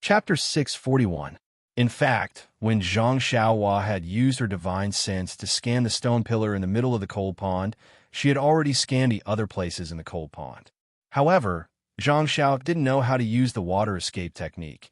Chapter 641. In fact, when Zhang Xiaohua had used her divine sense to scan the stone pillar in the middle of the cold pond, she had already scanned the other places in the cold pond. However, Zhang Xiao didn't know how to use the water escape technique,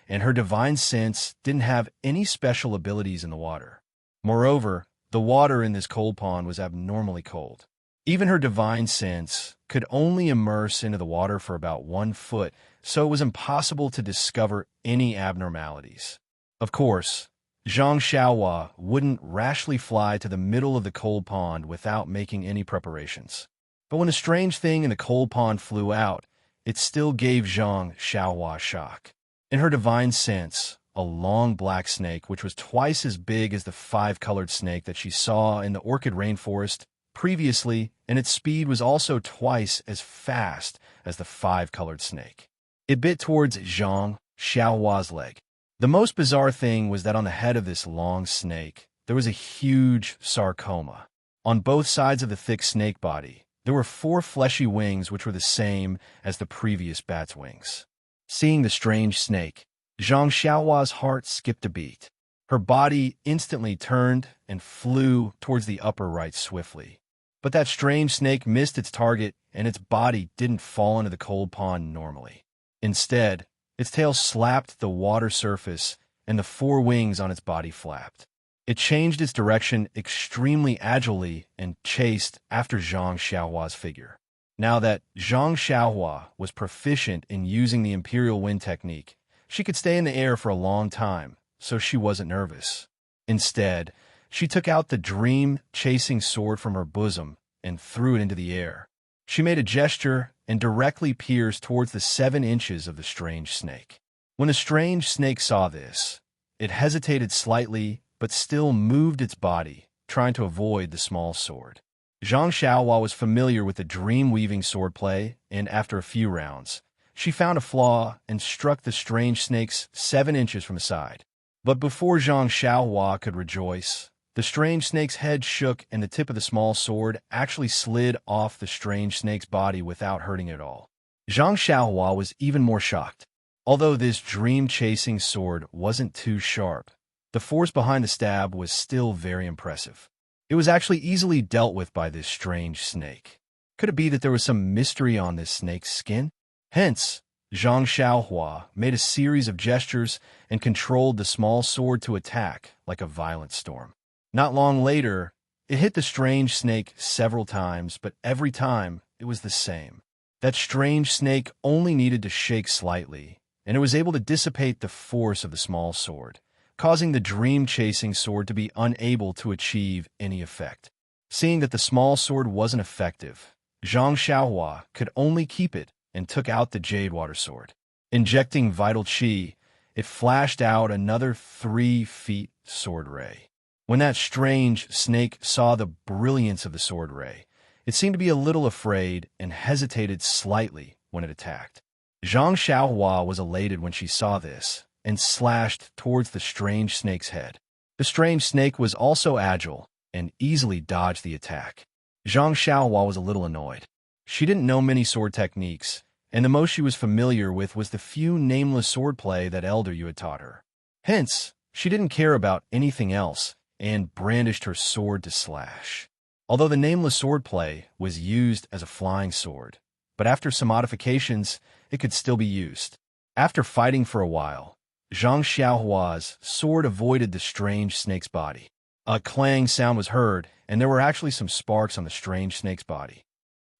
and her divine sense didn't have any special abilities in the water. Moreover, the water in this cold pond was abnormally cold. Even her divine sense could only immerse into the water for about 1 foot, so it was impossible to discover any abnormalities. Of course, Zhang Xiaohua wouldn't rashly fly to the middle of the cold pond without making any preparations. But when a strange thing in the cold pond flew out, it still gave Zhang Xiaohua shock. In her divine sense, a long black snake, which was twice as big as the 5-colored snake that she saw in the orchid rainforest previously, and its speed was also twice as fast as the 5-colored snake. It bit towards Zhang Xiaohua's leg. The most bizarre thing was that on the head of this long snake, there was a huge sarcoma. On both sides of the thick snake body, there were 4 fleshy wings which were the same as the previous bat's wings. Seeing the strange snake, Zhang Xiaohua's heart skipped a beat. Her body instantly turned and flew towards the upper right swiftly. But that strange snake missed its target, and its body didn't fall into the cold pond normally. Instead, its tail slapped the water surface, and the 4 wings on its body flapped. It changed its direction extremely agilely and chased after Zhang Xiaohua's figure. Now that Zhang Xiaohua was proficient in using the Imperial Wind technique, she could stay in the air for a long time, so she wasn't nervous. Instead, she took out the dream-chasing sword from her bosom and threw it into the air. She made a gesture and directly pierced towards the 7 inches of the strange snake. When the strange snake saw this, it hesitated slightly but still moved its body, trying to avoid the small sword. Zhang Xiaohua was familiar with the dream-weaving swordplay, and after a few rounds, she found a flaw and struck the strange snake's 7 inches from the side. But before Zhang Xiaohua could rejoice, the strange snake's head shook and the tip of the small sword actually slid off the strange snake's body without hurting it at all. Zhang Xiaohua was even more shocked. Although this dream-chasing sword wasn't too sharp, the force behind the stab was still very impressive. It was actually easily dealt with by this strange snake. Could it be that there was some mystery on this snake's skin? Hence, Zhang Xiaohua made a series of gestures and controlled the small sword to attack like a violent storm. Not long later, it hit the strange snake several times, but every time it was the same. That strange snake only needed to shake slightly, and it was able to dissipate the force of the small sword, causing the dream-chasing sword to be unable to achieve any effect. Seeing that the small sword wasn't effective, Zhang Xiaohua could only keep it and took out the Jade Water Sword. Injecting vital qi, it flashed out another 3 feet sword ray. When that strange snake saw the brilliance of the sword ray, it seemed to be a little afraid and hesitated slightly when it attacked. Zhang Xiaohua was elated when she saw this and slashed towards the strange snake's head. The strange snake was also agile and easily dodged the attack. Zhang Xiaohua was a little annoyed. She didn't know many sword techniques, and the most she was familiar with was the few nameless swordplay that Elder Yu had taught her. Hence, she didn't care about anything else and brandished her sword to slash. Although the nameless swordplay was used as a flying sword, but after some modifications, it could still be used. After fighting for a while, Zhang Xiaohua's sword avoided the strange snake's body. A clang sound was heard, and there were actually some sparks on the strange snake's body.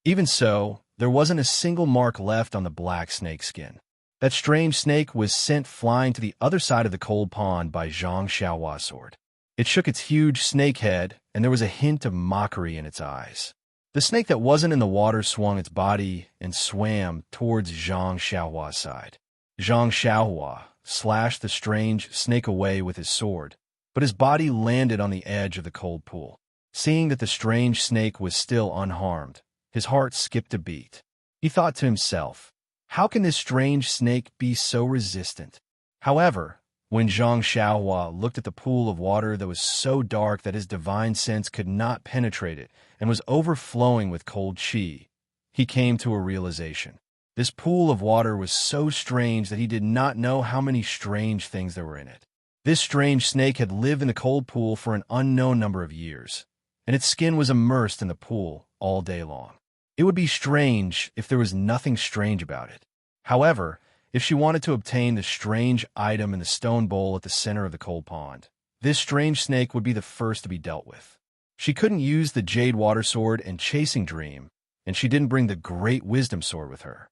Even so, there wasn't a single mark left on the black snake's skin. That strange snake was sent flying to the other side of the cold pond by Zhang Xiaohua's sword. It shook its huge snake head, and there was a hint of mockery in its eyes. The snake that wasn't in the water swung its body and swam towards Zhang Xiaohua's side. Zhang Xiaohua slashed the strange snake away with his sword, but his body landed on the edge of the cold pool. Seeing that the strange snake was still unharmed, his heart skipped a beat. He thought to himself, how can this strange snake be so resistant? However, when Zhang Xiaohua looked at the pool of water that was so dark that his divine sense could not penetrate it and was overflowing with cold qi, he came to a realization. This pool of water was so strange that he did not know how many strange things there were in it. This strange snake had lived in the cold pool for an unknown number of years, and its skin was immersed in the pool all day long. It would be strange if there was nothing strange about it. However, if she wanted to obtain the strange item in the stone bowl at the center of the cold pond, this strange snake would be the first to be dealt with. She couldn't use the jade water sword and chasing dream, and she didn't bring the great wisdom sword with her.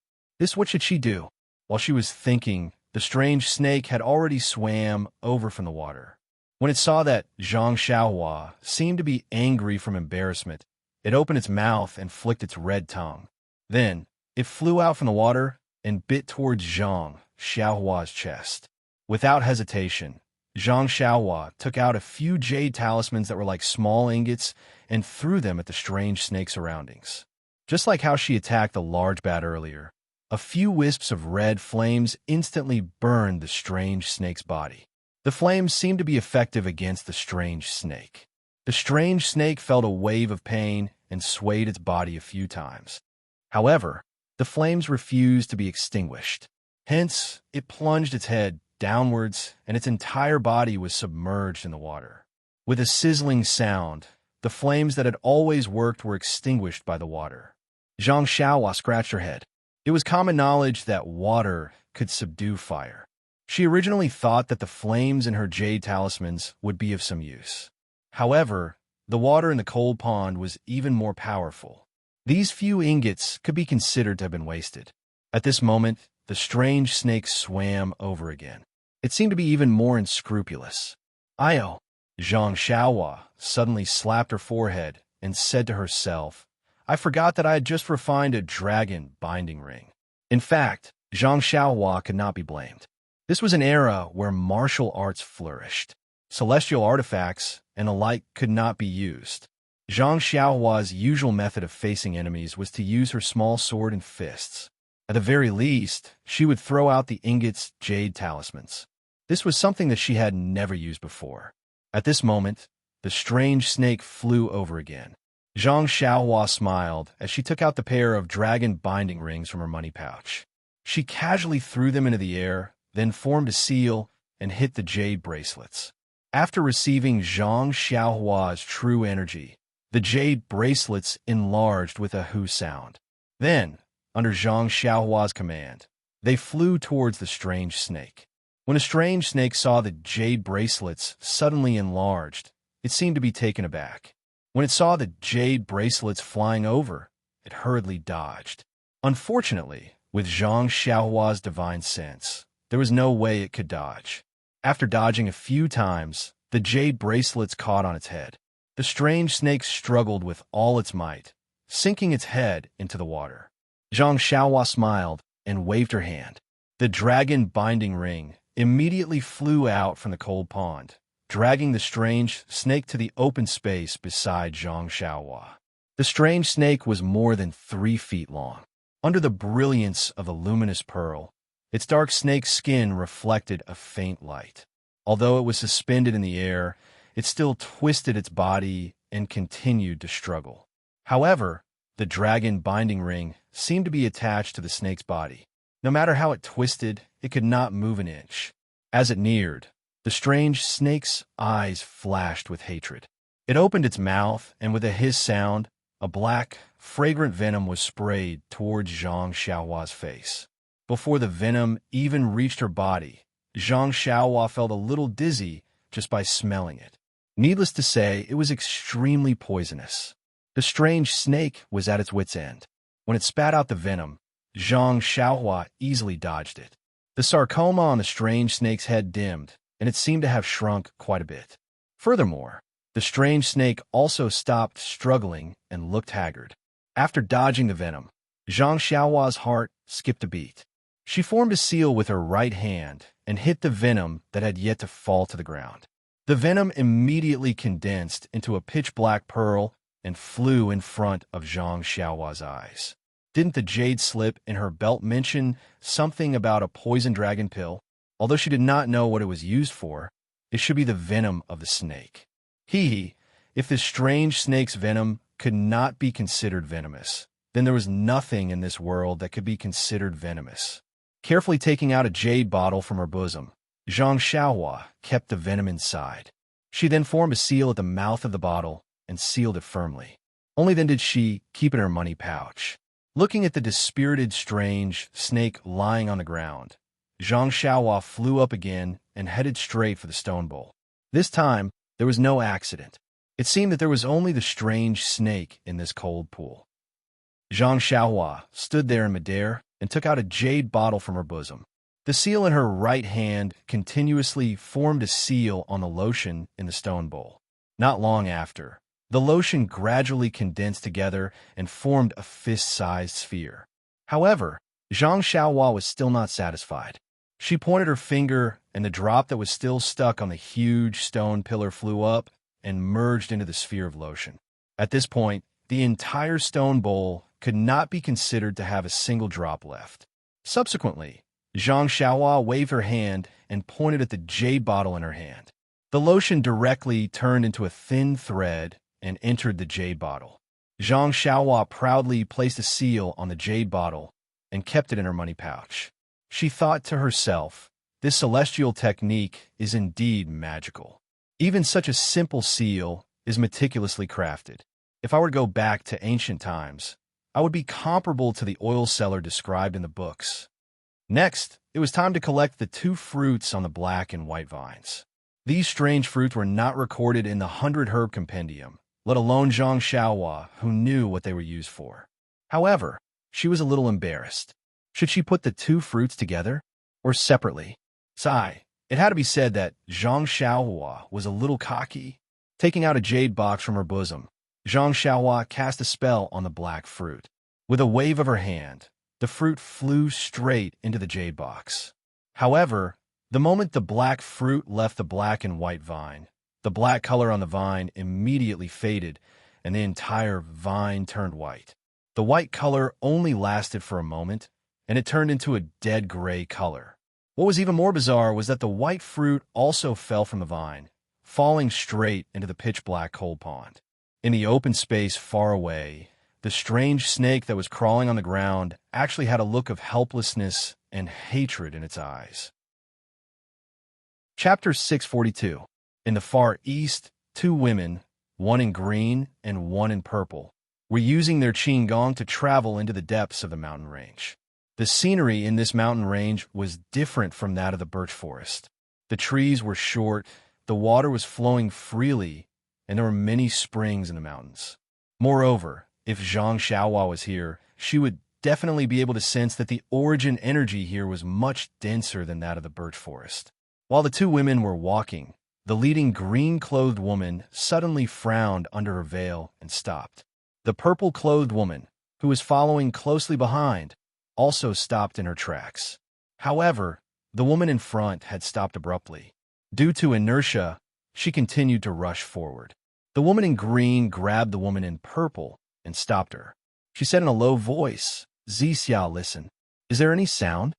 What should she do? While she was thinking, the strange snake had already swam over from the water. When it saw that Zhang Xiaohua seemed to be angry from embarrassment, it opened its mouth and flicked its red tongue. Then, it flew out from the water and bit towards Zhang Xiaohua's chest. Without hesitation, Zhang Xiaohua took out a few jade talismans that were like small ingots and threw them at the strange snake's surroundings. Just like how she attacked the large bat earlier, a few wisps of red flames instantly burned the strange snake's body. The flames seemed to be effective against the strange snake. The strange snake felt a wave of pain and swayed its body a few times. However, the flames refused to be extinguished. Hence, it plunged its head downwards and its entire body was submerged in the water. With a sizzling sound, the flames that had always worked were extinguished by the water. Zhang Xiaohua scratched her head. It was common knowledge that water could subdue fire. She originally thought that the flames in her jade talismans would be of some use. However, the water in the cold pond was even more powerful. These few ingots could be considered to have been wasted. At this moment, the strange snake swam over again. It seemed to be even more unscrupulous. Io! Zhang Xiaohua suddenly slapped her forehead and said to herself, I forgot that I had just refined a dragon binding ring. In fact, Zhang Xiaohua could not be blamed. This was an era where martial arts flourished. Celestial artifacts and alike could not be used. Zhang Xiaohua's usual method of facing enemies was to use her small sword and fists. At the very least, she would throw out the ingot's jade talismans. This was something that she had never used before. At this moment, the strange snake flew over again. Zhang Xiaohua smiled as she took out the pair of dragon binding rings from her money pouch. She casually threw them into the air, then formed a seal and hit the jade bracelets. After receiving Zhang Xiaohua's true energy, the jade bracelets enlarged with a hoo sound. Then, under Zhang Xiaohua's command, they flew towards the strange snake. When a strange snake saw the jade bracelets suddenly enlarged, it seemed to be taken aback. When it saw the jade bracelets flying over, it hurriedly dodged. Unfortunately, with Zhang Xiaohua's divine sense, there was no way it could dodge. After dodging a few times, the jade bracelets caught on its head. The strange snake struggled with all its might, sinking its head into the water. Zhang Xiaohua smiled and waved her hand. The dragon binding ring immediately flew out from the cold pond, dragging the strange snake to the open space beside Zhang Xiaohua. The strange snake was more than 3 feet long. Under the brilliance of the luminous pearl, its dark snake skin reflected a faint light. Although it was suspended in the air, it still twisted its body and continued to struggle. However, the dragon binding ring seemed to be attached to the snake's body. No matter how it twisted, it could not move an inch. As it neared, the strange snake's eyes flashed with hatred. It opened its mouth, and with a hiss sound, a black, fragrant venom was sprayed towards Zhang Xiaohua's face. Before the venom even reached her body, Zhang Xiaohua felt a little dizzy just by smelling it. Needless to say, it was extremely poisonous. The strange snake was at its wit's end. When it spat out the venom, Zhang Xiaohua easily dodged it. The sarcoma on the strange snake's head dimmed, and it seemed to have shrunk quite a bit. Furthermore, the strange snake also stopped struggling and looked haggard. After dodging the venom, Zhang Xiaohua's heart skipped a beat. She formed a seal with her right hand and hit the venom that had yet to fall to the ground. The venom immediately condensed into a pitch-black pearl and flew in front of Zhang Xiaohua's eyes. Didn't the jade slip in her belt mention something about a poison dragon pill? Although she did not know what it was used for, it should be the venom of the snake. If this strange snake's venom could not be considered venomous, then there was nothing in this world that could be considered venomous. Carefully taking out a jade bottle from her bosom, Zhang Xiaohua kept the venom inside. She then formed a seal at the mouth of the bottle and sealed it firmly. Only then did she keep it in her money pouch. Looking at the dispirited, strange snake lying on the ground, Zhang Xiaohua flew up again and headed straight for the stone bowl. This time, there was no accident. It seemed that there was only the strange snake in this cold pool. Zhang Xiaohua stood there in midair and took out a jade bottle from her bosom. The seal in her right hand continuously formed a seal on the lotion in the stone bowl. Not long after, the lotion gradually condensed together and formed a fist-sized sphere. However, Zhang Xiaohua was still not satisfied. She pointed her finger, and the drop that was still stuck on the huge stone pillar flew up and merged into the sphere of lotion. At this point, the entire stone bowl could not be considered to have a single drop left. Subsequently, Zhang Xiaohua waved her hand and pointed at the jade bottle in her hand. The lotion directly turned into a thin thread and entered the jade bottle. Zhang Xiaohua proudly placed a seal on the jade bottle and kept it in her money pouch. She thought to herself, this celestial technique is indeed magical. Even such a simple seal is meticulously crafted. If I were to go back to ancient times, I would be comparable to the oil seller described in the books. Next, it was time to collect the 2 fruits on the black and white vines. These strange fruits were not recorded in the 100 Herb Compendium, let alone Zhang Xiaohua, who knew what they were used for. However, she was a little embarrassed. Should she put the 2 fruits together, or separately? Sigh, it had to be said that Zhang Xiaohua was a little cocky. Taking out a jade box from her bosom, Zhang Xiaohua cast a spell on the black fruit. With a wave of her hand, the fruit flew straight into the jade box. However, the moment the black fruit left the black and white vine, the black color on the vine immediately faded, and the entire vine turned white. The white color only lasted for a moment, and it turned into a dead gray color. What was even more bizarre was that the white fruit also fell from the vine, falling straight into the pitch-black cold pond. In the open space far away, the strange snake that was crawling on the ground actually had a look of helplessness and hatred in its eyes. Chapter 642. In the far east, 2 women, one in green and one in purple, were using their qigong to travel into the depths of the mountain range. The scenery in this mountain range was different from that of the birch forest. The trees were short, the water was flowing freely, and there were many springs in the mountains. Moreover, if Zhang Xiaohua was here, she would definitely be able to sense that the origin energy here was much denser than that of the birch forest. While the 2 women were walking, the leading green-clothed woman suddenly frowned under her veil and stopped. The purple-clothed woman, who was following closely behind, also stopped in her tracks. However, the woman in front had stopped abruptly. Due to inertia, she continued to rush forward. The woman in green grabbed the woman in purple and stopped her. She said in a low voice, "Zixia, listen. Is there any sound?"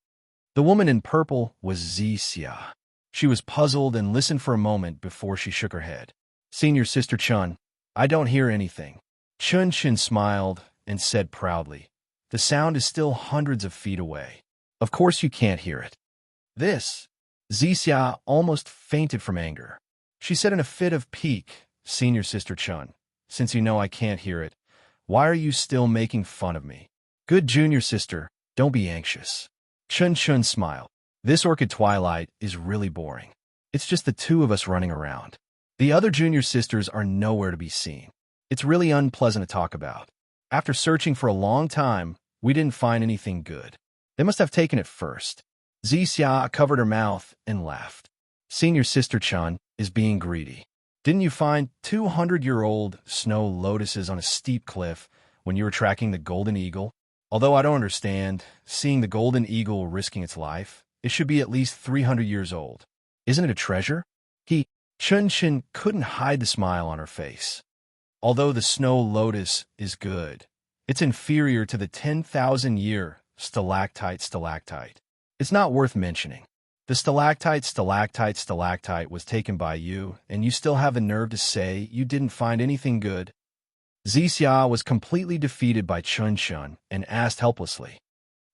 The woman in purple was Zixia. She was puzzled and listened for a moment before she shook her head. "Senior Sister Chun, I don't hear anything." Chun smiled and said proudly, "The sound is still hundreds of feet away. Of course you can't hear it." This, Zixia almost fainted from anger. She said in a fit of pique, "Senior Sister Chun, since you know I can't hear it, why are you still making fun of me? Good junior sister, don't be anxious." Chun smiled. "This orchid twilight is really boring. It's just the 2 of us running around. The other junior sisters are nowhere to be seen. It's really unpleasant to talk about. After searching for a long time, we didn't find anything good. They must have taken it first." Zixia covered her mouth and laughed. "Senior Sister Chun is being greedy. Didn't you find 200-year-old snow lotuses on a steep cliff when you were tracking the golden eagle? Although I don't understand, seeing the golden eagle risking its life, it should be at least 300 years old. Isn't it a treasure?" Chun couldn't hide the smile on her face. Although the snow lotus is good, it's inferior to the 10,000-year stalactite. It's not worth mentioning. The stalactite was taken by you, and you still have the nerve to say you didn't find anything good. Zixia was completely defeated by Chun Chun and asked helplessly,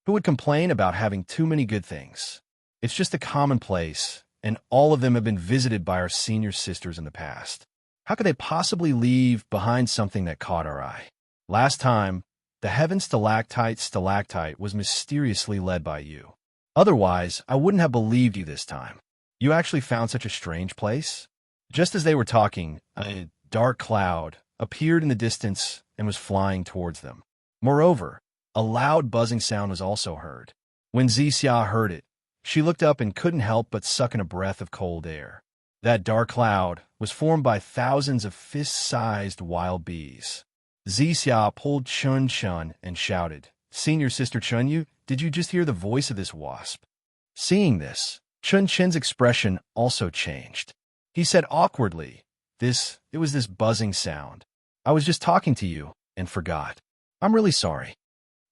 "Who would complain about having too many good things? It's just a commonplace, and all of them have been visited by our senior sisters in the past. How could they possibly leave behind something that caught our eye? Last time, the heaven stalactite was mysteriously led by you. Otherwise, I wouldn't have believed you this time. You actually found such a strange place?" Just as they were talking, a dark cloud appeared in the distance and was flying towards them. Moreover, a loud buzzing sound was also heard. When Zixia heard it, she looked up and couldn't help but suck in a breath of cold air. That dark cloud was formed by thousands of fist-sized wild bees. Zixia pulled Chun Chun and shouted, "Senior Sister Chunyu, did you just hear the voice of this wasp?" Seeing this, Chun Chin's expression also changed. He said awkwardly, It was this buzzing sound. I was just talking to you and forgot. I'm really sorry."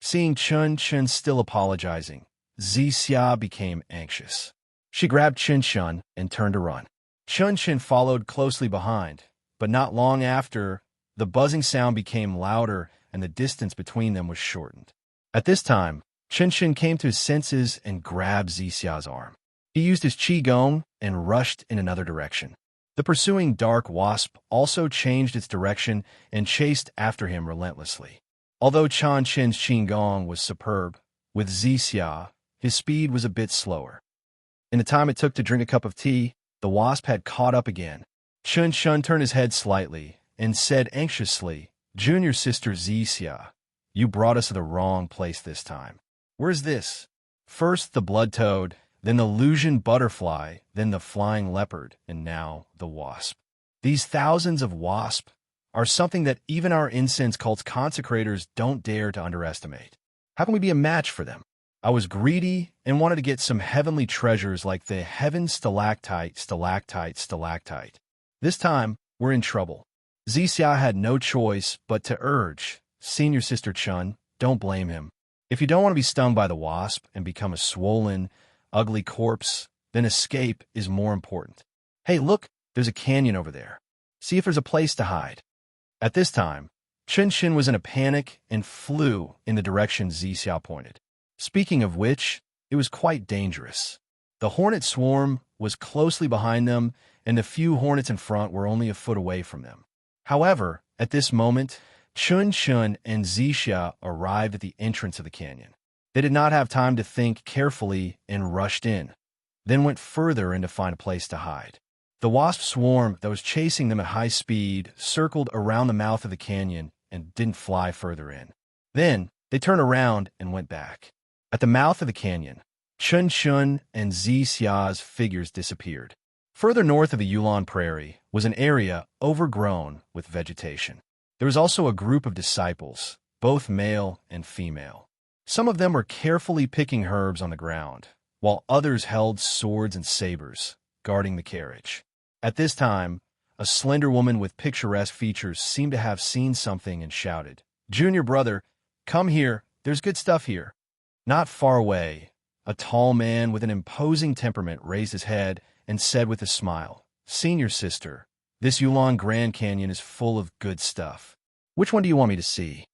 Seeing Chun Chun still apologizing, Zixia became anxious. She grabbed Chun Chun and turned to run. Chun Chun followed closely behind, but not long after, the buzzing sound became louder and the distance between them was shortened. At this time, Chun Chun came to his senses and grabbed Zixia's arm. He used his qigong and rushed in another direction. The pursuing dark wasp also changed its direction and chased after him relentlessly. Although Chun Chin's qigong was superb, with Zixia, his speed was a bit slower. In the time it took to drink a cup of tea, the wasp had caught up again. Chun Chun turned his head slightly and said anxiously, "Junior Sister Zixia, you brought us to the wrong place this time. Where's this? First the blood toad, then the illusion butterfly, then the flying leopard, and now the wasp. These thousands of wasps are something that even our incense cult's consecrators don't dare to underestimate. How can we be a match for them? I was greedy and wanted to get some heavenly treasures like the heaven stalactite. This time, we're in trouble." Zixia had no choice but to urge, "Senior Sister Chun, don't blame him. If you don't want to be stung by the wasp and become a swollen, ugly corpse, then escape is more important. Hey, look, there's a canyon over there. See if there's a place to hide." At this time, Chun Chin was in a panic and flew in the direction Zixia pointed. Speaking of which, it was quite dangerous. The hornet swarm was closely behind them, and the few hornets in front were only a foot away from them. However, at this moment, Chun Chun and Zixia arrived at the entrance of the canyon. They did not have time to think carefully and rushed in, then went further in to find a place to hide. The wasp swarm that was chasing them at high speed circled around the mouth of the canyon and didn't fly further in. Then, they turned around and went back. At the mouth of the canyon, Chun Chun and Zixia's figures disappeared. Further north of the Yulon Prairie was an area overgrown with vegetation. There was also a group of disciples, both male and female. Some of them were carefully picking herbs on the ground, while others held swords and sabers, guarding the carriage. At this time, a slender woman with picturesque features seemed to have seen something and shouted, "Junior brother, come here, there's good stuff here." Not far away, a tall man with an imposing temperament raised his head and said with a smile, "Senior sister, this Yulon Grand Canyon is full of good stuff. Which one do you want me to see?"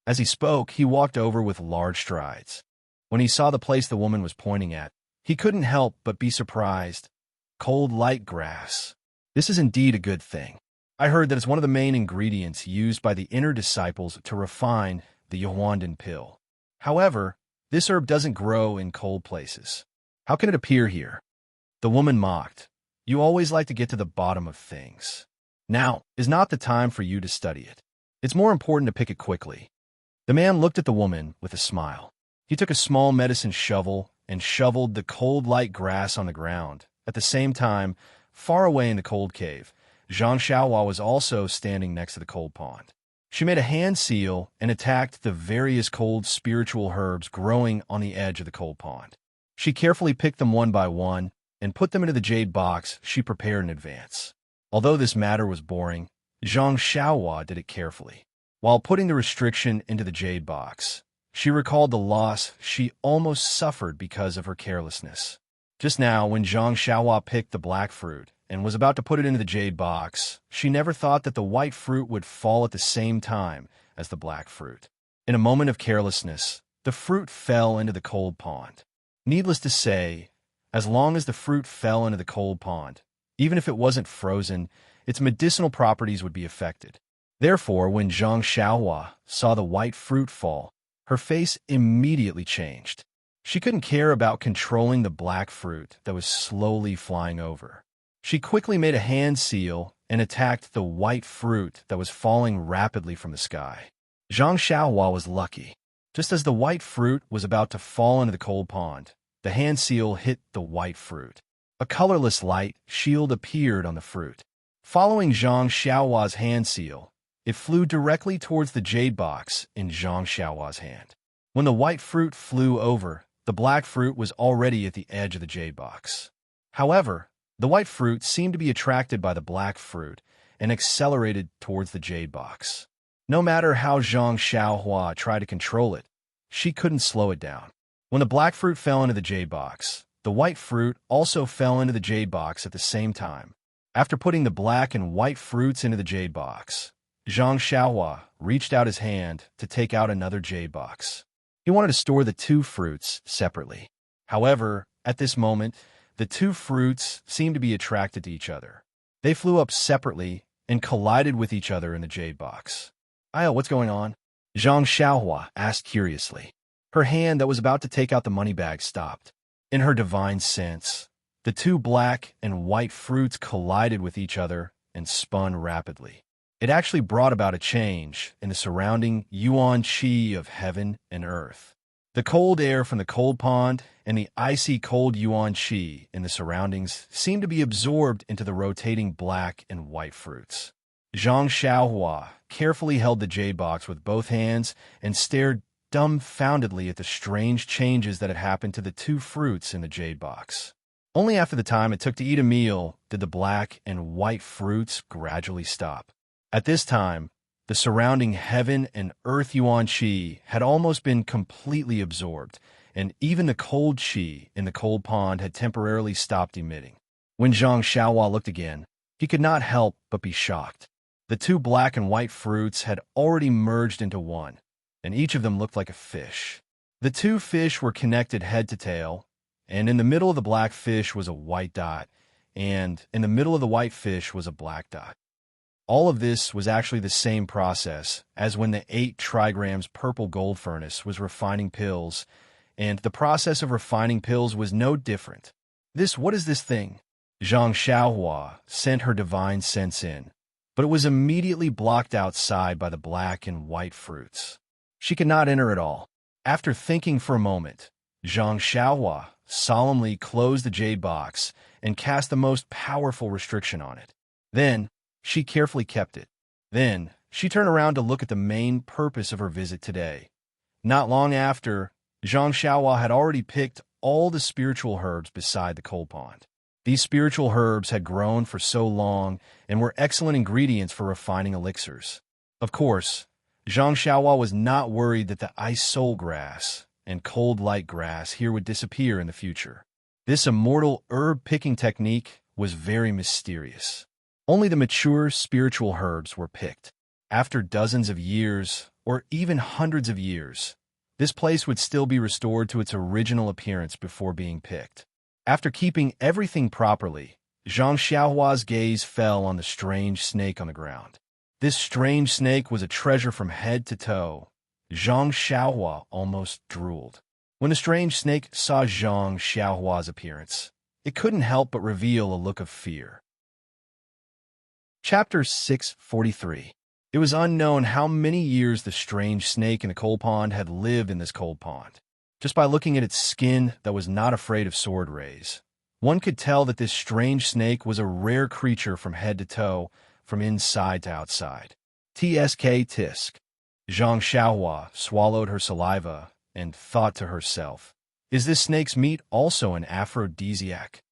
As he spoke, he walked over with large strides. When he saw the place the woman was pointing at, he couldn't help but be surprised. Cold light grass. This is indeed a good thing. I heard that it's one of the main ingredients used by the inner disciples to refine the Yahuandan pill. However, this herb doesn't grow in cold places. How can it appear here? The woman mocked. "You always like to get to the bottom of things. Now is not the time for you to study it. It's more important to pick it quickly." The man looked at the woman with a smile. He took a small medicine shovel and shoveled the cold light grass on the ground. At the same time, far away in the cold cave, Zhang Xiaohua was also standing next to the cold pond. She made a hand seal and attacked the various cold spiritual herbs growing on the edge of the cold pond. She carefully picked them one by one and put them into the jade box she prepared in advance. Although this matter was boring, Zhang Xiaohua did it carefully. While putting the restriction into the jade box, she recalled the loss she almost suffered because of her carelessness. Just now, when Zhang Xiaohua picked the black fruit and was about to put it into the jade box, she never thought that the white fruit would fall at the same time as the black fruit. In a moment of carelessness, the fruit fell into the cold pond. Needless to say, as long as the fruit fell into the cold pond, even if it wasn't frozen, its medicinal properties would be affected. Therefore, when Zhang Xiaohua saw the white fruit fall, her face immediately changed. She couldn't care about controlling the black fruit that was slowly flying over. She quickly made a hand seal and attacked the white fruit that was falling rapidly from the sky. Zhang Xiaohua was lucky. Just as the white fruit was about to fall into the cold pond, the hand seal hit the white fruit. A colorless light shield appeared on the fruit. Following Zhang Xiaohua's hand seal, it flew directly towards the jade box in Zhang Xiaohua's hand. When the white fruit flew over, the black fruit was already at the edge of the jade box. However, the white fruit seemed to be attracted by the black fruit and accelerated towards the jade box. No matter how Zhang Xiaohua tried to control it, she couldn't slow it down. When the black fruit fell into the jade box, the white fruit also fell into the jade box at the same time. After putting the black and white fruits into the jade box, Zhang Xiaohua reached out his hand to take out another jade box. He wanted to store the two fruits separately. However, at this moment, the two fruits seemed to be attracted to each other. They flew up separately and collided with each other in the jade box. "Io, what's going on?" Zhang Xiaohua asked curiously. Her hand that was about to take out the money bag stopped. In her divine sense, the two black and white fruits collided with each other and spun rapidly. It actually brought about a change in the surrounding yuan qi of heaven and earth. The cold air from the cold pond and the icy cold yuan qi in the surroundings seemed to be absorbed into the rotating black and white fruits. Zhang Xiaohua carefully held the jade box with both hands and stared dumbfoundedly at the strange changes that had happened to the two fruits in the jade box. Only after the time it took to eat a meal did the black and white fruits gradually stop. At this time, the surrounding heaven and earth yuan qi had almost been completely absorbed, and even the cold qi in the cold pond had temporarily stopped emitting. When Zhang Xiaohua looked again, he could not help but be shocked. The two black and white fruits had already merged into one, and each of them looked like a fish. The two fish were connected head to tail, and in the middle of the black fish was a white dot, and in the middle of the white fish was a black dot. All of this was actually the same process as when the 8 trigrams purple gold furnace was refining pills, and the process of refining pills was no different. What is this thing? Zhang Xiaohua sent her divine sense in, but it was immediately blocked outside by the black and white fruits. She could not enter at all. After thinking for a moment, Zhang Xiaohua solemnly closed the jade box and cast the most powerful restriction on it. Then, she carefully kept it. Then, she turned around to look at the main purpose of her visit today. Not long after, Zhang Xiaohua had already picked all the spiritual herbs beside the coal pond. These spiritual herbs had grown for so long and were excellent ingredients for refining elixirs. Of course, Zhang Xiaohua was not worried that the ice soul grass and cold light grass here would disappear in the future. This immortal herb-picking technique was very mysterious. Only the mature spiritual herbs were picked. After dozens of years, or even hundreds of years, this place would still be restored to its original appearance before being picked. After keeping everything properly, Zhang Xiaohua's gaze fell on the strange snake on the ground. This strange snake was a treasure from head to toe. Zhang Xiaohua almost drooled. When the strange snake saw Zhang Xiaohua's appearance, it couldn't help but reveal a look of fear. Chapter 643. It was unknown how many years the strange snake in the coal pond had lived in this cold pond. Just by looking at its skin that was not afraid of sword rays, one could tell that this strange snake was a rare creature from head to toe, from inside to outside. Tsk tisk. Zhang Xiaohua swallowed her saliva and thought to herself, "Is this snake's meat also an aphrodisiac?"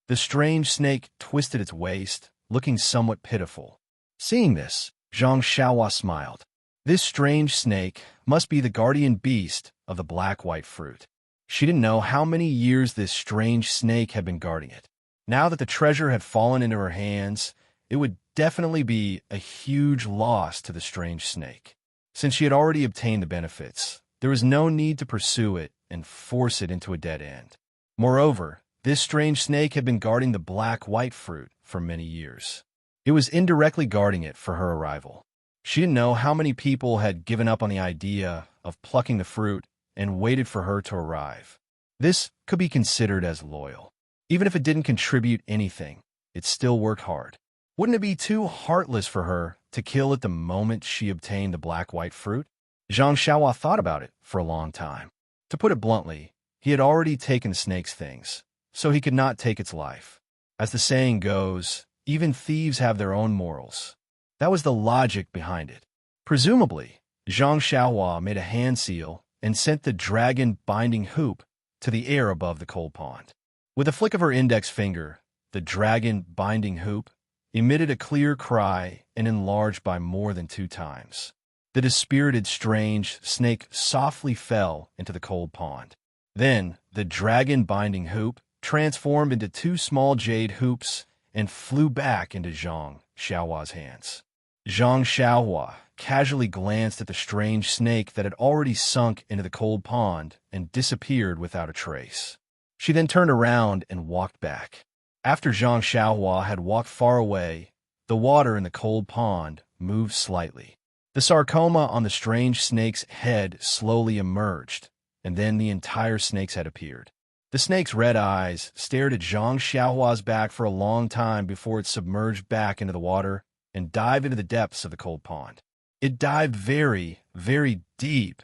The strange snake twisted its waist, looking somewhat pitiful. Seeing this, Zhang Xiaohua smiled. This strange snake must be the guardian beast of the black-white fruit. She didn't know how many years this strange snake had been guarding it. Now that the treasure had fallen into her hands, it would definitely be a huge loss to the strange snake. Since she had already obtained the benefits, there was no need to pursue it and force it into a dead end. Moreover, this strange snake had been guarding the black-white fruit for many years. It was indirectly guarding it for her arrival. She didn't know how many people had given up on the idea of plucking the fruit and waited for her to arrive. This could be considered as loyal. Even if it didn't contribute anything, it still worked hard. Wouldn't it be too heartless for her to kill at the moment she obtained the black-white fruit? Zhang Xiaohua thought about it for a long time. To put it bluntly, he had already taken the snake's things, so he could not take its life. As the saying goes, even thieves have their own morals. That was the logic behind it. Presumably, Zhang Xiaohua made a hand seal and sent the dragon binding hoop to the air above the cold pond. With a flick of her index finger, the dragon binding hoop emitted a clear cry and enlarged by more than 2 times. The dispirited strange snake softly fell into the cold pond. Then, the dragon binding hoop transformed into 2 small jade hoops and flew back into Zhang Xiaohua's hands. Zhang Xiaohua casually glanced at the strange snake that had already sunk into the cold pond and disappeared without a trace. She then turned around and walked back. After Zhang Xiaohua had walked far away, the water in the cold pond moved slightly. The sarcoma on the strange snake's head slowly emerged, and then the entire snake's head appeared. The snake's red eyes stared at Zhang Xiaohua's back for a long time before it submerged back into the water and dived into the depths of the cold pond. It dived very, very deep.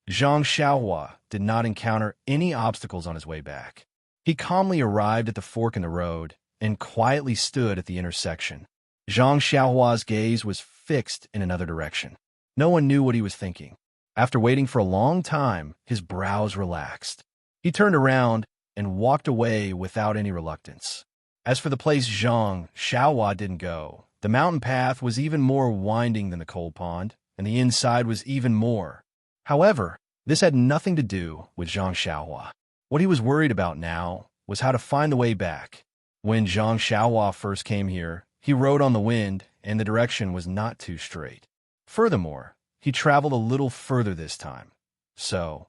Zhang Xiaohua did not encounter any obstacles on his way back. He calmly arrived at the fork in the road and quietly stood at the intersection. Zhang Xiaohua's gaze was fixed in another direction. No one knew what he was thinking. After waiting for a long time, his brows relaxed. He turned around and walked away without any reluctance. As for the place Zhang Xiaohua didn't go, the mountain path was even more winding than the cold pond, and the inside was even more. However, this had nothing to do with Zhang Xiaohua. What he was worried about now was how to find the way back. When Zhang Xiaohua first came here, he rode on the wind, and the direction was not too straight. Furthermore, he traveled a little further this time, so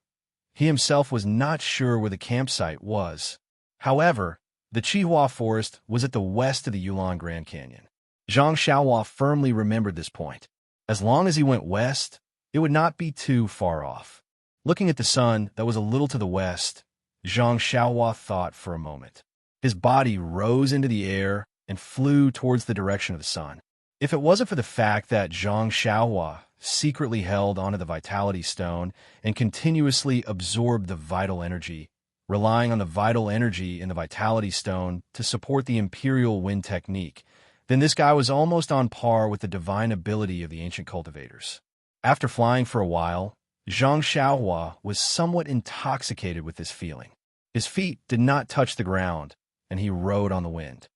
he himself was not sure where the campsite was. However, the Qihua Forest was at the west of the Yulon Grand Canyon. Zhang Xiaohua firmly remembered this point. As long as he went west, it would not be too far off. Looking at the sun that was a little to the west, Zhang Xiaohua thought for a moment. His body rose into the air and flew towards the direction of the sun. If it wasn't for the fact that Zhang Xiaohua secretly held onto the Vitality Stone and continuously absorbed the vital energy, relying on the vital energy in the Vitality Stone to support the Imperial Wind technique, then this guy was almost on par with the divine ability of the ancient cultivators. After flying for a while, Zhang Xiaohua was somewhat intoxicated with this feeling. His feet did not touch the ground, and he rode on the wind.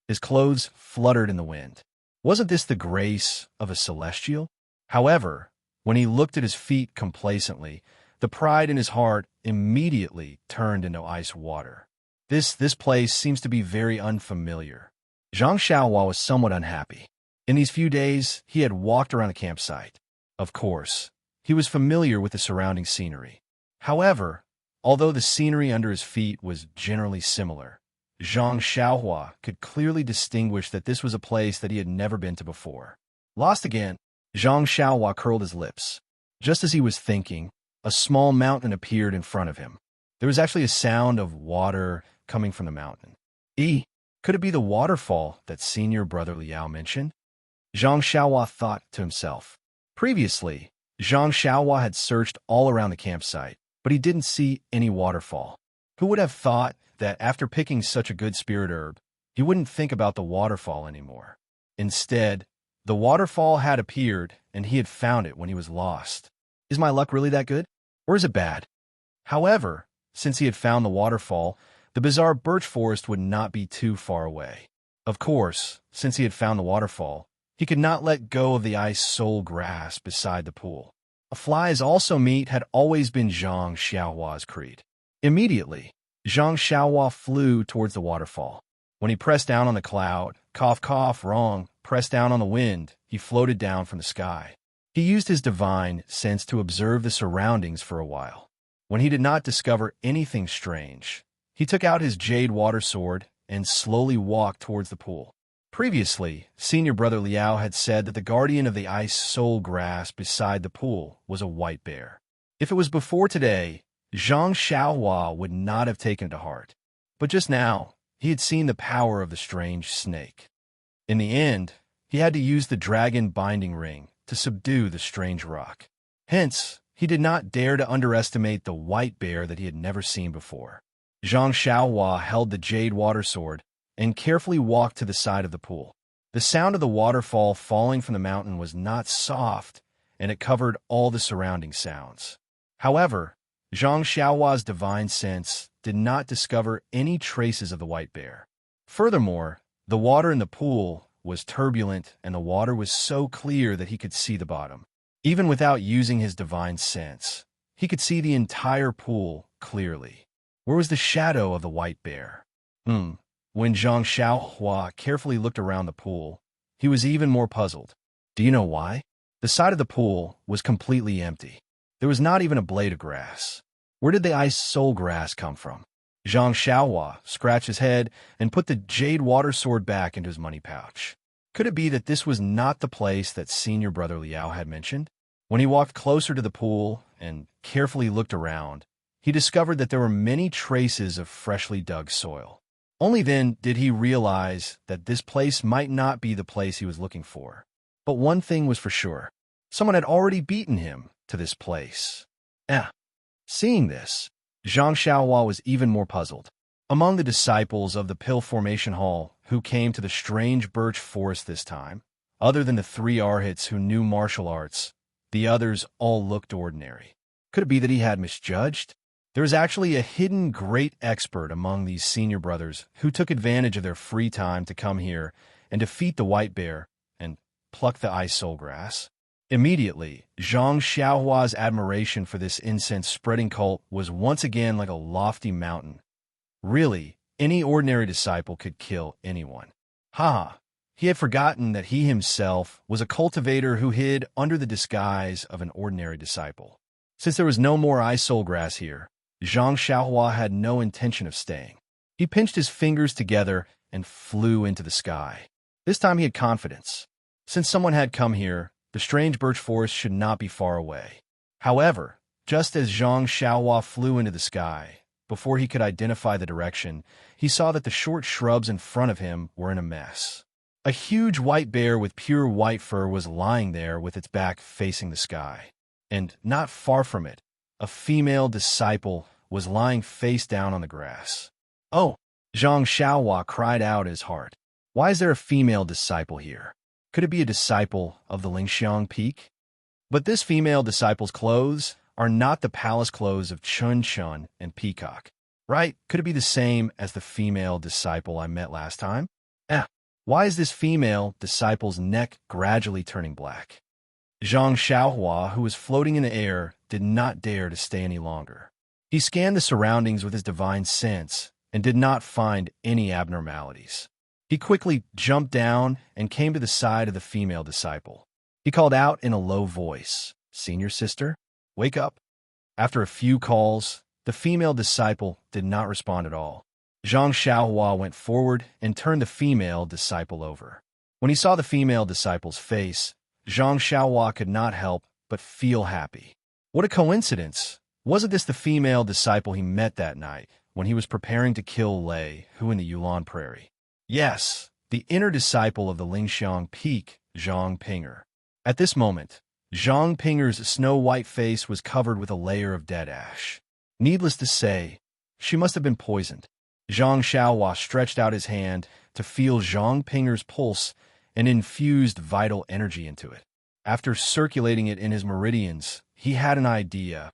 His clothes fluttered in the wind. Wasn't this the grace of a celestial? However, when he looked at his feet complacently, the pride in his heart immediately turned into ice water. This place seems to be very unfamiliar. Zhang Xiaohua was somewhat unhappy. In these few days, he had walked around the campsite. Of course, he was familiar with the surrounding scenery. However, although the scenery under his feet was generally similar, Zhang Xiaohua could clearly distinguish that this was a place that he had never been to before. Lost again, Zhang Xiaohua curled his lips. Just as he was thinking, a small mountain appeared in front of him. There was actually a sound of water coming from the mountain. Could it be the waterfall that Senior Brother Liao mentioned? Zhang Xiaohua thought to himself. Previously, Zhang Xiaohua had searched all around the campsite, but he didn't see any waterfall. Who would have thought that after picking such a good spirit herb, he wouldn't think about the waterfall anymore? Instead, the waterfall had appeared, and he had found it when he was lost. Is my luck really that good? Or is it bad? However, since he had found the waterfall, the bizarre birch forest would not be too far away. Of course, since he had found the waterfall, he could not let go of the ice soul grass beside the pool. A fly's also meat had always been Zhang Xiaohua's creed. Immediately, Zhang Xiaohua flew towards the waterfall. When he pressed down on the cloud, cough, cough, wrong, pressed down on the wind, he floated down from the sky. He used his divine sense to observe the surroundings for a while. When he did not discover anything strange, he took out his jade water sword and slowly walked towards the pool. Previously, Senior Brother Liao had said that the guardian of the ice soul grass beside the pool was a white bear. If it was before today, Zhang Xiaohua would not have taken it to heart. But just now, he had seen the power of the strange snake. In the end, he had to use the dragon binding ring to subdue the strange rock. Hence, he did not dare to underestimate the white bear that he had never seen before. Zhang Xiaohua held the jade water sword and carefully walked to the side of the pool. The sound of the waterfall falling from the mountain was not soft, and it covered all the surrounding sounds. However, Zhang Xiaohua's divine sense did not discover any traces of the white bear. Furthermore, the water in the pool was turbulent and the water was so clear that he could see the bottom. Even without using his divine sense, he could see the entire pool clearly. Where was the shadow of the white bear? When Zhang Xiaohua carefully looked around the pool, he was even more puzzled. Do you know why? The side of the pool was completely empty. There was not even a blade of grass. Where did the ice soul grass come from? Zhang Xiaohua scratched his head and put the jade water sword back into his money pouch. Could it be that this was not the place that Senior Brother Liao had mentioned? When he walked closer to the pool and carefully looked around, he discovered that there were many traces of freshly dug soil. Only then did he realize that this place might not be the place he was looking for. But one thing was for sure. Someone had already beaten him to this place. Seeing this, Zhang Xiaohua was even more puzzled. Among the disciples of the Pill Formation Hall who came to the strange birch forest this time, other than the 3 arhats who knew martial arts, the others all looked ordinary. Could it be that he had misjudged? There was actually a hidden great expert among these senior brothers who took advantage of their free time to come here and defeat the white bear and pluck the ice soul grass. Immediately, Zhang Xiaohua's admiration for this incense-spreading cult was once again like a lofty mountain. Really, any ordinary disciple could kill anyone. He had forgotten that he himself was a cultivator who hid under the disguise of an ordinary disciple. Since there was no more ice soul grass here, Zhang Xiaohua had no intention of staying. He pinched his fingers together and flew into the sky. This time he had confidence. Since someone had come here, the strange birch forest should not be far away. However, just as Zhang Xiaohua flew into the sky, before he could identify the direction, he saw that the short shrubs in front of him were in a mess. A huge white bear with pure white fur was lying there with its back facing the sky. And not far from it, a female disciple was lying face down on the grass. Oh! Zhang Xiaohua cried out in his heart. Why is there a female disciple here? Could it be a disciple of the Lingxiang Peak? But this female disciple's clothes are not the palace clothes of Chun Chun and Peacock, right? Could it be the same as the female disciple I met last time? Why is this female disciple's neck gradually turning black? Zhang Xiaohua, who was floating in the air, did not dare to stay any longer. He scanned the surroundings with his divine sense and did not find any abnormalities. He quickly jumped down and came to the side of the female disciple. He called out in a low voice, "Senior sister, wake up." After a few calls, the female disciple did not respond at all. Zhang Xiaohua went forward and turned the female disciple over. When he saw the female disciple's face, Zhang Xiaohua could not help but feel happy. What a coincidence! Wasn't this the female disciple he met that night when he was preparing to kill Lei, who in the Yulon Prairie? Yes, the inner disciple of the Lingxiang Peak, Zhang Pinger. At this moment, Zhang Pinger's snow-white face was covered with a layer of dead ash. Needless to say, she must have been poisoned. Zhang Xiaohua stretched out his hand to feel Zhang Pinger's pulse and infused vital energy into it. After circulating it in his meridians, he had an idea.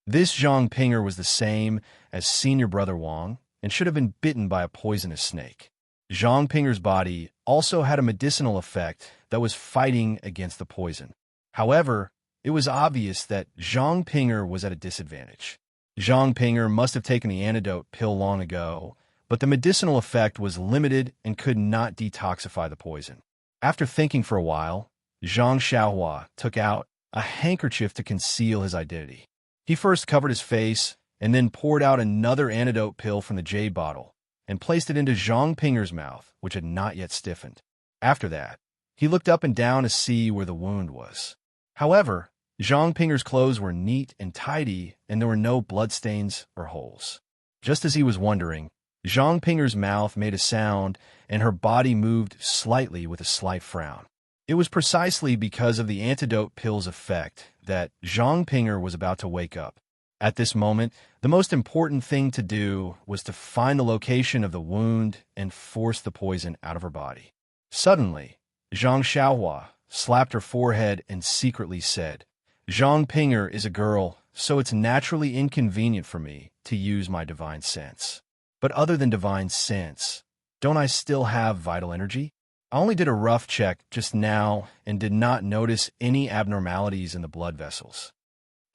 This Zhang Pinger was the same as Senior Brother Wang and should have been bitten by a poisonous snake. Zhang Pinger's body also had a medicinal effect that was fighting against the poison. However, it was obvious that Zhang Pinger was at a disadvantage. Zhang Pinger must have taken the antidote pill long ago, but the medicinal effect was limited and could not detoxify the poison. After thinking for a while, Zhang Xiaohua took out a handkerchief to conceal his identity. He first covered his face and then poured out another antidote pill from the jade bottle and placed it into Zhang Pinger's mouth, which had not yet stiffened. After that, he looked up and down to see where the wound was. However, Zhang Pinger's clothes were neat and tidy, and there were no bloodstains or holes. Just as he was wondering, Zhang Pinger's mouth made a sound, and her body moved slightly with a slight frown. It was precisely because of the antidote pill's effect that Zhang Pinger was about to wake up. At this moment, the most important thing to do was to find the location of the wound and force the poison out of her body. Suddenly, Zhang Xiaohua slapped her forehead and secretly said, "Zhang Pinger is a girl, so it's naturally inconvenient for me to use my divine sense. But other than divine sense, don't I still have vital energy? I only did a rough check just now and did not notice any abnormalities in the blood vessels."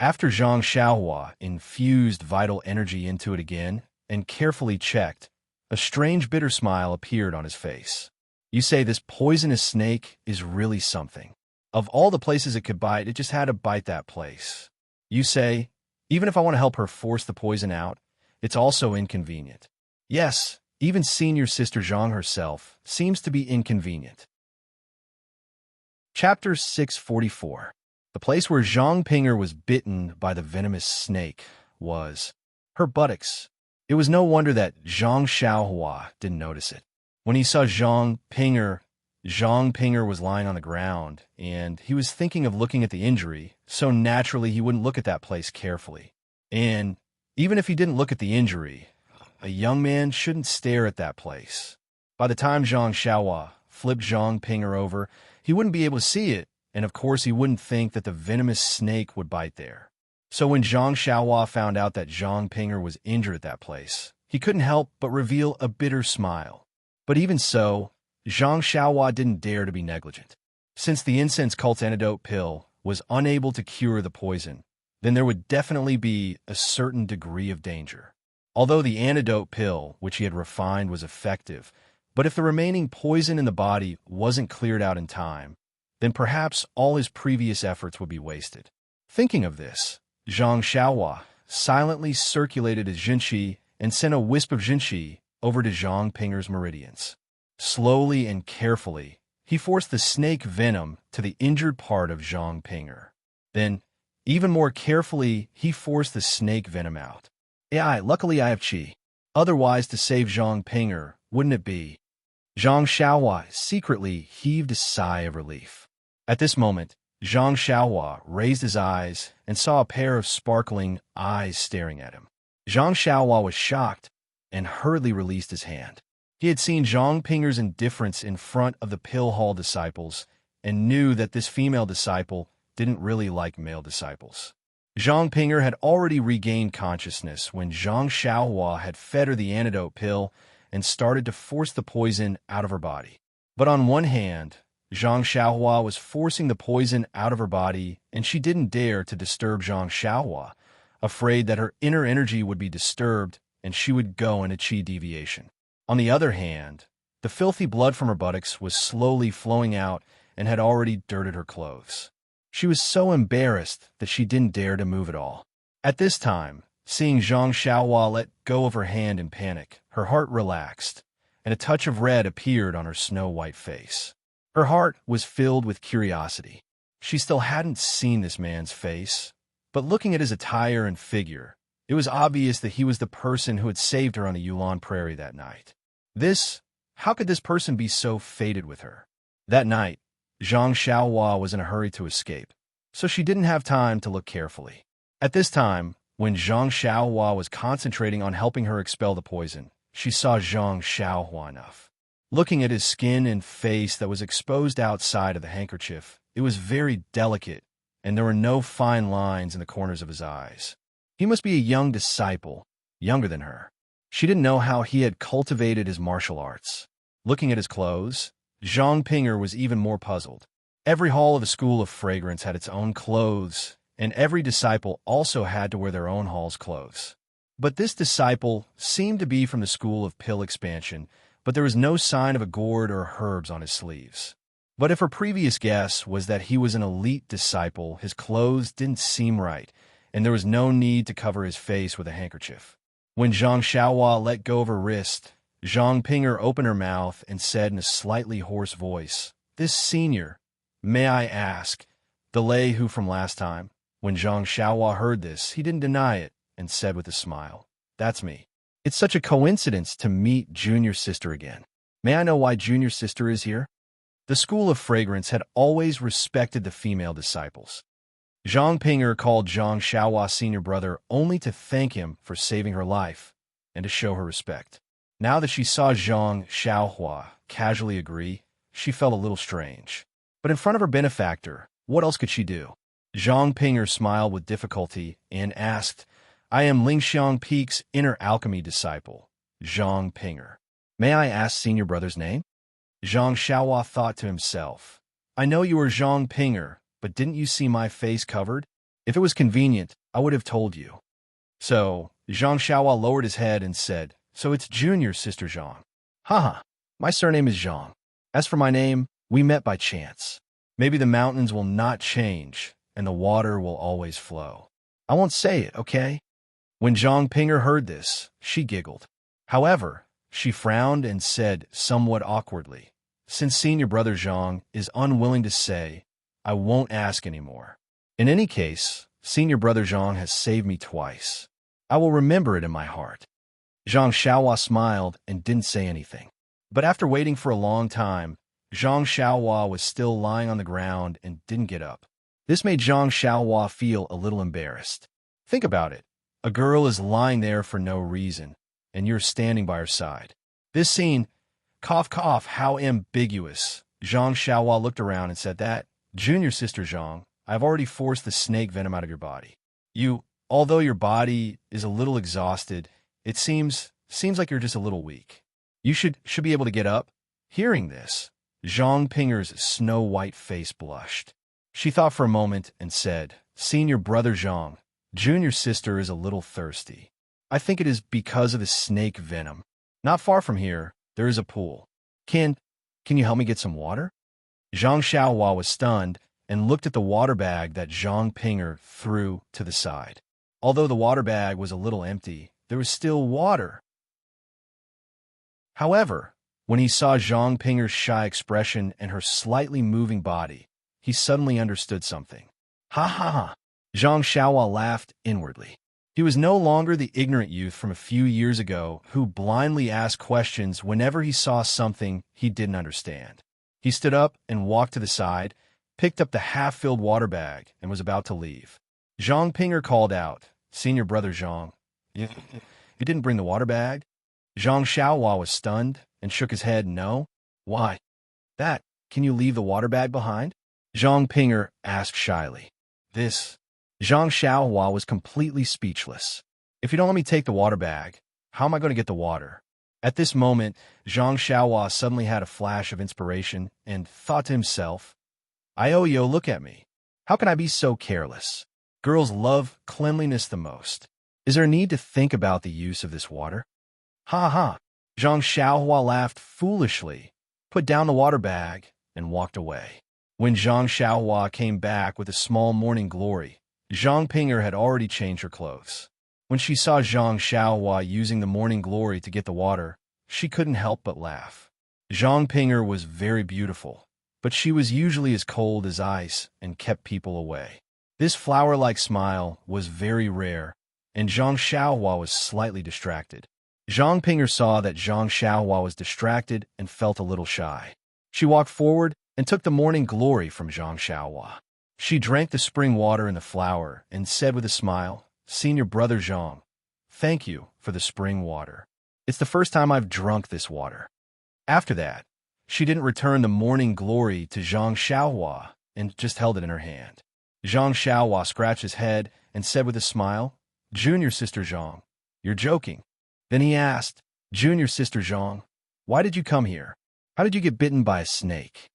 After Zhang Xiaohua infused vital energy into it again and carefully checked, a strange bitter smile appeared on his face. "You say this poisonous snake is really something. Of all the places it could bite, it just had to bite that place. You say, even if I want to help her force the poison out, it's also inconvenient. Yes, even senior sister Zhang herself seems to be inconvenient." Chapter 644. The place where Zhang Pinger was bitten by the venomous snake was her buttocks. It was no wonder that Zhang Xiaohua didn't notice it. When he saw Zhang Pinger was lying on the ground, and he was thinking of looking at the injury, so naturally he wouldn't look at that place carefully. And even if he didn't look at the injury, a young man shouldn't stare at that place. By the time Zhang Xiaohua flipped Zhang Pinger over, he wouldn't be able to see it, and of course he wouldn't think that the venomous snake would bite there. So when Zhang Xiaohua found out that Zhang Pinger was injured at that place, he couldn't help but reveal a bitter smile. But even so, Zhang Xiaohua didn't dare to be negligent. Since the incense cult's antidote pill was unable to cure the poison, then there would definitely be a certain degree of danger. Although the antidote pill, which he had refined, was effective, but if the remaining poison in the body wasn't cleared out in time, then perhaps all his previous efforts would be wasted. Thinking of this, Zhang Xiaohua silently circulated his Jinqi and sent a wisp of Jinqi over to Zhang Pinger's meridians. Slowly and carefully, he forced the snake venom to the injured part of Zhang Pinger. Then, even more carefully, he forced the snake venom out. Luckily I have qi. Otherwise, to save Zhang Pinger, wouldn't it be? Zhang Xiaohua secretly heaved a sigh of relief. At this moment, Zhang Xiaohua raised his eyes and saw a pair of sparkling eyes staring at him. Zhang Xiaohua was shocked and hurriedly released his hand. He had seen Zhang Pinger's indifference in front of the Pill Hall disciples and knew that this female disciple didn't really like male disciples. Zhang Pinger had already regained consciousness when Zhang Xiaohua had fed her the antidote pill and started to force the poison out of her body. But on one hand, Zhang Xiaohua was forcing the poison out of her body, and she didn't dare to disturb Zhang Xiaohua, afraid that her inner energy would be disturbed and she would go into qi deviation. On the other hand, the filthy blood from her buttocks was slowly flowing out and had already dirted her clothes. She was so embarrassed that she didn't dare to move at all. At this time, seeing Zhang Xiaohua let go of her hand in panic, her heart relaxed, and a touch of red appeared on her snow-white face. Her heart was filled with curiosity. She still hadn't seen this man's face, but looking at his attire and figure, it was obvious that he was the person who had saved her on the Yulon Prairie that night. How could this person be so fated with her? That night, Zhang Xiaohua was in a hurry to escape, so she didn't have time to look carefully. At this time, when Zhang Xiaohua was concentrating on helping her expel the poison, she saw Zhang Xiaohua enough. Looking at his skin and face that was exposed outside of the handkerchief, it was very delicate, and there were no fine lines in the corners of his eyes. He must be a young disciple, younger than her. She didn't know how he had cultivated his martial arts. Looking at his clothes, Zhang Pinger was even more puzzled. Every hall of the School of Fragrance had its own clothes, and every disciple also had to wear their own hall's clothes. But this disciple seemed to be from the school of pill expansion, but there was no sign of a gourd or herbs on his sleeves. But if her previous guess was that he was an elite disciple, his clothes didn't seem right, and there was no need to cover his face with a handkerchief. When Zhang Xiaohua let go of her wrist, Zhang Pinger opened her mouth and said in a slightly hoarse voice, "This senior, may I ask, the lay who from last time?" When Zhang Xiaohua heard this, he didn't deny it and said with a smile, "That's me. It's such a coincidence to meet Junior Sister again. May I know why Junior Sister is here?" The School of Fragrance had always respected the female disciples. Zhang Pinger called Zhang Xiaohua's senior brother only to thank him for saving her life and to show her respect. Now that she saw Zhang Xiaohua casually agree, she felt a little strange. But in front of her benefactor, what else could she do? Zhang Pinger smiled with difficulty and asked, "I am Lingxiang Peak's inner alchemy disciple, Zhang Pinger. May I ask senior brother's name?" Zhang Xiaohua thought to himself, "I know you are Zhang Pinger, but didn't you see my face covered? If it was convenient, I would have told you." So, Zhang Xiaohua lowered his head and said, "So it's Junior Sister Zhang. Haha, my surname is Zhang. As for my name, we met by chance. Maybe the mountains will not change, and the water will always flow. I won't say it, okay?" When Zhang Pinger heard this, she giggled. However, she frowned and said somewhat awkwardly, "Since senior brother Zhang is unwilling to say, I won't ask anymore. In any case, senior brother Zhang has saved me twice. I will remember it in my heart." Zhang Xiaohua smiled and didn't say anything. But after waiting for a long time, Zhang Xiaohua was still lying on the ground and didn't get up. This made Zhang Xiaohua feel a little embarrassed. Think about it. A girl is lying there for no reason, and you're standing by her side. This scene, cough cough, how ambiguous. Zhang Xiaohua looked around and said that, "Junior Sister Zhang, I've already forced the snake venom out of your body. Although your body is a little exhausted, it seems like you're just a little weak. You should be able to get up." Hearing this, Zhang Pinger's snow-white face blushed. She thought for a moment and said, "Senior brother Zhang, Junior Sister is a little thirsty. I think it is because of the snake venom. Not far from here, there is a pool. Can you help me get some water?" Zhang Xiaohua was stunned and looked at the water bag that Zhang Pinger threw to the side. Although the water bag was a little empty, there was still water. However, when he saw Zhang Pinger's shy expression and her slightly moving body, he suddenly understood something. "Ha ha ha!" Zhang Xiaohua laughed inwardly. He was no longer the ignorant youth from a few years ago who blindly asked questions whenever he saw something he didn't understand. He stood up and walked to the side, picked up the half-filled water bag, and was about to leave. Zhang Pinger called out, "Senior brother Zhang, you didn't bring the water bag?" Zhang Xiaohua was stunned and shook his head, "No." "Why? Can you leave the water bag behind?" Zhang Pinger asked shyly. Zhang Xiaohua was completely speechless. "If you don't let me take the water bag, how am I going to get the water?" At this moment, Zhang Xiaohua suddenly had a flash of inspiration and thought to himself, "Ioyo, look at me. How can I be so careless? Girls love cleanliness the most. Is there a need to think about the use of this water?" "Ha ha!" Zhang Xiaohua laughed foolishly, put down the water bag, and walked away. When Zhang Xiaohua came back with a small morning glory, Zhang Pinger had already changed her clothes. When she saw Zhang Xiaohua using the morning glory to get the water, she couldn't help but laugh. Zhang Pinger was very beautiful, but she was usually as cold as ice and kept people away. This flower-like smile was very rare, and Zhang Xiaohua was slightly distracted. Zhang Pinger saw that Zhang Xiaohua was distracted and felt a little shy. She walked forward and took the morning glory from Zhang Xiaohua. She drank the spring water in the flower and said with a smile, "Senior brother Zhang, thank you for the spring water. It's the first time I've drunk this water." After that, she didn't return the morning glory to Zhang Xiaohua and just held it in her hand. Zhang Xiaohua scratched his head and said with a smile, "Junior Sister Zhang, you're joking." Then he asked, "Junior Sister Zhang, why did you come here? How did you get bitten by a snake?"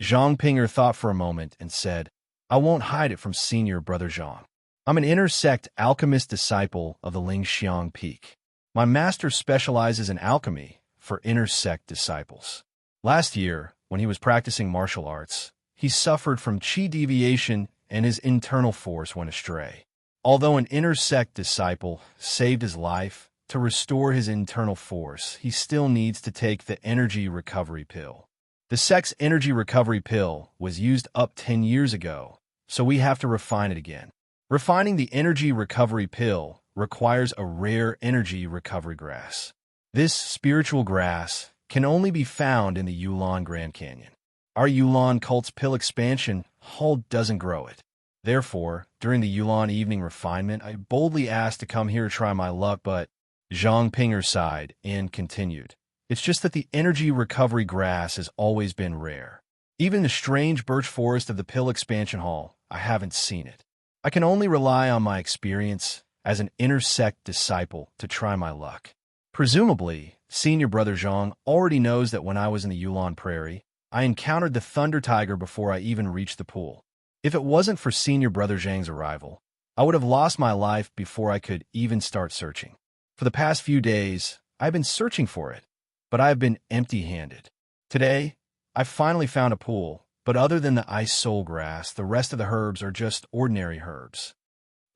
Zhang Pinger thought for a moment and said, "I won't hide it from senior brother Zhang. I'm an intersect alchemist disciple of the Lingxiang Peak. My master specializes in alchemy for intersect disciples. Last year, when he was practicing martial arts, he suffered from qi deviation and his internal force went astray. Although an intersect disciple saved his life, to restore his internal force, he still needs to take the energy recovery pill. The sect's energy recovery pill was used up 10 years ago, so we have to refine it again. Refining the energy recovery pill requires a rare energy recovery grass. This spiritual grass can only be found in the Yulon Grand Canyon. Our Yulon Cult's pill expansion hall doesn't grow it. Therefore, during the Yulon evening refinement, I boldly asked to come here to try my luck, but Zhang Pinger sighed and continued. It's just that the energy recovery grass has always been rare. Even in the strange birch forest of the pill expansion hall, I haven't seen it. I can only rely on my experience as an intersect disciple to try my luck. Presumably, Senior Brother Zhang already knows that when I was in the Yulon Prairie, I encountered the Thunder Tiger before I even reached the pool. If it wasn't for Senior Brother Zhang's arrival, I would have lost my life before I could even start searching. For the past few days, I've been searching for it, but I have been empty-handed. Today, I finally found a pool, but other than the ice soul grass, the rest of the herbs are just ordinary herbs.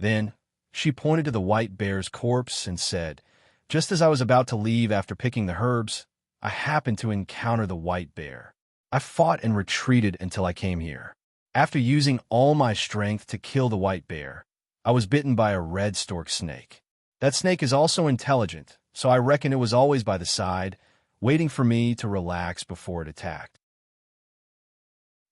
Then, she pointed to the white bear's corpse and said, just as I was about to leave after picking the herbs, I happened to encounter the white bear. I fought and retreated until I came here. After using all my strength to kill the white bear, I was bitten by a red stork snake. That snake is also intelligent, so I reckon it was always by the side, waiting for me to relax before it attacked.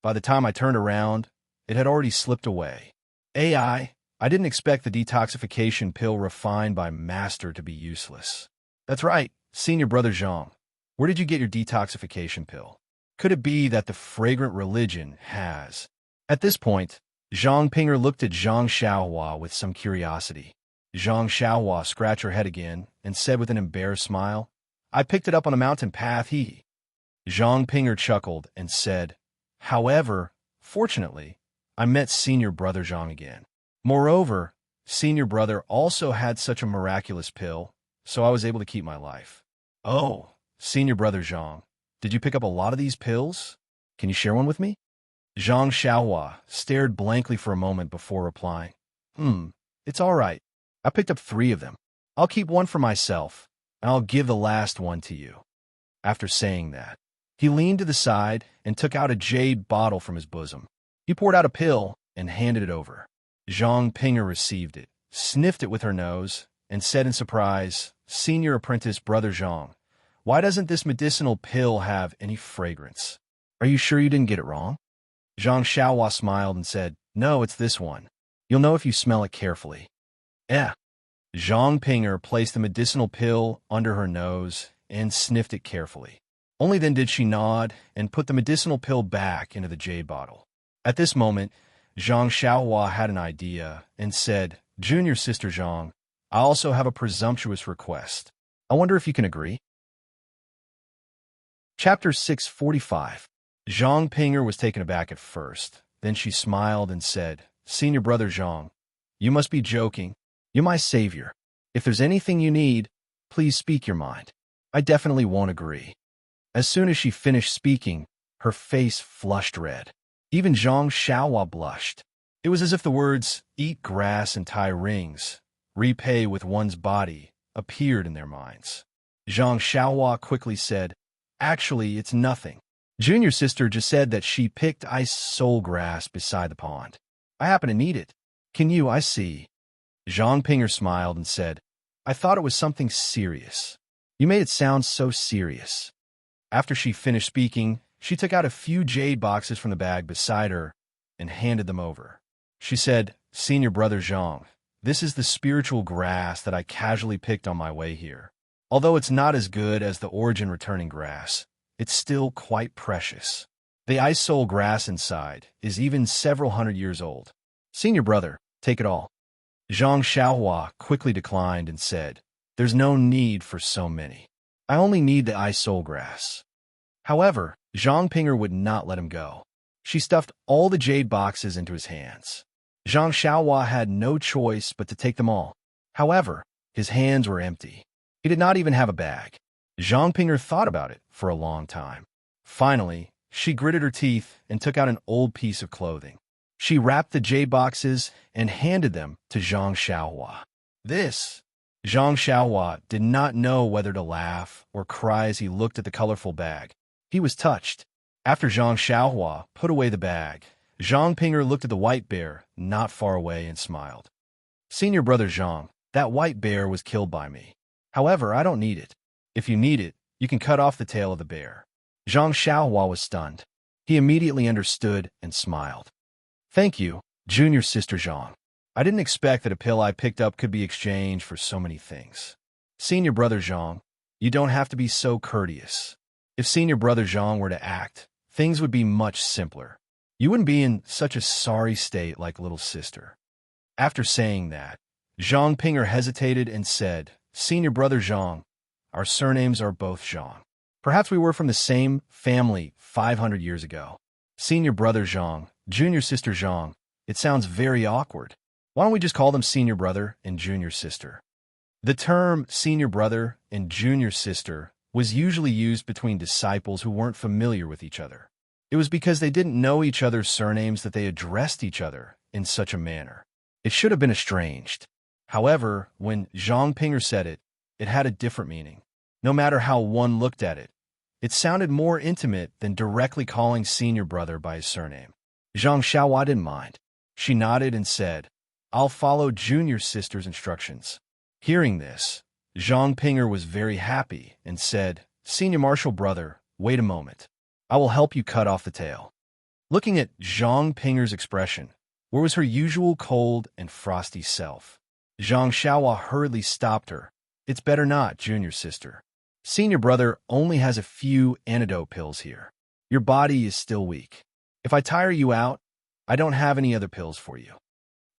By the time I turned around, it had already slipped away. I didn't expect the detoxification pill refined by Master to be useless. That's right, Senior Brother Zhang. Where did you get your detoxification pill? Could it be that the fragrant religion has? At this point, Zhang Pinger looked at Zhang Xiaohua with some curiosity. Zhang Xiaohua scratched her head again and said with an embarrassed smile, I picked it up on a mountain path. Zhang Pinger chuckled and said, however, fortunately, I met Senior Brother Zhang again. Moreover, Senior Brother also had such a miraculous pill, so I was able to keep my life. Oh, Senior Brother Zhang, did you pick up a lot of these pills? Can you share one with me? Zhang Xiaohua stared blankly for a moment before replying, it's all right. I picked up 3 of them. I'll keep one for myself, and I'll give the last one to you. After saying that, he leaned to the side and took out a jade bottle from his bosom. He poured out a pill and handed it over. Zhang Pinger received it, sniffed it with her nose, and said in surprise, Senior Apprentice Brother Zhang, why doesn't this medicinal pill have any fragrance? Are you sure you didn't get it wrong? Zhang Xiaohua smiled and said, no, it's this one. You'll know if you smell it carefully. Zhang Pinger placed the medicinal pill under her nose and sniffed it carefully. Only then did she nod and put the medicinal pill back into the jade bottle. At this moment, Zhang Xiaohua had an idea and said, Junior Sister Zhang, I also have a presumptuous request. I wonder if you can agree? Chapter 645. Zhang Pinger was taken aback at first. Then she smiled and said, Senior Brother Zhang, you must be joking. You're my savior. If there's anything you need, please speak your mind. I definitely won't agree. As soon as she finished speaking, her face flushed red. Even Zhang Xiaohua blushed. It was as if the words, eat grass and tie rings, repay with one's body, appeared in their minds. Zhang Xiaohua quickly said, actually, it's nothing. Junior Sister just said that she picked ice soul grass beside the pond. I happen to need it. Can you? I see. Zhang Pinger smiled and said, I thought it was something serious. You made it sound so serious. After she finished speaking, she took out a few jade boxes from the bag beside her and handed them over. She said, Senior Brother Zhang, this is the spiritual grass that I casually picked on my way here. Although it's not as good as the origin returning grass, it's still quite precious. The ice soul grass inside is even several hundred years old. Senior Brother, take it all. Zhang Xiaohua quickly declined and said, there's no need for so many. I only need the ice soul grass. However, Zhang Pinger would not let him go. She stuffed all the jade boxes into his hands. Zhang Xiaohua had no choice but to take them all. However, his hands were empty. He did not even have a bag. Zhang Ping'er thought about it for a long time. Finally, she gritted her teeth and took out an old piece of clothing. She wrapped the jade boxes and handed them to Zhang Xiaohua. This, Zhang Xiaohua did not know whether to laugh or cry as he looked at the colorful bag. He was touched. After Zhang Xiaohua put away the bag, Zhang Ping'er looked at the white bear not far away and smiled. Senior brother Zhang, that white bear was killed by me. However, I don't need it. If you need it, you can cut off the tail of the bear. Zhang Xiaohua was stunned. He immediately understood and smiled. Thank you, junior sister Zhang. I didn't expect that a pill I picked up could be exchanged for so many things. Senior brother Zhang, you don't have to be so courteous. If senior brother Zhang were to act, things would be much simpler. You wouldn't be in such a sorry state like little sister. After saying that, Zhang Ping'er hesitated and said, Senior brother Zhang, our surnames are both Zhang. Perhaps we were from the same family 500 years ago. Senior brother Zhang, junior sister Zhang, it sounds very awkward. Why don't we just call them senior brother and junior sister? The term senior brother and junior sister was usually used between disciples who weren't familiar with each other. It was because they didn't know each other's surnames that they addressed each other in such a manner. It should have been estranged. However, when Zhang Ping'er said it, it had a different meaning. No matter how one looked at it, it sounded more intimate than directly calling senior brother by his surname. Zhang Xiaohua didn't mind. She nodded and said, I'll follow junior sister's instructions. Hearing this, Zhang Ping'er was very happy and said, Senior martial brother, wait a moment. I will help you cut off the tail. Looking at Zhang Ping'er's expression, where was her usual cold and frosty self? Zhang Xiaohua hurriedly stopped her. It's better not, junior sister. Senior brother only has a few antidote pills here. Your body is still weak. If I tire you out, I don't have any other pills for you.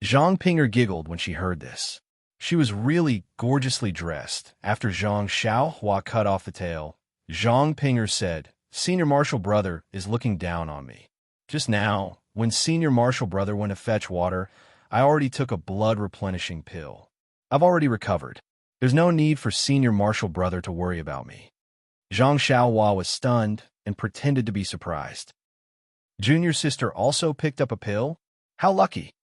Zhang Ping'er giggled when she heard this. She was really gorgeously dressed. After Zhang Xiaohua cut off the tail, Zhang Ping'er said, Senior martial brother is looking down on me. Just now, when senior martial brother went to fetch water, I already took a blood-replenishing pill. I've already recovered. There's no need for senior martial brother to worry about me. Zhang Xiaohua was stunned and pretended to be surprised. Junior sister also picked up a pill? How lucky!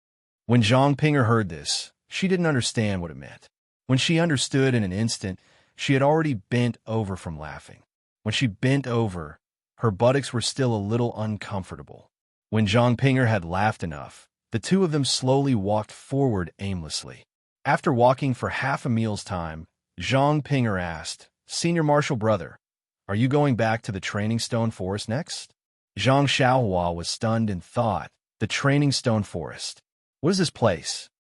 When Zhang Ping'er heard this, she didn't understand what it meant. When she understood in an instant, she had already bent over from laughing. When she bent over, her buttocks were still a little uncomfortable. When Zhang Ping'er had laughed enough, the two of them slowly walked forward aimlessly. After walking for half a meal's time, Zhang Ping'er asked, Senior martial brother, are you going back to the Training Stone Forest next? Zhang Xiaohua was stunned and thought, the Training Stone Forest. What is this place?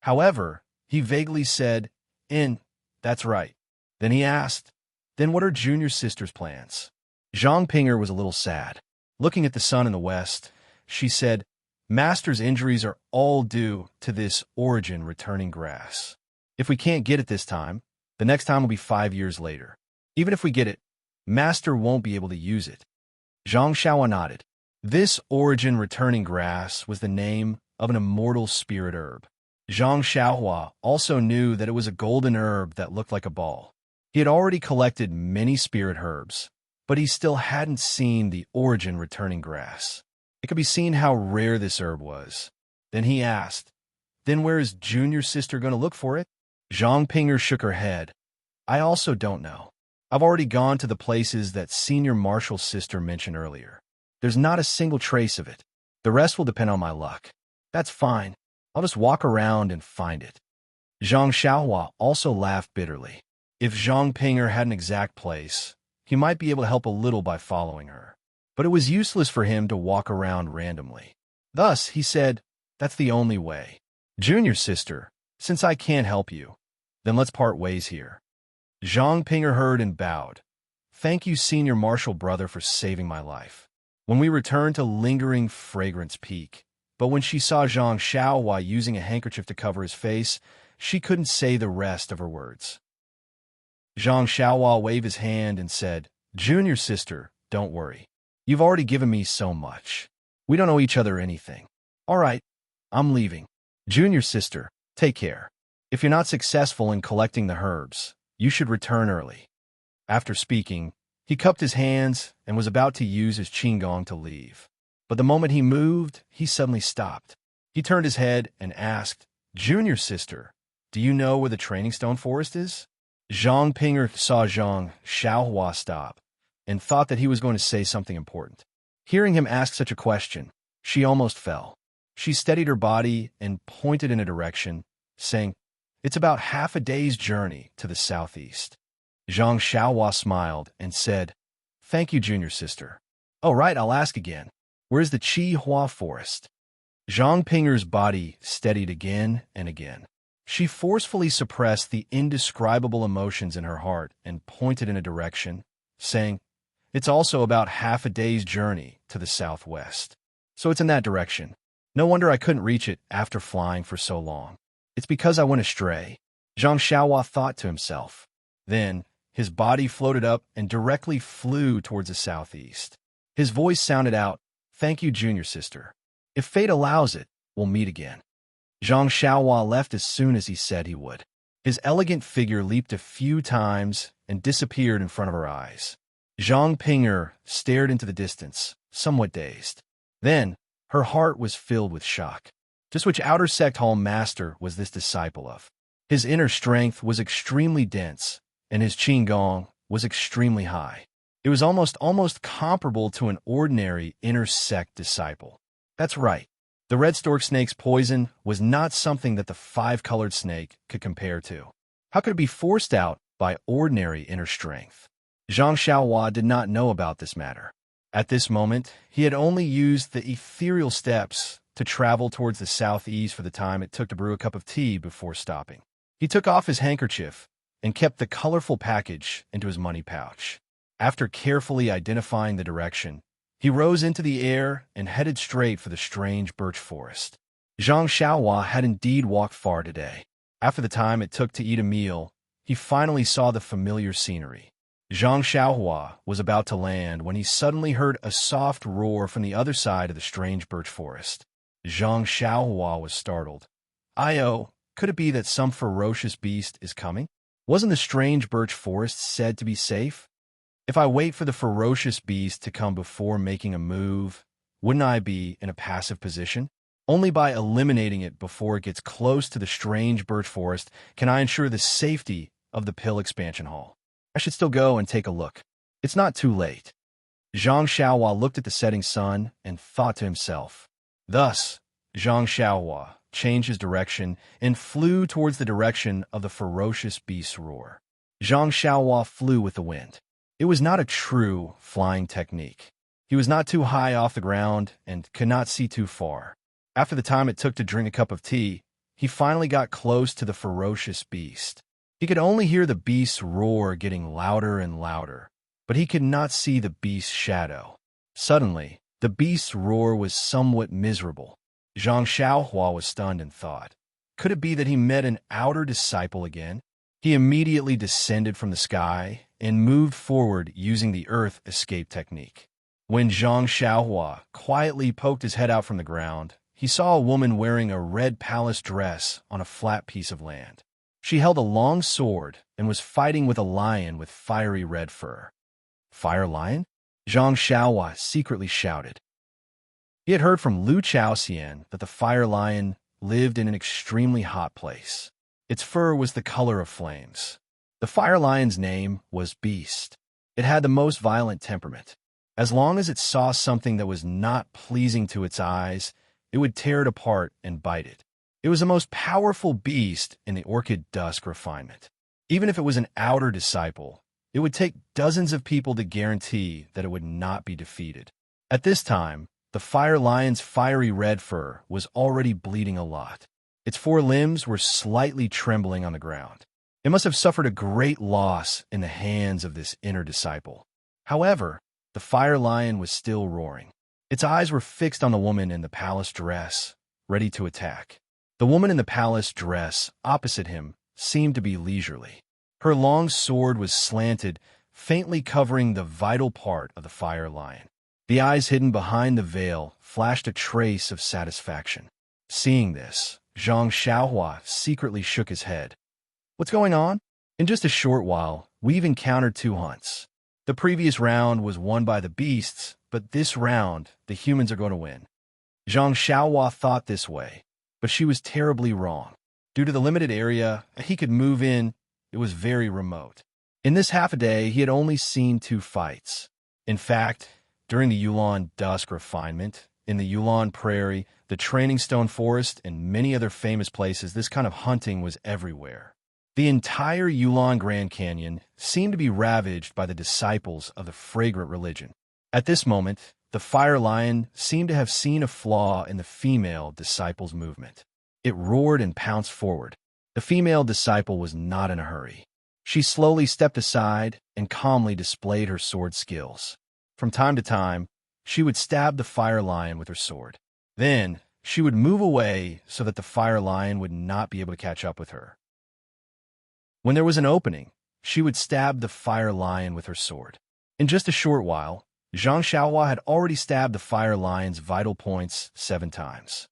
However, he vaguely said, that's right. Then he asked, then what are junior sister's plans? Zhang Ping'er was a little sad. Looking at the sun in the west, she said, Master's injuries are all due to this origin returning grass. If we can't get it this time, the next time will be 5 years later. Even if we get it, Master won't be able to use it. Zhang Xiaohua nodded. This origin returning grass was the name of an immortal spirit herb. Zhang Xiaohua also knew that it was a golden herb that looked like a ball. He had already collected many spirit herbs, but he still hadn't seen the origin returning grass. It could be seen how rare this herb was. Then he asked, then where is junior sister going to look for it? Zhang Ping'er shook her head. I also don't know. I've already gone to the places that senior martial sister mentioned earlier. There's not a single trace of it. The rest will depend on my luck. That's fine. I'll just walk around and find it. Zhang Xiaohua also laughed bitterly. If Zhang Ping'er had an exact place, he might be able to help a little by following her. But it was useless for him to walk around randomly. Thus, he said, that's the only way. Junior sister, since I can't help you, then let's part ways here. Zhang Ping'er heard and bowed. Thank you, senior martial brother, for saving my life. When we returned to Lingering Fragrance Peak, but when she saw Zhang Xiaohua using a handkerchief to cover his face, she couldn't say the rest of her words. Zhang Xiaohua waved his hand and said, Junior sister, don't worry. You've already given me so much. We don't owe each other anything. All right, I'm leaving. Junior sister, take care. If you're not successful in collecting the herbs, you should return early. After speaking, he cupped his hands and was about to use his qigong to leave. But the moment he moved, he suddenly stopped. He turned his head and asked, Junior sister, do you know where the training stone forest is? Zhang Pinger saw Zhang Xiaohua stop and thought that he was going to say something important. Hearing him ask such a question, she almost fell. She steadied her body and pointed in a direction, saying, It's about half a day's journey to the southeast. Zhang Xiaohua smiled and said, Thank you, junior sister. Oh, right, I'll ask again. Where's the Qi Hua forest? Zhang Pinger's body steadied again and again. She forcefully suppressed the indescribable emotions in her heart and pointed in a direction, saying, It's also about half a day's journey to the southwest. So it's in that direction. No wonder I couldn't reach it after flying for so long. It's because I went astray, Zhang Xiaohua thought to himself. Then, his body floated up and directly flew towards the southeast. His voice sounded out, Thank you, junior sister. If fate allows it, we'll meet again. Zhang Xiaohua left as soon as he said he would. His elegant figure leaped a few times and disappeared in front of her eyes. Zhang Pinger stared into the distance, somewhat dazed. Then, her heart was filled with shock. Just which outer sect hall master was this disciple of? His inner strength was extremely dense, and his qigong was extremely high. It was almost comparable to an ordinary inner sect disciple. That's right. The red stork snake's poison was not something that the five-colored snake could compare to. How could it be forced out by ordinary inner strength? Zhang Xiaohua did not know about this matter. At this moment, he had only used the ethereal steps to travel towards the southeast for the time it took to brew a cup of tea before stopping. He took off his handkerchief and kept the colorful package into his money pouch. After carefully identifying the direction, he rose into the air and headed straight for the strange birch forest. Zhang Xiaohua had indeed walked far today. After the time it took to eat a meal, he finally saw the familiar scenery. Zhang Xiaohua was about to land when he suddenly heard a soft roar from the other side of the strange birch forest. Zhang Xiaohua was startled. "Io, could it be that some ferocious beast is coming? Wasn't the strange birch forest said to be safe? If I wait for the ferocious beast to come before making a move, wouldn't I be in a passive position? Only by eliminating it before it gets close to the strange birch forest can I ensure the safety of the pill expansion hall. I should still go and take a look. It's not too late." Zhang Xiaohua looked at the setting sun and thought to himself. Thus, Zhang Xiaohua changed his direction and flew towards the direction of the ferocious beast's roar. Zhang Xiaohua flew with the wind. It was not a true flying technique. He was not too high off the ground and could not see too far. After the time it took to drink a cup of tea, he finally got close to the ferocious beast. He could only hear the beast's roar getting louder and louder, but he could not see the beast's shadow. Suddenly, the beast's roar was somewhat miserable. Zhang Xiaohua was stunned and thought, could it be that he met an outer disciple again? He immediately descended from the sky and moved forward using the earth escape technique. When Zhang Xiaohua quietly poked his head out from the ground, he saw a woman wearing a red palace dress on a flat piece of land. She held a long sword and was fighting with a lion with fiery red fur. Fire lion? Zhang Xiaohua secretly shouted. He had heard from Lu Chaoxian that the fire lion lived in an extremely hot place. Its fur was the color of flames. The fire lion's name was Beast. It had the most violent temperament. As long as it saw something that was not pleasing to its eyes, it would tear it apart and bite it. It was the most powerful beast in the Orchid Dusk refinement. Even if it was an outer disciple, it would take dozens of people to guarantee that it would not be defeated. At this time, the fire lion's fiery red fur was already bleeding a lot. Its four limbs were slightly trembling on the ground. It must have suffered a great loss in the hands of this inner disciple. However, the fire lion was still roaring. Its eyes were fixed on the woman in the palace dress, ready to attack. The woman in the palace dress opposite him seemed to be leisurely. Her long sword was slanted, faintly covering the vital part of the fire lion. The eyes hidden behind the veil flashed a trace of satisfaction. Seeing this, Zhang Xiaohua secretly shook his head. What's going on? In just a short while, we've encountered 2 hunts. The previous round was won by the beasts, but this round, the humans are going to win. Zhang Xiaohua thought this way, but she was terribly wrong. Due to the limited area he could move in, it was very remote. In this half a day, he had only seen 2 fights. In fact, during the Yulan Dusk refinement, in the Yulan Prairie, the Training Stone Forest, and many other famous places, this kind of hunting was everywhere. The entire Yulan Grand Canyon seemed to be ravaged by the disciples of the fragrant religion. At this moment, the fire lion seemed to have seen a flaw in the female disciple's movement. It roared and pounced forward. The female disciple was not in a hurry. She slowly stepped aside and calmly displayed her sword skills. From time to time, she would stab the fire lion with her sword. Then, she would move away so that the fire lion would not be able to catch up with her. When there was an opening, she would stab the fire lion with her sword. In just a short while, Zhang Xiaohua had already stabbed the fire lion's vital points 7 times.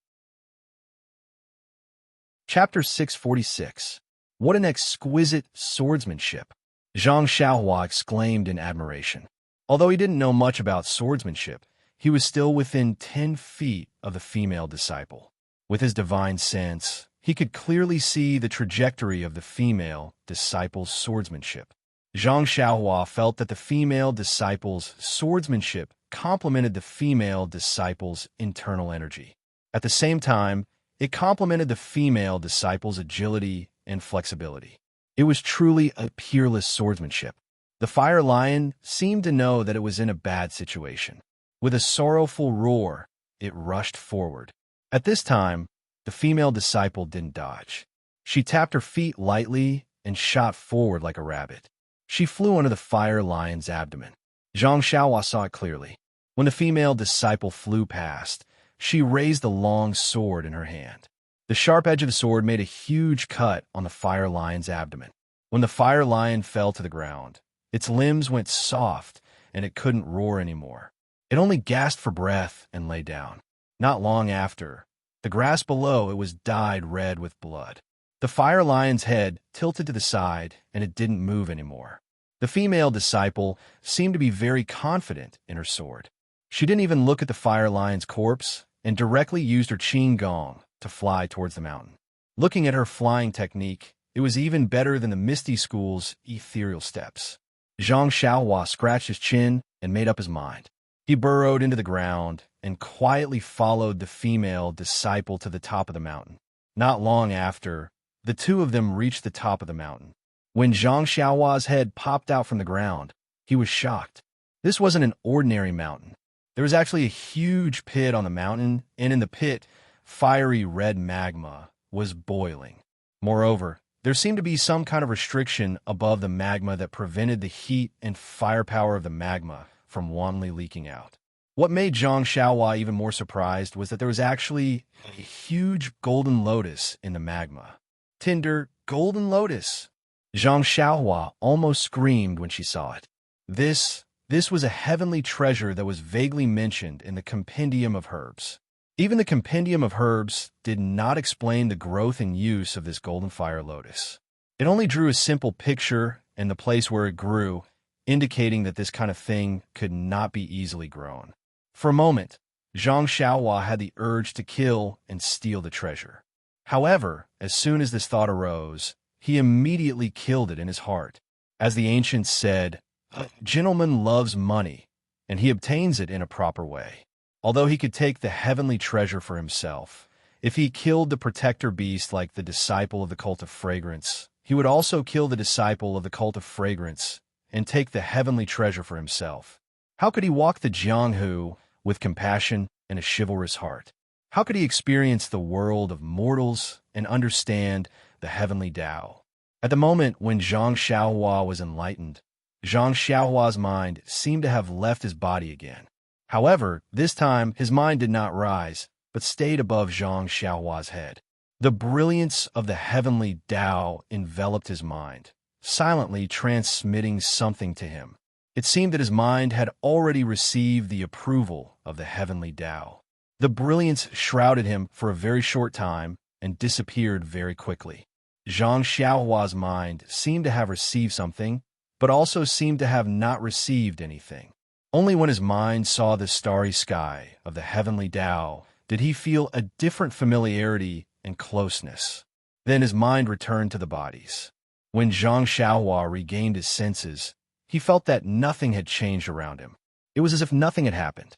Chapter 646. What an exquisite swordsmanship! Zhang Xiaohua exclaimed in admiration. Although he didn't know much about swordsmanship, he was still within 10 feet of the female disciple. With his divine sense, he could clearly see the trajectory of the female disciple's swordsmanship. Zhang Xiaohua felt that the female disciple's swordsmanship complemented the female disciple's internal energy. At the same time, it complemented the female disciple's agility and flexibility. It was truly a peerless swordsmanship. The fire lion seemed to know that it was in a bad situation. With a sorrowful roar, it rushed forward. At this time, the female disciple didn't dodge. She tapped her feet lightly and shot forward like a rabbit. She flew under the fire lion's abdomen. Zhang Xiaohua saw it clearly. When the female disciple flew past, she raised a long sword in her hand. The sharp edge of the sword made a huge cut on the fire lion's abdomen. When the fire lion fell to the ground, its limbs went soft and it couldn't roar anymore. It only gasped for breath and lay down. Not long after, the grass below it was dyed red with blood. The fire lion's head tilted to the side and it didn't move anymore. The female disciple seemed to be very confident in her sword. She didn't even look at the fire lion's corpse and directly used her qing gong to fly towards the mountain. Looking at her flying technique, it was even better than the Misty School's ethereal steps. Zhang Xiaohua scratched his chin and made up his mind. He burrowed into the ground and quietly followed the female disciple to the top of the mountain. Not long after, the 2 of them reached the top of the mountain. When Zhang Xiaohua's head popped out from the ground, he was shocked. This wasn't an ordinary mountain. There was actually a huge pit on the mountain, and in the pit, fiery red magma was boiling. Moreover, there seemed to be some kind of restriction above the magma that prevented the heat and firepower of the magma from wantonly leaking out. What made Zhang Xiaohua even more surprised was that there was actually a huge golden lotus in the magma. Tender golden lotus! Zhang Xiaohua almost screamed when she saw it. This was a heavenly treasure that was vaguely mentioned in the Compendium of Herbs. Even the Compendium of Herbs did not explain the growth and use of this golden fire lotus. It only drew a simple picture and the place where it grew, indicating that this kind of thing could not be easily grown. For a moment, Zhang Xiaohua had the urge to kill and steal the treasure. However, as soon as this thought arose, he immediately killed it in his heart. As the ancients said, "A gentleman loves money, and he obtains it in a proper way." Although he could take the heavenly treasure for himself, if he killed the protector beast like the disciple of the cult of fragrance, he would also kill the disciple of the cult of fragrance and take the heavenly treasure for himself. How could he walk the Jianghu with compassion and a chivalrous heart? How could he experience the world of mortals and understand the heavenly Tao? At the moment when Zhang Xiaohua was enlightened, Zhang Xiaohua's mind seemed to have left his body again. However, this time his mind did not rise, but stayed above Zhang Xiaohua's head. The brilliance of the heavenly Tao enveloped his mind, silently transmitting something to him. It seemed that his mind had already received the approval of the heavenly Tao. The brilliance shrouded him for a very short time, and disappeared very quickly. Zhang Xiaohua's mind seemed to have received something, but also seemed to have not received anything. Only when his mind saw the starry sky of the heavenly Tao did he feel a different familiarity and closeness. Then his mind returned to the bodies. When Zhang Xiaohua regained his senses, he felt that nothing had changed around him. It was as if nothing had happened.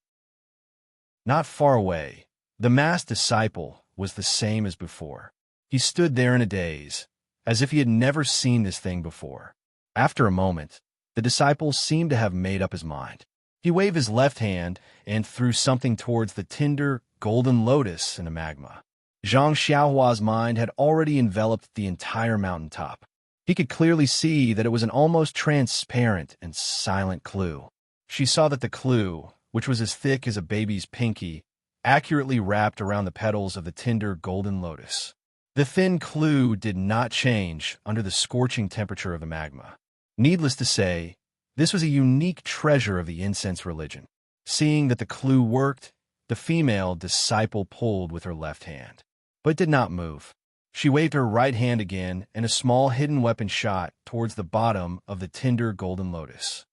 Not far away, the masked disciple was the same as before. He stood there in a daze, as if he had never seen this thing before. After a moment, the disciple seemed to have made up his mind. He waved his left hand and threw something towards the tender, golden lotus in the magma. Zhang Xiaohua's mind had already enveloped the entire mountaintop. He could clearly see that it was an almost transparent and silent clue. She saw that the clue, which was as thick as a baby's pinky, accurately wrapped around the petals of the tender golden lotus. The thin clue did not change under the scorching temperature of the magma. Needless to say, this was a unique treasure of the incense religion. Seeing that the clue worked, the female disciple pulled with her left hand, but did not move. She waved her right hand again, and a small hidden weapon shot towards the bottom of the tender golden lotus.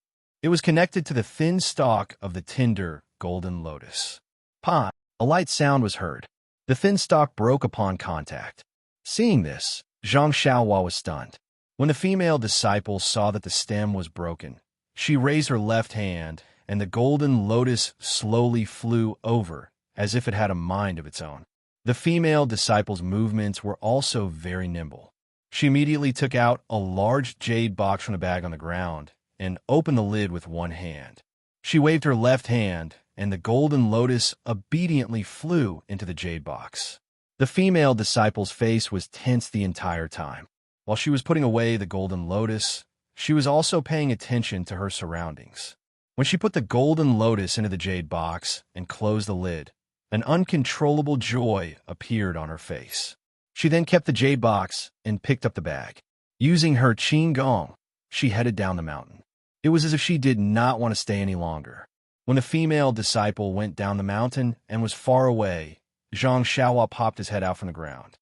It was connected to the thin stalk of the tender golden lotus. Pah! A light sound was heard. The thin stalk broke upon contact. Seeing this, Zhang Xiaohua was stunned. When the female disciple saw that the stem was broken, she raised her left hand, and the golden lotus slowly flew over, as if it had a mind of its own. The female disciple's movements were also very nimble. She immediately took out a large jade box from the bag on the ground and opened the lid with one hand. She waved her left hand, and the golden lotus obediently flew into the jade box. The female disciple's face was tense the entire time. While she was putting away the golden lotus, she was also paying attention to her surroundings. When she put the golden lotus into the jade box and closed the lid, an uncontrollable joy appeared on her face. She then kept the jade box and picked up the bag. Using her qing gong, she headed down the mountain. It was as if she did not want to stay any longer. When the female disciple went down the mountain and was far away, Zhang Xiaohua popped his head out from the ground.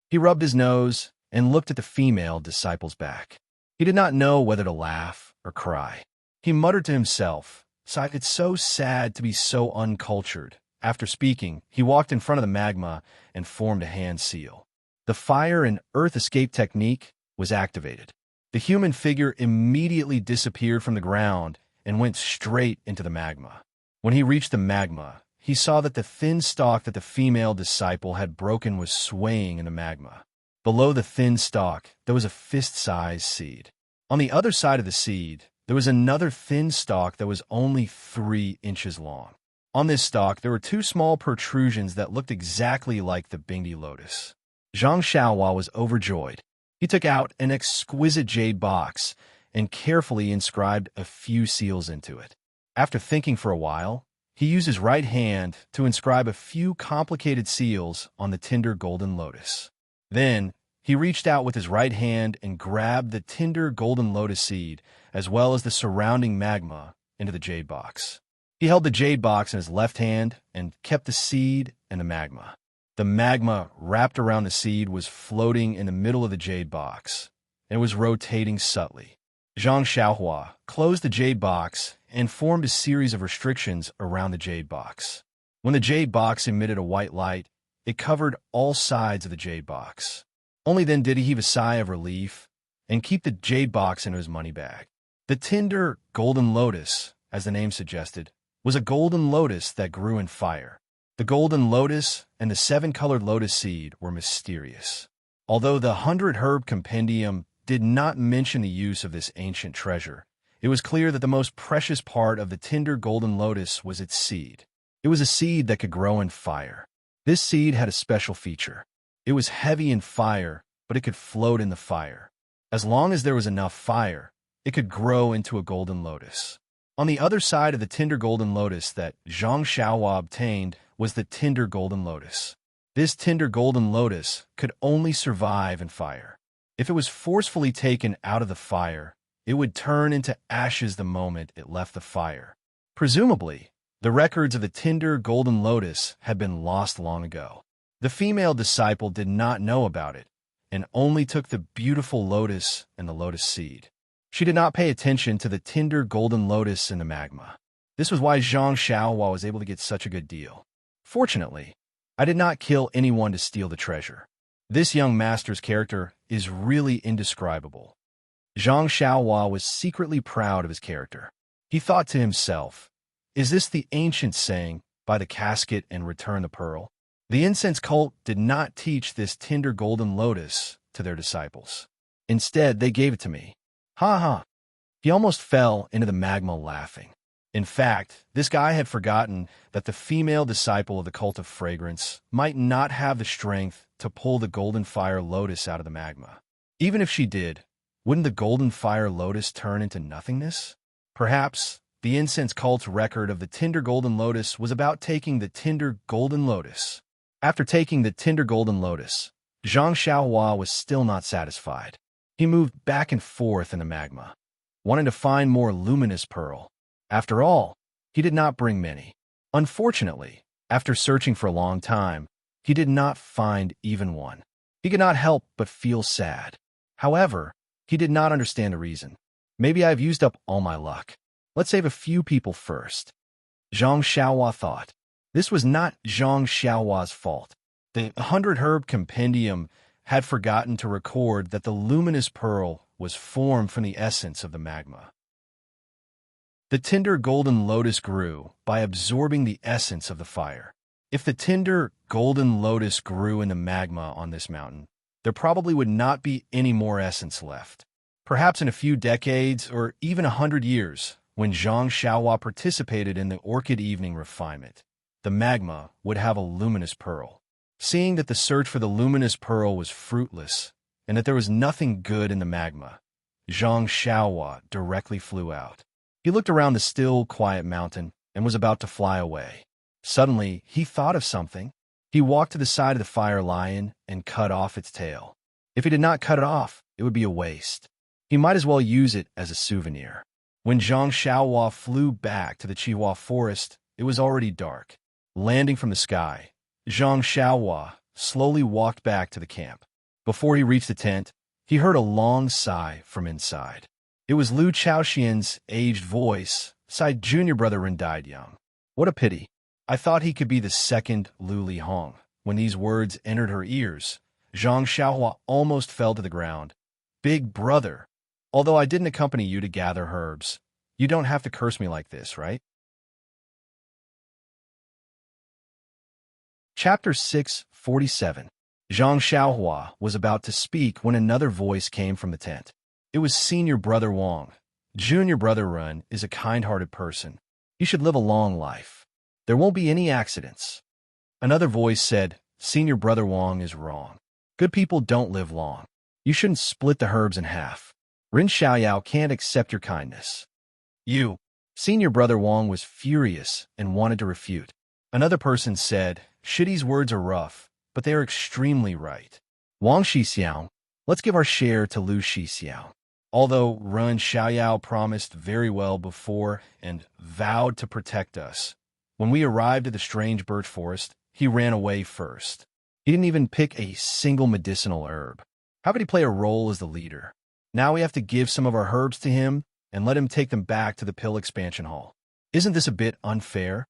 He rubbed his nose and looked at the female disciple's back. He did not know whether to laugh or cry. He muttered to himself, "Sighed, it's so sad to be so uncultured." After speaking, he walked in front of the magma and formed a hand seal. The fire and earth escape technique was activated. The human figure immediately disappeared from the ground and went straight into the magma. When he reached the magma, he saw that the thin stalk that the female disciple had broken was swaying in the magma. Below the thin stalk, there was a fist-sized seed. On the other side of the seed, there was another thin stalk that was only 3 inches long. On this stalk, there were 2 small protrusions that looked exactly like the Bingdi lotus. Zhang Xiaohua was overjoyed. He took out an exquisite jade box and carefully inscribed a few seals into it. After thinking for a while, he used his right hand to inscribe a few complicated seals on the tender golden lotus. Then, he reached out with his right hand and grabbed the tender golden lotus seed, as well as the surrounding magma, into the jade box. He held the jade box in his left hand and kept the seed and the magma. The magma wrapped around the seed was floating in the middle of the jade box, and it was rotating subtly. Zhang Xiaohua closed the jade box and formed a series of restrictions around the jade box. When the jade box emitted a white light, it covered all sides of the jade box. Only then did he heave a sigh of relief and keep the jade box into his money bag. The tender golden lotus, as the name suggested, was a golden lotus that grew in fire. The golden lotus and the 7-colored lotus seed were mysterious. Although the 100-herb compendium did not mention the use of this ancient treasure, it was clear that the most precious part of the tender golden lotus was its seed. It was a seed that could grow in fire. This seed had a special feature. It was heavy in fire, but it could float in the fire. As long as there was enough fire, it could grow into a golden lotus. On the other side of the tender golden lotus that Zhang Xiaohua obtained was the tender golden lotus. This tender golden lotus could only survive in fire. If it was forcefully taken out of the fire, it would turn into ashes the moment it left the fire. Presumably, the records of the tender golden lotus had been lost long ago. The female disciple did not know about it and only took the beautiful lotus and the lotus seed. She did not pay attention to the tender golden lotus in the magma. This was why Zhang Xiaohua was able to get such a good deal. Fortunately, I did not kill anyone to steal the treasure. This young master's character is really indescribable. Zhang Xiaohua was secretly proud of his character. He thought to himself, is this the ancient saying, buy the casket and return the pearl? The incense cult did not teach this tender golden lotus to their disciples. Instead, they gave it to me. Ha ha. He almost fell into the magma laughing. In fact, this guy had forgotten that the female disciple of the cult of fragrance might not have the strength to pull the golden fire lotus out of the magma. Even if she did, wouldn't the golden fire lotus turn into nothingness? Perhaps the incense cult's record of the tender golden lotus was about taking the tender golden lotus. After taking the tender golden lotus, Zhang Xiaohua was still not satisfied. He moved back and forth in the magma, wanting to find more luminous pearl. After all, he did not bring many. Unfortunately, after searching for a long time, he did not find even one. He could not help but feel sad. However, he did not understand the reason. Maybe I've used up all my luck. Let's save a few people first. Zhang Xiaohua thought. This was not Zhang Xiaohua's fault. The 100 Herb Compendium had forgotten to record that the luminous pearl was formed from the essence of the magma. The tender golden lotus grew by absorbing the essence of the fire. If the tender golden lotus grew in the magma on this mountain, there probably would not be any more essence left. Perhaps in a few decades or even 100 years, when Zhang Xiaohua participated in the Orchid Evening Refinement, the magma would have a luminous pearl. Seeing that the search for the luminous pearl was fruitless and that there was nothing good in the magma, Zhang Xiaohua directly flew out. He looked around the still, quiet mountain and was about to fly away. Suddenly, he thought of something. He walked to the side of the fire lion and cut off its tail. If he did not cut it off, it would be a waste. He might as well use it as a souvenir. When Zhang Xiaohua flew back to the Chihua forest, it was already dark. Landing from the sky, Zhang Xiaohua slowly walked back to the camp. Before he reached the tent, he heard a long sigh from inside. It was Lu Chaoxian's aged voice, sighed junior brother Ren died young. What a pity. I thought he could be the second Lu Lihong. When these words entered her ears, Zhang Xiaohua almost fell to the ground. Big brother, although I didn't accompany you to gather herbs, you don't have to curse me like this, right? Chapter 647. Zhang Xiaohua was about to speak when another voice came from the tent. It was Senior Brother Wang. Junior Brother Ren is a kind-hearted person. He should live a long life. There won't be any accidents. Another voice said, Senior Brother Wang is wrong. Good people don't live long. You shouldn't split the herbs in half. Ren Xiaoyao can't accept your kindness. You. Senior Brother Wang was furious and wanted to refute. Another person said, Shidi's words are rough, but they are extremely right. Wang Shixiao, let's give our share to Lu Shixiao. Although Ren Xiaoyao promised very well before and vowed to protect us, when we arrived at the strange birch forest, he ran away first. He didn't even pick a single medicinal herb. How could he play a role as the leader? Now we have to give some of our herbs to him and let him take them back to the Pill Expansion Hall. Isn't this a bit unfair?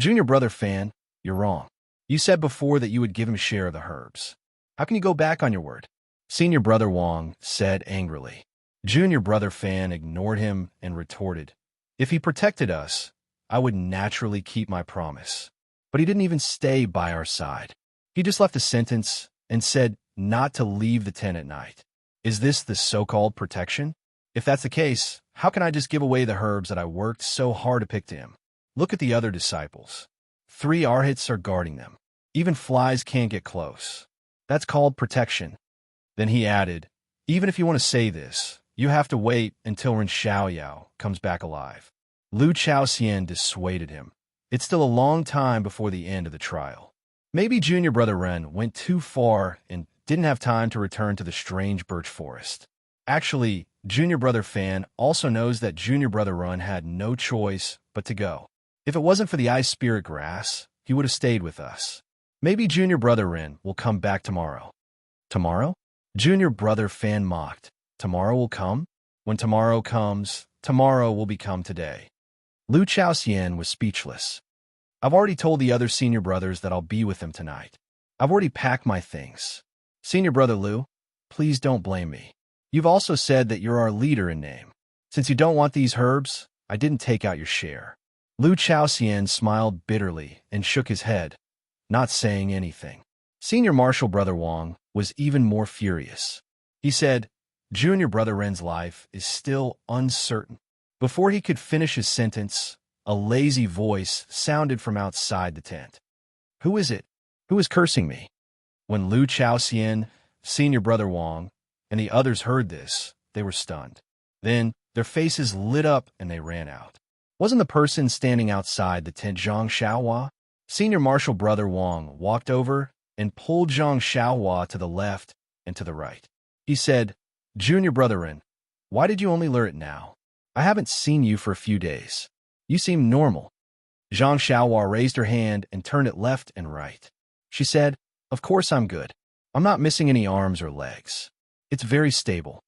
Junior Brother Fan, you're wrong. You said before that you would give him a share of the herbs. How can you go back on your word? Senior Brother Wang said angrily. Junior Brother Fan ignored him and retorted, if he protected us, I would naturally keep my promise. But he didn't even stay by our side. He just left a sentence and said not to leave the tent at night. Is this the so-called protection? If that's the case, how can I just give away the herbs that I worked so hard to pick to him? Look at the other disciples. 3 arhats are guarding them. Even flies can't get close. That's called protection. Then he added, even if you want to say this, you have to wait until Ren Xiaoyao comes back alive. Lu Chaoxian dissuaded him. It's still a long time before the end of the trial. Maybe Junior Brother Ren went too far and didn't have time to return to the strange birch forest. Actually, Junior Brother Fan also knows that Junior Brother Ren had no choice but to go. If it wasn't for the ice spirit grass, he would have stayed with us. Maybe junior brother Ren will come back tomorrow. Tomorrow? Junior brother Fan mocked. Tomorrow will come? When tomorrow comes, tomorrow will become today. Lu Chaoxian was speechless. I've already told the other senior brothers that I'll be with them tonight. I've already packed my things. Senior brother Lu, please don't blame me. You've also said that you're our leader in name. Since you don't want these herbs, I didn't take out your share. Lu Chaoxian smiled bitterly and shook his head, not saying anything. Senior Marshal Brother Wang was even more furious. He said, Junior Brother Ren's life is still uncertain. Before he could finish his sentence, a lazy voice sounded from outside the tent. Who is it? Who is cursing me? When Lu Chaoxian, Senior Brother Wang, and the others heard this, they were stunned. Then, their faces lit up and they ran out. Wasn't the person standing outside the tent Zhang Xiaohua? Senior Marshal Brother Wang walked over and pulled Zhang Xiaohua to the left and to the right. He said, Junior Brother Ren, why did you only learn it now? I haven't seen you for a few days. You seem normal. Zhang Xiaohua raised her hand and turned it left and right. She said, Of course I'm good. I'm not missing any arms or legs. It's very stable.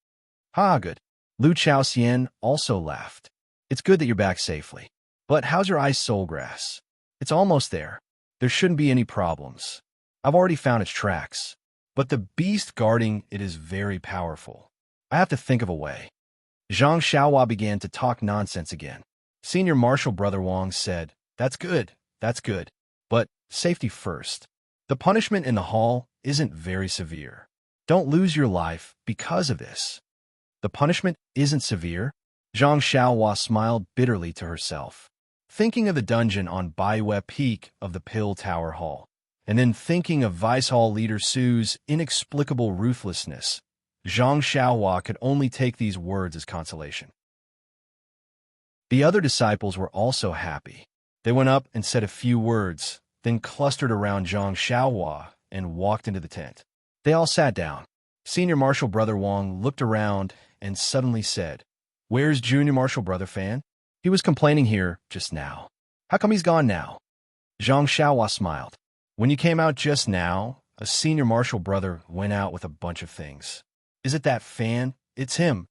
Ha, good. Lu Chaoxian also laughed. It's good that you're back safely. But how's your ice soul grass? It's almost there. There shouldn't be any problems. I've already found its tracks. But the beast guarding it is very powerful. I have to think of a way. Zhang Xiaohua began to talk nonsense again. Senior Marshal Brother Wang said, That's good. But safety first. The punishment in the hall isn't very severe. Don't lose your life because of this. The punishment isn't severe? Zhang Xiaohua smiled bitterly to herself, thinking of the dungeon on Baiwei Peak of the Pill Tower Hall, and then thinking of Vice Hall leader Su's inexplicable ruthlessness. Zhang Xiaohua could only take these words as consolation. The other disciples were also happy. They went up and said a few words, then clustered around Zhang Xiaohua and walked into the tent. They all sat down. Senior Marshal Brother Wang looked around and suddenly said, Where's Junior Marshal Brother Fan? He was complaining here just now. How come he's gone now? Zhang Xiaohua smiled. When you came out just now, a Senior Marshal Brother went out with a bunch of things. Is it that Fan? It's him.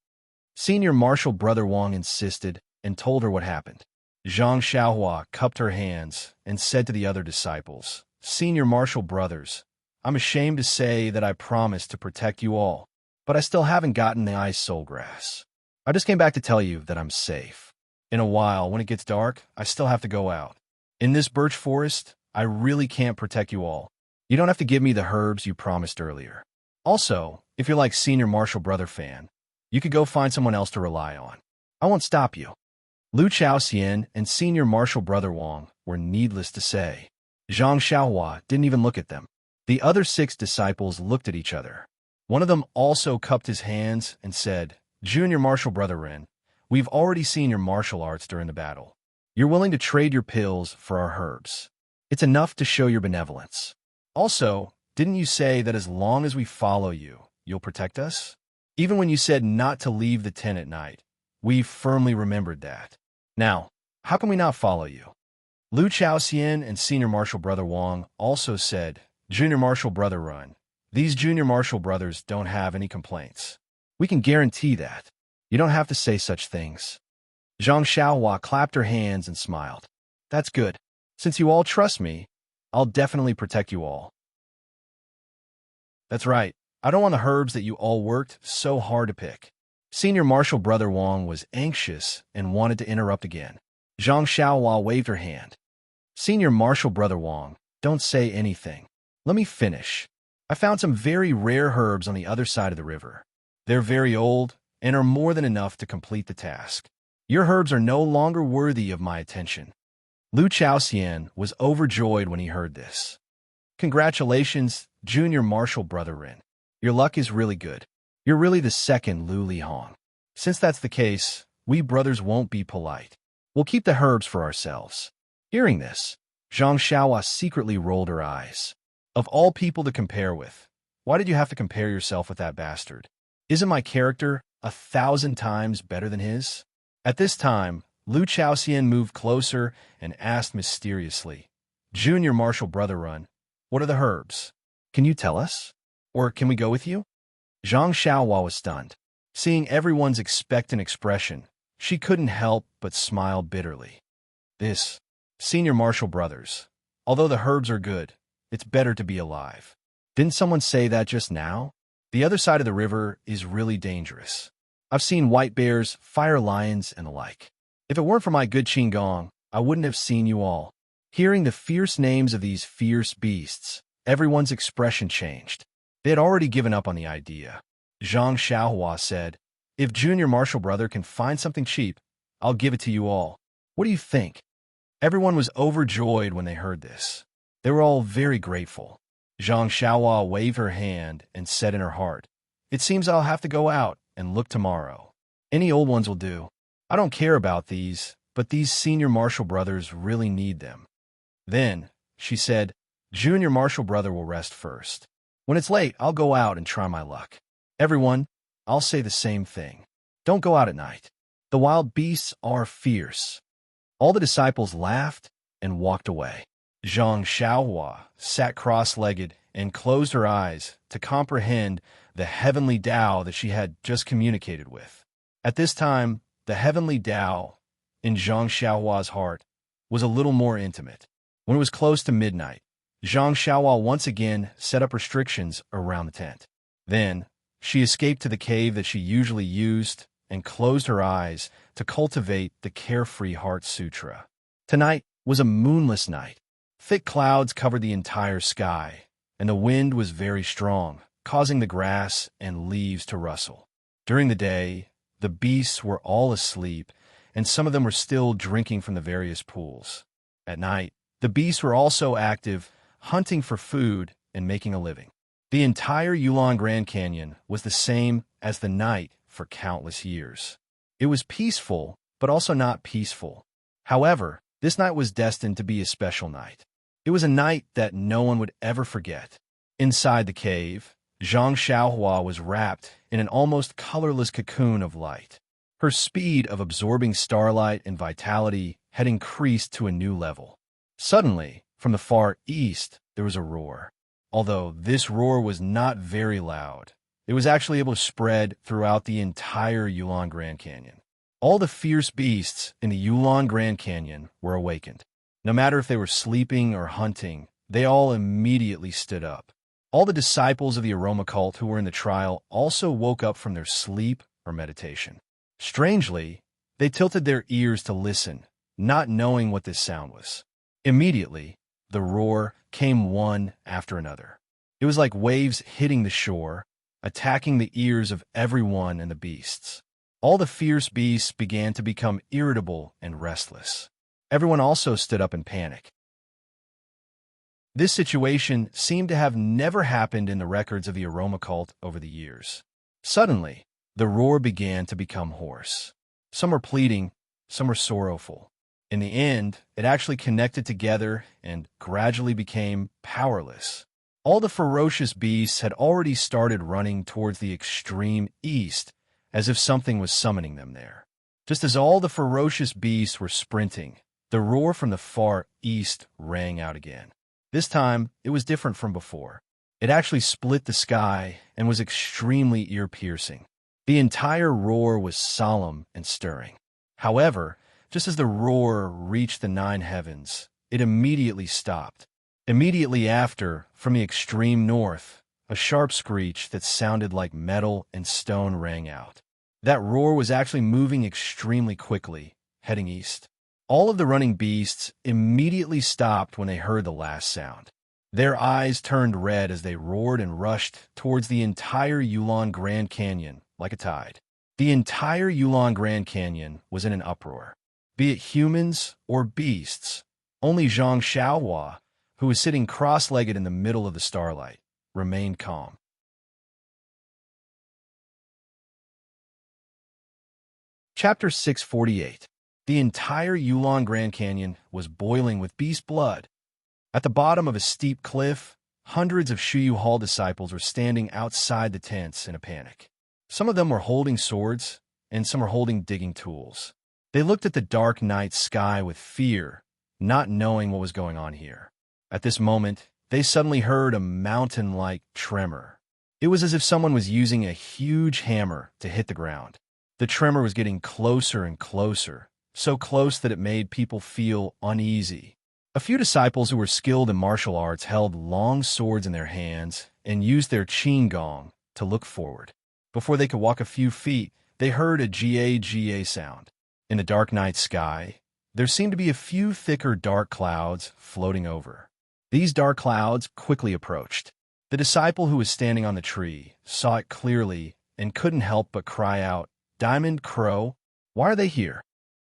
Senior Marshal Brother Wang insisted and told her what happened. Zhang Xiaohua cupped her hands and said to the other disciples, Senior Marshal Brothers, I'm ashamed to say that I promised to protect you all, but I still haven't gotten the ice soul grass. I just came back to tell you that I'm safe. In a while, when it gets dark, I still have to go out. In this birch forest, I really can't protect you all. You don't have to give me the herbs you promised earlier. Also, if you're like Senior Marshal Brother Fan, you could go find someone else to rely on. I won't stop you. Lu Chaoxian and Senior Marshal Brother Wang were needless to say. Zhang Xiaohua didn't even look at them. The other 6 disciples looked at each other. One of them also cupped his hands and said, Junior Marshal Brother Ren, we've already seen your martial arts during the battle. You're willing to trade your pills for our herbs. It's enough to show your benevolence. Also, didn't you say that as long as we follow you, you'll protect us? Even when you said not to leave the tent at night, we've firmly remembered that. Now, how can we not follow you? Lu Chaoxian and Senior Marshal Brother Wang also said, Junior Marshal Brother Ren, these Junior Marshal Brothers don't have any complaints. We can guarantee that. You don't have to say such things. Zhang Xiaohua clapped her hands and smiled. That's good. Since you all trust me, I'll definitely protect you all. That's right. I don't want the herbs that you all worked so hard to pick. Senior Marshal Brother Wang was anxious and wanted to interrupt again. Zhang Xiaohua waved her hand. Senior Marshal Brother Wang, don't say anything. Let me finish. I found some very rare herbs on the other side of the river. They're very old and are more than enough to complete the task. Your herbs are no longer worthy of my attention. Lu Chaoxian was overjoyed when he heard this. Congratulations, Junior Marshal Brother Ren. Your luck is really good. You're really the second Lu Lihong. Since that's the case, we brothers won't be polite. We'll keep the herbs for ourselves. Hearing this, Zhang Xiaohua secretly rolled her eyes. Of all people to compare with, why did you have to compare yourself with that bastard? Isn't my character 1,000 times better than his? At this time, Lu Chaoxian moved closer and asked mysteriously, Junior Marshal Brother Ren, What are the herbs? Can you tell us? Or can we go with you? Zhang Xiaohua was stunned. Seeing everyone's expectant expression, she couldn't help but smile bitterly. This, senior martial brothers, although the herbs are good, it's better to be alive. Didn't someone say that just now? The other side of the river is really dangerous. I've seen white bears, fire lions, and the like. If it weren't for my good Qinggong, I wouldn't have seen you all. Hearing the fierce names of these fierce beasts, everyone's expression changed. They had already given up on the idea. Zhang Xiaohua said, "If Junior Martial Brother can find something cheap, I'll give it to you all. What do you think?" Everyone was overjoyed when they heard this. They were all very grateful. Zhang Xiaohua waved her hand and said in her heart, "It seems I'll have to go out and look tomorrow. Any old ones will do. I don't care about these, but these senior martial brothers really need them." Then, she said, "Junior Martial Brother will rest first. When it's late, I'll go out and try my luck. Everyone, I'll say the same thing. Don't go out at night. The wild beasts are fierce." All the disciples laughed and walked away. Zhang Xiaohua sat cross-legged and closed her eyes to comprehend the heavenly Tao that she had just communicated with. At this time, the heavenly Tao in Zhang Xiaohua's heart was a little more intimate. When it was close to midnight, Zhang Xiaohua once again set up restrictions around the tent. Then, she escaped to the cave that she usually used and closed her eyes to cultivate the Carefree Heart Sutra. Tonight was a moonless night. Thick clouds covered the entire sky, and the wind was very strong, causing the grass and leaves to rustle. During the day, the beasts were all asleep, and some of them were still drinking from the various pools. At night, the beasts were also active, hunting for food and making a living. The entire Yulon Grand Canyon was the same as the night for countless years. It was peaceful, but also not peaceful. However, this night was destined to be a special night. It was a night that no one would ever forget. Inside the cave, Zhang Xiaohua was wrapped in an almost colorless cocoon of light. Her speed of absorbing starlight and vitality had increased to a new level. Suddenly, from the far east, there was a roar. Although this roar was not very loud, it was actually able to spread throughout the entire Yulon Grand Canyon. All the fierce beasts in the Yulon Grand Canyon were awakened. No matter if they were sleeping or hunting, they all immediately stood up. All the disciples of the aroma cult who were in the trial also woke up from their sleep or meditation. Strangely, they tilted their ears to listen, not knowing what this sound was. Immediately, the roar came one after another. It was like waves hitting the shore, attacking the ears of everyone and the beasts. All the fierce beasts began to become irritable and restless. Everyone also stood up in panic. This situation seemed to have never happened in the records of the aroma cult over the years. Suddenly, the roar began to become hoarse. Some were pleading, some were sorrowful. In the end, it actually connected together and gradually became powerless. All the ferocious beasts had already started running towards the extreme east, as if something was summoning them there. Just as all the ferocious beasts were sprinting, the roar from the far east rang out again. This time, it was different from before. It actually split the sky and was extremely ear-piercing. The entire roar was solemn and stirring. However, just as the roar reached the 9 heavens, it immediately stopped. Immediately after, from the extreme north, a sharp screech that sounded like metal and stone rang out. That roar was actually moving extremely quickly, heading east. All of the running beasts immediately stopped when they heard the last sound. Their eyes turned red as they roared and rushed towards the entire Yulon Grand Canyon like a tide. The entire Yulon Grand Canyon was in an uproar. Be it humans or beasts, only Zhang Xiaohua, who was sitting cross-legged in the middle of the starlight, remained calm. Chapter 648. The entire Yulon Grand Canyon was boiling with beast blood. At the bottom of a steep cliff, hundreds of Shuyu Hall disciples were standing outside the tents in a panic. Some of them were holding swords, and some were holding digging tools. They looked at the dark night sky with fear, not knowing what was going on here. At this moment, they suddenly heard a mountain-like tremor. It was as if someone was using a huge hammer to hit the ground. The tremor was getting closer and closer, so close that it made people feel uneasy. A few disciples who were skilled in martial arts held long swords in their hands and used their qin gong to look forward. Before they could walk a few feet, they heard a ga sound. In the dark night sky, there seemed to be a few thicker dark clouds floating over. These dark clouds quickly approached. The disciple who was standing on the tree saw it clearly and couldn't help but cry out, "Diamond Crow, why are they here?"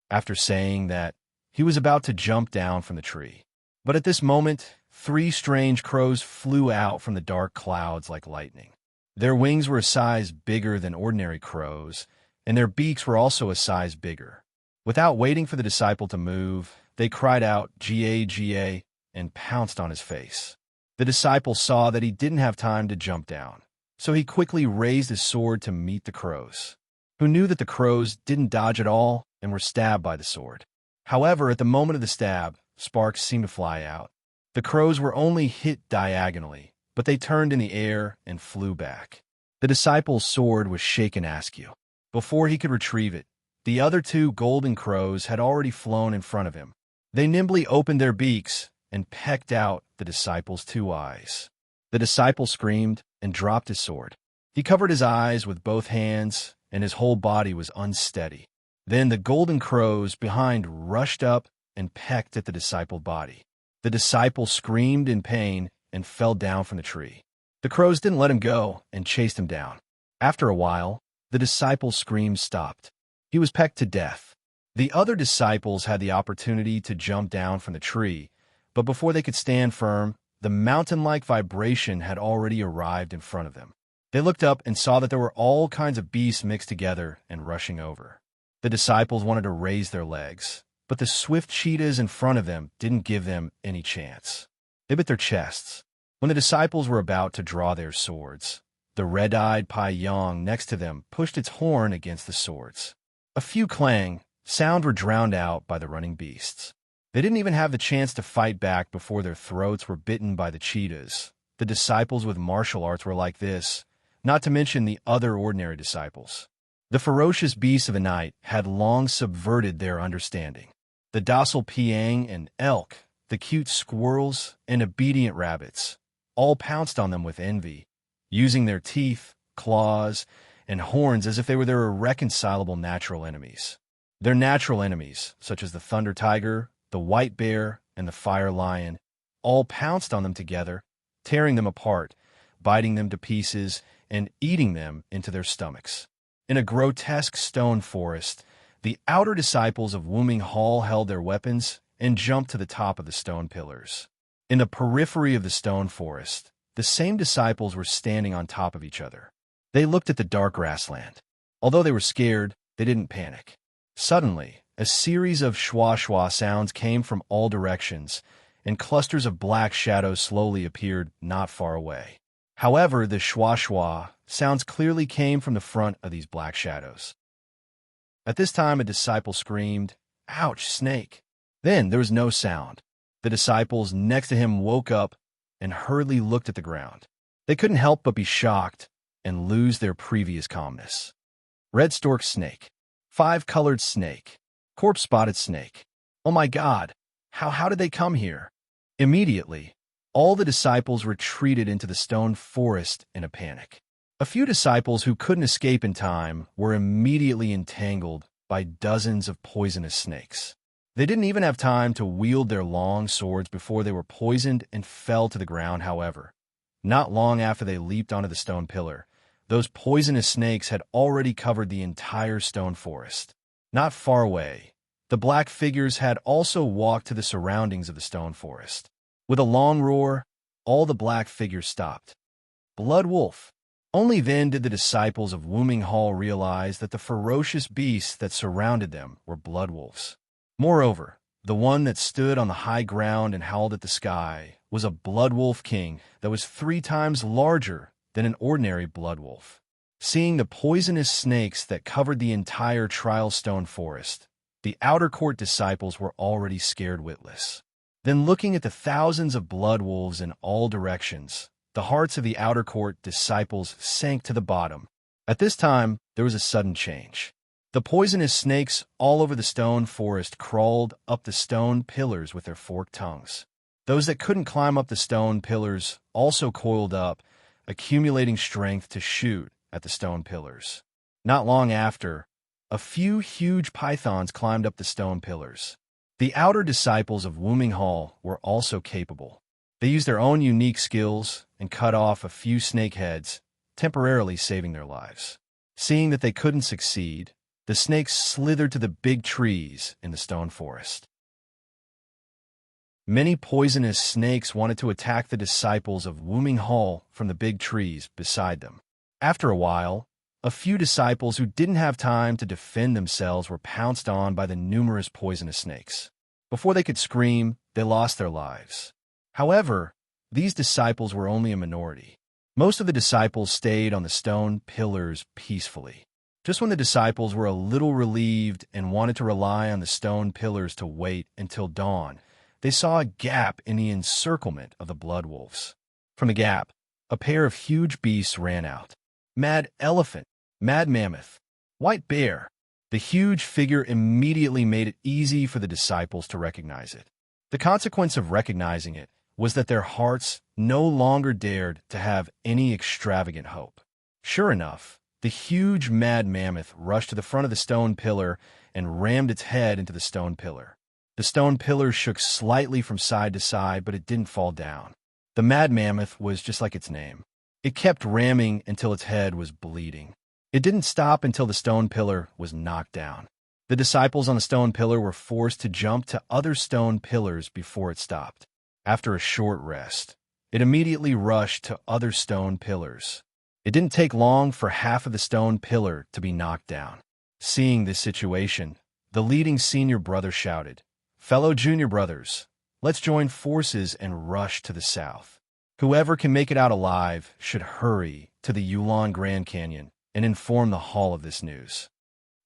After saying that, he was about to jump down from the tree. But at this moment, 3 strange crows flew out from the dark clouds like lightning. Their wings were a size bigger than ordinary crows, and their beaks were also a size bigger. Without waiting for the disciple to move, they cried out, "Ga," and pounced on his face. The disciple saw that he didn't have time to jump down, so he quickly raised his sword to meet the crows, who knew that the crows didn't dodge at all and were stabbed by the sword. However, at the moment of the stab, sparks seemed to fly out. The crows were only hit diagonally, but they turned in the air and flew back. The disciple's sword was shaken askew. Before he could retrieve it, the other 2 golden crows had already flown in front of him. They nimbly opened their beaks and pecked out the disciple's 2 eyes. The disciple screamed and dropped his sword. He covered his eyes with both hands, and his whole body was unsteady. Then the golden crows behind rushed up and pecked at the disciple's body. The disciple screamed in pain and fell down from the tree. The crows didn't let him go and chased him down. After a while, the disciple's screams stopped. He was pecked to death. The other disciples had the opportunity to jump down from the tree, but before they could stand firm, the mountain-like vibration had already arrived in front of them. They looked up and saw that there were all kinds of beasts mixed together and rushing over. The disciples wanted to raise their legs, but the swift cheetahs in front of them didn't give them any chance. They bit their chests. When the disciples were about to draw their swords, the red-eyed Pai Yong next to them pushed its horn against the swords. A few clang sound were drowned out by the running beasts. They didn't even have the chance to fight back before their throats were bitten by the cheetahs. The disciples with martial arts were like this, not to mention the other ordinary disciples. The ferocious beasts of the night had long subverted their understanding. The docile piang and elk, the cute squirrels and obedient rabbits, all pounced on them with envy, using their teeth, claws, and horns as if they were their irreconcilable natural enemies. Their natural enemies, such as the thunder tiger, the white bear, and the fire lion, all pounced on them together, tearing them apart, biting them to pieces, and eating them into their stomachs. In a grotesque stone forest, the outer disciples of Wuming Hall held their weapons and jumped to the top of the stone pillars. In the periphery of the stone forest, the same disciples were standing on top of each other. They looked at the dark grassland. Although they were scared, they didn't panic. Suddenly, a series of schwa-schwa sounds came from all directions, and clusters of black shadows slowly appeared not far away. However, the schwa-schwa sounds clearly came from the front of these black shadows. At this time, a disciple screamed, "Ouch, snake!" Then there was no sound. The disciples next to him woke up and hurriedly looked at the ground. They couldn't help but be shocked and lose their previous calmness. Red stork snake, 5-colored snake, corpse-spotted snake. Oh my God, how did they come here? Immediately, all the disciples retreated into the stone forest in a panic. A few disciples who couldn't escape in time were immediately entangled by dozens of poisonous snakes. They didn't even have time to wield their long swords before they were poisoned and fell to the ground, however. Not long after they leaped onto the stone pillar, those poisonous snakes had already covered the entire stone forest. Not far away, the black figures had also walked to the surroundings of the stone forest. With a long roar, all the black figures stopped. Blood wolf. Only then did the disciples of Wuming Hall realize that the ferocious beasts that surrounded them were blood wolves. Moreover, the one that stood on the high ground and howled at the sky was a blood wolf king that was 3 times larger than an ordinary blood wolf. Seeing the poisonous snakes that covered the entire trial stone forest, the outer court disciples were already scared witless. Then looking at the thousands of blood wolves in all directions, the hearts of the outer court disciples sank to the bottom. At this time, there was a sudden change. The poisonous snakes all over the stone forest crawled up the stone pillars with their forked tongues. Those that couldn't climb up the stone pillars also coiled up, accumulating strength to shoot at the stone pillars. Not long after, a few huge pythons climbed up the stone pillars. The outer disciples of Wooming Hall were also capable. They used their own unique skills and cut off a few snake heads, temporarily saving their lives. Seeing that they couldn't succeed, the snakes slithered to the big trees in the stone forest. Many poisonous snakes wanted to attack the disciples of Wooming Hall from the big trees beside them. After a while, a few disciples who didn't have time to defend themselves were pounced on by the numerous poisonous snakes. Before they could scream, they lost their lives. However, these disciples were only a minority. Most of the disciples stayed on the stone pillars peacefully. Just when the disciples were a little relieved and wanted to rely on the stone pillars to wait until dawn, they saw a gap in the encirclement of the blood wolves. From the gap, a pair of huge beasts ran out. Mad elephant, mad mammoth, white bear. The huge figure immediately made it easy for the disciples to recognize it. The consequence of recognizing it was that their hearts no longer dared to have any extravagant hope. Sure enough, the huge mad mammoth rushed to the front of the stone pillar and rammed its head into the stone pillar. The stone pillar shook slightly from side to side, but it didn't fall down. The mad mammoth was just like its name. It kept ramming until its head was bleeding. It didn't stop until the stone pillar was knocked down. The disciples on the stone pillar were forced to jump to other stone pillars before it stopped. After a short rest, it immediately rushed to other stone pillars. It didn't take long for half of the stone pillar to be knocked down. Seeing this situation, the leading senior brother shouted, "Fellow junior brothers, let's join forces and rush to the south. Whoever can make it out alive should hurry to the Yulon Grand Canyon and inform the hall of this news."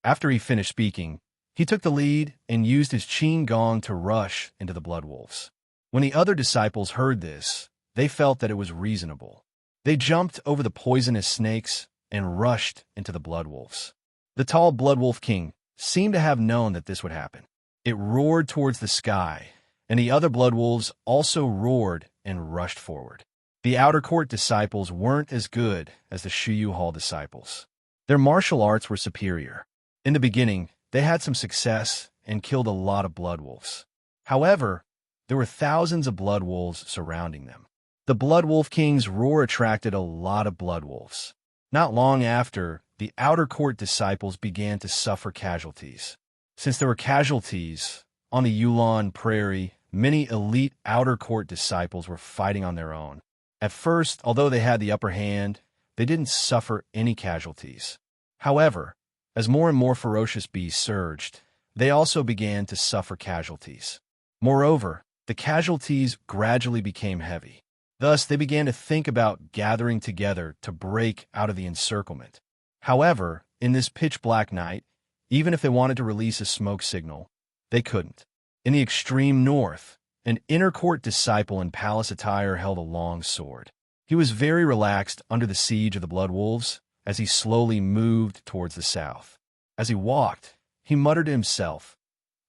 After he finished speaking, he took the lead and used his qing gong to rush into the blood wolves. When the other disciples heard this, they felt that it was reasonable. They jumped over the poisonous snakes and rushed into the blood wolves. The tall blood wolf king seemed to have known that this would happen. It roared towards the sky, and the other blood wolves also roared and rushed forward. The outer court disciples weren't as good as the Shuyu Hall disciples. Their martial arts were superior. In the beginning, they had some success and killed a lot of blood wolves. However, there were thousands of blood wolves surrounding them. The Blood Wolf King's roar attracted a lot of blood wolves. Not long after, the outer court disciples began to suffer casualties. Since there were casualties on the Yulon Prairie, many elite outer court disciples were fighting on their own. At first, although they had the upper hand, they didn't suffer any casualties. However, as more and more ferocious beasts surged, they also began to suffer casualties. Moreover, the casualties gradually became heavy. Thus, they began to think about gathering together to break out of the encirclement. However, in this pitch-black night, even if they wanted to release a smoke signal, they couldn't. In the extreme north, an inner court disciple in palace attire held a long sword. He was very relaxed under the siege of the blood wolves as he slowly moved towards the south. As he walked, he muttered to himself,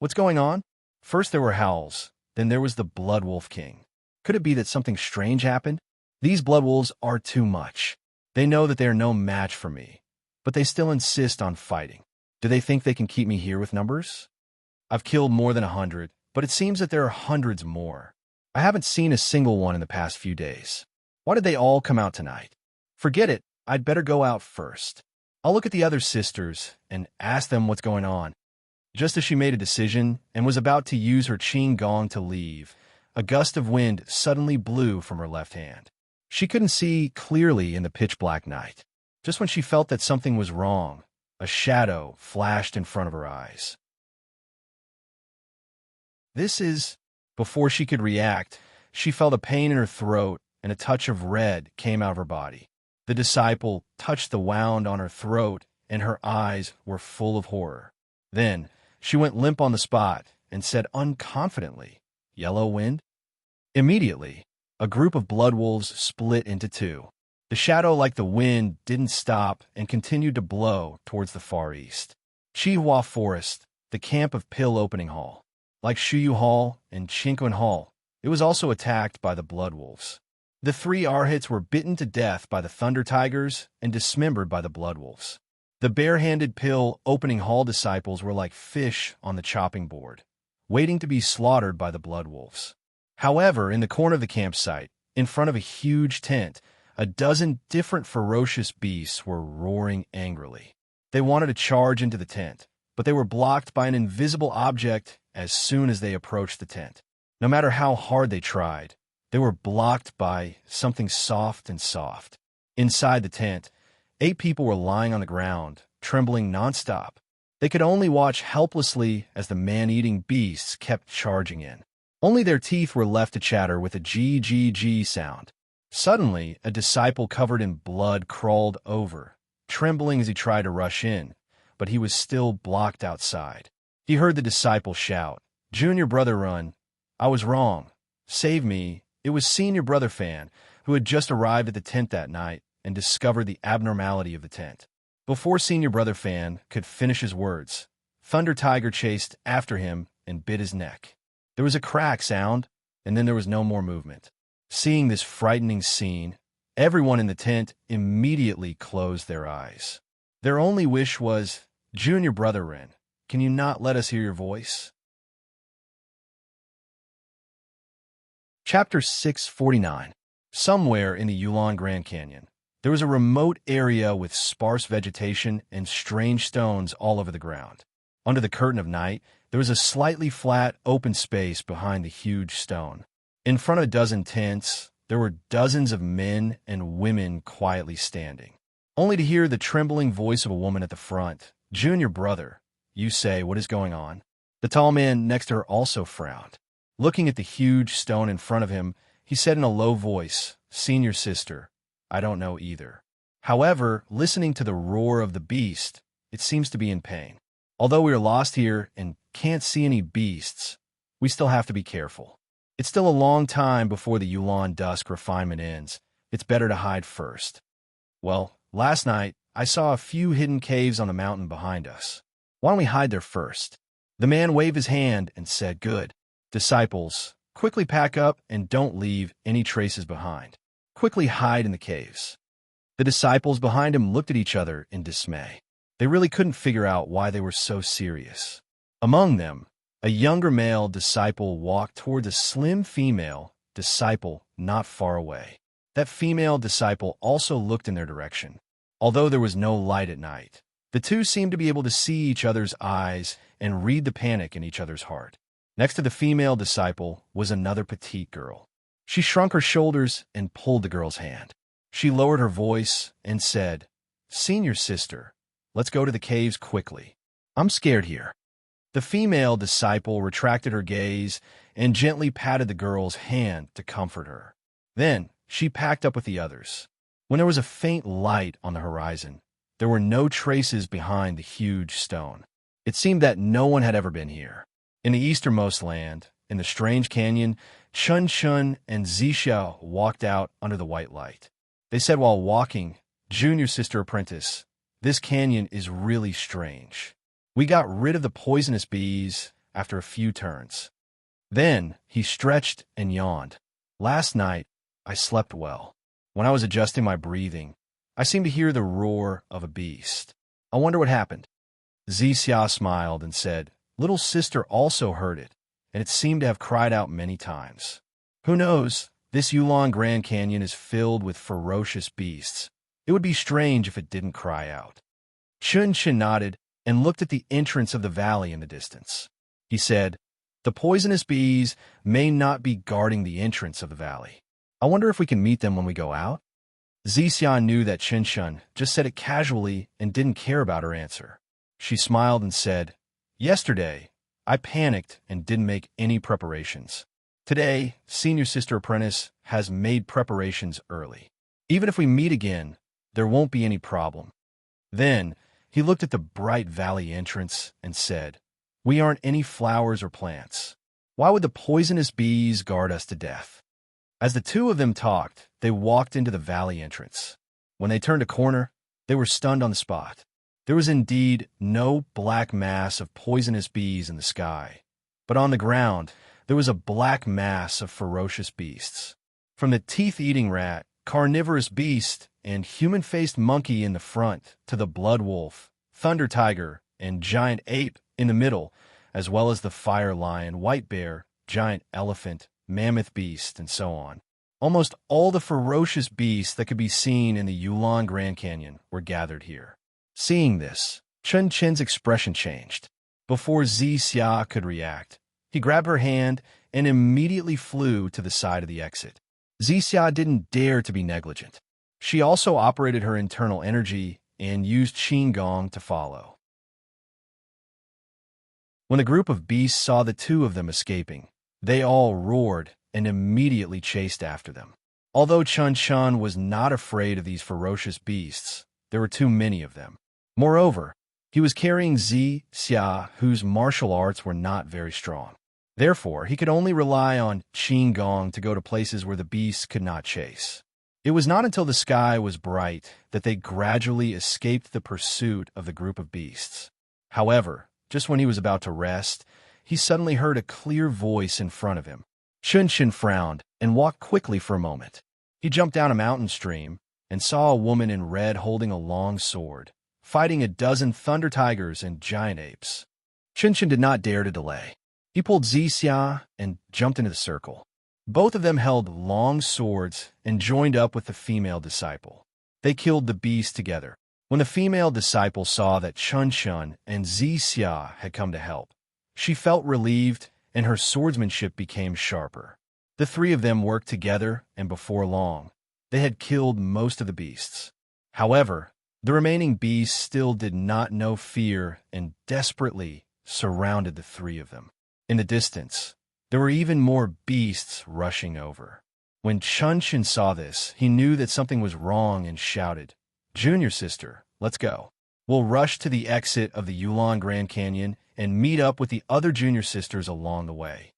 "What's going on?" First there were howls, then there was the blood wolf king. Could it be that something strange happened? These blood wolves are too much. They know that they are no match for me, but they still insist on fighting. Do they think they can keep me here with numbers? I've killed more than 100, but it seems that there are hundreds more. I haven't seen a single one in the past few days. Why did they all come out tonight? Forget it, I'd better go out first. I'll look at the other sisters and ask them what's going on. Just as she made a decision and was about to use her qing gong to leave, a gust of wind suddenly blew from her left hand. She couldn't see clearly in the pitch-black night. Just when she felt that something was wrong, a shadow flashed in front of her eyes. Before she could react, she felt a pain in her throat and a touch of red came out of her body. The disciple touched the wound on her throat and her eyes were full of horror. Then, she went limp on the spot and said unconfidently, Yellow wind? Immediately, a group of blood wolves split into two. The shadow, like the wind, didn't stop and continued to blow towards the far east. Chihua Forest, the camp of Pill Opening Hall. Like Shuyu Hall and Chinquan Hall, it was also attacked by the blood wolves. The three Arhats were bitten to death by the thunder tigers and dismembered by the blood wolves. The bare-handed Pill Opening Hall disciples were like fish on the chopping board, waiting to be slaughtered by the blood wolves. However, in the corner of the campsite, in front of a huge tent, a dozen different ferocious beasts were roaring angrily. They wanted to charge into the tent, but they were blocked by an invisible object as soon as they approached the tent. No matter how hard they tried, they were blocked by something soft and soft. Inside the tent, 8 people were lying on the ground, trembling nonstop. They could only watch helplessly as the man-eating beasts kept charging in. Only their teeth were left to chatter with a G sound. Suddenly, a disciple covered in blood crawled over, trembling as he tried to rush in, but he was still blocked outside. He heard the disciple shout, "Junior Brother, run! I was wrong. Save me." It was Senior Brother Fan, who had just arrived at the tent that night and discovered the abnormality of the tent. Before Senior Brother Fan could finish his words, Thunder Tiger chased after him and bit his neck. There was a crack sound, and then there was no more movement. Seeing this frightening scene, everyone in the tent immediately closed their eyes. Their only wish was, "Junior Brother Ren, can you not let us hear your voice?" Chapter 649. Somewhere in the Yulon Grand Canyon, there was a remote area with sparse vegetation and strange stones all over the ground. Under the curtain of night, there was a slightly flat, open space behind the huge stone. In front of a dozen tents, there were dozens of men and women quietly standing. Only to hear the trembling voice of a woman at the front. "Junior Brother," you say, "what is going on?" The tall man next to her also frowned. Looking at the huge stone in front of him, he said in a low voice, "Senior Sister, I don't know either." However, listening to the roar of the beast, it seems to be in pain. Although we are lost here and can't see any beasts, we still have to be careful. It's still a long time before the Yulon dusk refinement ends. It's better to hide first. Well, last night, I saw a few hidden caves on the mountain behind us. Why don't we hide there first? The man waved his hand and said, "Good. Disciples, quickly pack up and don't leave any traces behind. Quickly hide in the caves." The disciples behind him looked at each other in dismay. They really couldn't figure out why they were so serious. Among them, a younger male disciple walked toward a slim female disciple not far away. That female disciple also looked in their direction. Although there was no light at night, the two seemed to be able to see each other's eyes and read the panic in each other's heart. Next to the female disciple was another petite girl. She shrunk her shoulders and pulled the girl's hand. She lowered her voice and said, "Senior Sister, let's go to the caves quickly. I'm scared here." The female disciple retracted her gaze and gently patted the girl's hand to comfort her. Then she packed up with the others. When there was a faint light on the horizon, there were no traces behind the huge stone. It seemed that no one had ever been here. In the easternmost land, in the strange canyon, Chun Chun and Zixia walked out under the white light. They said while walking, "Junior Sister Apprentice, this canyon is really strange. We got rid of the poisonous bees after a few turns." Then he stretched and yawned. "Last night, I slept well. When I was adjusting my breathing, I seemed to hear the roar of a beast. I wonder what happened." Zixia smiled and said, "Little sister also heard it, and it seemed to have cried out many times. Who knows? This Yulon Grand Canyon is filled with ferocious beasts. It would be strange if it didn't cry out." Chun Chun nodded and looked at the entrance of the valley in the distance. He said, "The poisonous bees may not be guarding the entrance of the valley. I wonder if we can meet them when we go out?" Zixia knew that Chun Chun just said it casually and didn't care about her answer. She smiled and said, "Yesterday, I panicked and didn't make any preparations. Today, Senior Sister Apprentice has made preparations early. Even if we meet again, there won't be any problem." Then he looked at the bright valley entrance and said, "We aren't any flowers or plants. Why would the poisonous bees guard us to death? As the two of them talked, they walked into the valley entrance. When they turned a corner, they were stunned on the spot. There was indeed no black mass of poisonous bees in the sky, but on the ground, there was a black mass of ferocious beasts. From the teeth-eating rat, carnivorous beast, and human-faced monkey in the front to the blood wolf, thunder tiger, and giant ape in the middle, as well as the fire lion, white bear, giant elephant, mammoth beast, and so on. Almost all the ferocious beasts that could be seen in the Yulon Grand Canyon were gathered here. Seeing this, Chun Chen's expression changed. Before Xia could react, he grabbed her hand and immediately flew to the side of the exit. Xia didn't dare to be negligent. She also operated her internal energy and used Qin Gong to follow. When the group of beasts saw the two of them escaping, they all roared and immediately chased after them. Although Chun Chen was not afraid of these ferocious beasts, there were too many of them. Moreover, he was carrying Xia, whose martial arts were not very strong. Therefore, he could only rely on Qin Gong to go to places where the beasts could not chase. It was not until the sky was bright that they gradually escaped the pursuit of the group of beasts. However, just when he was about to rest, he suddenly heard a clear voice in front of him. Chun Chen frowned and walked quickly for a moment. He jumped down a mountain stream and saw a woman in red holding a long sword, fighting a dozen thunder tigers and giant apes. Chun Chen did not dare to delay. He pulled Xia and jumped into the circle. Both of them held long swords and joined up with the female disciple. They killed the beast together. When the female disciple saw that Chun Chen and Xia had come to help, she felt relieved and her swordsmanship became sharper. The three of them worked together, and before long, they had killed most of the beasts. However, the remaining beasts still did not know fear and desperately surrounded the three of them. In the distance, there were even more beasts rushing over. When Chun Chen saw this, he knew that something was wrong and shouted, "Junior sister, let's go. We'll rush to the exit of the Yulon Grand Canyon and meet up with the other junior sisters along the way."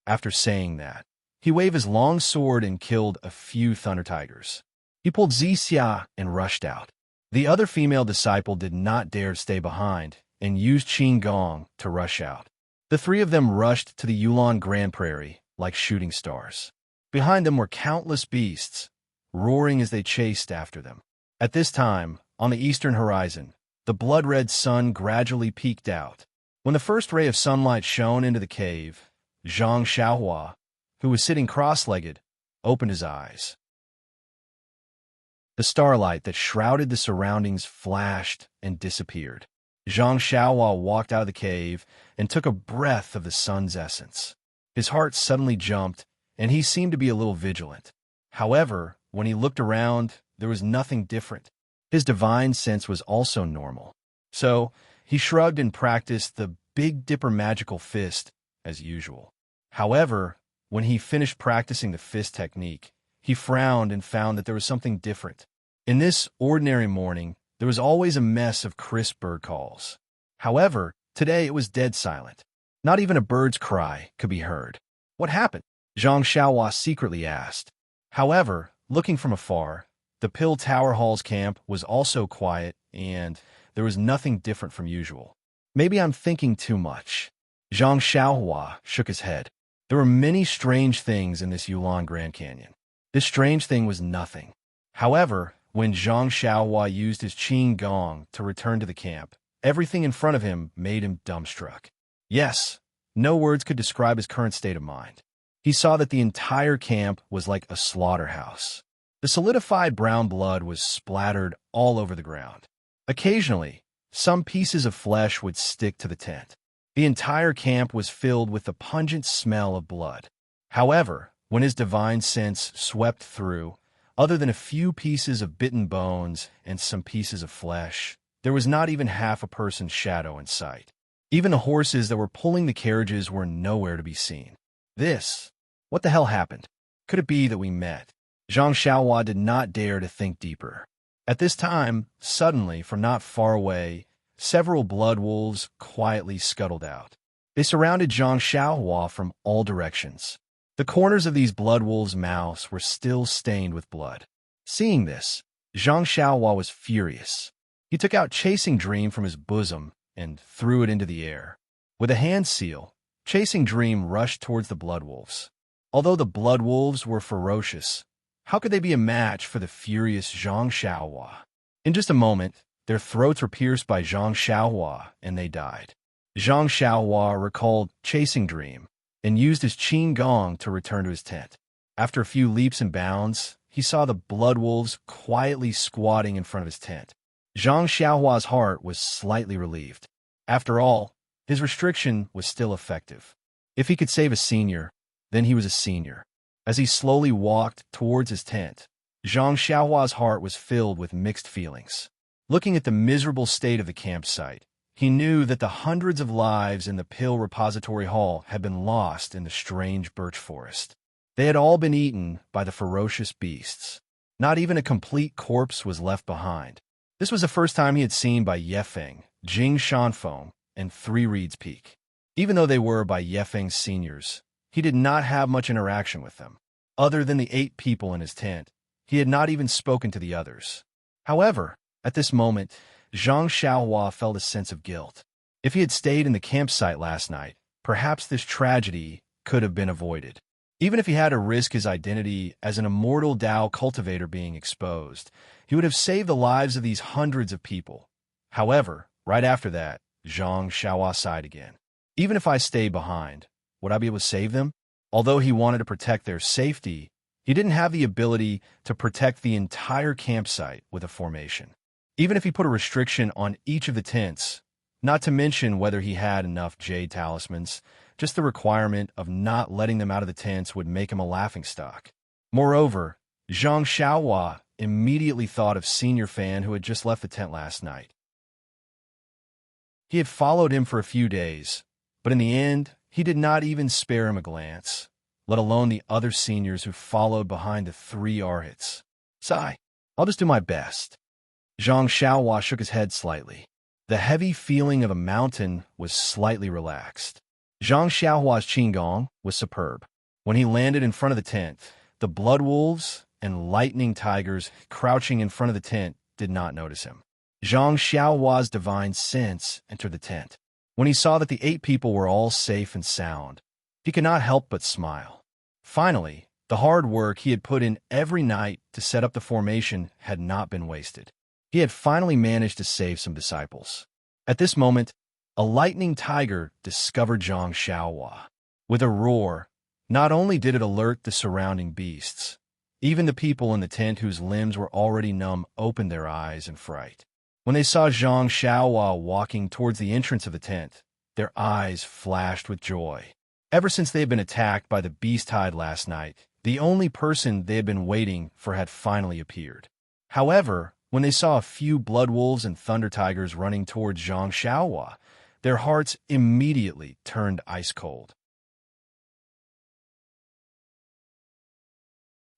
After saying that, he waved his long sword and killed a few thunder tigers. He pulled Xia and rushed out. The other female disciple did not dare stay behind and used Qin Gong to rush out. The three of them rushed to the Yulon Grand Prairie like shooting stars. Behind them were countless beasts, roaring as they chased after them. At this time, on the eastern horizon, the blood-red sun gradually peeked out. When the first ray of sunlight shone into the cave, Zhang Xiaohua, who was sitting cross-legged, opened his eyes. The starlight that shrouded the surroundings flashed and disappeared. Zhang Xiaohua walked out of the cave and took a breath of the sun's essence. His heart suddenly jumped, and he seemed to be a little vigilant. However, when he looked around, there was nothing different. His divine sense was also normal. So, he shrugged and practiced the Big Dipper magical fist as usual. However, when he finished practicing the fist technique, he frowned and found that there was something different. In this ordinary morning, there was always a mess of crisp bird calls. However, today it was dead silent. Not even a bird's cry could be heard. What happened? Zhang Xiaohua secretly asked. However, looking from afar, the Pill Tower Hall's camp was also quiet, and there was nothing different from usual. Maybe I'm thinking too much. Zhang Xiaohua shook his head. There were many strange things in this Yulon Grand Canyon. This strange thing was nothing. However, when Zhang Xiaohua used his Qin Gong to return to the camp, everything in front of him made him dumbstruck. Yes, no words could describe his current state of mind. He saw that the entire camp was like a slaughterhouse. The solidified brown blood was splattered all over the ground. Occasionally, some pieces of flesh would stick to the tent. The entire camp was filled with the pungent smell of blood. However, when his divine sense swept through, other than a few pieces of bitten bones and some pieces of flesh, there was not even half a person's shadow in sight. Even the horses that were pulling the carriages were nowhere to be seen. What the hell happened? Could it be that we met? Zhang Xiaohua did not dare to think deeper. At this time, suddenly, from not far away, several blood wolves quietly scuttled out. They surrounded Zhang Xiaohua from all directions. The corners of these blood wolves' mouths were still stained with blood. Seeing this, Zhang Xiaohua was furious. He took out Chasing Dream from his bosom and threw it into the air. With a hand seal, Chasing Dream rushed towards the blood wolves. Although the blood wolves were ferocious, how could they be a match for the furious Zhang Xiaohua? In just a moment, their throats were pierced by Zhang Xiaohua, and they died. Zhang Xiaohua recalled Chasing Dream and used his qin gong to return to his tent. After a few leaps and bounds, he saw the blood wolves quietly squatting in front of his tent. Zhang Xiaohua's heart was slightly relieved. After all, his restriction was still effective. If he could save a senior, then he was a senior. As he slowly walked towards his tent, Zhang Xiaohua's heart was filled with mixed feelings. Looking at the miserable state of the campsite, he knew that the hundreds of lives in the Pill Repository Hall had been lost in the strange birch forest. They had all been eaten by the ferocious beasts. Not even a complete corpse was left behind. This was the first time he had seen by Yefeng, Jing Shanfeng, and Three Reeds Peak. Even though they were by Yefeng's seniors, he did not have much interaction with them. Other than the 8 people in his tent, he had not even spoken to the others. However, at this moment, Zhang Xiaohua felt a sense of guilt. If he had stayed in the campsite last night, perhaps this tragedy could have been avoided. Even if he had to risk his identity as an immortal Dao cultivator being exposed, he would have saved the lives of these hundreds of people. However, right after that, Zhang Xiaohua sighed again. Even if I stayed behind, would I be able to save them? Although he wanted to protect their safety, he didn't have the ability to protect the entire campsite with a formation. Even if he put a restriction on each of the tents, not to mention whether he had enough jade talismans, just the requirement of not letting them out of the tents would make him a laughingstock. Moreover, Zhang Xiaohua immediately thought of Senior Fan who had just left the tent last night. He had followed him for a few days, but in the end, he did not even spare him a glance, let alone the other seniors who followed behind the 3 Arhats. Sigh, I'll just do my best. Zhang Xiaohua shook his head slightly. The heavy feeling of a mountain was slightly relaxed. Zhang Xiaohua's qigong was superb. When he landed in front of the tent, the blood wolves and lightning tigers crouching in front of the tent did not notice him. Zhang Xiaohua's divine sense entered the tent. When he saw that the 8 people were all safe and sound, he could not help but smile. Finally, the hard work he had put in every night to set up the formation had not been wasted. He had finally managed to save some disciples. At this moment, a lightning tiger discovered Zhang Xiaohua. With a roar, not only did it alert the surrounding beasts, even the people in the tent whose limbs were already numb opened their eyes in fright. When they saw Zhang Xiaohua walking towards the entrance of the tent, their eyes flashed with joy. Ever since they had been attacked by the beast tide last night, the only person they had been waiting for had finally appeared. However, when they saw a few blood wolves and thunder tigers running towards Zhang Xiaohua, their hearts immediately turned ice cold.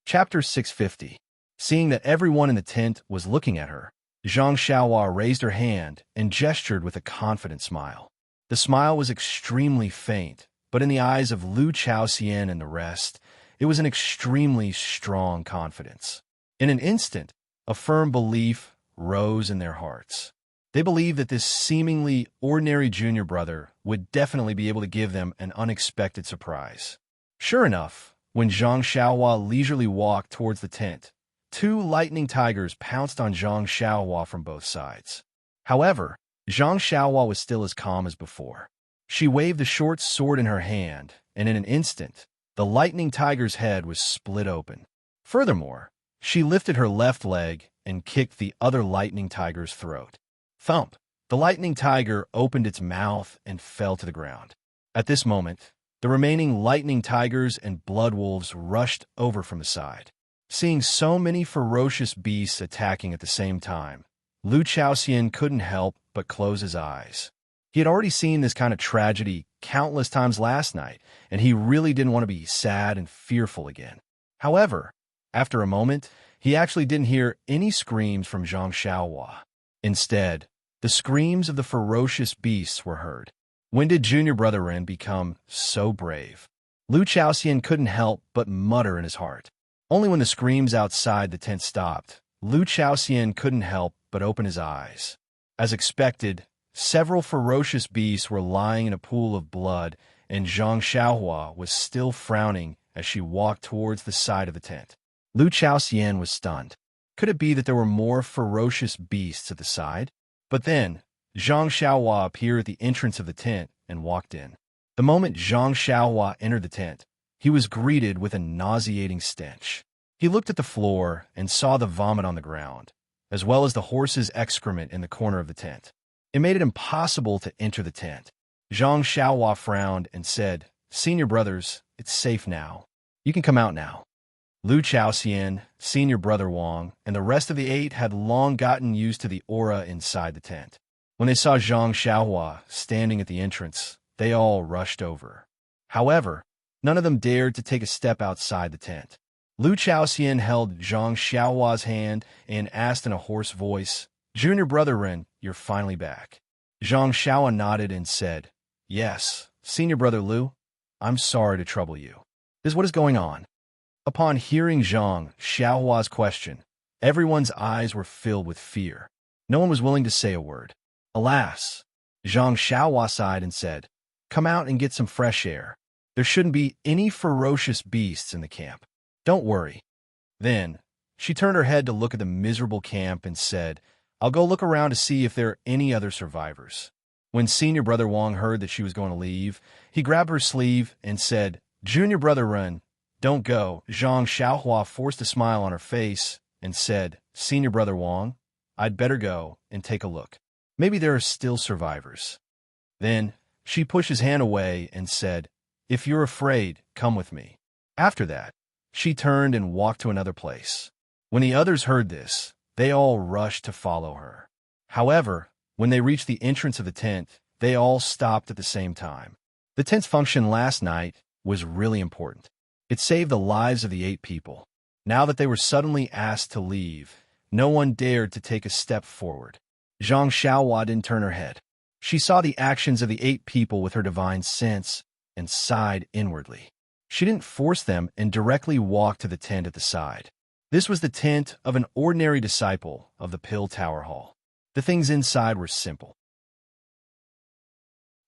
Chapter 650. Seeing that everyone in the tent was looking at her, Zhang Xiaohua raised her hand and gestured with a confident smile. The smile was extremely faint, but in the eyes of Lu Chaoxian and the rest, it was an extremely strong confidence. In an instant, a firm belief rose in their hearts. They believed that this seemingly ordinary junior brother would definitely be able to give them an unexpected surprise. Sure enough, when Zhang Xiaohua leisurely walked towards the tent, 2 lightning tigers pounced on Zhang Xiaohua from both sides. However, Zhang Xiaohua was still as calm as before. She waved the short sword in her hand, and in an instant, the lightning tiger's head was split open. Furthermore, she lifted her left leg and kicked the other lightning tiger's throat. Thump! The lightning tiger opened its mouth and fell to the ground. At this moment, the remaining lightning tigers and blood wolves rushed over from the side. Seeing so many ferocious beasts attacking at the same time, Lu Chaoxian couldn't help but close his eyes. He had already seen this kind of tragedy countless times last night, and he really didn't want to be sad and fearful again. However, after a moment, he actually didn't hear any screams from Zhang Xiaohua. Instead, the screams of the ferocious beasts were heard. When did junior brother Ren become so brave? Lu Chaoxian couldn't help but mutter in his heart. Only when the screams outside the tent stopped, Lu Chaoxian couldn't help but open his eyes. As expected, several ferocious beasts were lying in a pool of blood, and Zhang Xiaohua was still frowning as she walked towards the side of the tent. Lu Chaoxian was stunned. Could it be that there were more ferocious beasts at the side? But then, Zhang Xiaohua appeared at the entrance of the tent and walked in. The moment Zhang Xiaohua entered the tent, he was greeted with a nauseating stench. He looked at the floor and saw the vomit on the ground, as well as the horse's excrement in the corner of the tent. It made it impossible to enter the tent. Zhang Xiaohua frowned and said, "Senior brothers, it's safe now. You can come out now." Lu Chaoxian, senior brother Wang, and the rest of the 8 had long gotten used to the aura inside the tent. When they saw Zhang Xiaohua standing at the entrance, they all rushed over. However, none of them dared to take a step outside the tent. Lu Chaoxian held Zhang Xiaohua's hand and asked in a hoarse voice, "Junior brother Ren, you're finally back." Zhang Xiaohua nodded and said, "Yes, senior brother Lu, I'm sorry to trouble you. What is going on?" Upon hearing Zhang Xiaohua's question, everyone's eyes were filled with fear. No one was willing to say a word. Alas, Zhang Xiaohua sighed and said, "Come out and get some fresh air. There shouldn't be any ferocious beasts in the camp. Don't worry." Then, she turned her head to look at the miserable camp and said, "I'll go look around to see if there are any other survivors." When senior brother Wang heard that she was going to leave, he grabbed her sleeve and said, "Junior brother Ren, don't go." Zhang Xiaohua forced a smile on her face and said, "Senior brother Wang, I'd better go and take a look. Maybe there are still survivors." Then she pushed his hand away and said, "If you're afraid, come with me." After that, she turned and walked to another place. When the others heard this, they all rushed to follow her. However, when they reached the entrance of the tent, they all stopped at the same time. The tent's function last night was really important. It saved the lives of the 8 people. Now that they were suddenly asked to leave, no one dared to take a step forward. Zhang Xiaohua didn't turn her head. She saw the actions of the 8 people with her divine sense and sighed inwardly. She didn't force them and directly walked to the tent at the side. This was the tent of an ordinary disciple of the Pill Tower Hall. The things inside were simple.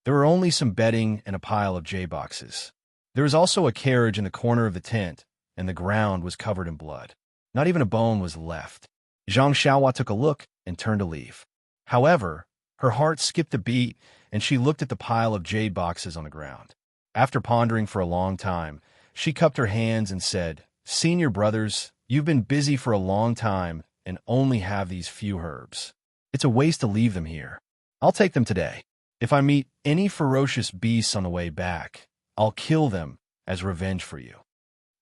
There were only some bedding and a pile of J-boxes. There was also a carriage in the corner of the tent, and the ground was covered in blood. Not even a bone was left. Zhang Xiaohua took a look and turned to leave. However, her heart skipped a beat, and she looked at the pile of jade boxes on the ground. After pondering for a long time, she cupped her hands and said, "Senior brothers, you've been busy for a long time and only have these few herbs. It's a waste to leave them here. I'll take them today. If I meet any ferocious beasts on the way back, I'll kill them as revenge for you."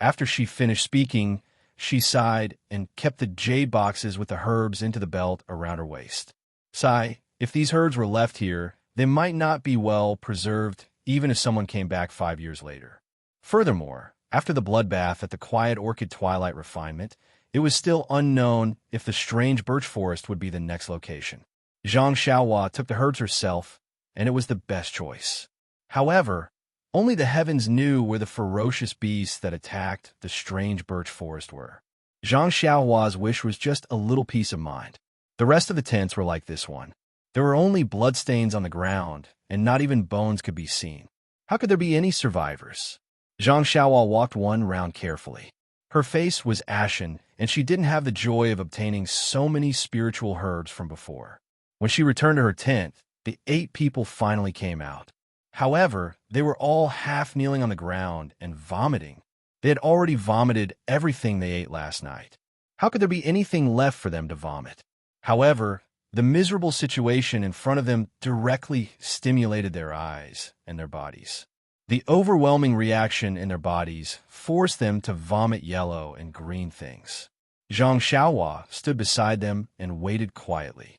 After she finished speaking, she sighed and kept the jade boxes with the herbs into the belt around her waist. Sigh, if these herbs were left here, they might not be well preserved even if someone came back 5 years later. Furthermore, after the bloodbath at the Quiet Orchid Twilight Refinement, it was still unknown if the strange birch forest would be the next location. Zhang Xiaohua took the herbs herself, and it was the best choice. However, only the heavens knew where the ferocious beasts that attacked the strange birch forest were. Zhang Xiaohua's wish was just a little peace of mind. The rest of the tents were like this one. There were only bloodstains on the ground, and not even bones could be seen. How could there be any survivors? Zhang Xiaohua walked one round carefully. Her face was ashen, and she didn't have the joy of obtaining so many spiritual herbs from before. When she returned to her tent, the 8 people finally came out. However, they were all half kneeling on the ground and vomiting. They had already vomited everything they ate last night. How could there be anything left for them to vomit? However, the miserable situation in front of them directly stimulated their eyes and their bodies. The overwhelming reaction in their bodies forced them to vomit yellow and green things. Zhang Xiaohua stood beside them and waited quietly.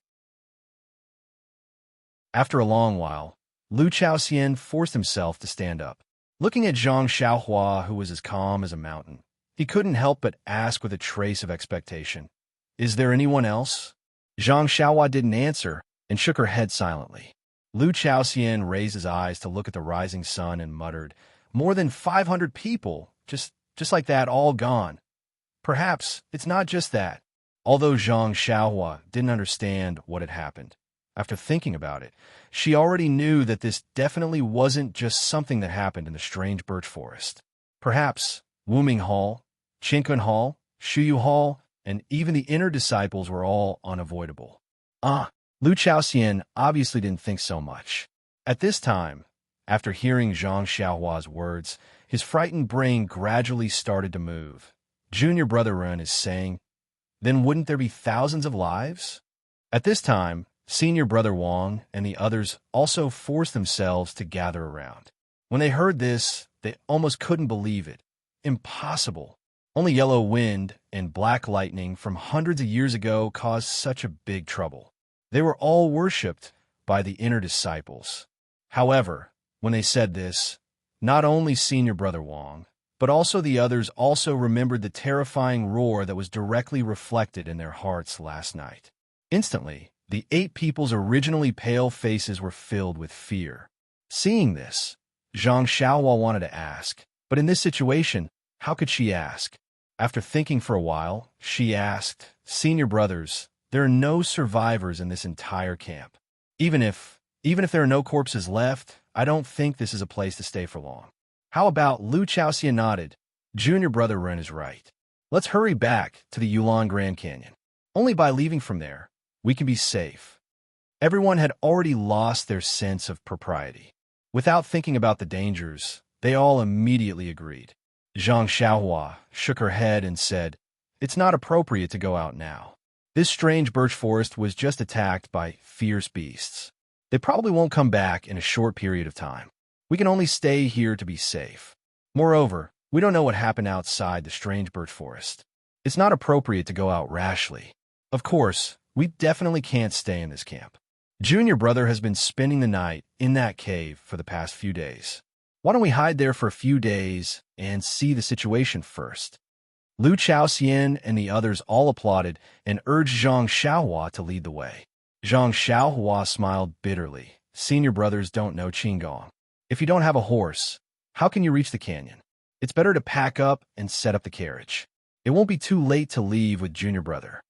After a long while, Lu Chaoxian forced himself to stand up. Looking at Zhang Xiaohua, who was as calm as a mountain, he couldn't help but ask with a trace of expectation, "Is there anyone else?" Zhang Xiaohua didn't answer and shook her head silently. Lu Chaoxian raised his eyes to look at the rising sun and muttered, "More than 500 people, just like that, all gone. Perhaps it's not just that." Although Zhang Xiaohua didn't understand what had happened, after thinking about it, she already knew that this definitely wasn't just something that happened in the strange birch forest. Perhaps Wuming Hall, Qinkun Hall, Shuyu Hall, and even the inner disciples were all unavoidable. Lu Chaoxian obviously didn't think so much. At this time, after hearing Zhang Xiaohua's words, his frightened brain gradually started to move. Junior Brother Ren is saying, then wouldn't there be thousands of lives? At this time, Senior Brother Wang and the others also forced themselves to gather around. When they heard this, they almost couldn't believe it. Impossible. Only yellow wind and black lightning from hundreds of years ago caused such a big trouble. They were all worshipped by the inner disciples. However, when they said this, not only Senior Brother Wang, but also the others also remembered the terrifying roar that was directly reflected in their hearts last night. Instantly, the 8 people's originally pale faces were filled with fear. Seeing this, Zhang Xiaohua wanted to ask, but in this situation, how could she ask? After thinking for a while, she asked, "Senior brothers, there are no survivors in this entire camp. Even if there are no corpses left, I don't think this is a place to stay for long." How about Lu Chaoxian nodded? Junior Brother Ren is right. Let's hurry back to the Yulon Grand Canyon. Only by leaving from there, we can be safe. Everyone had already lost their sense of propriety. Without thinking about the dangers, they all immediately agreed. Zhang Xiaohua shook her head and said, "It's not appropriate to go out now. This strange birch forest was just attacked by fierce beasts. They probably won't come back in a short period of time. We can only stay here to be safe. Moreover, we don't know what happened outside the strange birch forest. It's not appropriate to go out rashly. Of course, we definitely can't stay in this camp. Junior Brother has been spending the night in that cave for the past few days. Why don't we hide there for a few days and see the situation first?" Lu Chaoxian and the others all applauded and urged Zhang Xiaohua to lead the way. Zhang Xiaohua smiled bitterly. "Senior brothers don't know Qigong. If you don't have a horse, how can you reach the canyon? It's better to pack up and set up the carriage. It won't be too late to leave with Junior Brother."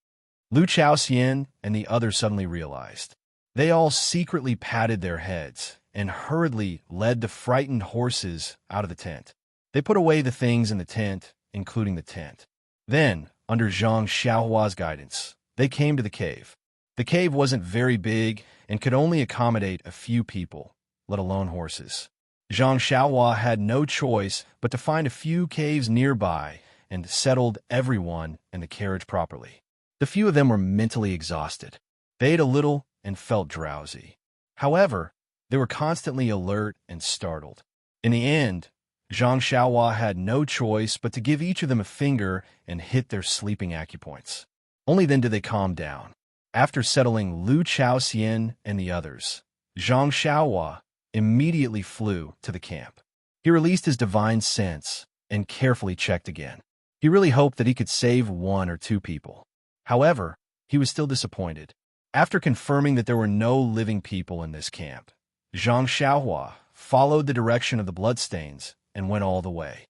Lu Chaoxian and the others suddenly realized. They all secretly patted their heads and hurriedly led the frightened horses out of the tent. They put away the things in the tent, including the tent. Then, under Zhang Xiaohua's guidance, they came to the cave. The cave wasn't very big and could only accommodate a few people, let alone horses. Zhang Xiaohua had no choice but to find a few caves nearby and settled everyone in the carriage properly. The few of them were mentally exhausted. They ate a little and felt drowsy. However, they were constantly alert and startled. In the end, Zhang Xiaohua had no choice but to give each of them a finger and hit their sleeping acupoints. Only then did they calm down. After settling Lu Chaoxian and the others, Zhang Xiaohua immediately flew to the camp. He released his divine sense and carefully checked again. He really hoped that he could save 1 or 2 people. However, he was still disappointed. After confirming that there were no living people in this camp, Zhang Xiaohua followed the direction of the bloodstains and went all the way.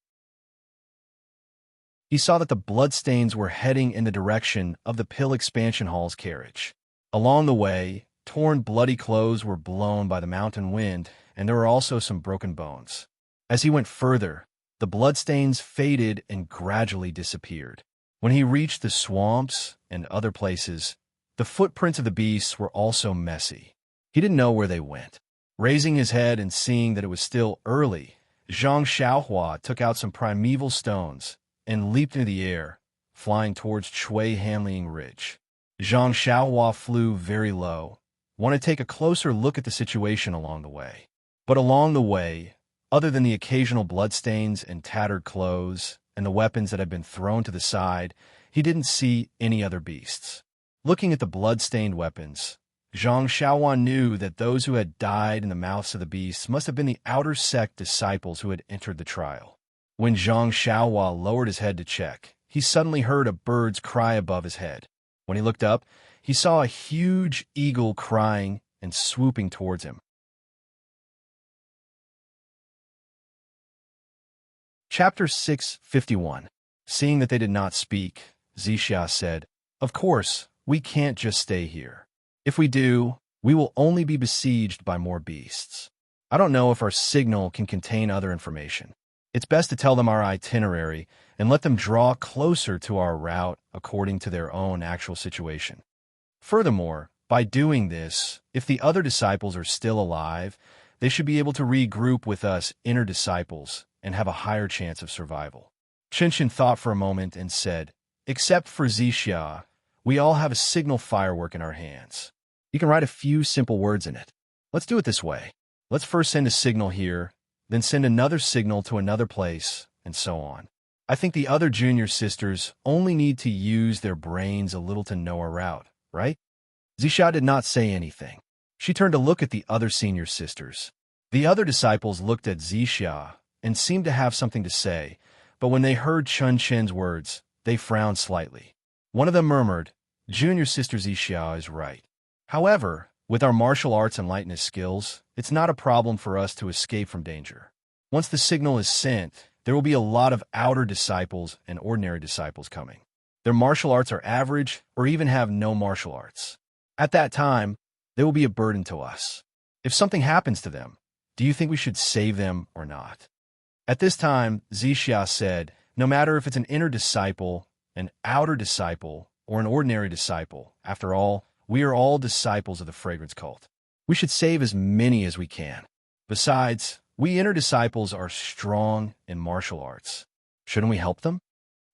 He saw that the bloodstains were heading in the direction of the Pill Expansion Hall's carriage. Along the way, torn bloody clothes were blown by the mountain wind, and there were also some broken bones. As he went further, the bloodstains faded and gradually disappeared. When he reached the swamps and other places, the footprints of the beasts were also messy. He didn't know where they went. Raising his head and seeing that it was still early, Zhang Xiaohua took out some primeval stones and leaped into the air, flying towards Chui Hanliang Ridge. Zhang Xiaohua flew very low, wanted to take a closer look at the situation along the way. But along the way, other than the occasional bloodstains and tattered clothes and the weapons that had been thrown to the side, he didn't see any other beasts. Looking at the blood-stained weapons, Zhang Xiaohua knew that those who had died in the mouths of the beasts must have been the outer sect disciples who had entered the trial. When Zhang Xiaohua lowered his head to check, he suddenly heard a bird's cry above his head. When he looked up, he saw a huge eagle crying and swooping towards him. Chapter 651. Seeing that they did not speak, Zixia said, "Of course, we can't just stay here. If we do, we will only be besieged by more beasts. I don't know if our signal can contain other information. It's best to tell them our itinerary and let them draw closer to our route according to their own actual situation. Furthermore, by doing this, if the other disciples are still alive, they should be able to regroup with us inner disciples and have a higher chance of survival." Qinshan thought for a moment and said, "Except for Zixia, we all have a signal firework in our hands. You can write a few simple words in it. Let's do it this way. Let's first send a signal here, then send another signal to another place, and so on. I think the other junior sisters only need to use their brains a little to know our route, right?" Zixia did not say anything. She turned to look at the other senior sisters. The other disciples looked at Zixia and seemed to have something to say, but when they heard Qinshan's words, they frowned slightly. One of them murmured, "Junior Sister Zixia is right. However, with our martial arts and lightness skills, it's not a problem for us to escape from danger. Once the signal is sent, there will be a lot of outer disciples and ordinary disciples coming. Their martial arts are average or even have no martial arts. At that time, they will be a burden to us. If something happens to them, do you think we should save them or not?" At this time, Zixia said, "No matter if it's an inner disciple, an outer disciple, or an ordinary disciple, after all, we are all disciples of the fragrance cult. We should save as many as we can. Besides, we inner disciples are strong in martial arts. Shouldn't we help them?"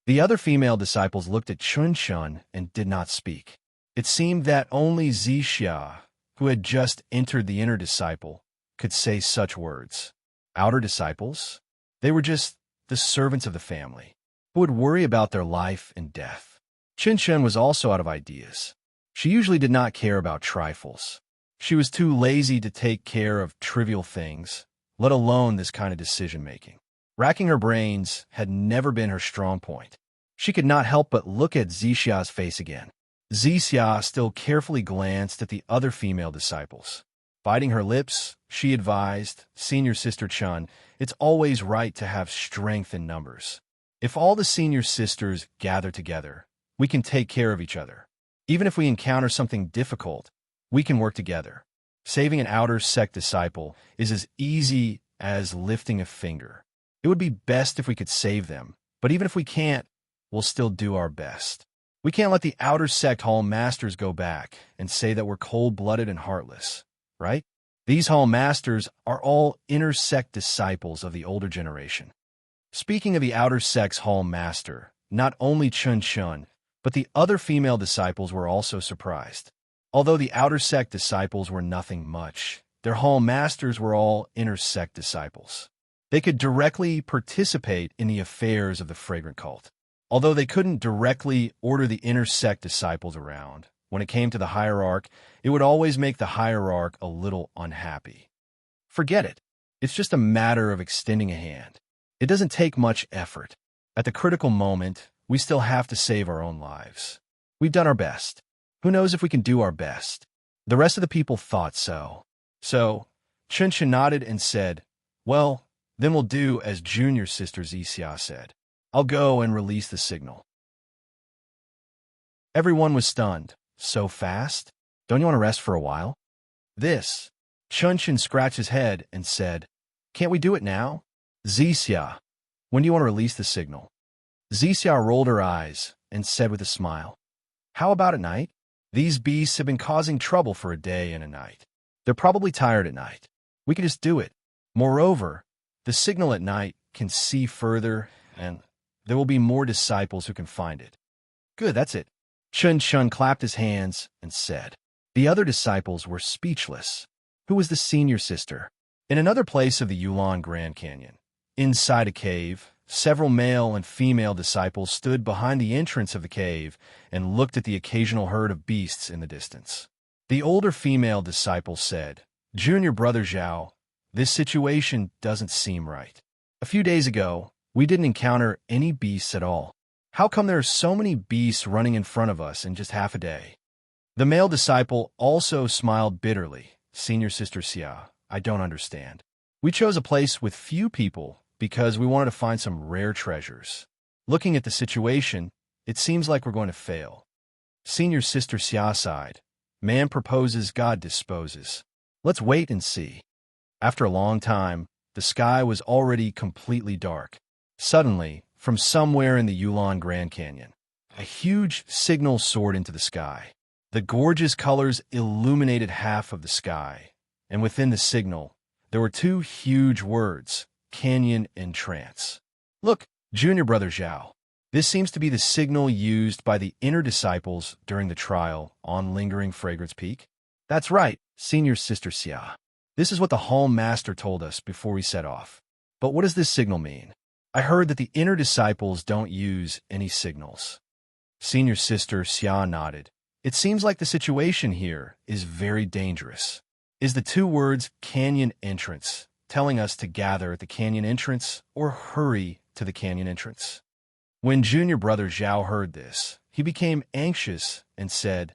The other female disciples looked at Qinshan and did not speak. It seemed that only Zixia, who had just entered the inner disciple, could say such words. Outer disciples? They were just the servants of the family, who would worry about their life and death. Qinshan was also out of ideas. She usually did not care about trifles. She was too lazy to take care of trivial things, let alone this kind of decision-making. Racking her brains had never been her strong point. She could not help but look at Zixia's face again. Zixia still carefully glanced at the other female disciples. Biting her lips, she advised, "Senior Sister Chun, it's always right to have strength in numbers. If all the senior sisters gather together, we can take care of each other. Even if we encounter something difficult, we can work together. Saving an outer sect disciple is as easy as lifting a finger. It would be best if we could save them, but even if we can't, we'll still do our best. We can't let the outer sect hall masters go back and say that we're cold-blooded and heartless, right? These hall masters are all inner sect disciples of the older generation." Speaking of the outer sect's hall master, not only Qinshan, but the other female disciples were also surprised. Although the outer sect disciples were nothing much, their hall masters were all inner sect disciples. They could directly participate in the affairs of the fragrant cult. Although they couldn't directly order the inner sect disciples around, when it came to the hierarch, it would always make the hierarch a little unhappy. Forget it. It's just a matter of extending a hand. It doesn't take much effort. At the critical moment, we still have to save our own lives. We've done our best. Who knows if we can do our best? The rest of the people thought so. So, Qinshan nodded and said, "Well, then we'll do as Junior Sister Zixia said. I'll go and release the signal." Everyone was stunned. "So fast? Don't you want to rest for a while?" Qinshan scratched his head and said, "Can't we do it now?" "Zixia, when do you want to release the signal?" Zixia rolled her eyes and said with a smile, "How about at night? These beasts have been causing trouble for a day and a night. They're probably tired at night. We can just do it. Moreover, the signal at night can see further, and there will be more disciples who can find it." "Good, that's it." Qinshan clapped his hands and said. The other disciples were speechless. Who was the senior sister? In another place of the Yulon Grand Canyon, inside a cave, several male and female disciples stood behind the entrance of the cave and looked at the occasional herd of beasts in the distance. The older female disciple said, "Junior Brother Zhao, this situation doesn't seem right. A few days ago, we didn't encounter any beasts at all. How come there are so many beasts running in front of us in just half a day?" The male disciple also smiled bitterly. "Senior Sister Xia, I don't understand. We chose a place with few people, because we wanted to find some rare treasures. Looking at the situation, it seems like we're going to fail. Senior Sister Xia sighed. Man proposes, God disposes. Let's wait and see. After a long time, the sky was already completely dark. Suddenly, from somewhere in the Yulon Grand Canyon, a huge signal soared into the sky. The gorgeous colors illuminated half of the sky, and within the signal, there were two huge words, Canyon Entrance. Look, Junior Brother Zhao. This seems to be the signal used by the inner disciples during the trial on Lingering Fragrance Peak. That's right, Senior Sister Xia. This is what the Hall Master told us before we set off. But what does this signal mean? I heard that the inner disciples don't use any signals. Senior Sister Xia nodded. It seems like the situation here is very dangerous. Is the two words canyon entrance telling us to gather at the canyon entrance or hurry to the canyon entrance? When Junior Brother Zhao heard this, he became anxious and said,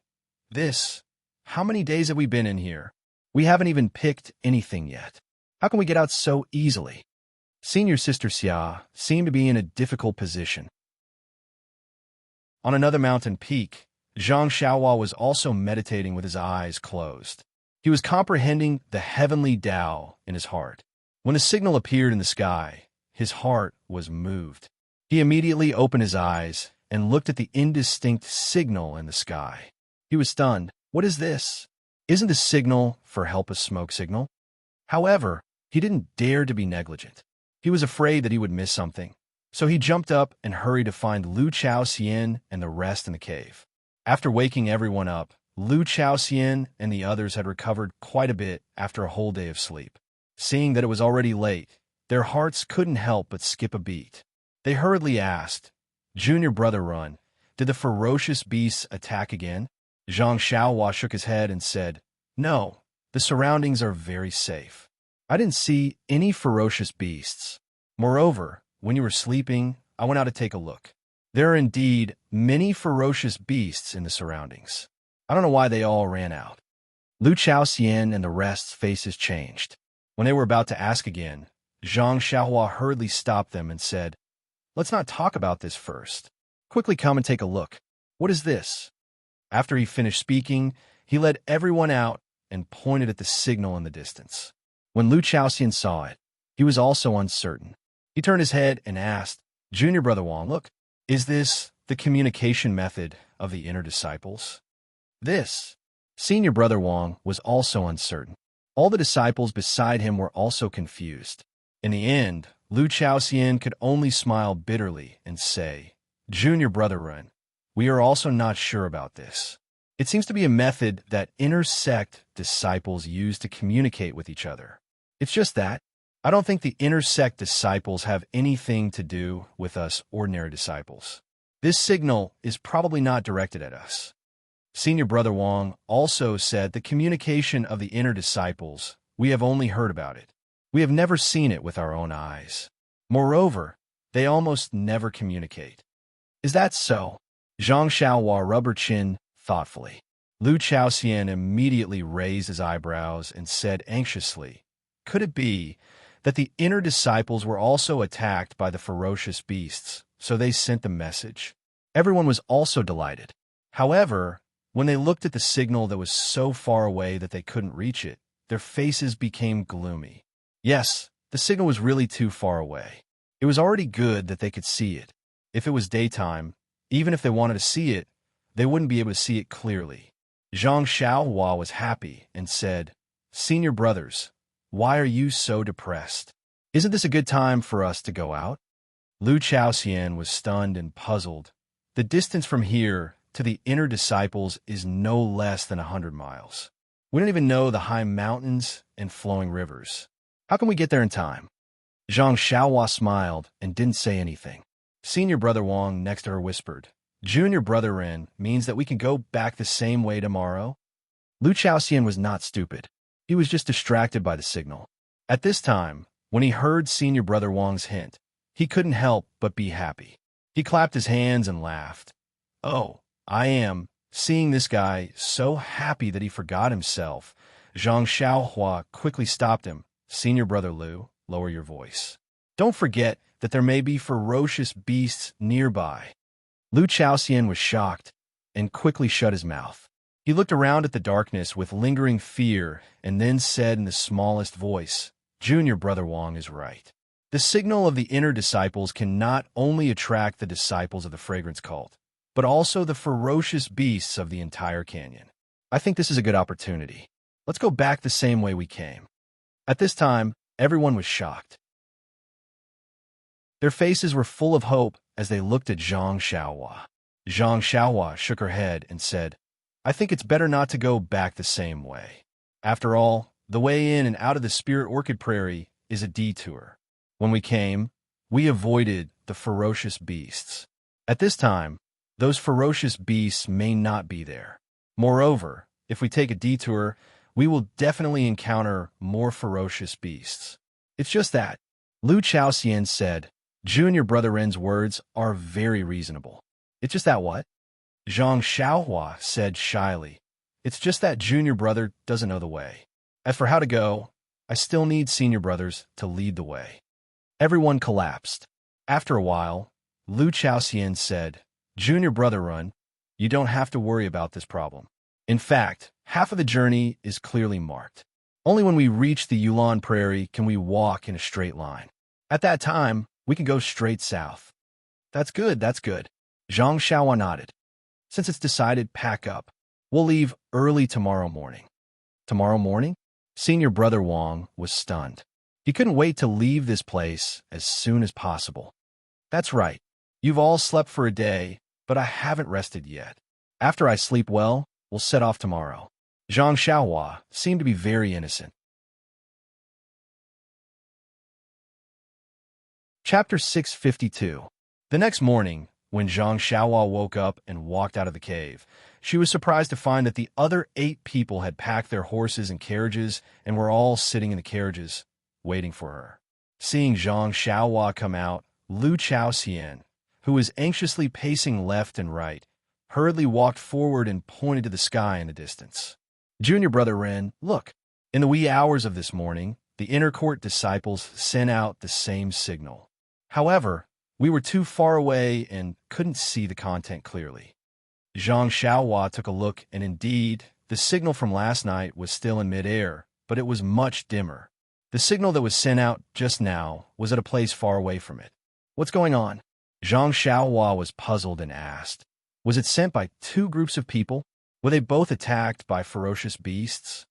How many days have we been in here? We haven't even picked anything yet. How can we get out so easily? Senior Sister Xia seemed to be in a difficult position. On another mountain peak, Zhang Xiaohua was also meditating with his eyes closed. He was comprehending the heavenly Tao in his heart. When a signal appeared in the sky, his heart was moved. He immediately opened his eyes and looked at the indistinct signal in the sky. He was stunned. What is this? Isn't the signal for help a smoke signal? However, he didn't dare to be negligent. He was afraid that he would miss something. So he jumped up and hurried to find Lu Chaoxian and the rest in the cave. After waking everyone up, Lu Chaoxian and the others had recovered quite a bit after a whole day of sleep. Seeing that it was already late, their hearts couldn't help but skip a beat. They hurriedly asked, Junior Brother Run, did the ferocious beasts attack again? Zhang Xiaohua shook his head and said, No, the surroundings are very safe. I didn't see any ferocious beasts. Moreover, when you were sleeping, I went out to take a look. There are indeed many ferocious beasts in the surroundings. I don't know why they all ran out. Lu Chaoxian and the rest's faces changed. When they were about to ask again, Zhang Xiaohua hurriedly stopped them and said, Let's not talk about this first. Quickly come and take a look. What is this? After he finished speaking, he led everyone out and pointed at the signal in the distance. When Lu Chaoxian saw it, he was also uncertain. He turned his head and asked, Junior Brother Wang, look, is this the communication method of the inner disciples? This. Senior Brother Wang was also uncertain. All the disciples beside him were also confused. In the end, Lu Chaoxian could only smile bitterly and say, Junior Brother Ren, we are also not sure about this. It seems to be a method that inner sect disciples use to communicate with each other. It's just that. I don't think the inner sect disciples have anything to do with us ordinary disciples. This signal is probably not directed at us. Senior Brother Wang also said the communication of the inner disciples, we have only heard about it. We have never seen it with our own eyes. Moreover, they almost never communicate. Is that so? Zhang Xiaohua rubbed chin thoughtfully. Lu Chaoxian immediately raised his eyebrows and said anxiously, Could it be that the inner disciples were also attacked by the ferocious beasts, so they sent the message? Everyone was also delighted. However, when they looked at the signal that was so far away that they couldn't reach it, their faces became gloomy. Yes, the signal was really too far away. It was already good that they could see it. If it was daytime, even if they wanted to see it, they wouldn't be able to see it clearly. Zhang Xiaohua was happy and said, Senior brothers, why are you so depressed? Isn't this a good time for us to go out? Lu Chaoxian was stunned and puzzled. The distance from here to the inner disciples is no less than 100 miles. We don't even know the high mountains and flowing rivers. How can we get there in time? Zhang Xiaohua smiled and didn't say anything. Senior Brother Wang next to her whispered, Junior Brother Ren means that we can go back the same way tomorrow? Lu Chaoxian was not stupid. He was just distracted by the signal. At this time, when he heard Senior Brother Wang's hint, he couldn't help but be happy. He clapped his hands and laughed. Oh, I am, seeing this guy so happy that he forgot himself. Zhang Xiaohua quickly stopped him. Senior Brother Lu, lower your voice. Don't forget that there may be ferocious beasts nearby. Lu Chaoxian was shocked and quickly shut his mouth. He looked around at the darkness with lingering fear and then said in the smallest voice, "Junior Brother Wong is right. The signal of the inner disciples can not only attract the disciples of the fragrance cult, but also the ferocious beasts of the entire canyon. I think this is a good opportunity. Let's go back the same way we came." At this time, everyone was shocked. Their faces were full of hope as they looked at Zhang Xiaohua. Zhang Xiaohua shook her head and said, "I think it's better not to go back the same way. After all, the way in and out of the Spirit Orchid Prairie is a detour. When we came, we avoided the ferocious beasts. At this time, those ferocious beasts may not be there. Moreover, if we take a detour, we will definitely encounter more ferocious beasts. It's just that." Lu Chaoxian said, "Junior Brother Ren's words are very reasonable." "It's just that what?" Zhang Xiaohua said shyly. "It's just that Junior Brother doesn't know the way. As for how to go, I still need Senior Brothers to lead the way." Everyone collapsed. After a while, Lu Chaoxian said, "Junior Brother Run, you don't have to worry about this problem. In fact, half of the journey is clearly marked. Only when we reach the Yulan Prairie can we walk in a straight line. At that time, we can go straight south." That's good, that's good." Zhang Xiaohua nodded. "Since it's decided, pack up. We'll leave early tomorrow morning." Tomorrow morning? Senior Brother Wong was stunned. He couldn't wait to leave this place as soon as possible. "That's right. You've all slept for a day, but I haven't rested yet. After I sleep well, we'll set off tomorrow." Zhang Xiaohua seemed to be very innocent. Chapter 652. The next morning, when Zhang Xiaohua woke up and walked out of the cave, she was surprised to find that the other 8 people had packed their horses and carriages and were all sitting in the carriages, waiting for her. Seeing Zhang Xiaohua come out, Lu Chaoxian, who was anxiously pacing left and right, hurriedly walked forward and pointed to the sky in the distance. "Junior Brother Ren, look." In the wee hours of this morning, the inner court disciples sent out the same signal. However, we were too far away and couldn't see the content clearly. Zhang Xiaohua took a look, and indeed, the signal from last night was still in midair, but it was much dimmer. The signal that was sent out just now was at a place far away from it. "What's going on?" Zhang Xiaohua was puzzled and asked. Was it sent by 2 groups of people? Were they both attacked by ferocious beasts?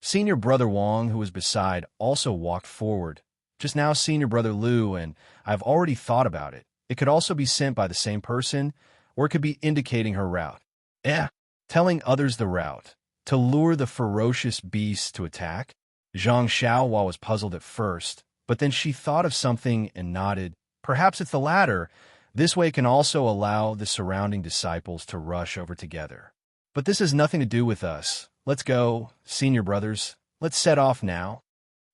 Senior Brother Wong, who was beside, also walked forward. "Just now, Senior Brother Lu, and I've already thought about it. It could also be sent by the same person, or it could be indicating her route." Telling others the route, to lure the ferocious beasts to attack? Zhang Xiaohua was puzzled at first, but then she thought of something and nodded. "Perhaps it's the latter. This way can also allow the surrounding disciples to rush over together. But this has nothing to do with us. Let's go, Senior Brothers. Let's set off now."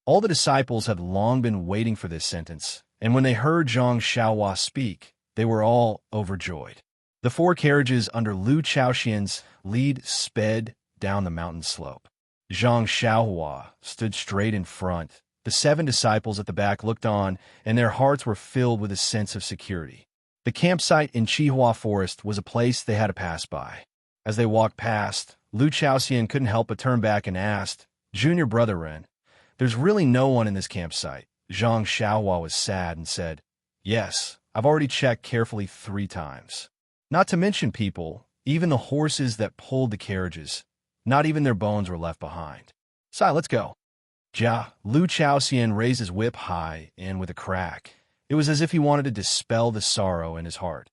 All the disciples had long been waiting for this sentence, and when they heard Zhang Xiaohua speak, they were all overjoyed. The 4 carriages under Lu Chaoxian's lead sped down the mountain slope. Zhang Xiaohua stood straight in front. The 7 disciples at the back looked on, and their hearts were filled with a sense of security. The campsite in Qihua Forest was a place they had to pass by. As they walked past, Lu Chaoxian couldn't help but turn back and asked, "Junior Brother Ren, there's really no one in this campsite." Zhang Xiaohua was sad and said, "Yes, I've already checked carefully 3 times. Not to mention people, even the horses that pulled the carriages. Not even their bones were left behind. Sai, let's go." Lu Chaoxian raised his whip high, and with a crack, it was as if he wanted to dispel the sorrow in his heart.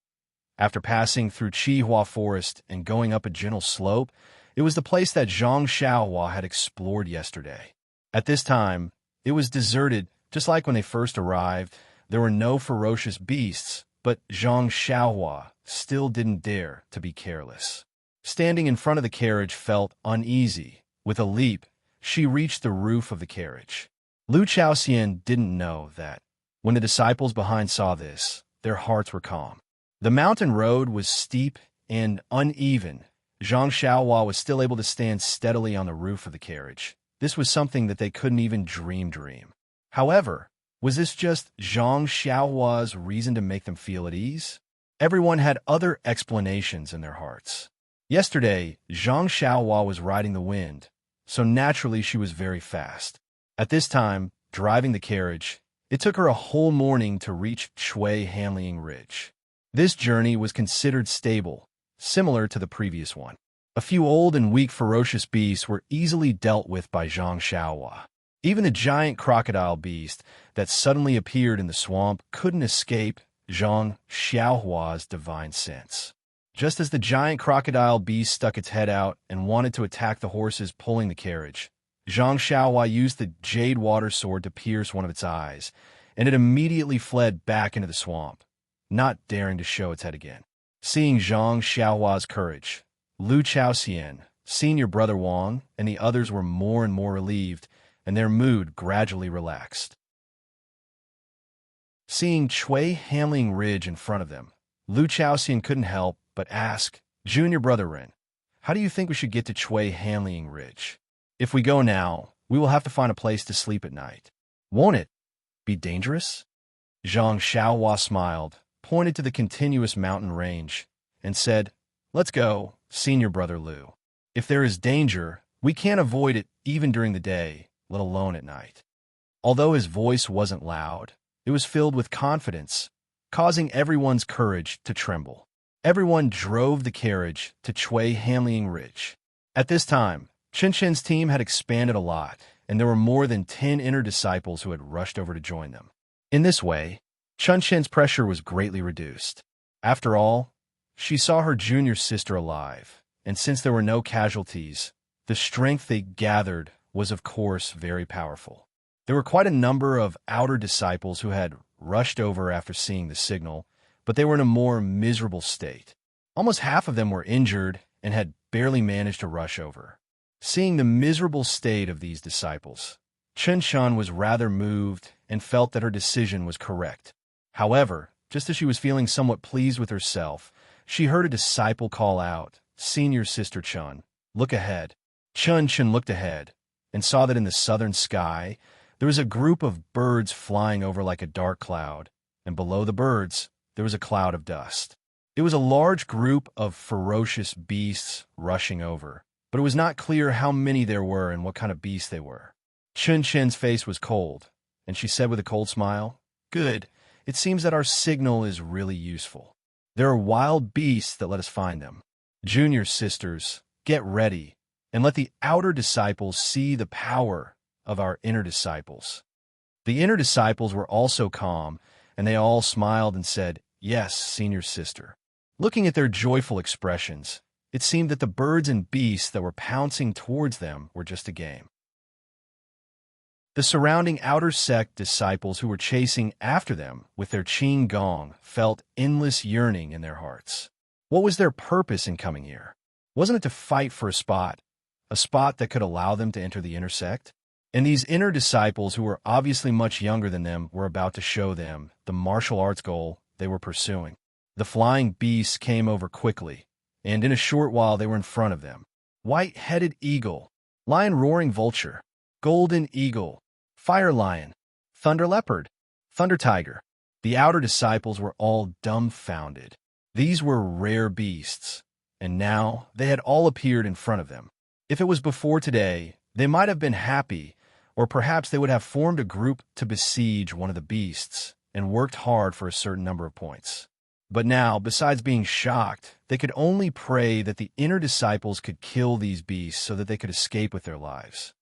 After passing through Qihua Forest and going up a gentle slope, it was the place that Zhang Xiaohua had explored yesterday. At this time, it was deserted, just like when they first arrived. There were no ferocious beasts, but Zhang Xiaohua still didn't dare to be careless. Standing in front of the carriage felt uneasy. With a leap, she reached the roof of the carriage. Lu Chaoxian didn't know that. When the disciples behind saw this, their hearts were calm. The mountain road was steep and uneven. Zhang Xiaohua was still able to stand steadily on the roof of the carriage. This was something that they couldn't even dream. However, Was this just Zhang Xiaohua's reason to make them feel at ease? Everyone had other explanations in their hearts. Yesterday, Zhang Xiaohua was riding the wind, so naturally she was very fast. At this time, driving the carriage, it took her a whole morning to reach Shui Hanliang Ridge. This journey was considered stable, similar to the previous one. A few old and weak ferocious beasts were easily dealt with by Zhang Xiaohua. Even a giant crocodile beast that suddenly appeared in the swamp couldn't escape Zhang Xiaohua's divine sense. Just as the giant crocodile beast stuck its head out and wanted to attack the horses pulling the carriage, Zhang Xiaohua used the jade water sword to pierce one of its eyes, and it immediately fled back into the swamp, not daring to show its head again. Seeing Zhang Xiaohua's courage, Lu Chaoxian, senior brother Wang, and the others were more and more relieved, and their mood gradually relaxed. Seeing Shui Hanliang Ridge in front of them, Lu Chaoxian couldn't help but ask, "Junior brother Ren, how do you think we should get to Shui Hanliang Ridge? If we go now, we will have to find a place to sleep at night. Won't it be dangerous?" Zhang Xiaohua smiled, pointed to the continuous mountain range, and said, "Let's go, senior brother Lu. If there is danger, we can't avoid it even during the day, let alone at night." Although his voice wasn't loud, it was filled with confidence, causing everyone's courage to tremble. Everyone drove the carriage to Shui Hanliang Ridge. At this time, Chen Chen's team had expanded a lot, and there were more than 10 inner disciples who had rushed over to join them. In this way, Chen Chen's pressure was greatly reduced. After all, she saw her junior sister alive, and since there were no casualties, the strength they gathered was of course very powerful. There were quite a number of outer disciples who had rushed over after seeing the signal, but they were in a more miserable state. Almost half of them were injured and had barely managed to rush over. Seeing the miserable state of these disciples, Chen Shan was rather moved and felt that her decision was correct. However, just as she was feeling somewhat pleased with herself, she heard a disciple call out, "Senior Sister Chun, look ahead." Chun Chen looked ahead and saw that in the southern sky, there was a group of birds flying over like a dark cloud, and below the birds, there was a cloud of dust. It was a large group of ferocious beasts rushing over, but it was not clear how many there were and what kind of beasts they were. Chun Chen's face was cold, and she said with a cold smile, "Good, it seems that our signal is really useful. There are wild beasts that let us find them. Junior sisters, get ready, and let the outer disciples see the power of our inner disciples." The inner disciples were also calm, and they all smiled and said, "Yes, senior sister." Looking at their joyful expressions, it seemed that the birds and beasts that were pouncing towards them were just a game. The surrounding outer sect disciples who were chasing after them with their qing gong felt endless yearning in their hearts. What was their purpose in coming here? Wasn't it to fight for a spot that could allow them to enter the inner sect? And these inner disciples, who were obviously much younger than them, were about to show them the martial arts goal they were pursuing. The flying beasts came over quickly, and in a short while they were in front of them. White-headed eagle, lion-roaring vulture, golden eagle, fire lion, thunder leopard, thunder tiger. The outer disciples were all dumbfounded. These were rare beasts, and now they had all appeared in front of them. If it was before today, they might have been happy, or perhaps they would have formed a group to besiege one of the beasts and worked hard for a certain number of points. But now, besides being shocked, they could only pray that the inner disciples could kill these beasts so that they could escape with their lives.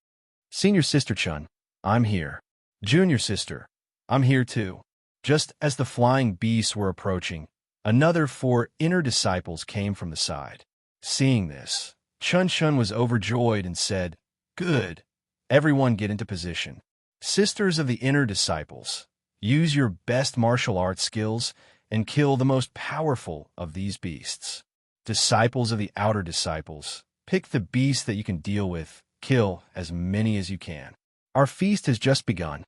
"Senior Sister Chun, I'm here. Junior Sister, I'm here too." Just as the flying beasts were approaching, another 4 inner disciples came from the side. Seeing this, Chun Chun was overjoyed and said, "Good. Everyone get into position. Sisters of the inner disciples, use your best martial arts skills and kill the most powerful of these beasts. Disciples of the outer disciples, pick the beasts that you can deal with, kill as many as you can. Our feast has just begun."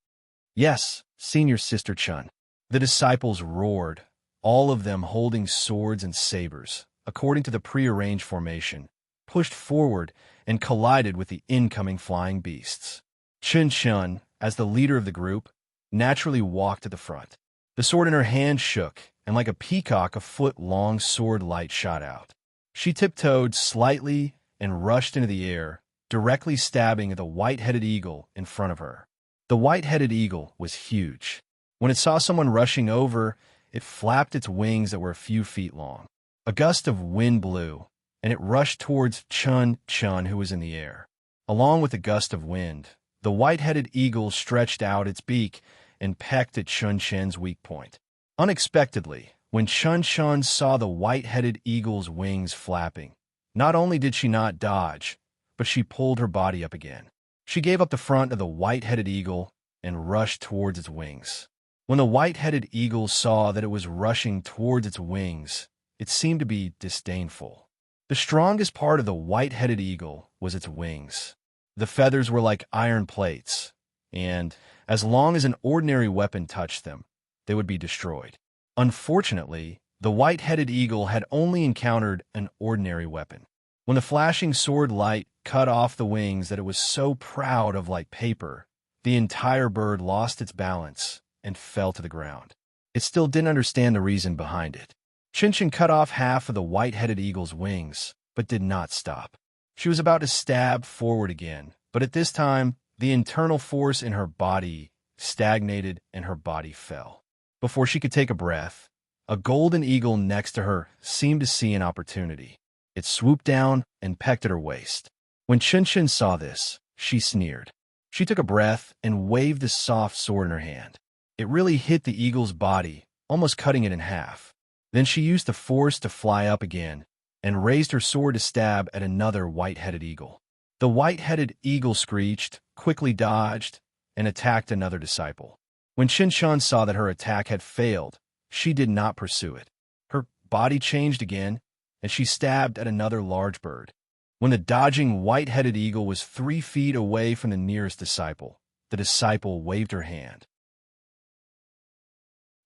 "Yes, Senior Sister Chun." The disciples roared, all of them holding swords and sabers, according to the prearranged formation, pushed forward and collided with the incoming flying beasts. Chun Chun, as the leader of the group, naturally walked to the front. The sword in her hand shook, and like a peacock, a foot-long sword light shot out. She tiptoed slightly and rushed into the air, directly stabbing at the white-headed eagle in front of her. The white-headed eagle was huge. When it saw someone rushing over, it flapped its wings that were a few feet long. A gust of wind blew, and it rushed towards Chun, who was in the air. Along with the gust of wind, the white-headed eagle stretched out its beak and pecked at Chun's weak point. Unexpectedly, when Chun saw the white-headed eagle's wings flapping, not only did she not dodge, but she pulled her body up again. She gave up the front of the white-headed eagle and rushed towards its wings. When the white-headed eagle saw that it was rushing towards its wings, it seemed to be disdainful. The strongest part of the white-headed eagle was its wings. The feathers were like iron plates, and as long as an ordinary weapon touched them, they would be destroyed. Unfortunately, the white-headed eagle had only encountered an ordinary weapon. When the flashing sword light cut off the wings that it was so proud of like paper, the entire bird lost its balance and fell to the ground. It still didn't understand the reason behind it. Chun cut off half of the white-headed eagle's wings, but did not stop. She was about to stab forward again, but at this time, the internal force in her body stagnated and her body fell. Before she could take a breath, a golden eagle next to her seemed to see an opportunity. It swooped down and pecked at her waist. When Chun saw this, she sneered. She took a breath and waved the soft sword in her hand. It really hit the eagle's body, almost cutting it in half. Then she used the force to fly up again and raised her sword to stab at another white-headed eagle. The white-headed eagle screeched, quickly dodged, and attacked another disciple. When Chun saw that her attack had failed, she did not pursue it. Her body changed again, and she stabbed at another large bird. When the dodging white-headed eagle was 3 feet away from the nearest disciple, the disciple waved her hand.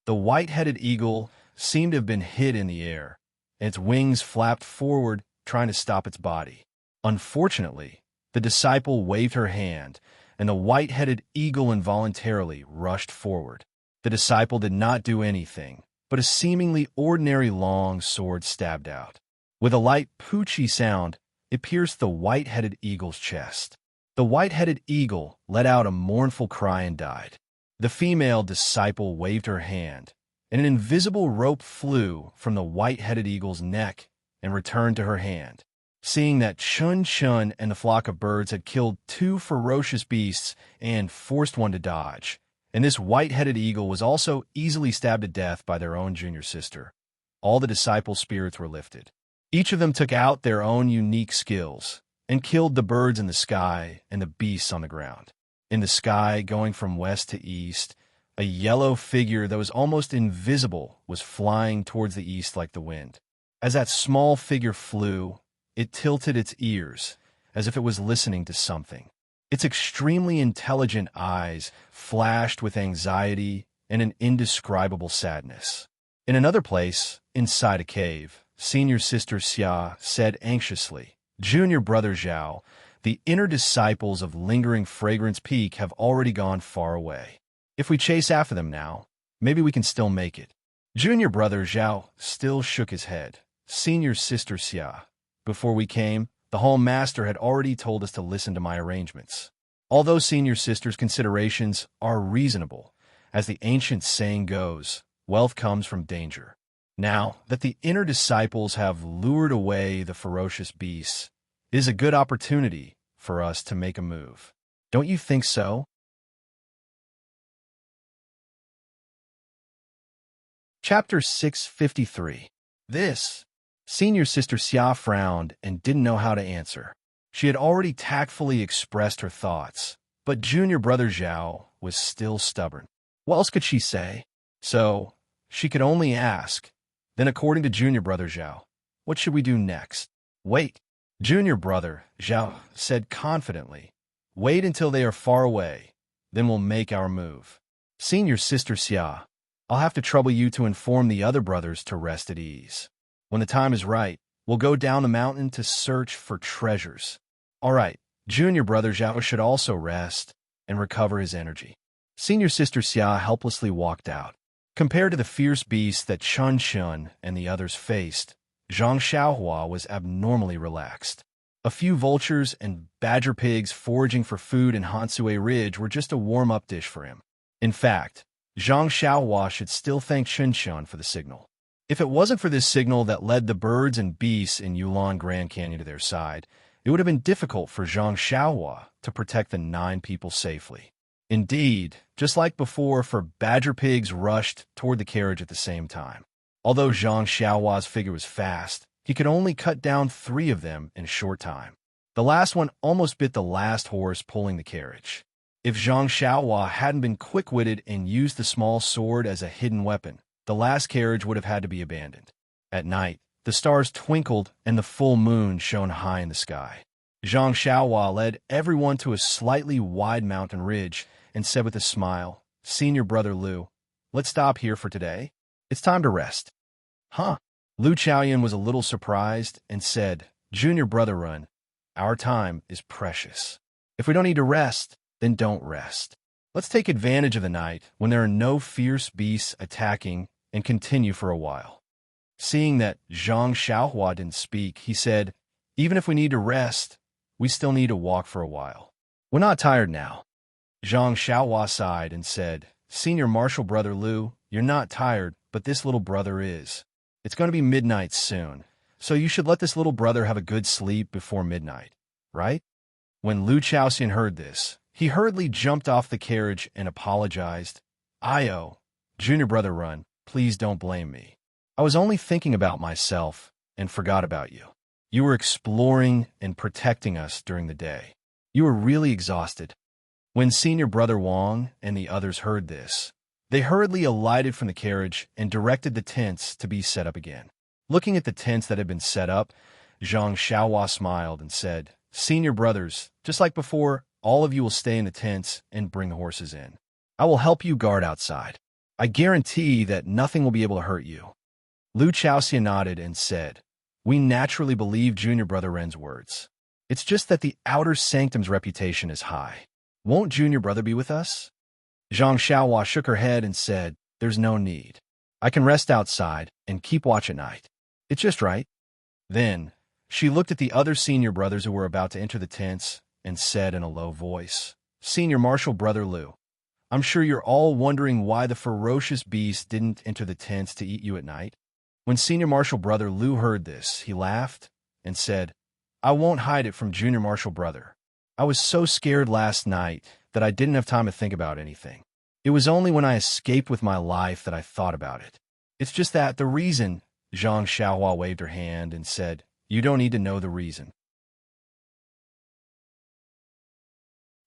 The white-headed eagle seemed to have been hit in the air, and its wings flapped forward, trying to stop its body. Unfortunately, the disciple waved her hand, and the white-headed eagle involuntarily rushed forward. The disciple did not do anything, but a seemingly ordinary long sword stabbed out. With a light poochy sound, it pierced the white-headed eagle's chest. The white-headed eagle let out a mournful cry and died. The female disciple waved her hand, and an invisible rope flew from the white-headed eagle's neck and returned to her hand. Seeing that Chun and the flock of birds had killed 2 ferocious beasts and forced one to dodge, and this white-headed eagle was also easily stabbed to death by their own junior sister, all the disciples' spirits were lifted. Each of them took out their own unique skills and killed the birds in the sky and the beasts on the ground. In the sky, going from west to east, a yellow figure that was almost invisible was flying towards the east like the wind. As that small figure flew, it tilted its ears as if it was listening to something. Its extremely intelligent eyes flashed with anxiety and an indescribable sadness. In another place, inside a cave, Senior Sister Xia said anxiously, "Junior Brother Zhao, the inner disciples of Lingering Fragrance Peak have already gone far away. If we chase after them now, maybe we can still make it." Junior Brother Zhao still shook his head. "Senior Sister Xia, before we came, the Hall Master had already told us to listen to my arrangements. Although Senior Sister's considerations are reasonable, as the ancient saying goes, wealth comes from danger. Now that the inner disciples have lured away the ferocious beasts, it is a good opportunity for us to make a move. Don't you think so?" Chapter 653. This. Senior Sister Xia frowned and didn't know how to answer. She had already tactfully expressed her thoughts, but Junior Brother Zhao was still stubborn. What else could she say? So, she could only ask. Then according to Junior Brother Zhao, what should we do next? Wait. Junior Brother Zhao said confidently. Wait until they are far away, then we'll make our move. Senior Sister Xia, I'll have to trouble you to inform the other brothers to rest at ease. When the time is right, we'll go down the mountain to search for treasures. All right, Junior Brother Zhao should also rest and recover his energy. Senior Sister Xia helplessly walked out. Compared to the fierce beast that Chun Chun and the others faced, Zhang Xiaohua was abnormally relaxed. A few vultures and badger pigs foraging for food in Hansue Ridge were just a warm-up dish for him. In fact, Zhang Xiaohua should still thank Chun Chun for the signal. If it wasn't for this signal that led the birds and beasts in Yulon Grand Canyon to their side, it would have been difficult for Zhang Xiaohua to protect the 9 people safely. Indeed, just like before, for badger pigs rushed toward the carriage at the same time. Although Zhang Xiaohua's figure was fast, he could only cut down 3 of them in a short time. The last one almost bit the last horse pulling the carriage. If Zhang Xiaohua hadn't been quick-witted and used the small sword as a hidden weapon, the last carriage would have had to be abandoned. At night, the stars twinkled and the full moon shone high in the sky. Zhang Xiaohua led everyone to a slightly wide mountain ridge and said with a smile, "Senior brother Lu, let's stop here for today. It's time to rest." "Huh?" Lu Chaoyan was a little surprised and said, "Junior brother Run, our time is precious. If we don't need to rest, then don't rest. Let's take advantage of the night when there are no fierce beasts attacking and continue for a while." Seeing that Zhang Xiaohua didn't speak, he said, "Even if we need to rest, we still need to walk for a while. We're not tired now." Zhang Xiaohua sighed and said, "Senior martial brother Lu, you're not tired, but this little brother is. It's going to be midnight soon, so you should let this little brother have a good sleep before midnight, right?" When Lu Chaoxian heard this, he hurriedly jumped off the carriage and apologized. "Io, Junior brother Run, please don't blame me. I was only thinking about myself and forgot about you. You were exploring and protecting us during the day. You were really exhausted." When Senior Brother Wang and the others heard this, they hurriedly alighted from the carriage and directed the tents to be set up again. Looking at the tents that had been set up, Zhang Xiaohua smiled and said, "Senior brothers, just like before, all of you will stay in the tents and bring the horses in. I will help you guard outside. I guarantee that nothing will be able to hurt you." Lu Chaoxia nodded and said, "We naturally believe Junior Brother Ren's words. It's just that the outer sanctum's reputation is high. Won't Junior Brother be with us?" Zhang Xiaohua shook her head and said, "There's no need. I can rest outside and keep watch at night. It's just right." Then, she looked at the other senior brothers who were about to enter the tents and said in a low voice, "Senior Martial Brother Lu, I'm sure you're all wondering why the ferocious beast didn't enter the tents to eat you at night." When Senior Martial Brother Lu heard this, he laughed and said, "I won't hide it from Junior Martial Brother. I was so scared last night that I didn't have time to think about anything. It was only when I escaped with my life that I thought about it. It's just that the reason," Zhang Xiaohua waved her hand and said, "You don't need to know the reason.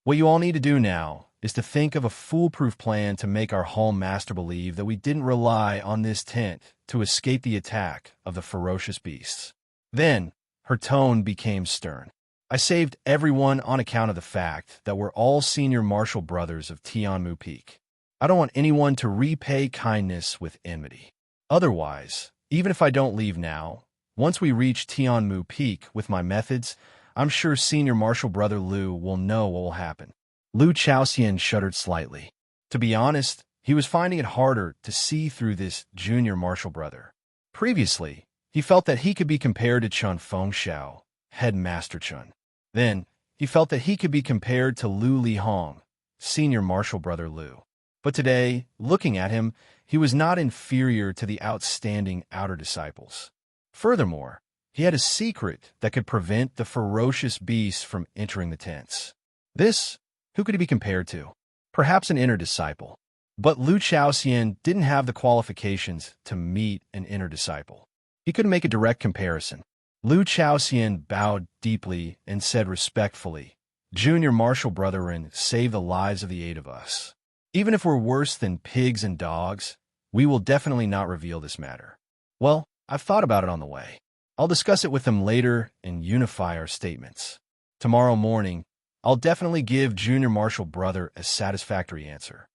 What you all need to do now is to think of a foolproof plan to make our home master believe that we didn't rely on this tent to escape the attack of the ferocious beasts." Then, her tone became stern. "I saved everyone on account of the fact that we're all senior martial brothers of Tianmu Peak. I don't want anyone to repay kindness with enmity. Otherwise, even if I don't leave now, once we reach Tianmu Peak with my methods, I'm sure Senior Martial Brother Lu will know what will happen." Lu Chaoxian shuddered slightly. To be honest, he was finding it harder to see through this junior martial brother. Previously, he felt that he could be compared to Chun Fengxiao, Headmaster Chun. Then, he felt that he could be compared to Lu Lihong, Senior Martial Brother Lu. But today, looking at him, he was not inferior to the outstanding outer disciples. Furthermore, he had a secret that could prevent the ferocious beasts from entering the tents. This, who could he be compared to? Perhaps an inner disciple. But Lu Chaoxian didn't have the qualifications to meet an inner disciple. He couldn't make a direct comparison. Lu Chaoxian bowed deeply and said respectfully, "Junior Martial Brethren, save the lives of the 8 of us. Even if we're worse than pigs and dogs, we will definitely not reveal this matter. Well, I've thought about it on the way. I'll discuss it with them later and unify our statements. Tomorrow morning, I'll definitely give Junior Martial Brother a satisfactory answer."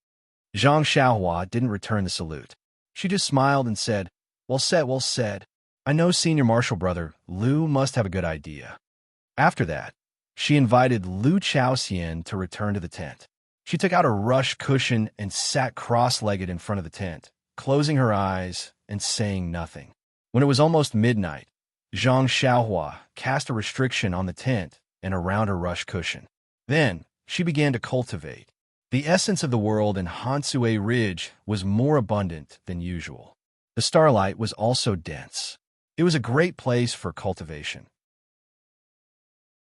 Zhang Xiaohua didn't return the salute. She just smiled and said, "Well said, well said. I know Senior Martial Brother Lu must have a good idea." After that, she invited Lu Chaoxian to return to the tent. She took out a rush cushion and sat cross-legged in front of the tent, closing her eyes and saying nothing. When it was almost midnight, Zhang Xiaohua cast a restriction on the tent and around her rush cushion. Then, she began to cultivate. The essence of the world in Hansue Ridge was more abundant than usual. The starlight was also dense. It was a great place for cultivation.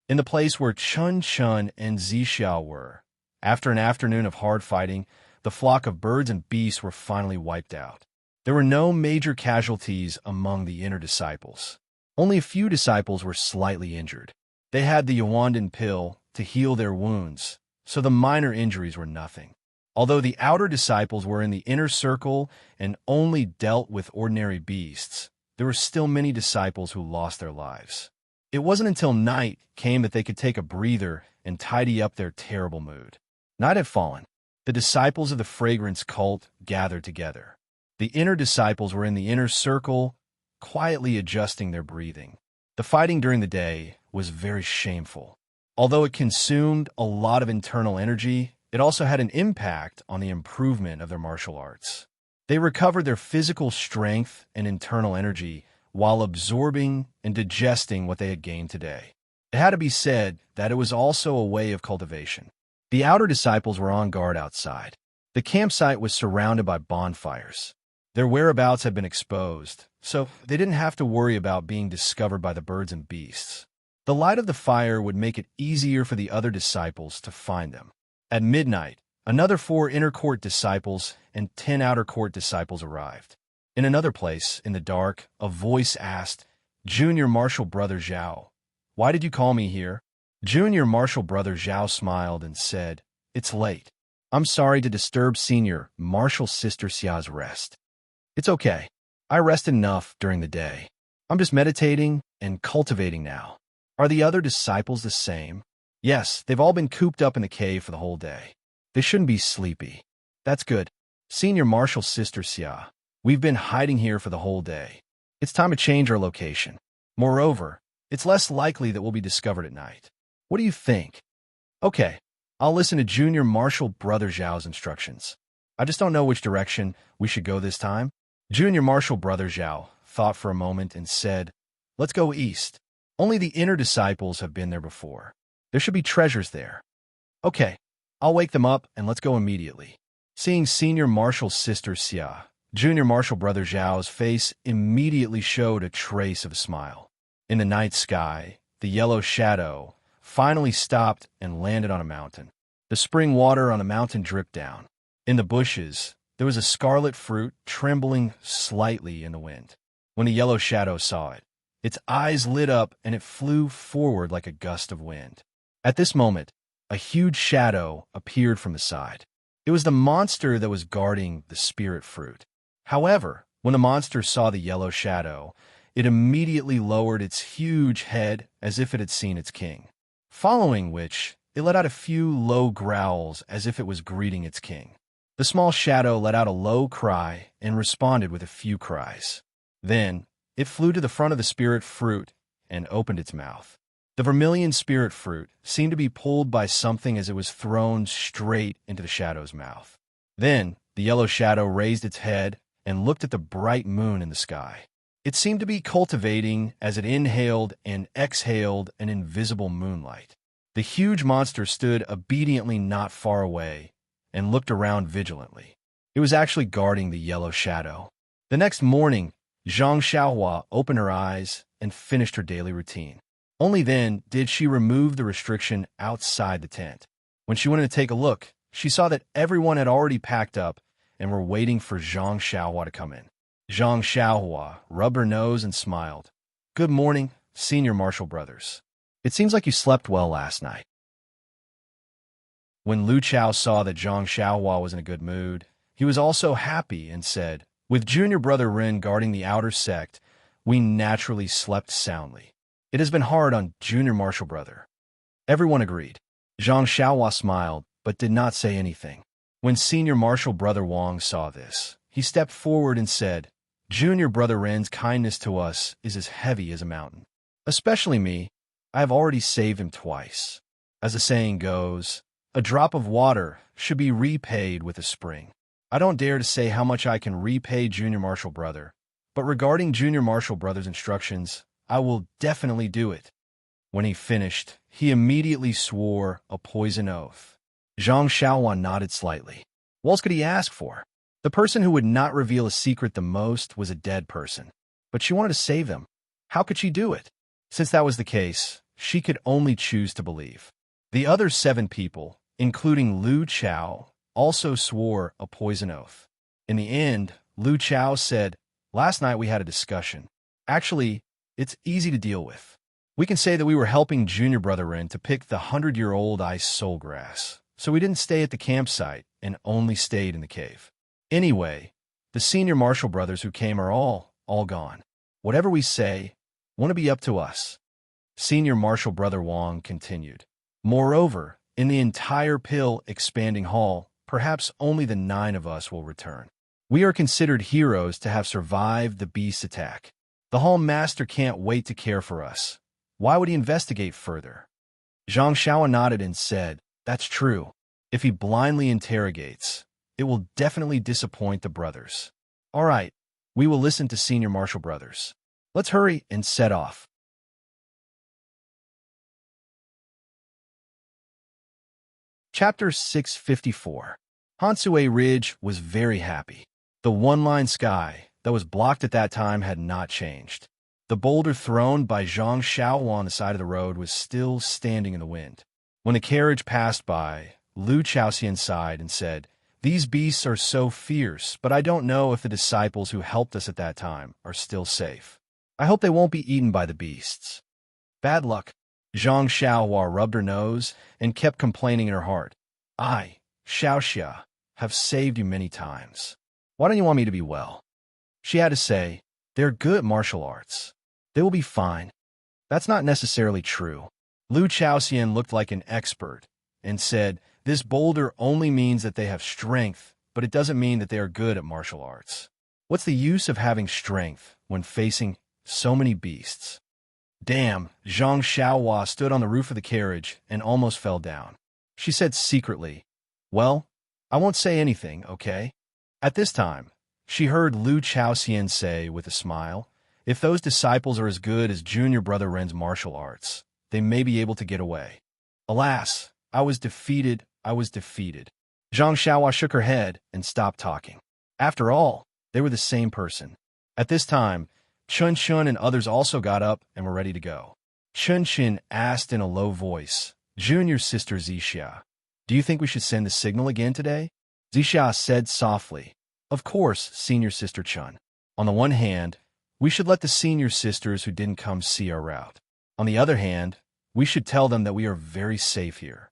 In the place where Chun Chun and Zixiao were, after an afternoon of hard fighting, the flock of birds and beasts were finally wiped out. There were no major casualties among the inner disciples. Only a few disciples were slightly injured. They had the Yuandan pill to heal their wounds, so the minor injuries were nothing. Although the outer disciples were in the inner circle and only dealt with ordinary beasts, there were still many disciples who lost their lives. It wasn't until night came that they could take a breather and tidy up their terrible mood. Night had fallen. The disciples of the fragrance cult gathered together. The inner disciples were in the inner circle, quietly adjusting their breathing. The fighting during the day was very shameful. Although it consumed a lot of internal energy, it also had an impact on the improvement of their martial arts. They recovered their physical strength and internal energy while absorbing and digesting what they had gained today. It had to be said that it was also a way of cultivation. The outer disciples were on guard outside. The campsite was surrounded by bonfires. Their whereabouts had been exposed, so they didn't have to worry about being discovered by the birds and beasts. The light of the fire would make it easier for the other disciples to find them. At midnight, another 4 inner court disciples and 10 outer court disciples arrived. In another place, in the dark, a voice asked, "Junior Martial Brother Zhao, why did you call me here?" Junior Martial Brother Zhao smiled and said, "It's late. I'm sorry to disturb Senior Martial Sister Xia's rest. It's okay. I rested enough during the day. I'm just meditating and cultivating now." Are the other disciples the same? Yes, they've all been cooped up in the cave for the whole day. They shouldn't be sleepy. That's good. Senior Martial Sister Xia, we've been hiding here for the whole day. It's time to change our location. Moreover, it's less likely that we'll be discovered at night. What do you think? Okay, I'll listen to Junior Martial Brother Zhao's instructions. I just don't know which direction we should go this time. Junior Martial Brother Zhao thought for a moment and said, "Let's go east. Only the inner disciples have been there before. There should be treasures there." Okay, I'll wake them up and let's go immediately. Seeing Senior Martial Sister Xia, Junior Martial Brother Zhao's face immediately showed a trace of a smile. In the night sky, the yellow shadow finally stopped and landed on a mountain. The spring water on the mountain dripped down. In the bushes, there was a scarlet fruit trembling slightly in the wind. When the yellow shadow saw it, its eyes lit up and it flew forward like a gust of wind. At this moment, a huge shadow appeared from the side. It was the monster that was guarding the spirit fruit. However, when the monster saw the yellow shadow, it immediately lowered its huge head as if it had seen its king. Following which, it let out a few low growls as if it was greeting its king. The small shadow let out a low cry and responded with a few cries. Then, it flew to the front of the spirit fruit and opened its mouth. The vermilion spirit fruit seemed to be pulled by something as it was thrown straight into the shadow's mouth. Then, the yellow shadow raised its head and looked at the bright moon in the sky. It seemed to be cultivating as it inhaled and exhaled an invisible moonlight. The huge monster stood obediently not far away and looked around vigilantly. It was actually guarding the yellow shadow. The next morning, Zhang Xiaohua opened her eyes and finished her daily routine. Only then did she remove the restriction outside the tent. When she went in to take a look, she saw that everyone had already packed up and were waiting for Zhang Xiaohua to come in. Zhang Xiaohua rubbed her nose and smiled. "Good morning, Senior Martial Brothers. It seems like you slept well last night." When Lu Chao saw that Zhang Xiaohua was in a good mood, he was also happy and said, "With Junior Brother Ren guarding the outer sect, we naturally slept soundly. It has been hard on Junior Martial Brother." Everyone agreed. Zhang Xiaohua smiled, but did not say anything. When Senior Martial Brother Wang saw this, he stepped forward and said, "Junior Brother Ren's kindness to us is as heavy as a mountain. Especially me, I have already saved him twice. As the saying goes, A drop of water should be repaid with a spring. I don't dare to say how much I can repay Junior Marshall Brother, but regarding Junior Marshall Brother's instructions, I will definitely do it. When he finished, he immediately swore a poison oath. Zhang Xiaowan nodded slightly. What else could he ask for? The person who would not reveal a secret the most was a dead person, but she wanted to save them. How could she do it? Since that was the case, she could only choose to believe. The other 7 people, including Lu Chao, also swore a poison oath. In the end, Lu Chao said, "Last night we had a discussion. Actually, it's easy to deal with. We can say that we were helping Junior Brother Ren to pick the 100-year-old ice soul grass, so we didn't stay at the campsite and only stayed in the cave. Anyway, the senior Marshall brothers who came are all gone. Whatever we say, won't be up to us." Senior Marshall Brother Wang continued. "Moreover, in the entire pill-expanding hall, perhaps only the 9 of us will return. We are considered heroes to have survived the beast attack. The Hall Master can't wait to care for us. Why would he investigate further?" Zhang Xiao nodded and said, "That's true. If he blindly interrogates, it will definitely disappoint the brothers. All right, we will listen to Senior Marshall Brothers. Let's hurry and set off." Chapter 654. Hansue Ridge was very happy. The one-line sky that was blocked at that time had not changed. The boulder thrown by Zhang Xiao on the side of the road was still standing in the wind. When the carriage passed by, Lu Chaoxian sighed and said, "These beasts are so fierce, but I don't know if the disciples who helped us at that time are still safe. I hope they won't be eaten by the beasts." "Bad luck." Zhang Xiaohua rubbed her nose and kept complaining in her heart. "I, Xiaoxia, have saved you many times. Why don't you want me to be well?" She had to say, "They're good at martial arts. They will be fine." "That's not necessarily true." Lu Chaoxian looked like an expert and said, "This boulder only means that they have strength, but it doesn't mean that they are good at martial arts. What's the use of having strength when facing so many beasts?" "Damn," Zhang Xiaohua stood on the roof of the carriage and almost fell down. She said secretly, "Well, I won't say anything, okay?" At this time, she heard Lu Chaoxian say with a smile, "If those disciples are as good as Junior Brother Ren's martial arts, they may be able to get away. Alas, I was defeated. Zhang Xiaohua shook her head and stopped talking. After all, they were the same person. At this time, Chun Chun and others also got up and were ready to go. Chun Chun asked in a low voice, "Junior Sister Zixia, do you think we should send the signal again today?" Zixia said softly, "Of course, Senior Sister Chun. On the one hand, we should let the senior sisters who didn't come see our route. On the other hand, we should tell them that we are very safe here."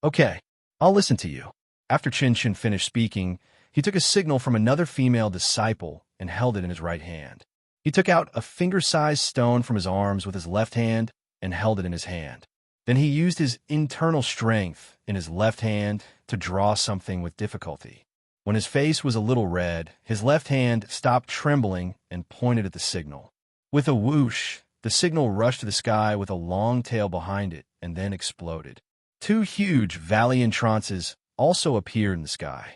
"Okay, I'll listen to you." After Chin Chin finished speaking, he took a signal from another female disciple and held it in his right hand. He took out a finger-sized stone from his arms with his left hand and held it in his hand. Then he used his internal strength in his left hand to draw something with difficulty. When his face was a little red, his left hand stopped trembling and pointed at the signal. With a whoosh, the signal rushed to the sky with a long tail behind it and then exploded. 2 huge valley entrances also appeared in the sky.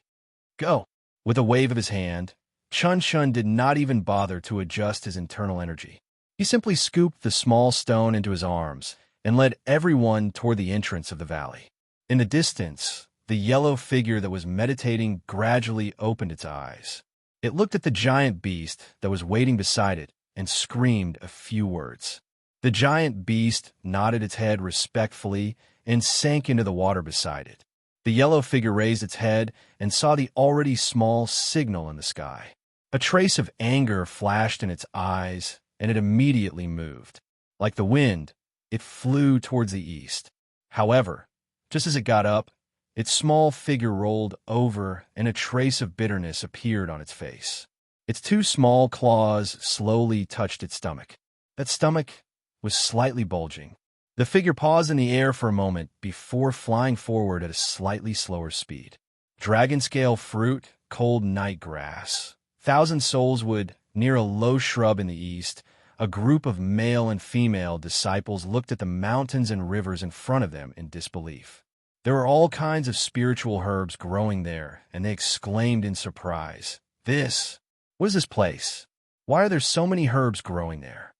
"Go!" With a wave of his hand, Chun Chun did not even bother to adjust his internal energy. He simply scooped the small stone into his arms and led everyone toward the entrance of the valley. In the distance, the yellow figure that was meditating gradually opened its eyes. It looked at the giant beast that was waiting beside it and screamed a few words. The giant beast nodded its head respectfully and sank into the water beside it. The yellow figure raised its head and saw the already small signal in the sky. A trace of anger flashed in its eyes, and it immediately moved. Like the wind, it flew towards the east. However, just as it got up, its small figure rolled over and a trace of bitterness appeared on its face. Its 2 small claws slowly touched its stomach. That stomach was slightly bulging. The figure paused in the air for a moment before flying forward at a slightly slower speed. Dragon-scale fruit, cold night grass. 1,000 souls would, near a low shrub in the east, a group of male and female disciples looked at the mountains and rivers in front of them in disbelief. There were all kinds of spiritual herbs growing there, and they exclaimed in surprise, What is this place? Why are there so many herbs growing there?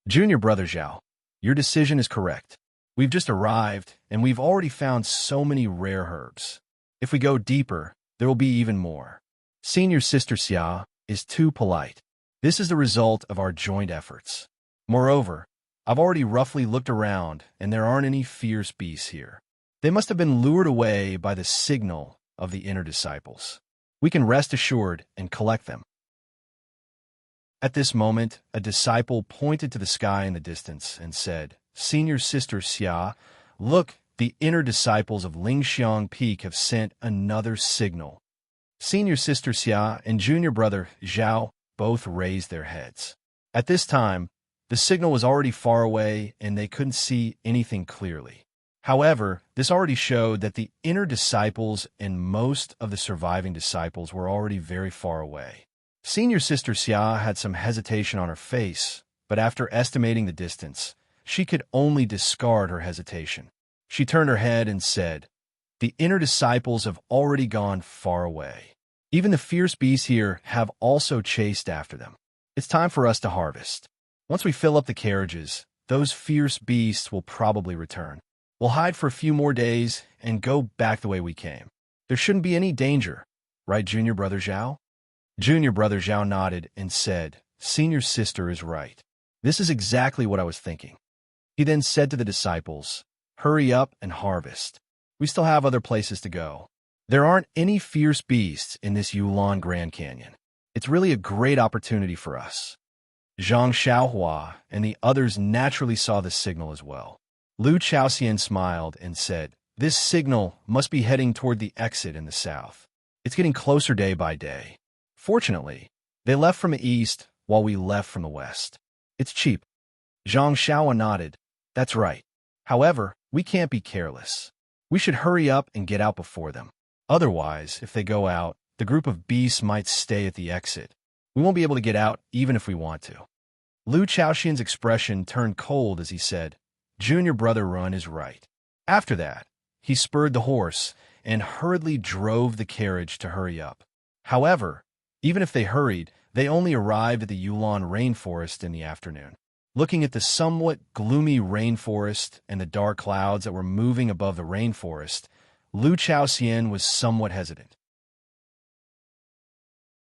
Junior brother Zhao, your decision is correct. We've just arrived, and we've already found so many rare herbs. If we go deeper, there will be even more. Senior sister Xia is too polite. This is the result of our joint efforts. Moreover, I've already roughly looked around, and there aren't any fierce beasts here. They must have been lured away by the signal of the inner disciples. We can rest assured and collect them. At this moment, a disciple pointed to the sky in the distance and said, Senior sister Xia, look, the inner disciples of Lingxiang Peak have sent another signal. Senior sister Xia and junior brother Zhao both raised their heads. At this time, the signal was already far away and they couldn't see anything clearly. However, this already showed that the inner disciples and most of the surviving disciples were already very far away. Senior sister Xia had some hesitation on her face, but after estimating the distance, she could only discard her hesitation. She turned her head and said, The inner disciples have already gone far away. Even the fierce beasts here have also chased after them. It's time for us to harvest. Once we fill up the carriages, those fierce beasts will probably return. We'll hide for a few more days and go back the way we came. There shouldn't be any danger, right, junior brother Zhao? Junior brother Zhao nodded and said, Senior sister is right. This is exactly what I was thinking. He then said to the disciples, Hurry up and harvest. We still have other places to go. There aren't any fierce beasts in this Yulon Grand Canyon. It's really a great opportunity for us. Zhang Xiaohua and the others naturally saw the signal as well. Lu Chaoxian smiled and said, This signal must be heading toward the exit in the south. It's getting closer day by day. Fortunately, they left from the east while we left from the west. It's cheap. Zhang Xiaohua nodded. That's right. However, we can't be careless. We should hurry up and get out before them. Otherwise, if they go out, the group of beasts might stay at the exit. We won't be able to get out even if we want to. Lu Chaoxian's expression turned cold as he said, Junior brother Run is right. After that, he spurred the horse and hurriedly drove the carriage to hurry up. However, even if they hurried, they only arrived at the Yulon rainforest in the afternoon. Looking at the somewhat gloomy rainforest and the dark clouds that were moving above the rainforest, Lu Chaoxian was somewhat hesitant.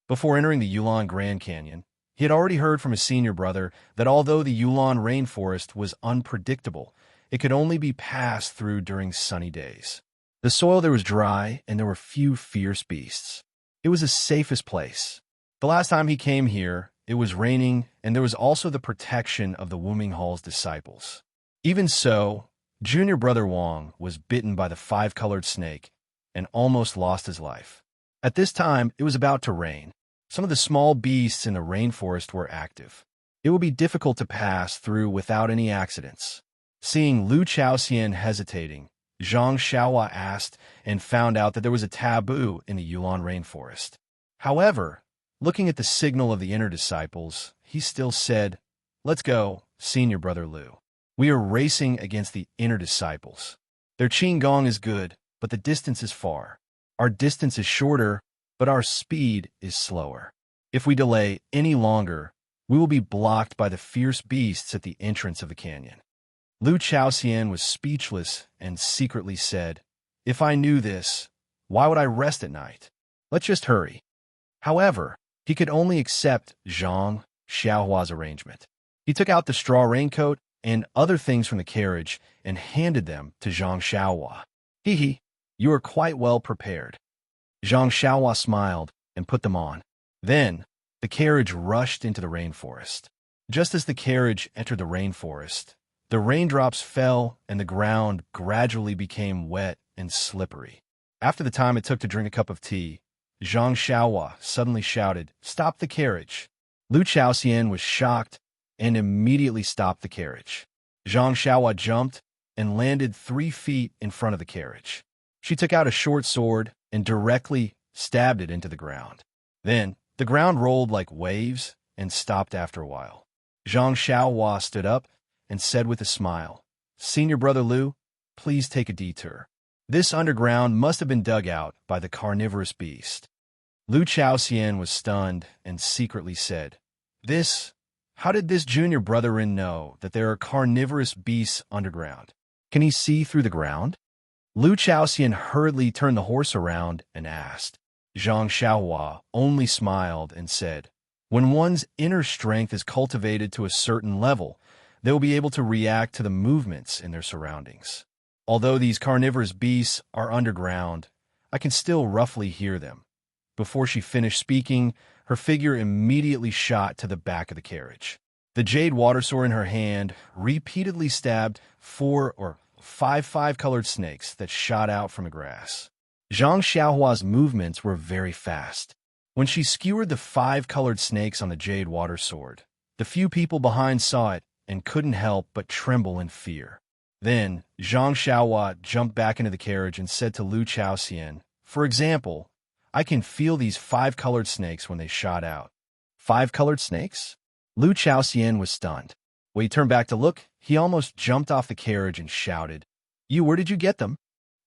Before entering the Yulon Grand Canyon, he had already heard from his senior brother that although the Yulon rainforest was unpredictable, it could only be passed through during sunny days. The soil there was dry and there were few fierce beasts. It was the safest place. The last time he came here, it was raining and there was also the protection of the Wuming Hall's disciples. Even so, junior brother Wang was bitten by the five-colored snake and almost lost his life. At this time, it was about to rain. Some of the small beasts in the rainforest were active. It would be difficult to pass through without any accidents. Seeing Lu Chaoxian hesitating, Zhang Xiaohua asked and found out that there was a taboo in the Yulon rainforest. However, looking at the signal of the inner disciples, he still said, Let's go, senior brother Lu. We are racing against the inner disciples. Their Qinggong is good, but the distance is far. Our distance is shorter, but our speed is slower. If we delay any longer, we will be blocked by the fierce beasts at the entrance of the canyon. Lu Chaoxian was speechless and secretly said, If I knew this, why would I rest at night? Let's just hurry. However, he could only accept Zhang Xiaohua's arrangement. He took out the straw raincoat and other things from the carriage and handed them to Zhang Xiaohua. Hee, you are quite well prepared. Zhang Xiaohua smiled and put them on. Then, the carriage rushed into the rainforest. Just as the carriage entered the rainforest, the raindrops fell and the ground gradually became wet and slippery. After the time it took to drink a cup of tea, Zhang Xiaohua suddenly shouted, Stop the carriage. Lu Chaoxian was shocked and immediately stopped the carriage. Zhang Xiaohua jumped and landed 3 feet in front of the carriage. She took out a short sword and directly stabbed it into the ground. Then, the ground rolled like waves and stopped after a while. Zhang Xiaohua stood up and said with a smile, Senior brother Lu, please take a detour. This underground must have been dug out by the carnivorous beast. Lu Chaoxian was stunned and secretly said, How did this junior brother-in know that there are carnivorous beasts underground? Can he see through the ground? Lu Chaoxian hurriedly turned the horse around and asked. Zhang Xiaohua only smiled and said, when one's inner strength is cultivated to a certain level, they will be able to react to the movements in their surroundings. Although these carnivorous beasts are underground, I can still roughly hear them. Before she finished speaking, her figure immediately shot to the back of the carriage. The jade water sword in her hand repeatedly stabbed 4 or 5 colored snakes that shot out from the grass. Zhang Xiaohua's movements were very fast. When she skewered the 5 colored snakes on the jade water sword, the few people behind saw it and couldn't help but tremble in fear. Then, Zhang Xiaohua jumped back into the carriage and said to Lu Chaoxian, for example, I can feel these 5 colored snakes when they shot out. 5 colored snakes? Lu Chaoxian was stunned. When he turned back to look, he almost jumped off the carriage and shouted, where did you get them?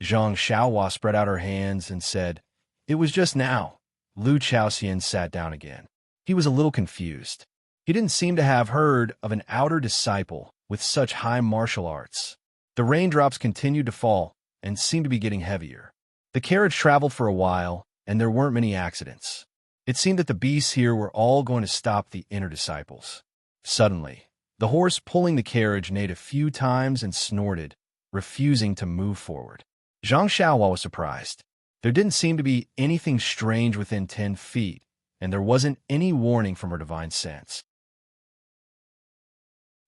Zhang Xiaohua spread out her hands and said, it was just now. Lu Chaoxian sat down again. He was a little confused. He didn't seem to have heard of an outer disciple with such high martial arts. The raindrops continued to fall and seemed to be getting heavier. The carriage traveled for a while, and there weren't many accidents. It seemed that the beasts here were all going to stop the inner disciples. Suddenly, the horse pulling the carriage neighed a few times and snorted, refusing to move forward. Zhang Xiaohua was surprised. There didn't seem to be anything strange within 10 feet, and there wasn't any warning from her divine sense.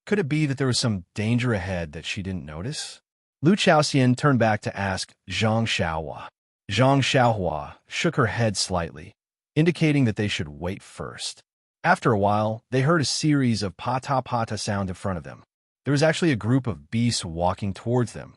Could it be that there was some danger ahead that she didn't notice? Lu Chaoxian turned back to ask Zhang Xiaohua. Zhang Xiaohua shook her head slightly, indicating that they should wait first. After a while, they heard a series of pata-pata sound in front of them. There was actually a group of beasts walking towards them.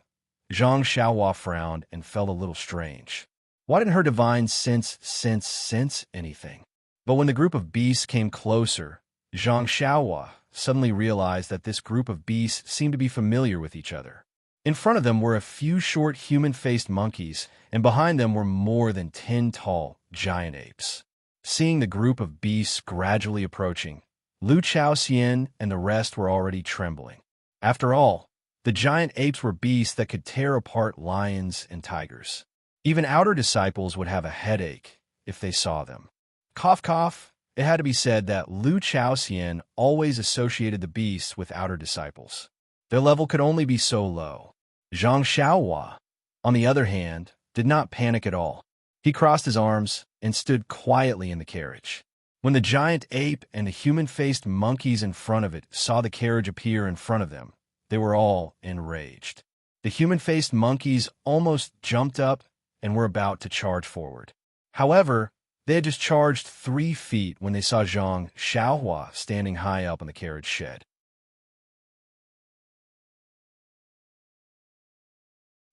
Zhang Xiaohua frowned and felt a little strange. Why didn't her divine sense sense anything? But when the group of beasts came closer, Zhang Xiaohua suddenly realized that this group of beasts seemed to be familiar with each other. In front of them were a few short human-faced monkeys, and behind them were more than 10 tall giant apes. Seeing the group of beasts gradually approaching, Lu Chaoxian and the rest were already trembling. After all, the giant apes were beasts that could tear apart lions and tigers. Even outer disciples would have a headache if they saw them. Cough, cough. It had to be said that Lu Chaoxian always associated the beasts with outer disciples. Their level could only be so low. Zhang Xiaohua, on the other hand, did not panic at all. He crossed his arms and stood quietly in the carriage. When the giant ape and the human-faced monkeys in front of it saw the carriage appear in front of them, they were all enraged. The human-faced monkeys almost jumped up and were about to charge forward. However, they had just charged 3 feet when they saw Zhang Xiaohua standing high up on the carriage shed.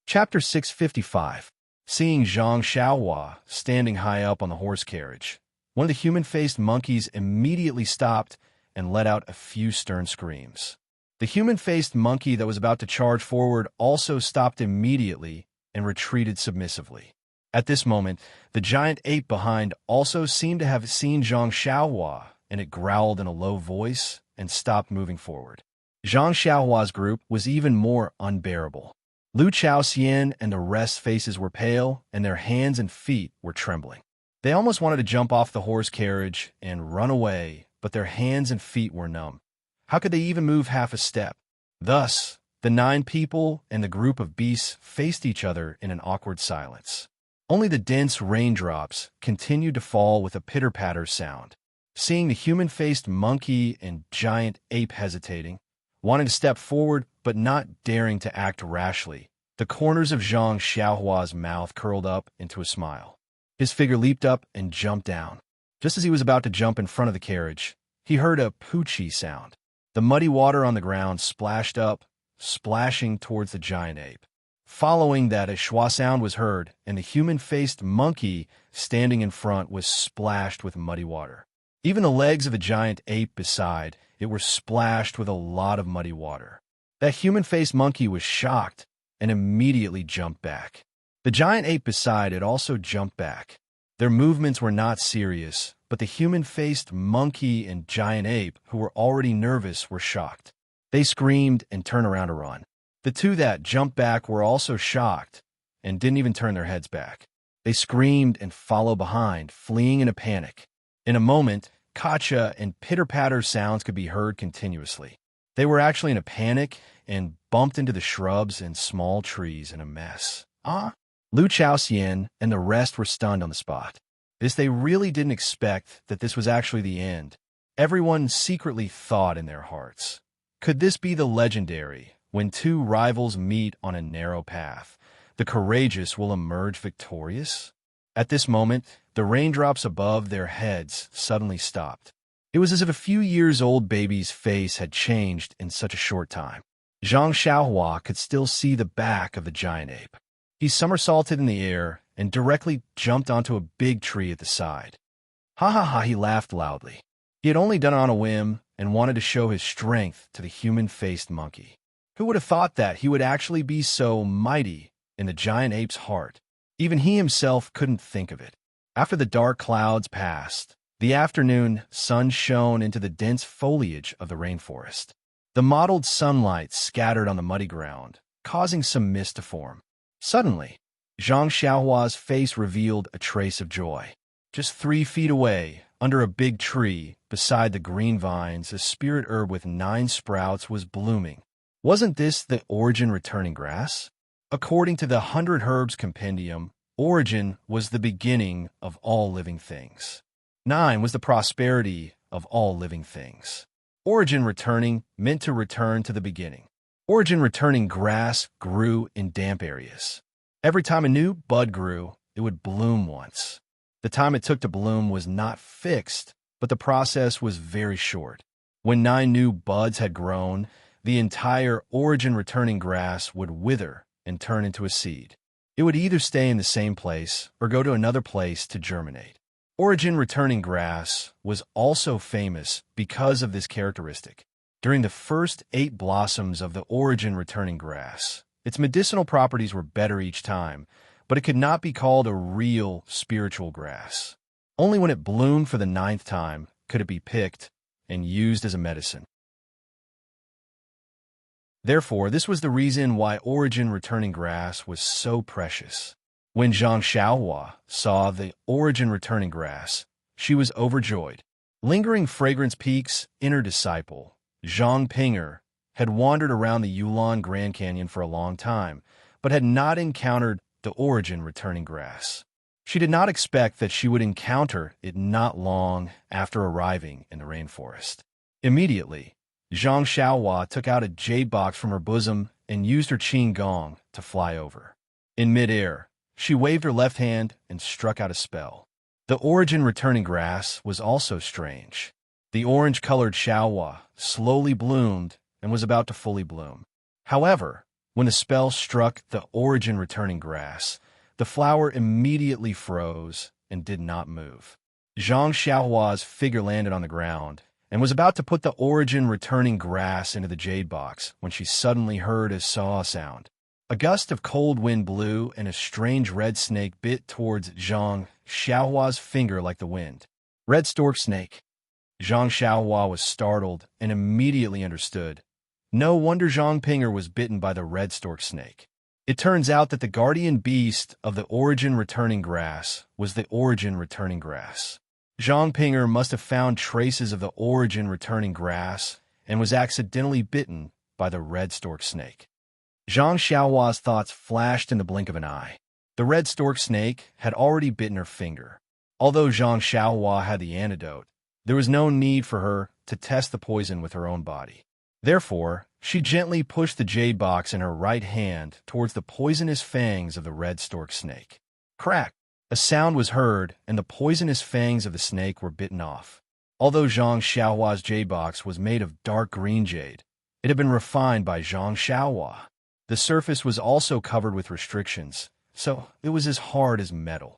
Chapter 655. Seeing Zhang Xiaohua standing high up on the horse carriage, one of the human-faced monkeys immediately stopped and let out a few stern screams. The human-faced monkey that was about to charge forward also stopped immediately and retreated submissively. At this moment, the giant ape behind also seemed to have seen Zhang Xiaohua, and it growled in a low voice and stopped moving forward. Zhang Xiaohua's group was even more unbearable. Lu Chaoxian and the rest's faces were pale, and their hands and feet were trembling. They almost wanted to jump off the horse carriage and run away, but their hands and feet were numb. How could they even move half a step? Thus, the 9 people and the group of beasts faced each other in an awkward silence. Only the dense raindrops continued to fall with a pitter-patter sound. Seeing the human-faced monkey and giant ape hesitating, wanting to step forward but not daring to act rashly, the corners of Zhang Xiaohua's mouth curled up into a smile. His figure leaped up and jumped down. Just as he was about to jump in front of the carriage, he heard a poochie sound. The muddy water on the ground splashed up, splashing towards the giant ape. Following that, a schwa sound was heard, and the human-faced monkey standing in front was splashed with muddy water. Even the legs of the giant ape beside it were splashed with a lot of muddy water. That human-faced monkey was shocked and immediately jumped back. The giant ape beside it also jumped back. Their movements were not serious, but the human-faced monkey and giant ape, who were already nervous, were shocked. They screamed and turned around to run. The two that jumped back were also shocked and didn't even turn their heads back. They screamed and followed behind, fleeing in a panic. In a moment, Katja and pitter-patter sounds could be heard continuously. They were actually in a panic and bumped into the shrubs and small trees in a mess. Lu Chaoxian and the rest were stunned on the spot. They really didn't expect that this was actually the end. Everyone secretly thought in their hearts, could this be the legendary, when two rivals meet on a narrow path, the courageous will emerge victorious? At this moment, the raindrops above their heads suddenly stopped. It was as if a few years old baby's face had changed in such a short time. Zhang Xiaohua could still see the back of the giant ape. He somersaulted in the air and directly jumped onto a big tree at the side. Ha ha ha, he laughed loudly. He had only done it on a whim and wanted to show his strength to the human-faced monkey. Who would have thought that he would actually be so mighty in the giant ape's heart? Even he himself couldn't think of it. After the dark clouds passed, the afternoon sun shone into the dense foliage of the rainforest. The mottled sunlight scattered on the muddy ground, causing some mist to form. Suddenly, Zhang Xiaohua's face revealed a trace of joy. Just 3 feet away, under a big tree, beside the green vines, a spirit herb with 9 sprouts was blooming. Wasn't this the origin returning grass? According to the 100 Herbs Compendium, origin was the beginning of all living things. 9 was the prosperity of all living things. Origin returning meant to return to the beginning. Origin returning grass grew in damp areas. Every time a new bud grew, it would bloom once. The time it took to bloom was not fixed, but the process was very short. When 9 new buds had grown, the entire origin returning grass would wither and turn into a seed. It would either stay in the same place or go to another place to germinate. Origin returning grass was also famous because of this characteristic. During the first 8 blossoms of the origin returning grass, its medicinal properties were better each time, but it could not be called a real spiritual grass. Only when it bloomed for the 9th time could it be picked and used as a medicine. Therefore, this was the reason why origin returning grass was so precious. When Zhang Xiaohua saw the origin returning grass, she was overjoyed. Lingering fragrance peaks in her disciple, Zhang Pinger, had wandered around the Yulon Grand Canyon for a long time, but had not encountered the origin returning grass. She did not expect that she would encounter it not long after arriving in the rainforest. Immediately, Zhang Xiaohua took out a jade box from her bosom and used her qing gong to fly over. In midair, she waved her left hand and struck out a spell. The origin returning grass was also strange. The orange-colored Xiaohua slowly bloomed and was about to fully bloom. However, when the spell struck the origin returning grass, the flower immediately froze and did not move. Zhang Xiaohua's figure landed on the ground and was about to put the origin returning grass into the jade box when she suddenly heard a saw sound. A gust of cold wind blew and a strange red snake bit towards Zhang Xiaohua's finger like the wind. Red stork snake. Zhang Xiaohua was startled and immediately understood. No wonder Zhang Pinger was bitten by the red stork snake. It turns out that the guardian beast of the origin returning grass was the origin returning grass. Zhang Pinger must have found traces of the origin returning grass and was accidentally bitten by the red stork snake. Zhang Xiaohua's thoughts flashed in the blink of an eye. The red stork snake had already bitten her finger. Although Zhang Xiaohua had the antidote, there was no need for her to test the poison with her own body. Therefore, she gently pushed the jade box in her right hand towards the poisonous fangs of the red stork snake. Crack! A sound was heard, and the poisonous fangs of the snake were bitten off. Although Zhang Xiaohua's jade box was made of dark green jade, it had been refined by Zhang Xiaohua. The surface was also covered with restrictions, so it was as hard as metal.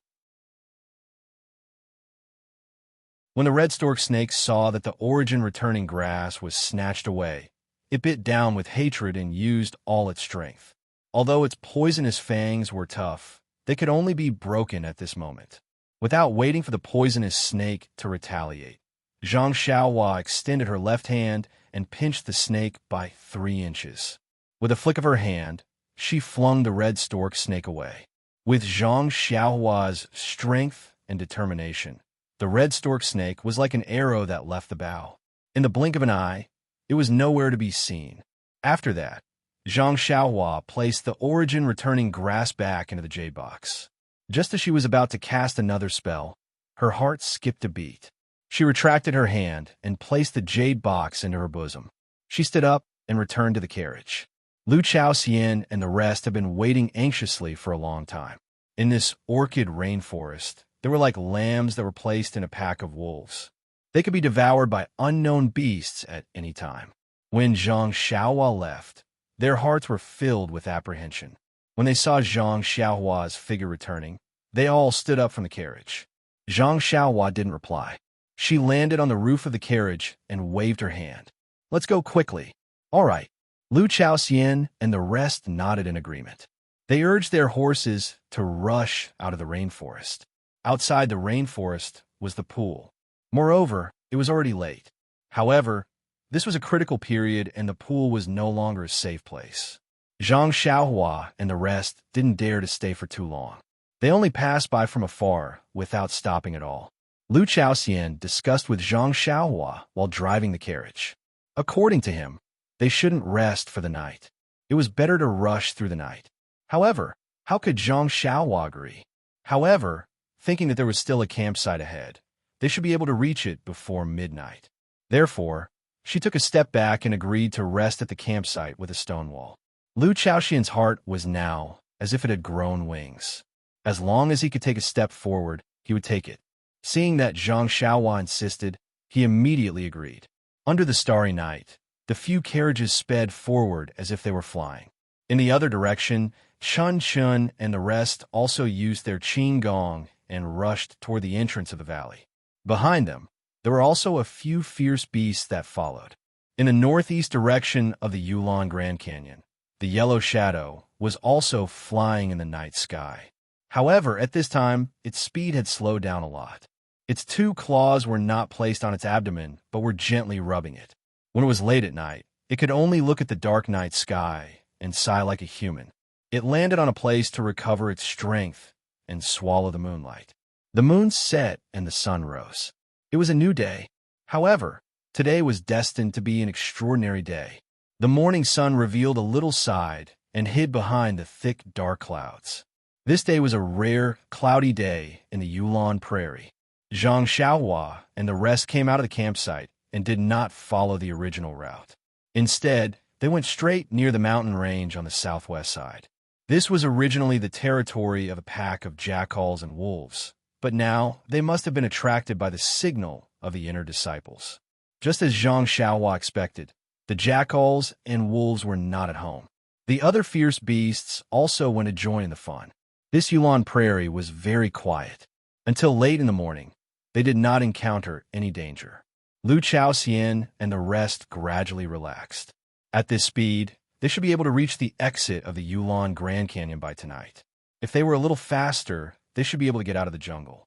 When the red stork snake saw that the origin returning grass was snatched away, it bit down with hatred and used all its strength. Although its poisonous fangs were tough, they could only be broken at this moment. Without waiting for the poisonous snake to retaliate, Zhang Xiaohua extended her left hand and pinched the snake by 3 inches. With a flick of her hand, she flung the red stork snake away. With Zhang Xiaohua's strength and determination, the red stork snake was like an arrow that left the bow. In the blink of an eye, it was nowhere to be seen. After that, Zhang Xiaohua placed the origin-returning grass back into the jade box. Just as she was about to cast another spell, her heart skipped a beat. She retracted her hand and placed the jade box into her bosom. She stood up and returned to the carriage. Lu Chaoxian and the rest had been waiting anxiously for a long time. In this orchid rainforest, they were like lambs that were placed in a pack of wolves. They could be devoured by unknown beasts at any time. When Zhang Xiaohua left, their hearts were filled with apprehension. When they saw Zhang Xiaohua's figure returning, they all stood up from the carriage. Zhang Xiaohua didn't reply. She landed on the roof of the carriage and waved her hand. "Let's go quickly." "All right." Lu Chaoxian and the rest nodded in agreement. They urged their horses to rush out of the rainforest. Outside the rainforest was the pool. Moreover, it was already late. However, this was a critical period and the pool was no longer a safe place. Zhang Xiaohua and the rest didn't dare to stay for too long. They only passed by from afar without stopping at all. Lu Chaoxian discussed with Zhang Xiaohua while driving the carriage. According to him, they shouldn't rest for the night. It was better to rush through the night. However, how could Zhang Xiaohua agree? However, thinking that there was still a campsite ahead, they should be able to reach it before midnight. Therefore, she took a step back and agreed to rest at the campsite with a stone wall. Lu Chaoxian's heart was now as if it had grown wings. As long as he could take a step forward, he would take it. Seeing that Zhang Xiaohua insisted, he immediately agreed. Under the starry night, the few carriages sped forward as if they were flying. In the other direction, Chun Chun and the rest also used their qing gong and rushed toward the entrance of the valley. Behind them, there were also a few fierce beasts that followed. In the northeast direction of the Yulon Grand Canyon, the yellow shadow was also flying in the night sky. However, at this time, its speed had slowed down a lot. Its 2 claws were not placed on its abdomen, but were gently rubbing it. When it was late at night, it could only look at the dark night sky and sigh like a human. It landed on a place to recover its strength and swallow the moonlight. The moon set and the sun rose. It was a new day. However, today was destined to be an extraordinary day. The morning sun revealed a little side and hid behind the thick, dark clouds. This day was a rare, cloudy day in the Yulon Prairie. Zhang Xiaohua and the rest came out of the campsite and did not follow the original route. Instead, they went straight near the mountain range on the southwest side. This was originally the territory of a pack of jackals and wolves, but now they must have been attracted by the signal of the inner disciples. Just as Zhang Xiaohua expected, the jackals and wolves were not at home. The other fierce beasts also went to join the fun. This Yulon Prairie was very quiet. Until late in the morning, they did not encounter any danger. Lu Chaoxian and the rest gradually relaxed. At this speed, they should be able to reach the exit of the Yulon Grand Canyon by tonight. If they were a little faster, they should be able to get out of the jungle.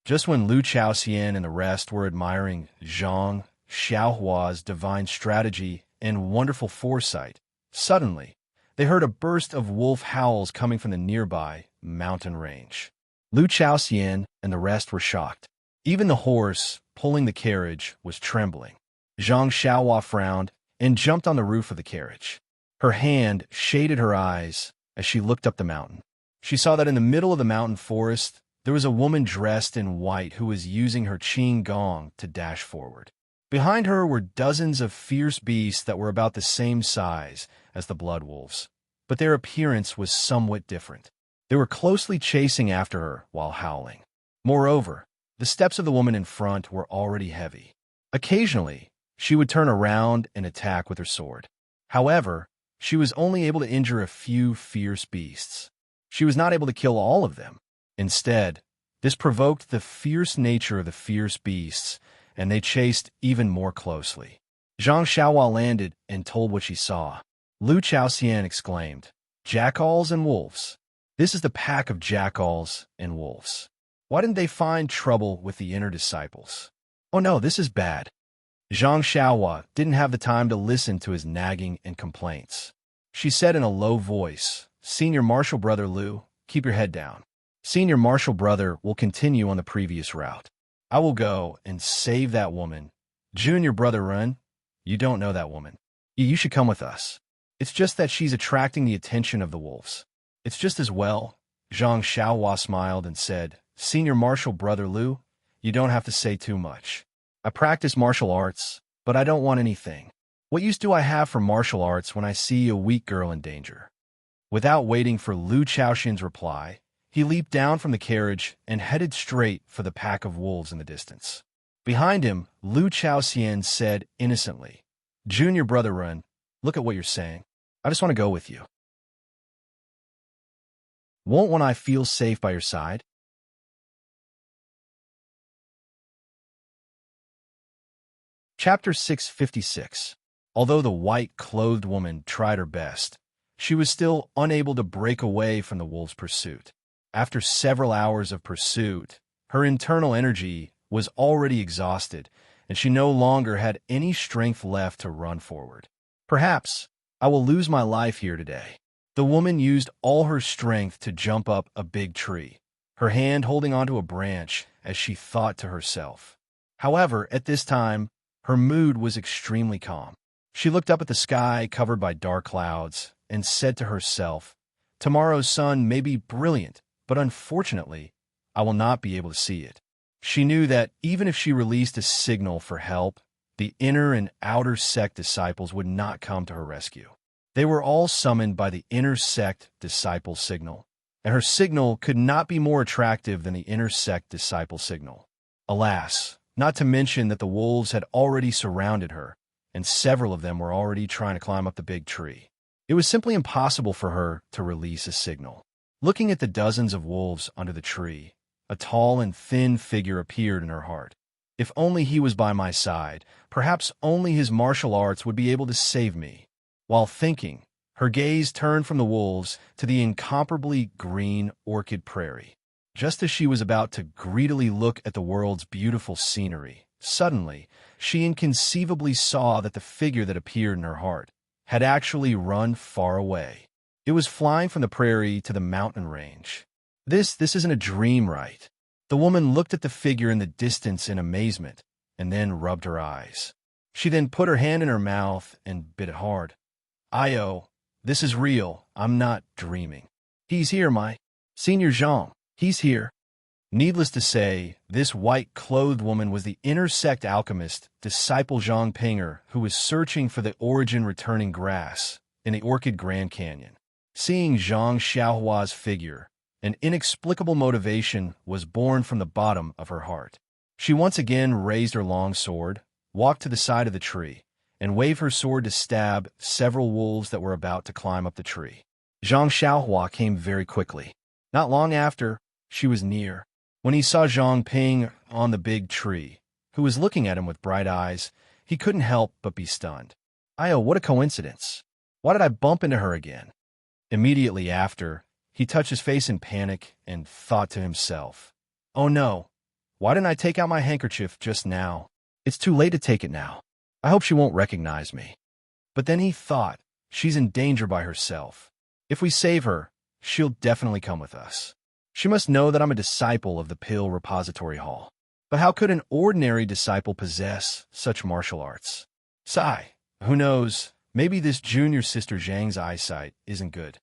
Just when Lu Chaoxian and the rest were admiring Zhang Xiaohua's divine strategy and wonderful foresight, suddenly, they heard a burst of wolf howls coming from the nearby mountain range. Lu Chaoxian and the rest were shocked. Even the horse pulling the carriage was trembling. Zhang Xiaohua frowned and jumped on the roof of the carriage. Her hand shaded her eyes as she looked up the mountain. She saw that in the middle of the mountain forest, there was a woman dressed in white who was using her qing gong to dash forward. Behind her were dozens of fierce beasts that were about the same size as the blood wolves, but their appearance was somewhat different. They were closely chasing after her while howling. Moreover, the steps of the woman in front were already heavy. Occasionally, she would turn around and attack with her sword. However, she was only able to injure a few fierce beasts. She was not able to kill all of them. Instead, this provoked the fierce nature of the fierce beasts, and they chased even more closely. Zhang Xiaohua landed and told what she saw. Lu Chaoxian exclaimed, Jackals and wolves. This is the pack of jackals and wolves. Why didn't they find trouble with the inner disciples? Oh no, this is bad. Zhang Xiaohua didn't have the time to listen to his nagging and complaints. She said in a low voice, "Senior Marshal Brother Liu, keep your head down. Senior Marshal Brother will continue on the previous route. I will go and save that woman. Junior Brother Ren, you don't know that woman. You should come with us. It's just that she's attracting the attention of the wolves." "It's just as well." Zhang Xiaohua smiled and said, "Senior Marshal Brother Liu, you don't have to say too much. I practice martial arts, but I don't want anything. What use do I have for martial arts when I see a weak girl in danger?" Without waiting for Liu Chaoxin's reply, he leaped down from the carriage and headed straight for the pack of wolves in the distance. Behind him, Liu Chaoxian said innocently, "Junior Brother Ren, look at what you're saying. I just want to go with you. Won't when I feel safe by your side?" Chapter 656. Although the white-clothed woman tried her best, she was still unable to break away from the wolves' pursuit. After several hours of pursuit, her internal energy was already exhausted, and she no longer had any strength left to run forward. "Perhaps I will lose my life here today." The woman used all her strength to jump up a big tree, her hand holding onto a branch as she thought to herself. However, at this time, her mood was extremely calm. She looked up at the sky covered by dark clouds and said to herself, "Tomorrow's sun may be brilliant, but unfortunately, I will not be able to see it." She knew that even if she released a signal for help, the inner and outer sect disciples would not come to her rescue. They were all summoned by the inner sect disciple signal, and her signal could not be more attractive than the inner sect disciple signal. Alas, not to mention that the wolves had already surrounded her, and several of them were already trying to climb up the big tree. It was simply impossible for her to release a signal. Looking at the dozens of wolves under the tree, a tall and thin figure appeared in her heart. If only he was by my side, perhaps only his martial arts would be able to save me. While thinking, her gaze turned from the wolves to the incomparably green orchid prairie. Just as she was about to greedily look at the world's beautiful scenery, suddenly, she inconceivably saw that the figure that appeared in her heart had actually run far away. It was flying from the prairie to the mountain range. This isn't a dream, right? The woman looked at the figure in the distance in amazement, and then rubbed her eyes. She then put her hand in her mouth and bit it hard. "Io, this is real. I'm not dreaming. He's here, my Senior Zhang. He's here." Needless to say, this white-clothed woman was the inner sect alchemist, disciple Zhang Pinger, who was searching for the origin-returning grass in the Orchid Grand Canyon. Seeing Zhang Xiaohua's figure, an inexplicable motivation was born from the bottom of her heart. She once again raised her long sword, walked to the side of the tree, and waved her sword to stab several wolves that were about to climb up the tree. Zhang Xiaohua came very quickly. Not long after, she was near. When he saw Zhang Ping on the big tree, who was looking at him with bright eyes, he couldn't help but be stunned. "Io, what a coincidence. Why did I bump into her again?" Immediately after, he touched his face in panic and thought to himself, "Oh no, why didn't I take out my handkerchief just now? It's too late to take it now. I hope she won't recognize me." But then he thought, she's in danger by herself. If we save her, she'll definitely come with us. She must know that I'm a disciple of the Pill Repository Hall. But how could an ordinary disciple possess such martial arts? Sigh, who knows, maybe this junior sister Zhang's eyesight isn't good.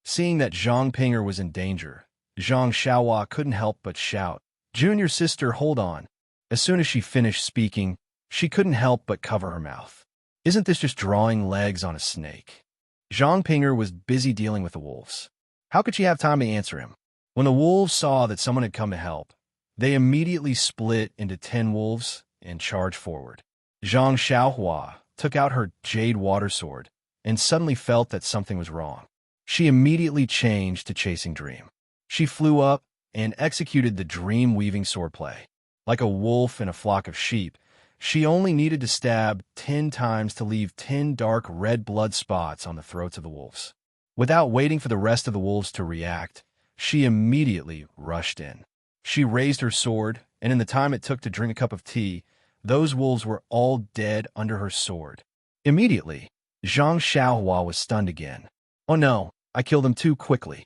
Seeing that Zhang Pinger was in danger, Zhang Xiaohua couldn't help but shout, "Junior sister, hold on." As soon as she finished speaking, she couldn't help but cover her mouth. Isn't this just drawing legs on a snake? Zhang Pinger was busy dealing with the wolves. How could she have time to answer him? When the wolves saw that someone had come to help, they immediately split into 10 wolves and charged forward. Zhang Xiaohua took out her jade water sword and suddenly felt that something was wrong. She immediately changed to Chasing Dream. She flew up and executed the dream-weaving swordplay. Like a wolf in a flock of sheep, she only needed to stab 10 times to leave 10 dark red blood spots on the throats of the wolves. Without waiting for the rest of the wolves to react, she immediately rushed in. She raised her sword, and in the time it took to drink a cup of tea, those wolves were all dead under her sword. Immediately, Zhang Xiaohua was stunned again. Oh no, I killed them too quickly.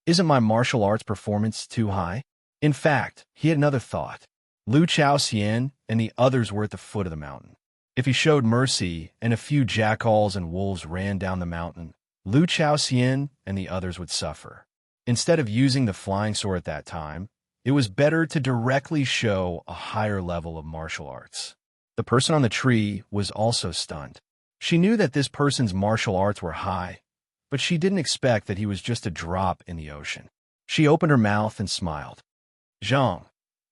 Isn't my martial arts performance too high? In fact, he had another thought. Lu Chaoxian and the others were at the foot of the mountain. If he showed mercy and a few jackals and wolves ran down the mountain, Lu Chaoxian and the others would suffer. Instead of using the flying sword at that time, it was better to directly show a higher level of martial arts. The person on the tree was also stunned. She knew that this person's martial arts were high, but she didn't expect that he was just a drop in the ocean. She opened her mouth and smiled. Zhang.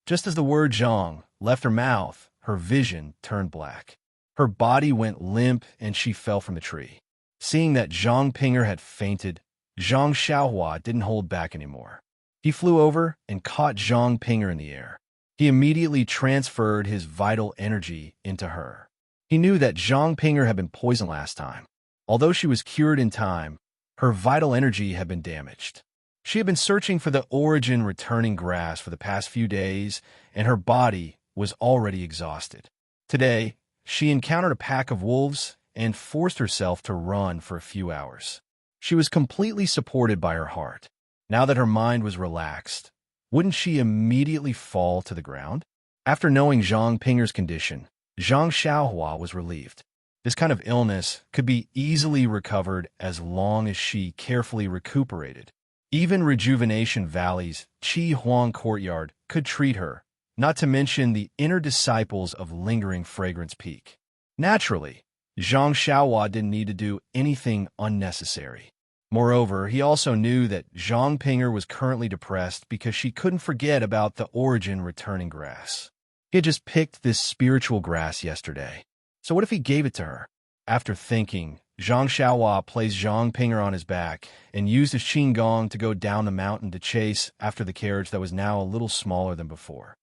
Just as the word Zhang left her mouth, her vision turned black. Her body went limp and she fell from the tree. Seeing that Zhang Pinger had fainted, Zhang Xiaohua didn't hold back anymore. He flew over and caught Zhang Pinger in the air. He immediately transferred his vital energy into her. He knew that Zhang Pinger had been poisoned last time. Although she was cured in time, her vital energy had been damaged. She had been searching for the origin returning grass for the past few days, and her body was already exhausted. Today, she encountered a pack of wolves and forced herself to run for a few hours. She was completely supported by her heart. Now that her mind was relaxed, wouldn't she immediately fall to the ground? After knowing Zhang Pinger's condition, Zhang Xiaohua was relieved. This kind of illness could be easily recovered as long as she carefully recuperated. Even Rejuvenation Valley's Qi Huang Courtyard could treat her, not to mention the inner disciples of Lingering Fragrance Peak. Naturally, Zhang Xiaohua didn't need to do anything unnecessary. Moreover, he also knew that Zhang Pinger was currently depressed because she couldn't forget about the origin returning grass. He had just picked this spiritual grass yesterday. So what if he gave it to her? After thinking, Zhang Xiaohua placed Zhang Pinger on his back and used his qinggong to go down the mountain to chase after the carriage that was now a little smaller than before.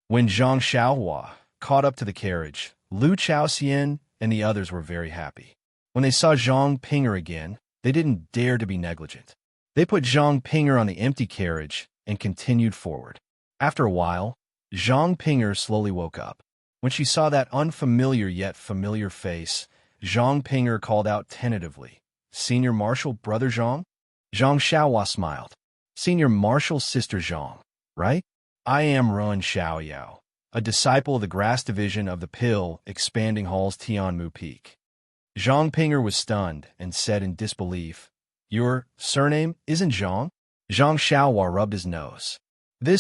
When Zhang Xiaohua caught up to the carriage, Lu Chaoxian and the others were very happy. When they saw Zhang Pinger again, they didn't dare to be negligent. They put Zhang Pinger on the empty carriage and continued forward. After a while, Zhang Pinger slowly woke up. When she saw that unfamiliar yet familiar face, Zhang Pinger called out tentatively, "Senior Marshal Brother Zhang?" Zhang Xiaohua smiled. "Senior Marshal Sister Zhang, right? I am Ren Xiaoyao, a disciple of the Grass Division of the Pill Expanding Hall's Tianmu Peak." Zhang Pinger was stunned and said in disbelief, "Your surname isn't Zhang?" Zhang Xiaohua rubbed his nose.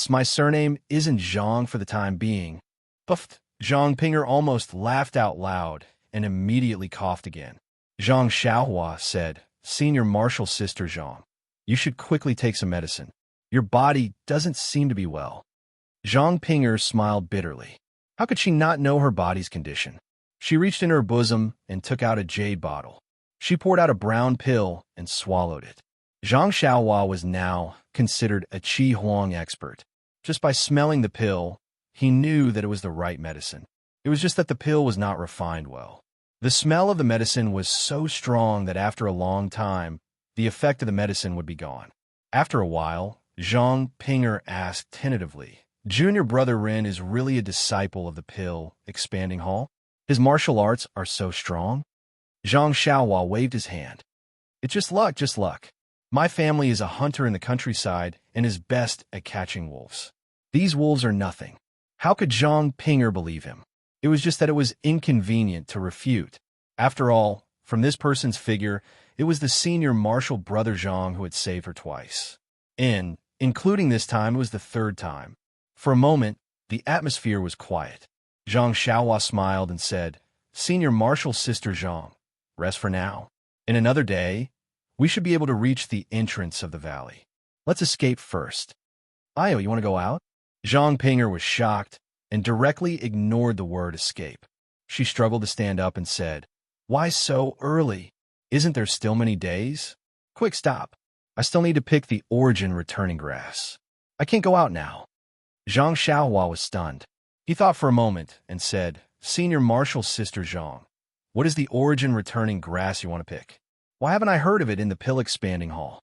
My surname isn't Zhang for the time being." Puffed. Zhang Pinger almost laughed out loud and immediately coughed again. Zhang Xiaohua said, "Senior Marshal Sister Zhang, you should quickly take some medicine. Your body doesn't seem to be well." Zhang Pinger smiled bitterly. How could she not know her body's condition? She reached in her bosom and took out a jade bottle. She poured out a brown pill and swallowed it. Zhang Xiaohua was now considered a Qi Huang expert. Just by smelling the pill, he knew that it was the right medicine. It was just that the pill was not refined well. The smell of the medicine was so strong that after a long time, the effect of the medicine would be gone. After a while, Zhang Pinger asked tentatively, "Junior Brother Ren is really a disciple of the Pill Expanding Hall? His martial arts are so strong?" Zhang Xiaohua waved his hand. "It's just luck, just luck. My family is a hunter in the countryside and is best at catching wolves. These wolves are nothing." How could Zhang Pinger believe him? It was just that it was inconvenient to refute. After all, from this person's figure, it was the senior Marshal Brother Zhang who had saved her twice. And, including this time, it was the third time. For a moment, the atmosphere was quiet. Zhang Xiaohua smiled and said, "Senior Marshal Sister Zhang, rest for now. In another day, we should be able to reach the entrance of the valley. Let's escape first." "Io, you want to go out?" Zhang Pinger was shocked and directly ignored the word escape. She struggled to stand up and said, "Why so early? Isn't there still many days? Quick, stop. I still need to pick the origin returning grass. I can't go out now." Zhang Xiaohua was stunned. He thought for a moment and said, "Senior Marshal Sister Zhang, What is the origin returning grass you want to pick? Why haven't I heard of it in the pill expanding hall?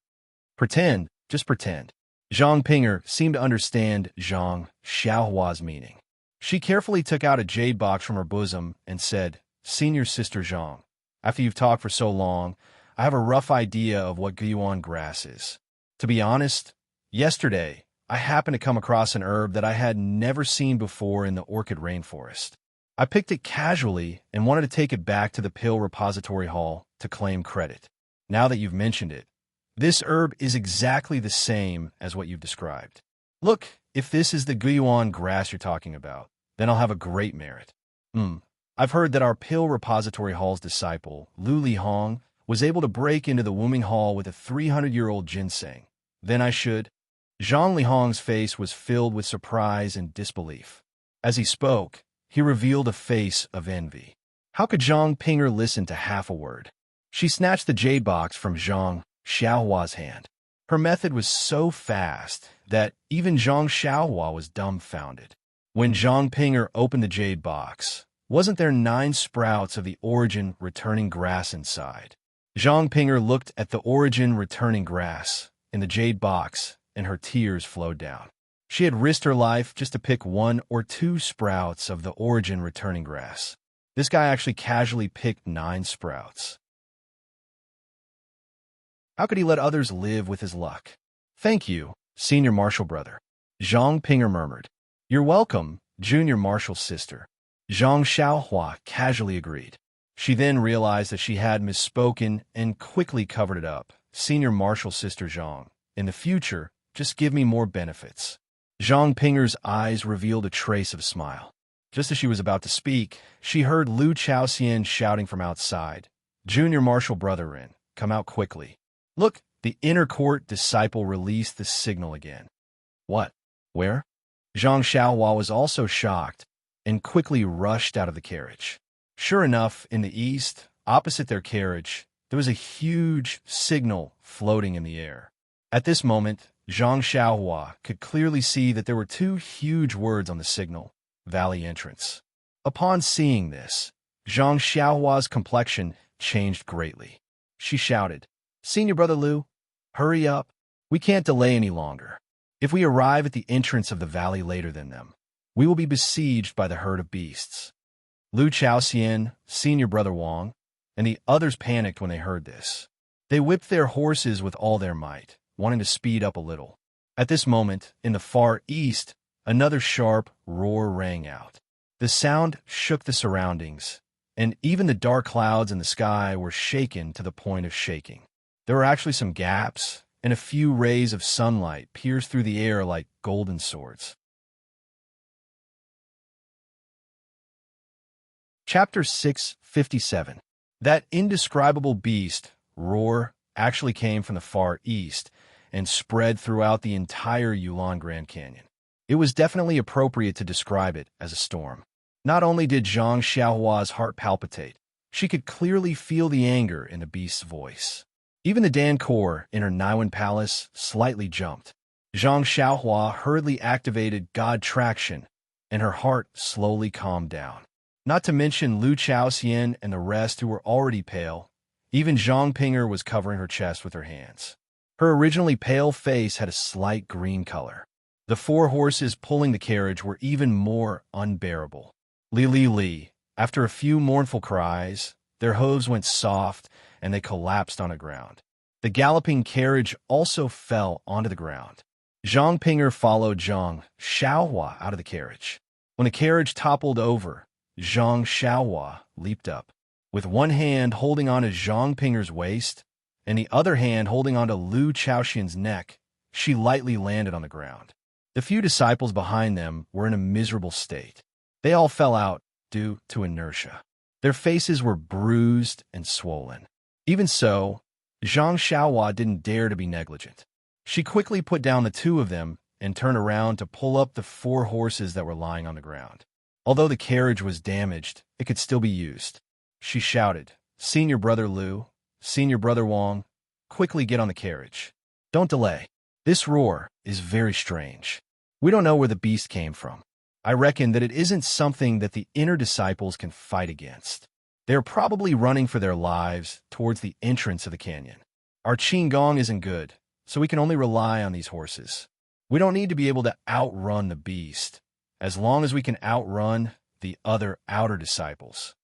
Pretend, just pretend. Zhang Pinger seemed to understand Zhang Xiaohua's meaning. She carefully took out a jade box from her bosom and said, Senior Sister Zhang, after you've talked for so long, I have a rough idea of what Guyuan grass is. To be honest, yesterday, I happened to come across an herb that I had never seen before in the orchid rainforest. I picked it casually and wanted to take it back to the pill repository hall to claim credit. Now that you've mentioned it, this herb is exactly the same as what you've described. Look, if this is the Guyuan grass you're talking about, then I'll have a great merit. I've heard that our pill repository hall's disciple, Lu Li Hong, was able to break into the Wuming Hall with a 300-year-old ginseng. Then I should. Zhang Lihong's face was filled with surprise and disbelief. As he spoke, he revealed a face of envy. How could Zhang Pinger listen to half a word? She snatched the jade box from Zhang Xiaohua's hand. Her method was so fast that even Zhang Xiaohua was dumbfounded. When Zhang Pinger opened the jade box, wasn't there 9 sprouts of the origin returning grass inside? Zhang Pinger looked at the origin returning grass in the jade box, and her tears flowed down. She had risked her life just to pick 1 or 2 sprouts of the origin returning grass. This guy actually casually picked 9 sprouts. How could he let others live with his luck? Thank you, Senior Marshal Brother. Zhang Pinger murmured. You're welcome, Junior Marshal's sister. Zhang Xiaohua casually agreed. She then realized that she had misspoken and quickly covered it up. Senior Marshal Sister Zhang, in the future, just give me more benefits. Zhang Pinger's eyes revealed a trace of a smile. Just as she was about to speak, she heard Lu Chaoxian shouting from outside. Junior Marshal Brotherin, come out quickly. Look, the inner court disciple released the signal again. What? Where? Zhang Xiaohua was also shocked and quickly rushed out of the carriage. Sure enough, in the east, opposite their carriage, there was a huge signal floating in the air. At this moment, Zhang Xiaohua could clearly see that there were 2 huge words on the signal, Valley Entrance. Upon seeing this, Zhang Xiaohua's complexion changed greatly. She shouted, Senior Brother Lu, hurry up. We can't delay any longer. If we arrive at the entrance of the valley later than them, we will be besieged by the herd of beasts. Lu Chaoxian, Senior Brother Wang, and the others panicked when they heard this. They whipped their horses with all their might, wanting to speed up a little. At this moment, in the far east, another sharp roar rang out. The sound shook the surroundings, and even the dark clouds in the sky were shaken to the point of shaking. There were actually some gaps, and a few rays of sunlight pierced through the air like golden swords. Chapter 657. That indescribable beast, roar, actually came from the far east and spread throughout the entire Yulon Grand Canyon. It was definitely appropriate to describe it as a storm. Not only did Zhang Xiaohua's heart palpitate, she could clearly feel the anger in the beast's voice. Even the Dancor in her Niwen palace slightly jumped. Zhang Xiaohua hurriedly activated God Traction, and her heart slowly calmed down. Not to mention Lu Chaoxian and the rest who were already pale. Even Zhang Pinger was covering her chest with her hands. Her originally pale face had a slight green color. The 4 horses pulling the carriage were even more unbearable. Li Li Li, after a few mournful cries, their hooves went soft and they collapsed on the ground. The galloping carriage also fell onto the ground. Zhang Pinger followed Zhang Xiaohua out of the carriage. When the carriage toppled over, Zhang Xiaohua leaped up. With one hand holding onto Zhang Pinger's waist and the other hand holding onto Lu Chaoxian's neck, she lightly landed on the ground. The few disciples behind them were in a miserable state. They all fell out due to inertia. Their faces were bruised and swollen. Even so, Zhang Xiaohua didn't dare to be negligent. She quickly put down the 2 of them and turned around to pull up the 4 horses that were lying on the ground. Although the carriage was damaged, it could still be used. She shouted, Senior Brother Lu, Senior Brother Wang, quickly get on the carriage. Don't delay. This roar is very strange. We don't know where the beast came from. I reckon that it isn't something that the inner disciples can fight against. They are probably running for their lives towards the entrance of the canyon. Our qigong isn't good, so we can only rely on these horses. We don't need to be able to outrun the beast, as long as we can outrun the other outer disciples.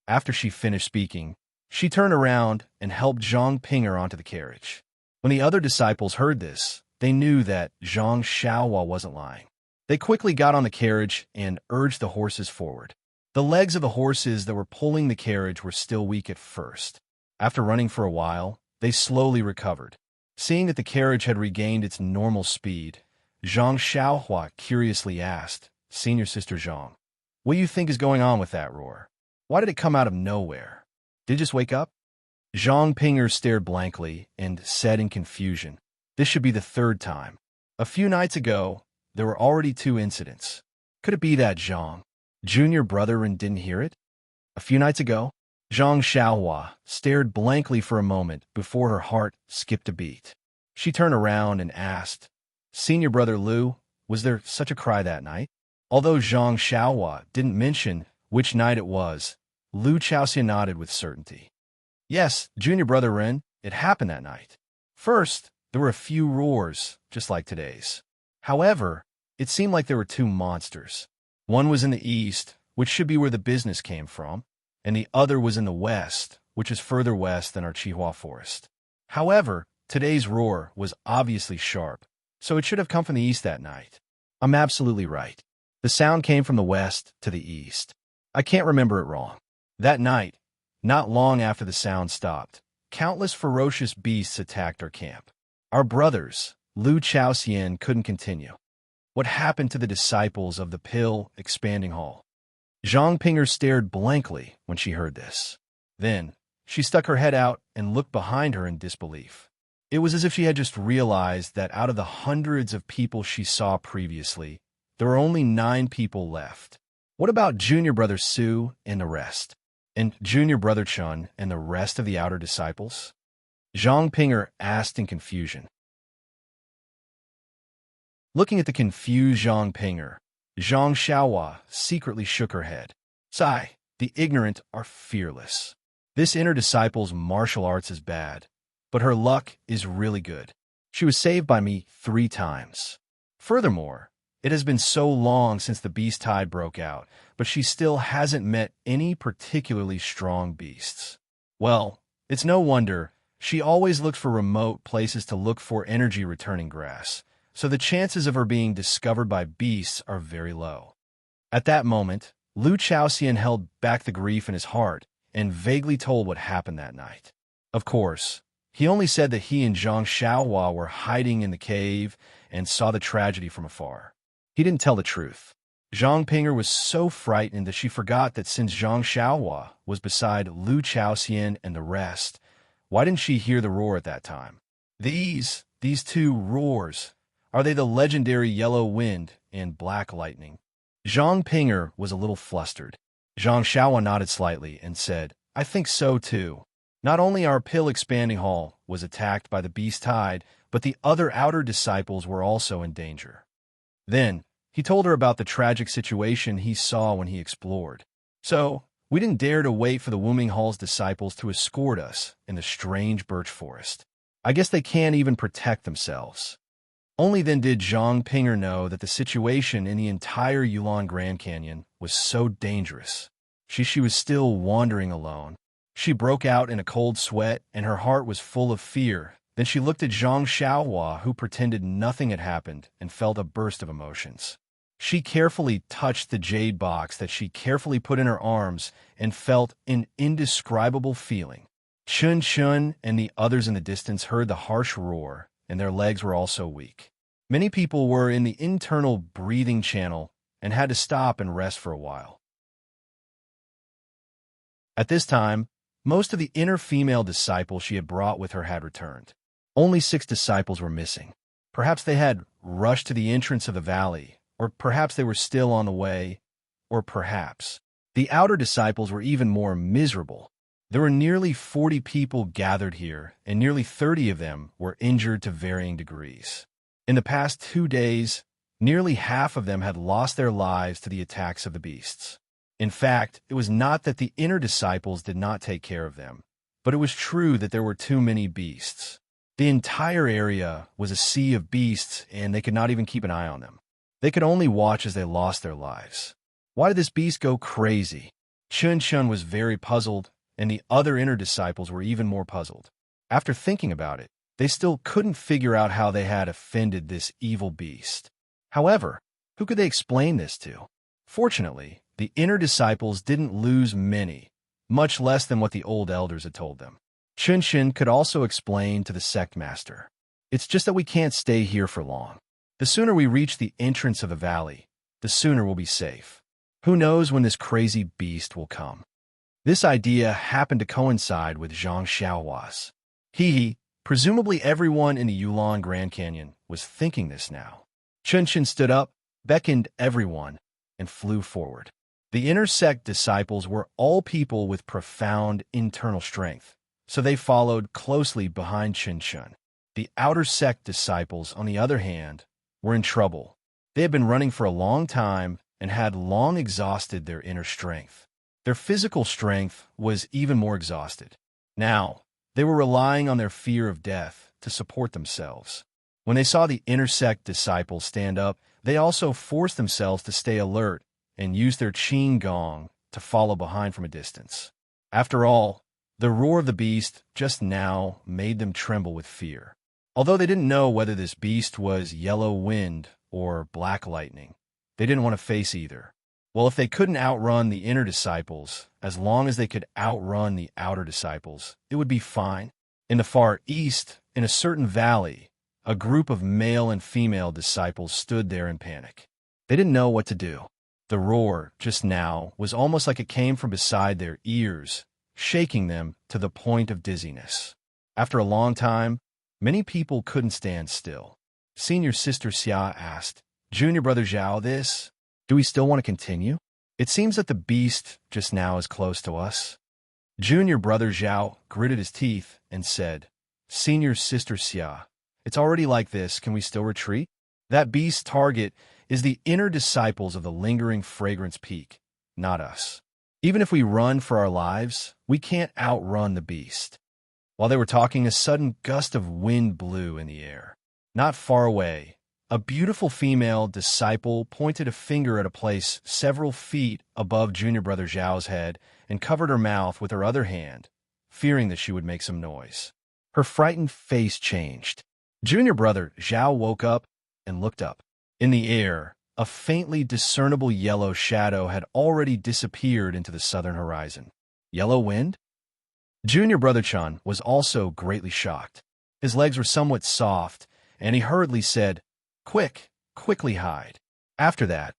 After she finished speaking, she turned around and helped Zhang Ping'er onto the carriage. When the other disciples heard this, they knew that Zhang Xiaohua wasn't lying. They quickly got on the carriage and urged the horses forward. The legs of the horses that were pulling the carriage were still weak at first. After running for a while, they slowly recovered. Seeing that the carriage had regained its normal speed, Zhang Xiaohua curiously asked, "Senior Sister Zhang, what do you think is going on with that roar? Why did it come out of nowhere? Did it just wake up?" Zhang Ping'er stared blankly and said in confusion, "This should be the third time. A few nights ago, there were already 2 incidents. Could it be that Zhang, junior brother, and didn't hear it? A few nights ago?" Zhang Xiaohua stared blankly for a moment before her heart skipped a beat. She turned around and asked, "Senior brother Lu, was there such a cry that night?" Although Zhang Xiaohua didn't mention which night it was, Lu Chaoxian nodded with certainty. "Yes, junior brother Ren, it happened that night. First, there were a few roars, just like today's. However, it seemed like there were 2 monsters. One was in the east, which should be where the business came from, and the other was in the west, which is further west than our Chihua forest. However, today's roar was obviously sharp, so it should have come from the east that night. I'm absolutely right. The sound came from the west to the east. I can't remember it wrong. That night, not long after the sound stopped, countless ferocious beasts attacked our camp. Our brothers, Lu Chaoxian, couldn't continue. What happened to the disciples of the Pill Expanding Hall?" Zhang Ping'er stared blankly when she heard this. Then, she stuck her head out and looked behind her in disbelief. It was as if she had just realized that out of the hundreds of people she saw previously, there were only 9 people left. What about junior brother Su and the rest? And junior brother Chun and the rest of the outer disciples? Zhang Ping'er asked in confusion. Looking at the confused Zhang Ping'er, Zhang Xiaohua secretly shook her head. "Sigh, the ignorant are fearless. This inner disciple's martial arts is bad, but her luck is really good. She was saved by me 3 times. Furthermore, it has been so long since the beast tide broke out, but she still hasn't met any particularly strong beasts. Well, it's no wonder. She always looked for remote places to look for energy-returning grass, so the chances of her being discovered by beasts are very low." At that moment, Lu Chaoxian held back the grief in his heart and vaguely told what happened that night. Of course, he only said that he and Zhang Xiaohua were hiding in the cave and saw the tragedy from afar. He didn't tell the truth. Zhang Ping'er was so frightened that she forgot that since Zhang Xiaohua was beside Lu Chaoxian and the rest, why didn't she hear the roar at that time? These 2 roars, are they the legendary yellow wind and black lightning? Zhang Ping'er was a little flustered. Zhang Xiaohua nodded slightly and said, "I think so too. Not only our Pill Expanding Hall was attacked by the beast tide, but the other outer disciples were also in danger." Then, he told her about the tragic situation he saw when he explored. "So, we didn't dare to wait for the Wuming Hall's disciples to escort us in the strange birch forest. I guess they can't even protect themselves." Only then did Zhang Ping'er know that the situation in the entire Yulon Grand Canyon was so dangerous. She was still wandering alone. She broke out in a cold sweat, and her heart was full of fear. Then she looked at Zhang Xiaohua, who pretended nothing had happened, and felt a burst of emotions. She carefully touched the jade box that she carefully put in her arms and felt an indescribable feeling. Chun Chun and the others in the distance heard the harsh roar, and their legs were also weak. Many people were in the internal breathing channel and had to stop and rest for a while. At this time, most of the inner female disciples she had brought with her had returned. Only 6 disciples were missing. Perhaps they had rushed to the entrance of the valley, or perhaps they were still on the way, or perhaps the outer disciples were even more miserable. There were nearly 40 people gathered here, and nearly 30 of them were injured to varying degrees. In the past 2 days, nearly half of them had lost their lives to the attacks of the beasts. In fact, it was not that the inner disciples did not take care of them, but it was true that there were too many beasts. The entire area was a sea of beasts, and they could not even keep an eye on them. They could only watch as they lost their lives. Why did this beast go crazy? Chun was very puzzled, and the other inner disciples were even more puzzled. After thinking about it, they still couldn't figure out how they had offended this evil beast. However, who could they explain this to? Fortunately, the inner disciples didn't lose many, much less than what the old elders had told them. Chun could also explain to the sect master, "It's just that we can't stay here for long. The sooner we reach the entrance of the valley, the sooner we'll be safe. Who knows when this crazy beast will come?" This idea happened to coincide with Zhang Xiaohua's. Presumably everyone in the Yulon Grand Canyon was thinking this now. Chun stood up, beckoned everyone, and flew forward. The inner sect disciples were all people with profound internal strength, so they followed closely behind Chun. The outer sect disciples, on the other hand, were in trouble. They had been running for a long time and had long exhausted their inner strength. Their physical strength was even more exhausted. Now, they were relying on their fear of death to support themselves. When they saw the inner sect disciples stand up, they also forced themselves to stay alert and use their qin gong to follow behind from a distance. After all, the roar of the beast just now made them tremble with fear. Although they didn't know whether this beast was yellow wind or black lightning, they didn't want to face either. Well, if they couldn't outrun the inner disciples, as long as they could outrun the outer disciples, it would be fine. In the far east, in a certain valley, a group of male and female disciples stood there in panic. They didn't know what to do. The roar, just now, was almost like it came from beside their ears, shaking them to the point of dizziness. After a long time, many people couldn't stand still. Senior Sister Xia asked, "Junior Brother Zhao, do we still want to continue? It seems that the beast just now is close to us." Junior Brother Zhao gritted his teeth and said, "Senior Sister Xia, it's already like this. Can we still retreat? That beast's target is the inner disciples of the lingering fragrance peak, not us. Even if we run for our lives, we can't outrun the beast." While they were talking, a sudden gust of wind blew in the air. Not far away, a beautiful female disciple pointed a finger at a place several feet above Junior Brother Zhao's head and covered her mouth with her other hand, fearing that she would make some noise. Her frightened face changed. Junior Brother Zhao woke up and looked up. In the air, a faintly discernible yellow shadow had already disappeared into the southern horizon. Yellow wind? Junior Brother Chun was also greatly shocked. His legs were somewhat soft, and he hurriedly said, Quickly hide." After that,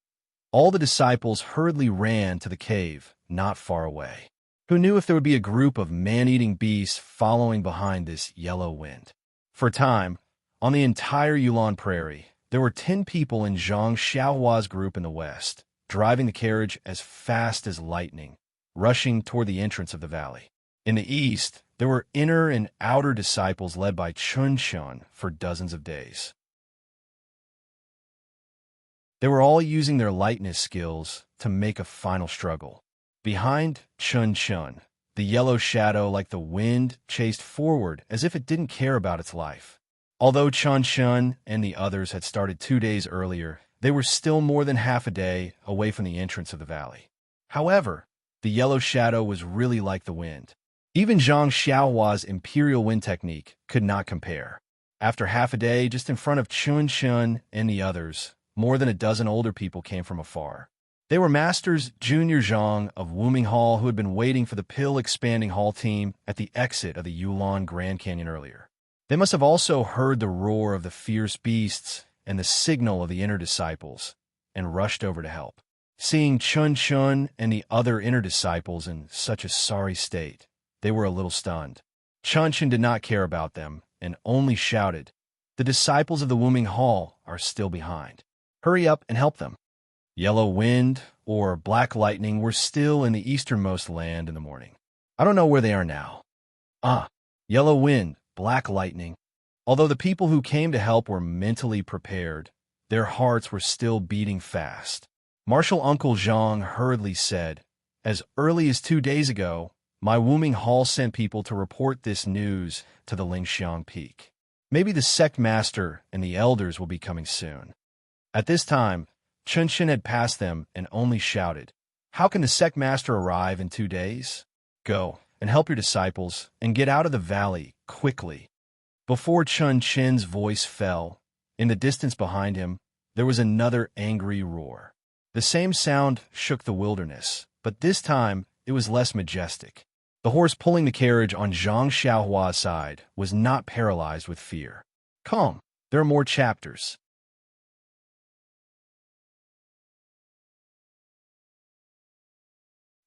all the disciples hurriedly ran to the cave not far away. Who knew if there would be a group of man-eating beasts following behind this yellow wind? For a time, on the entire Yulon Prairie, there were 10 people in Zhang Xiaohua's group in the west, driving the carriage as fast as lightning, rushing toward the entrance of the valley. In the east, there were inner and outer disciples led by Chun for dozens of days. They were all using their lightness skills to make a final struggle. Behind Chun, the yellow shadow like the wind chased forward as if it didn't care about its life. Although Chun and the others had started 2 days earlier, they were still more than half a day away from the entrance of the valley. However, the yellow shadow was really like the wind. Even Zhang Xiaohua's imperial wind technique could not compare. After half a day, just in front of Chun and the others, more than a dozen older people came from afar. They were Masters Junior Zhang of Wuming Hall who had been waiting for the pill-expanding hall team at the exit of the Yulon Grand Canyon earlier. They must have also heard the roar of the fierce beasts and the signal of the inner disciples, and rushed over to help. Seeing Chun and the other inner disciples in such a sorry state, they were a little stunned. Chun did not care about them, and only shouted, "The disciples of the Wuming Hall are still behind. Hurry up and help them." Yellow wind or black lightning were still in the easternmost land in the morning. I don't know where they are now. Yellow wind, black lightning. Although the people who came to help were mentally prepared, their hearts were still beating fast. Martial Uncle Zhang hurriedly said, As early as 2 days ago, my Wuming Hall sent people to report this news to the Lingxiang Peak. Maybe the sect master and the elders will be coming soon. At this time, Chunxin had passed them and only shouted, "How can the sect master arrive in 2 days? Go and help your disciples and get out of the valley quickly." Before Chun Chin's voice fell, in the distance behind him, there was another angry roar. The same sound shook the wilderness, but this time it was less majestic. The horse pulling the carriage on Zhang Xiaohua's side was not paralyzed with fear. Come, there are more chapters.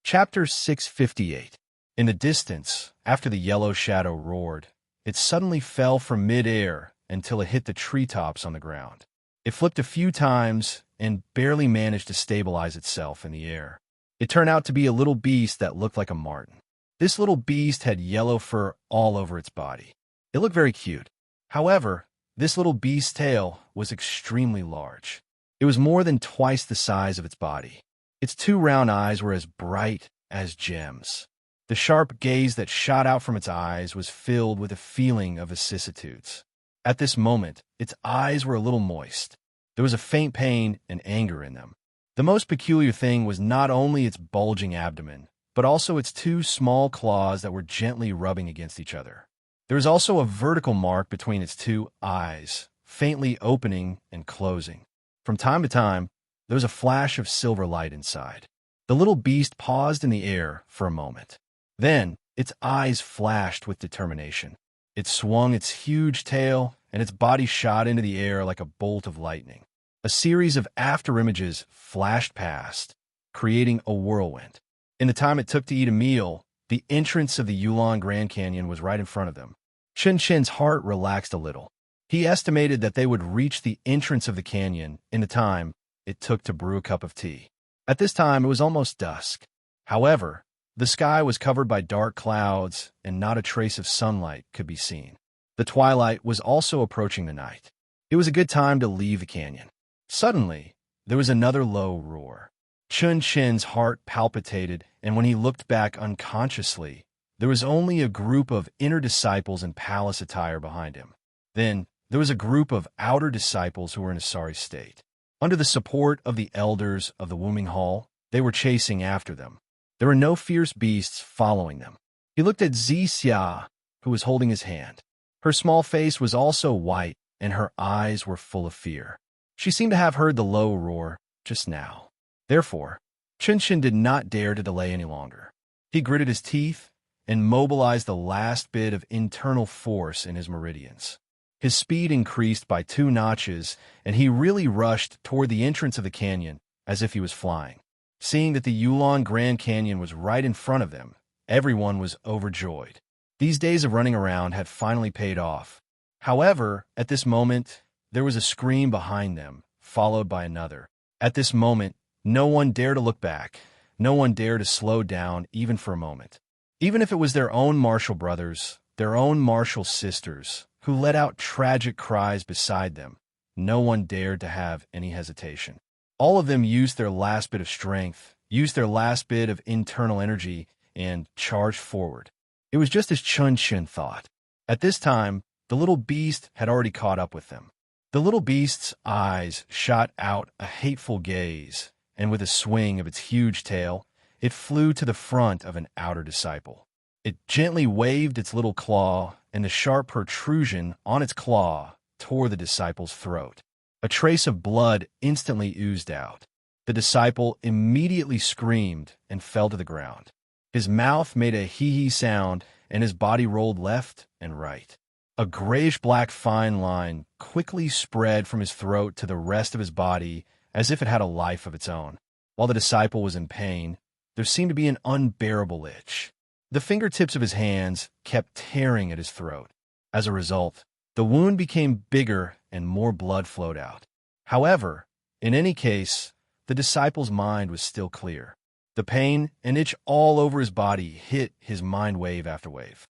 Chapter 658. In the distance, after the yellow shadow roared, it suddenly fell from mid-air until it hit the treetops on the ground. It flipped a few times and barely managed to stabilize itself in the air. It turned out to be a little beast that looked like a marten. This little beast had yellow fur all over its body. It looked very cute. However, this little beast's tail was extremely large. It was more than twice the size of its body. Its two round eyes were as bright as gems. The sharp gaze that shot out from its eyes was filled with a feeling of vicissitudes. At this moment, its eyes were a little moist. There was a faint pain and anger in them. The most peculiar thing was not only its bulging abdomen, but also its two small claws that were gently rubbing against each other. There was also a vertical mark between its two eyes, faintly opening and closing. From time to time, there was a flash of silver light inside. The little beast paused in the air for a moment. Then, its eyes flashed with determination. It swung its huge tail, and its body shot into the air like a bolt of lightning. A series of afterimages flashed past, creating a whirlwind. In the time it took to eat a meal, the entrance of the Yulon Grand Canyon was right in front of them. Chun Chin's heart relaxed a little. He estimated that they would reach the entrance of the canyon in the time it took to brew a cup of tea. At this time, it was almost dusk. However, the sky was covered by dark clouds, and not a trace of sunlight could be seen. The twilight was also approaching the night. It was a good time to leave the canyon. Suddenly, there was another low roar. Chun Chin's heart palpitated, and when he looked back unconsciously, there was only a group of inner disciples in palace attire behind him. Then, there was a group of outer disciples who were in a sorry state. Under the support of the elders of the Wuming Hall, they were chasing after them. There were no fierce beasts following them. He looked at Xia, who was holding his hand. Her small face was also white, and her eyes were full of fear. She seemed to have heard the low roar just now. Therefore, Chun Chin did not dare to delay any longer. He gritted his teeth and mobilized the last bit of internal force in his meridians. His speed increased by 2 notches, and he really rushed toward the entrance of the canyon as if he was flying. Seeing that the Yulon Grand Canyon was right in front of them, everyone was overjoyed. These days of running around had finally paid off. However, at this moment, there was a scream behind them, followed by another. At this moment, no one dared to look back. No one dared to slow down even for a moment. Even if it was their own martial brothers, their own martial sisters, who let out tragic cries beside them, no one dared to have any hesitation. All of them used their last bit of strength, used their last bit of internal energy, and charged forward. It was just as Chun Chin thought. At this time, the little beast had already caught up with them. The little beast's eyes shot out a hateful gaze, and with a swing of its huge tail, it flew to the front of an outer disciple. It gently waved its little claw, and the sharp protrusion on its claw tore the disciple's throat. A trace of blood instantly oozed out. The disciple immediately screamed and fell to the ground. His mouth made a hee-hee sound, and his body rolled left and right. A grayish-black fine line quickly spread from his throat to the rest of his body as if it had a life of its own. While the disciple was in pain, there seemed to be an unbearable itch. The fingertips of his hands kept tearing at his throat. As a result, the wound became bigger and more blood flowed out. However, in any case, the disciple's mind was still clear. The pain and itch all over his body hit his mind wave after wave.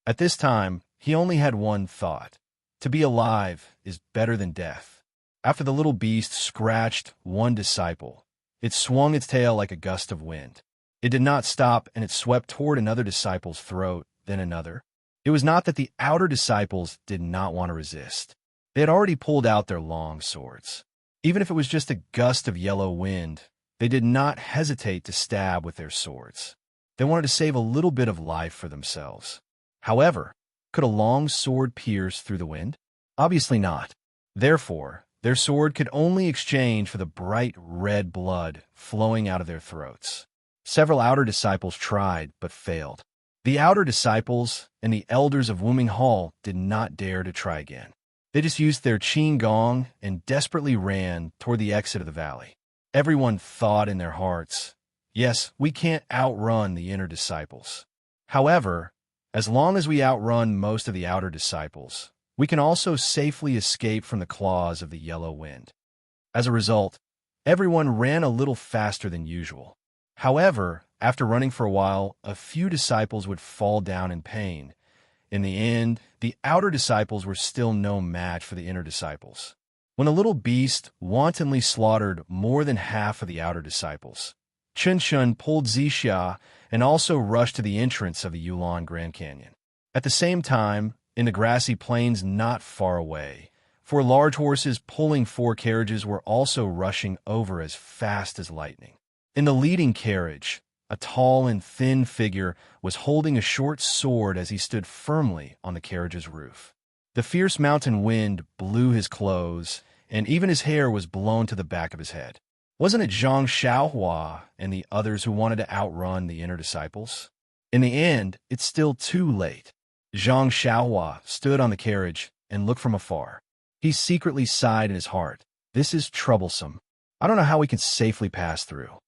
At this time, he only had one thought. To be alive is better than death. After the little beast scratched one disciple, It swung its tail like a gust of wind. It did not stop, and it swept toward another disciple's throat, then another. It was not that the outer disciples did not want to resist. They had already pulled out their long swords. Even if it was just a gust of yellow wind, they did not hesitate to stab with their swords. They wanted to save a little bit of life for themselves. However, could a long sword pierce through the wind? Obviously not. Therefore, their sword could only exchange for the bright red blood flowing out of their throats. Several outer disciples tried, but failed. The outer disciples and the elders of Wuming Hall did not dare to try again. They just used their qin gong and desperately ran toward the exit of the valley. Everyone thought in their hearts, yes, we can't outrun the inner disciples. However, as long as we outrun most of the outer disciples, we can also safely escape from the claws of the yellow wind. As a result, everyone ran a little faster than usual. However, after running for a while, a few disciples would fall down in pain. In the end, the outer disciples were still no match for the inner disciples. When a little beast wantonly slaughtered more than half of the outer disciples, Chunshun pulled Zixia and also rushed to the entrance of the Yulon Grand Canyon. At the same time, in the grassy plains not far away, 4 large horses pulling 4 carriages were also rushing over as fast as lightning. In the leading carriage, a tall and thin figure was holding a short sword as he stood firmly on the carriage's roof. The fierce mountain wind blew his clothes, and even his hair was blown to the back of his head. Wasn't it Zhang Xiaohua and the others who wanted to outrun the inner disciples? In the end, it's still too late. Zhang Xiaohua stood on the carriage and looked from afar. He secretly sighed in his heart. This is troublesome. I don't know how we can safely pass through.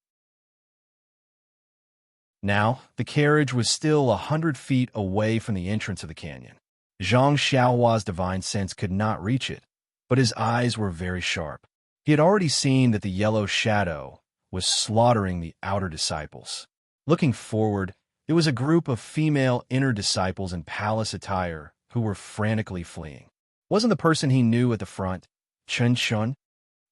Now, the carriage was still 100 feet away from the entrance of the canyon. Zhang Xiaohua's divine sense could not reach it, but his eyes were very sharp. He had already seen that the yellow shadow was slaughtering the outer disciples. Looking forward, it was a group of female inner disciples in palace attire who were frantically fleeing. Wasn't the person he knew at the front Chunshun?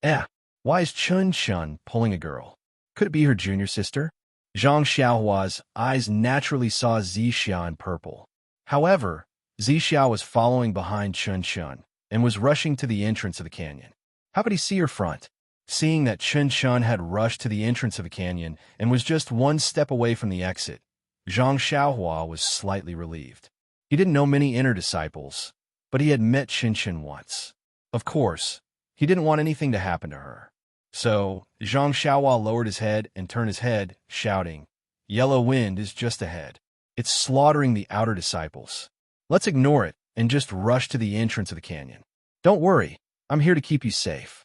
Why is Chunshun pulling a girl? Could it be her junior sister? Zhang Xiaohua's eyes naturally saw Zixia in purple. However, Zixia was following behind Chunshun and was rushing to the entrance of the canyon. How could he see her front? Seeing that Chunshun had rushed to the entrance of the canyon and was just 1 step away from the exit, Zhang Xiaohua was slightly relieved. He didn't know many inner disciples, but he had met Chunshun once. Of course, he didn't want anything to happen to her. So, Zhang Xiaohua lowered his head and turned his head, shouting, "Yellow wind is just ahead. It's slaughtering the outer disciples. Let's ignore it and just rush to the entrance of the canyon. Don't worry, I'm here to keep you safe."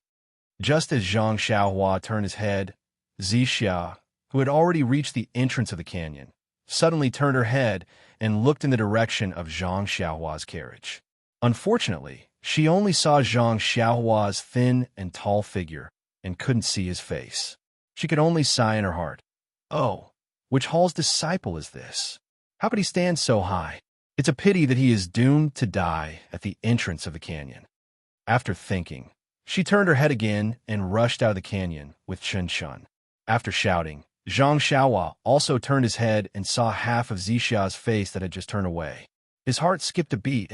Just as Zhang Xiaohua turned his head, Zixia, who had already reached the entrance of the canyon, suddenly turned her head and looked in the direction of Zhang Xiaohua's carriage. Unfortunately, she only saw Zhang Xiaohua's thin and tall figure and couldn't see his face. She could only sigh in her heart. Oh, which hall's disciple is this? How could he stand so high? It's a pity that he is doomed to die at the entrance of the canyon. After thinking, she turned her head again and rushed out of the canyon with Chunshun. After shouting, Zhang Xiaohua also turned his head and saw half of Zixia's face that had just turned away. His heart skipped a beat.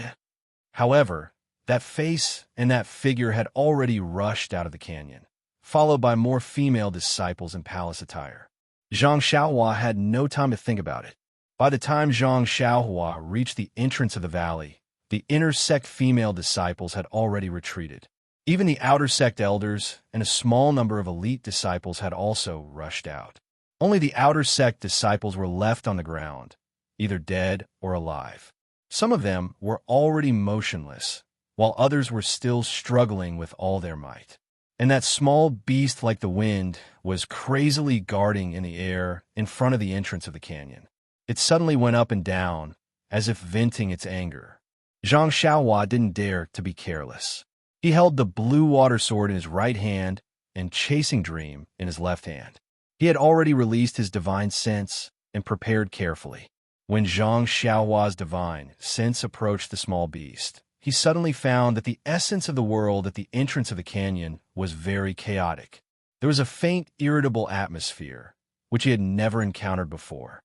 However, that face and that figure had already rushed out of the canyon, followed by more female disciples in palace attire. Zhang Xiaohua had no time to think about it. By the time Zhang Xiaohua reached the entrance of the valley, the inner sect female disciples had already retreated. Even the outer sect elders and a small number of elite disciples had also rushed out. Only the outer sect disciples were left on the ground, either dead or alive. Some of them were already motionless, while others were still struggling with all their might. And that small beast like the wind was crazily guarding in the air in front of the entrance of the canyon. It suddenly went up and down, as if venting its anger. Zhang Xiaohua didn't dare to be careless. He held the blue water sword in his right hand and Chasing Dream in his left hand. He had already released his divine sense and prepared carefully. When Zhang Xiaohua's divine sense approached the small beast, he suddenly found that the essence of the world at the entrance of the canyon was very chaotic. There was a faint, irritable atmosphere, which he had never encountered before.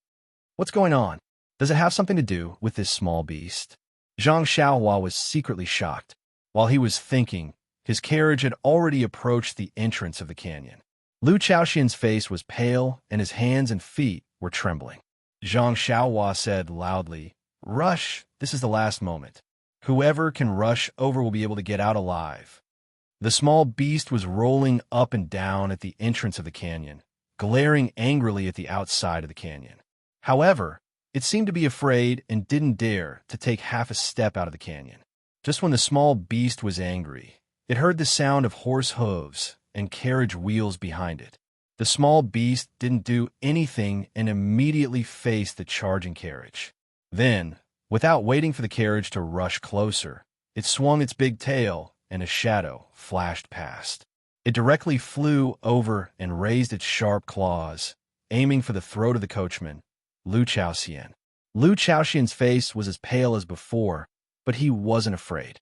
What's going on? Does it have something to do with this small beast? Zhang Xiaohua was secretly shocked. While he was thinking, his carriage had already approached the entrance of the canyon. Lu Chaoxian's face was pale, and his hands and feet were trembling. Zhang Xiaohua said loudly, "Rush, this is the last moment. Whoever can rush over will be able to get out alive." The small beast was rolling up and down at the entrance of the canyon, glaring angrily at the outside of the canyon. However, it seemed to be afraid and didn't dare to take half a step out of the canyon. Just when the small beast was angry, it heard the sound of horse hooves and carriage wheels behind it. The small beast didn't do anything and immediately faced the charging carriage. Then, without waiting for the carriage to rush closer, it swung its big tail and a shadow flashed past. It directly flew over and raised its sharp claws, aiming for the throat of the coachman, Lu Chaoxian. Lu Chaoxian's face was as pale as before, but he wasn't afraid.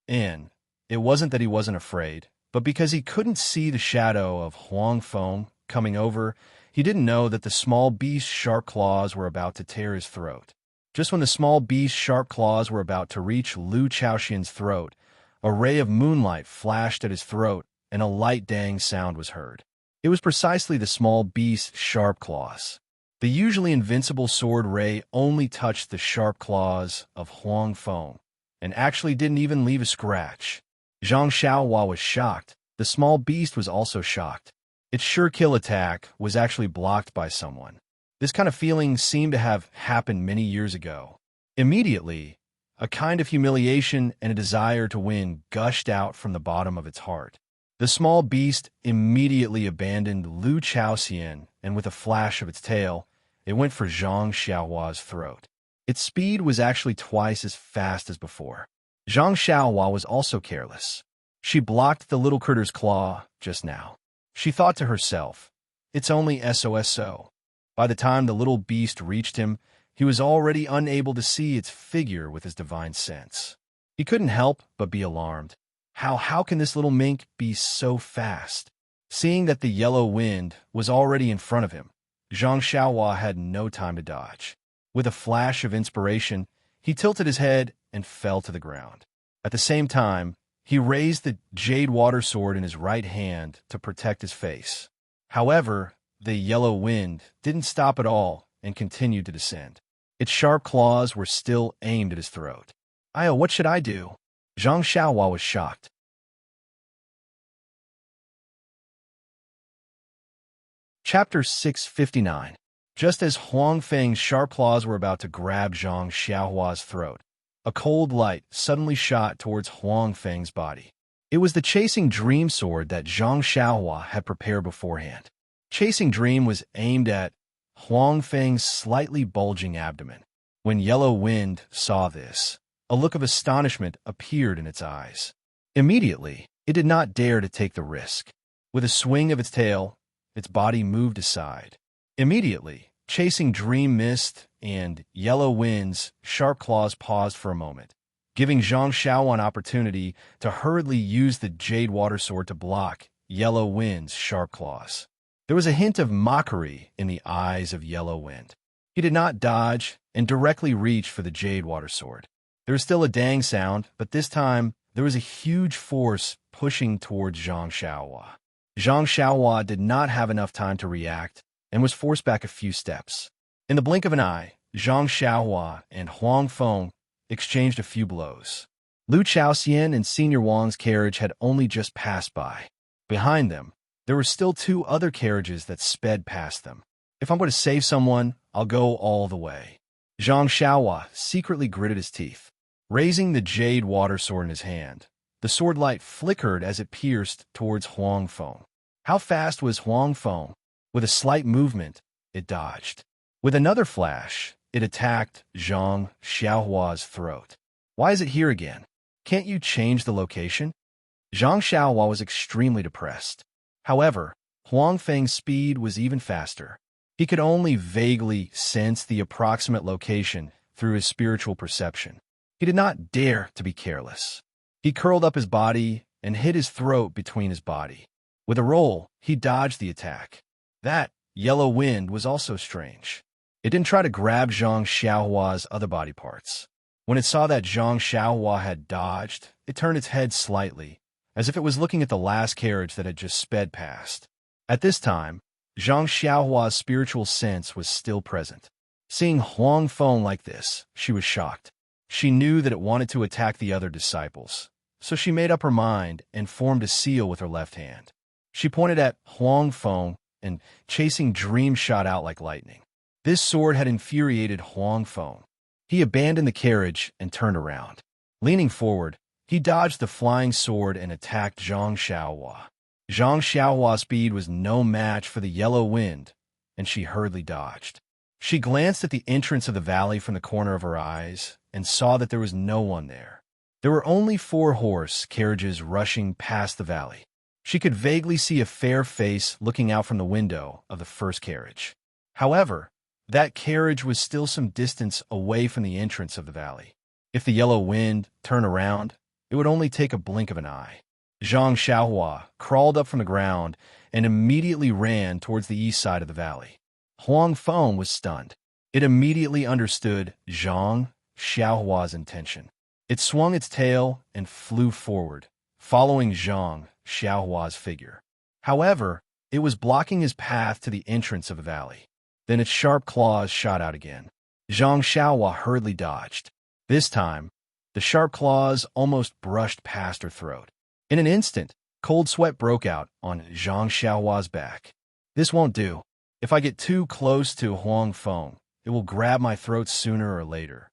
And it wasn't that he wasn't afraid, but because he couldn't see the shadow of Huang Feng coming over, he didn't know that the small beast's sharp claws were about to tear his throat. Just when the small beast's sharp claws were about to reach Lu Chaoxian's throat, a ray of moonlight flashed at his throat, and a light dang sound was heard. It was precisely the small beast's sharp claws. The usually invincible sword ray only touched the sharp claws of Huang Feng, and actually didn't even leave a scratch. Zhang Xiaohua was shocked. The small beast was also shocked. Its sure kill attack was actually blocked by someone. This kind of feeling seemed to have happened many years ago. Immediately, a kind of humiliation and a desire to win gushed out from the bottom of its heart. The small beast immediately abandoned Lu Chaoxian, and with a flash of its tail, it went for Zhang Xiaohua's throat. Its speed was actually twice as fast as before. Zhang Xiaohua was also careless. She blocked the little critter's claw just now. She thought to herself, "It's only SOSO." By the time the little beast reached him, he was already unable to see its figure with his divine sense. He couldn't help but be alarmed. How can this little mink be so fast? Seeing that the yellow wind was already in front of him, Zhang Xiaohua had no time to dodge. With a flash of inspiration, he tilted his head and fell to the ground. At the same time, he raised the jade water sword in his right hand to protect his face. However, the yellow wind didn't stop at all and continued to descend. Its sharp claws were still aimed at his throat. What should I do?" Zhang Xiaohua was shocked. Chapter 659. Just as Huang Feng's sharp claws were about to grab Zhang Xiaohua's throat, a cold light suddenly shot towards Huang Feng's body. It was the Chasing Dream sword that Zhang Xiaohua had prepared beforehand. Chasing Dream was aimed at Huang Feng's slightly bulging abdomen. When Yellow Wind saw this, a look of astonishment appeared in its eyes. Immediately, it did not dare to take the risk. With a swing of its tail, its body moved aside. Immediately, Chasing Dream missed, and Yellow Wind's sharp claws paused for a moment, giving Zhang Xiao an opportunity to hurriedly use the Jade Water Sword to block Yellow Wind's sharp claws. There was a hint of mockery in the eyes of Yellow Wind. He did not dodge and directly reach for the Jade Water Sword. There was still a dang sound, but this time there was a huge force pushing towards Zhang Xiaohua. Zhang Xiaohua did not have enough time to react and was forced back a few steps. In the blink of an eye, Zhang Xiaohua and Huang Feng exchanged a few blows. Lu Chaoxian and Senior Wang's carriage had only just passed by. Behind them, there were still two other carriages that sped past them. If I'm going to save someone, I'll go all the way. Zhang Xiaohua secretly gritted his teeth. Raising the jade water sword in his hand, the sword light flickered as it pierced towards Huang Feng. How fast was Huang Feng? With a slight movement, it dodged. With another flash, it attacked Zhang Xiaohua's throat. Why is it here again? Can't you change the location? Zhang Xiaohua was extremely depressed. However, Huang Feng's speed was even faster. He could only vaguely sense the approximate location through his spiritual perception. He did not dare to be careless. He curled up his body and hit his throat between his body. With a roll, he dodged the attack. That yellow wind was also strange. It didn't try to grab Zhang Xiaohua's other body parts. When it saw that Zhang Xiaohua had dodged, it turned its head slightly, as if it was looking at the last carriage that had just sped past. At this time, Zhang Xiaohua's spiritual sense was still present. Seeing Huang Feng like this, she was shocked. She knew that it wanted to attack the other disciples, so she made up her mind and formed a seal with her left hand. She pointed at Huang Feng, and chasing dream shot out like lightning. This sword had infuriated Huang Feng. He abandoned the carriage and turned around. Leaning forward, he dodged the flying sword and attacked Zhang Xiaohua. Zhang Xiaohua's speed was no match for the yellow wind, and she hurriedly dodged. She glanced at the entrance of the valley from the corner of her eyes and saw that there was no one there. There were only 4 horse carriages rushing past the valley. She could vaguely see a fair face looking out from the window of the first carriage. However, that carriage was still some distance away from the entrance of the valley. If the yellow wind turned around, it would only take a blink of an eye. Zhang Xiaohua crawled up from the ground and immediately ran towards the east side of the valley. Huang Feng was stunned. It immediately understood Zhang Xiaohua's intention. It swung its tail and flew forward, following Zhang Xiaohua's figure. However, it was blocking his path to the entrance of the valley. Then its sharp claws shot out again. Zhang Xiaohua hurriedly dodged. This time, the sharp claws almost brushed past her throat. In an instant, cold sweat broke out on Zhang Xiaohua's back. This won't do. If I get too close to Huang Feng, it will grab my throat sooner or later.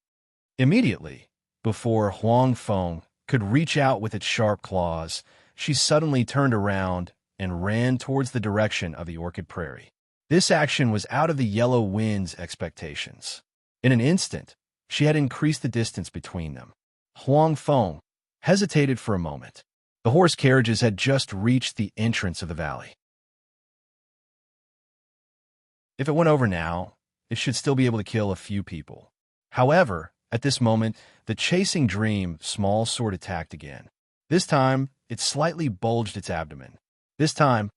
Immediately, before Huang Feng could reach out with its sharp claws, she suddenly turned around and ran towards the direction of the Orchid Prairie. This action was out of the yellow wind's expectations. In an instant, she had increased the distance between them. Huang Feng hesitated for a moment. The horse carriages had just reached the entrance of the valley. If it went over now, it should still be able to kill a few people. However, at this moment, the chasing dream small sword attacked again. This time, it slightly bulged its abdomen. This time,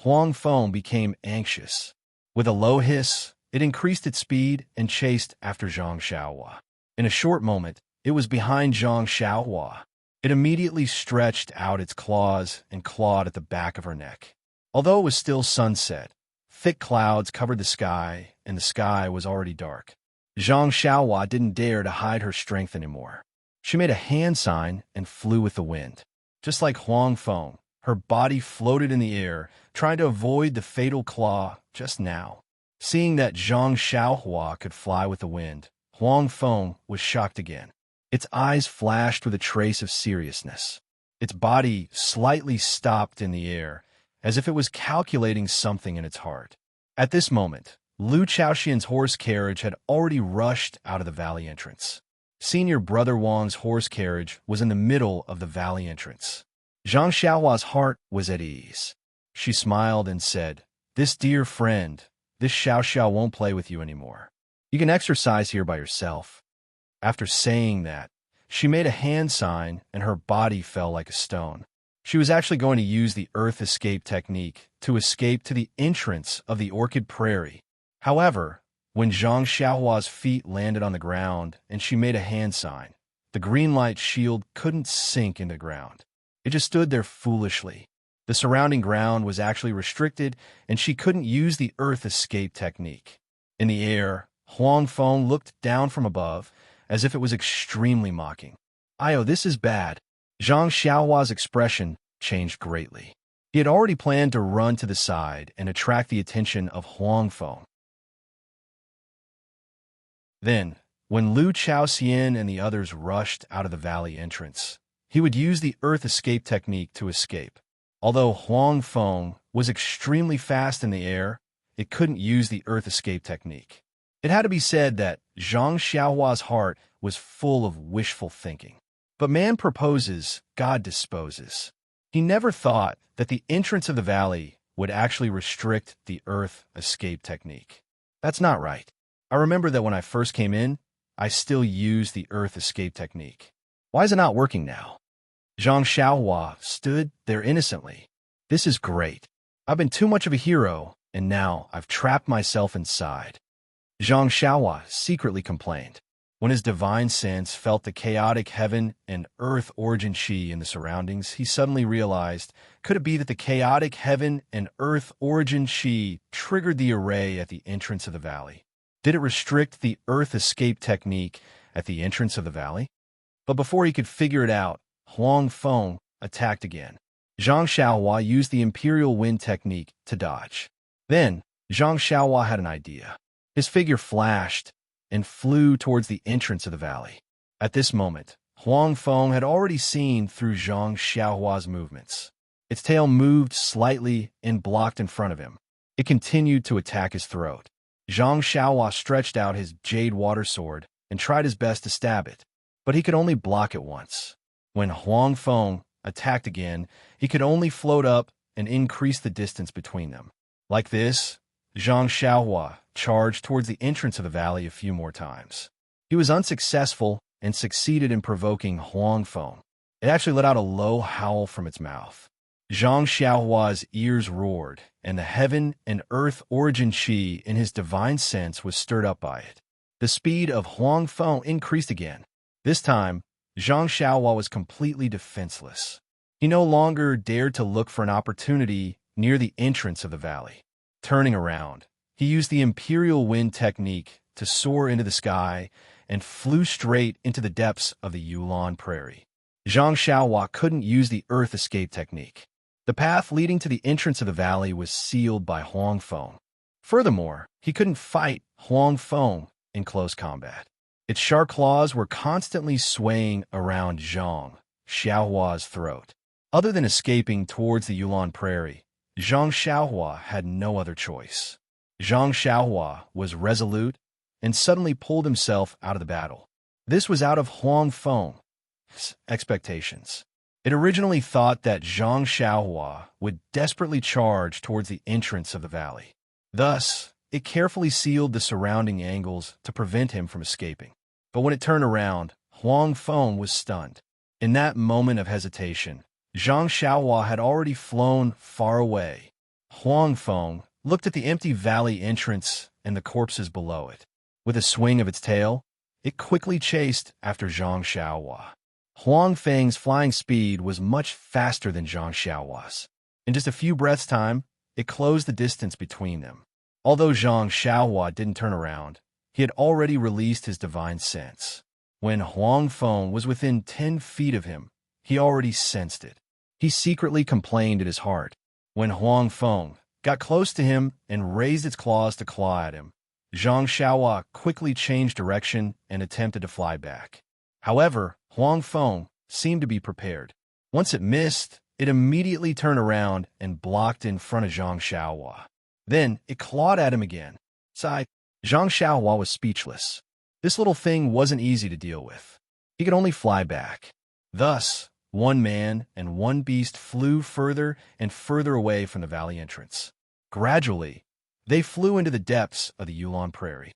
Huang Feng became anxious. With a low hiss, it increased its speed and chased after Zhang Xiaohua. In a short moment, it was behind Zhang Xiaohua. It immediately stretched out its claws and clawed at the back of her neck. Although it was still sunset, thick clouds covered the sky, and the sky was already dark. Zhang Xiaohua didn't dare to hide her strength anymore. She made a hand sign and flew with the wind. Just like Huang Feng, her body floated in the air, trying to avoid the fatal claw just now. Seeing that Zhang Xiaohua could fly with the wind, Huang Feng was shocked again. Its eyes flashed with a trace of seriousness. Its body slightly stopped in the air, as if it was calculating something in its heart. At this moment, Lu Chaoxian's horse carriage had already rushed out of the valley entrance. Senior Brother Wang's horse carriage was in the middle of the valley entrance. Zhang Xiaohua's heart was at ease. She smiled and said, "This dear friend, this Xiao won't play with you anymore. You can exercise here by yourself." After saying that, she made a hand sign and her body fell like a stone. She was actually going to use the earth escape technique to escape to the entrance of the Orchid Prairie. However, when Zhang Xiaohua's feet landed on the ground and she made a hand sign, the green light shield couldn't sink into the ground. It just stood there foolishly. The surrounding ground was actually restricted, and she couldn't use the earth escape technique. In the air, Huang Feng looked down from above, as if it was extremely mocking. "Io, this is bad." Zhang Xiaohua's expression changed greatly. He had already planned to run to the side and attract the attention of Huang Feng. Then, when Lu Chaoxian and the others rushed out of the valley entrance, he would use the earth escape technique to escape. Although Huang Feng was extremely fast in the air, it couldn't use the earth escape technique. It had to be said that Zhang Xiaohua's heart was full of wishful thinking. But man proposes, God disposes. He never thought that the entrance of the valley would actually restrict the earth escape technique. That's not right. I remember that when I first came in, I still used the earth escape technique. Why is it not working now? Zhang Xiaohua stood there innocently. This is great. I've been too much of a hero, and now I've trapped myself inside. Zhang Xiaohua secretly complained. When his divine sense felt the chaotic heaven and earth origin chi in the surroundings, he suddenly realized, could it be that the chaotic heaven and earth origin chi triggered the array at the entrance of the valley? Did it restrict the earth escape technique at the entrance of the valley? But before he could figure it out, Huang Feng attacked again. Zhang Xiaohua used the imperial wind technique to dodge. Then, Zhang Xiaohua had an idea. His figure flashed and flew towards the entrance of the valley. At this moment, Huang Feng had already seen through Zhang Xiaohua's movements. Its tail moved slightly and blocked in front of him. It continued to attack his throat. Zhang Xiaohua stretched out his jade water sword and tried his best to stab it, but he could only block it once. When Huang Feng attacked again, he could only float up and increase the distance between them. Like this, Zhang Xiaohua charged towards the entrance of the valley a few more times. He was unsuccessful and succeeded in provoking Huang Feng. It actually let out a low howl from its mouth. Zhang Xiaohua's ears roared, and the heaven and earth origin chi in his divine sense was stirred up by it. The speed of Huang Feng increased again. This time, Zhang Xiaohua was completely defenseless. He no longer dared to look for an opportunity near the entrance of the valley. Turning around, he used the imperial wind technique to soar into the sky and flew straight into the depths of the Yulon Prairie. Zhang Xiaohua couldn't use the earth escape technique. The path leading to the entrance of the valley was sealed by Huang Feng. Furthermore, he couldn't fight Huang Feng in close combat. Its sharp claws were constantly swaying around Zhang Xiaohua's throat. Other than escaping towards the Yulon Prairie, Zhang Xiaohua had no other choice. Zhang Xiaohua was resolute and suddenly pulled himself out of the battle. This was out of Huang Feng's expectations. It originally thought that Zhang Xiaohua would desperately charge towards the entrance of the valley. Thus, it carefully sealed the surrounding angles to prevent him from escaping. But when it turned around, Huang Feng was stunned. In that moment of hesitation, Zhang Xiaohua had already flown far away. Huang Feng looked at the empty valley entrance and the corpses below it. With a swing of its tail, it quickly chased after Zhang Xiaohua. Huang Feng's flying speed was much faster than Zhang Xiaohua's. In just a few breaths' time, it closed the distance between them. Although Zhang Xiaohua didn't turn around, he had already released his divine sense. When Huang Feng was within 10 feet of him, he already sensed it. He secretly complained in his heart. When Huang Feng got close to him and raised its claws to claw at him, Zhang Xiaohua quickly changed direction and attempted to fly back. However, Huang Feng seemed to be prepared. Once it missed, it immediately turned around and blocked in front of Zhang Xiaohua. Then it clawed at him again. Zhang Xiaohua was speechless. This little thing wasn't easy to deal with. He could only fly back. Thus, one man and one beast flew further and further away from the valley entrance. Gradually, they flew into the depths of the Yulon Prairie.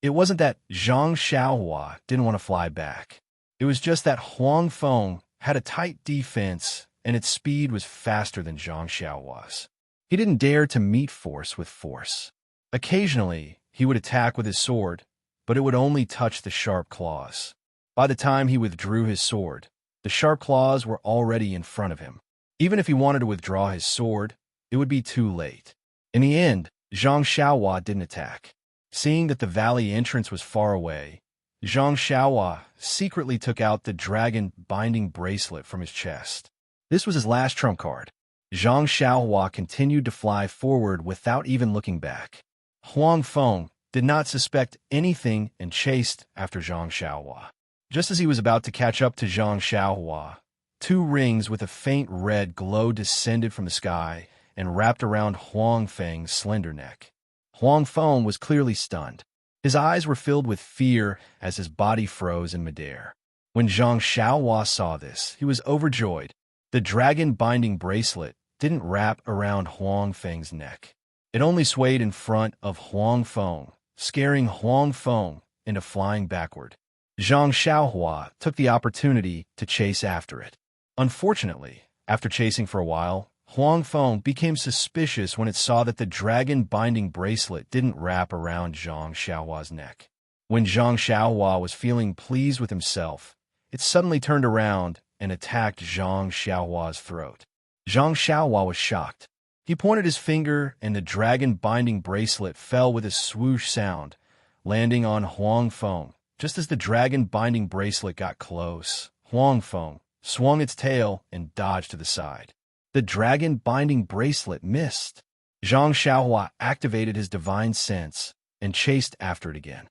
It wasn't that Zhang Xiaohua didn't want to fly back. It was just that Huang Feng had a tight defense and its speed was faster than Zhang Xiaohua's. He didn't dare to meet force with force. Occasionally, he would attack with his sword, but it would only touch the sharp claws. By the time he withdrew his sword, the sharp claws were already in front of him. Even if he wanted to withdraw his sword, it would be too late. In the end, Zhang Xiaohua didn't attack. Seeing that the valley entrance was far away, Zhang Xiaohua secretly took out the dragon binding bracelet from his chest. This was his last trump card. Zhang Xiaohua continued to fly forward without even looking back. Huang Feng did not suspect anything and chased after Zhang Xiaohua. Just as he was about to catch up to Zhang Xiaohua, 2 rings with a faint red glow descended from the sky and wrapped around Huang Feng's slender neck. Huang Feng was clearly stunned. His eyes were filled with fear as his body froze in midair. When Zhang Xiaohua saw this, he was overjoyed. The dragon-binding bracelet didn't wrap around Huang Feng's neck. It only swayed in front of Huang Feng, scaring Huang Feng into flying backward. Zhang Xiaohua took the opportunity to chase after it. Unfortunately, after chasing for a while, Huang Feng became suspicious when it saw that the dragon-binding bracelet didn't wrap around Zhang Xiaohua's neck. When Zhang Xiaohua was feeling pleased with himself, it suddenly turned around and attacked Zhang Xiaohua's throat. Zhang Xiaohua was shocked. He pointed his finger, and the dragon-binding bracelet fell with a swoosh sound, landing on Huang Feng. Just as the dragon-binding bracelet got close, Huang Feng swung its tail and dodged to the side. The dragon-binding bracelet missed. Zhang Xiaohua activated his divine sense and chased after it again.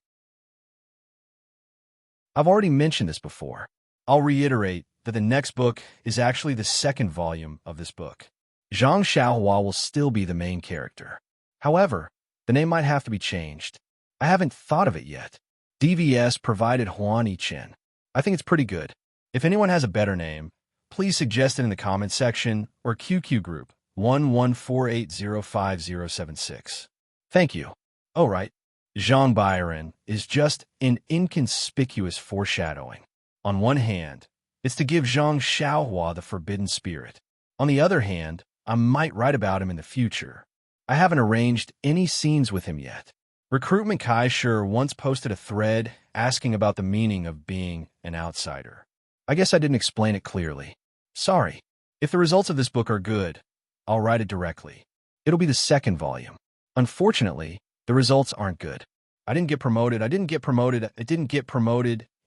I've already mentioned this before. I'll reiterate that the next book is actually the second volume of this book. Zhang Xiaohua will still be the main character. However, the name might have to be changed. I haven't thought of it yet. DVS provided Huan Yichen. I think it's pretty good. If anyone has a better name, please suggest it in the comments section or QQ group 1148050076. Thank you. Oh, right. Zhang Byron is just an inconspicuous foreshadowing. On one hand, it's to give Zhang Xiaohua the forbidden spirit. On the other hand, I might write about him in the future. I haven't arranged any scenes with him yet. Recruitment Kaisher once posted a thread asking about the meaning of being an outsider. I guess I didn't explain it clearly. Sorry. If the results of this book are good, I'll write it directly. It'll be the second volume. Unfortunately, the results aren't good. I didn't get promoted,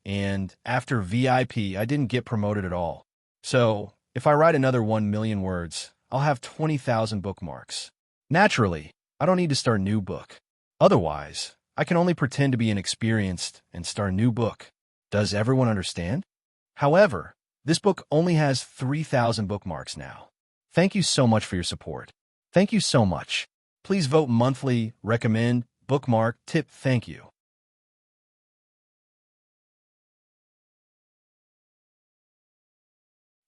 and after VIP, I didn't get promoted at all. So, if I write another 1 million words, I'll have 20,000 bookmarks. Naturally, I don't need to start a new book. Otherwise, I can only pretend to be inexperienced and start a new book. Does everyone understand? However, this book only has 3,000 bookmarks now. Thank you so much for your support. Thank you so much. Please vote monthly, recommend, bookmark, tip, thank you.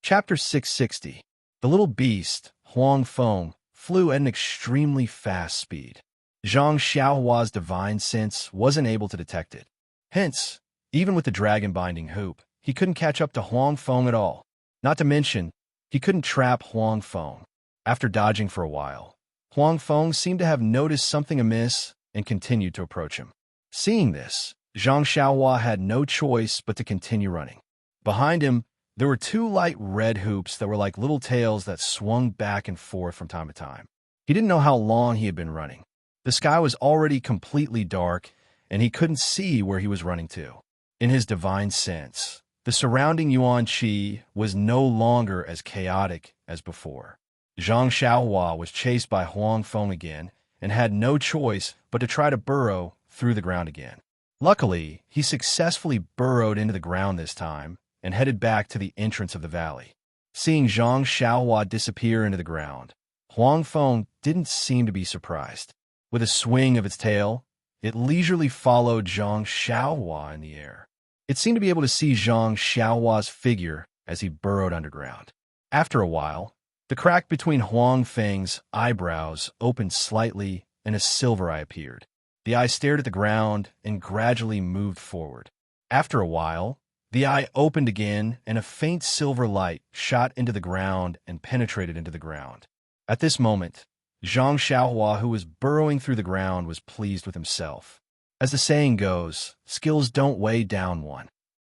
Chapter 660. The little beast, Huang Feng, flew at an extremely fast speed. Zhang Xiaohua's divine sense wasn't able to detect it. Hence, even with the dragon-binding hoop, he couldn't catch up to Huang Feng at all. Not to mention, he couldn't trap Huang Feng. After dodging for a while, Huang Feng seemed to have noticed something amiss and continued to approach him. Seeing this, Zhang Xiaohua had no choice but to continue running. Behind him, there were two light red hoops that were like little tails that swung back and forth from time to time. He didn't know how long he had been running. The sky was already completely dark, and he couldn't see where he was running to. In his divine sense, the surrounding Yuan Qi was no longer as chaotic as before. Zhang Xiaohua was chased by Huang Feng again and had no choice but to try to burrow through the ground again. Luckily, he successfully burrowed into the ground this time and headed back to the entrance of the valley. Seeing Zhang Xiaohua disappear into the ground, Huang Feng didn't seem to be surprised. With a swing of its tail, it leisurely followed Zhang Xiaohua in the air. It seemed to be able to see Zhang Xiaohua's figure as he burrowed underground. After a while, the crack between Huang Feng's eyebrows opened slightly and a silver eye appeared. The eye stared at the ground and gradually moved forward. After a while, the eye opened again and a faint silver light shot into the ground and penetrated into the ground. At this moment, Zhang Xiaohua, who was burrowing through the ground, was pleased with himself. As the saying goes, skills don't weigh down one.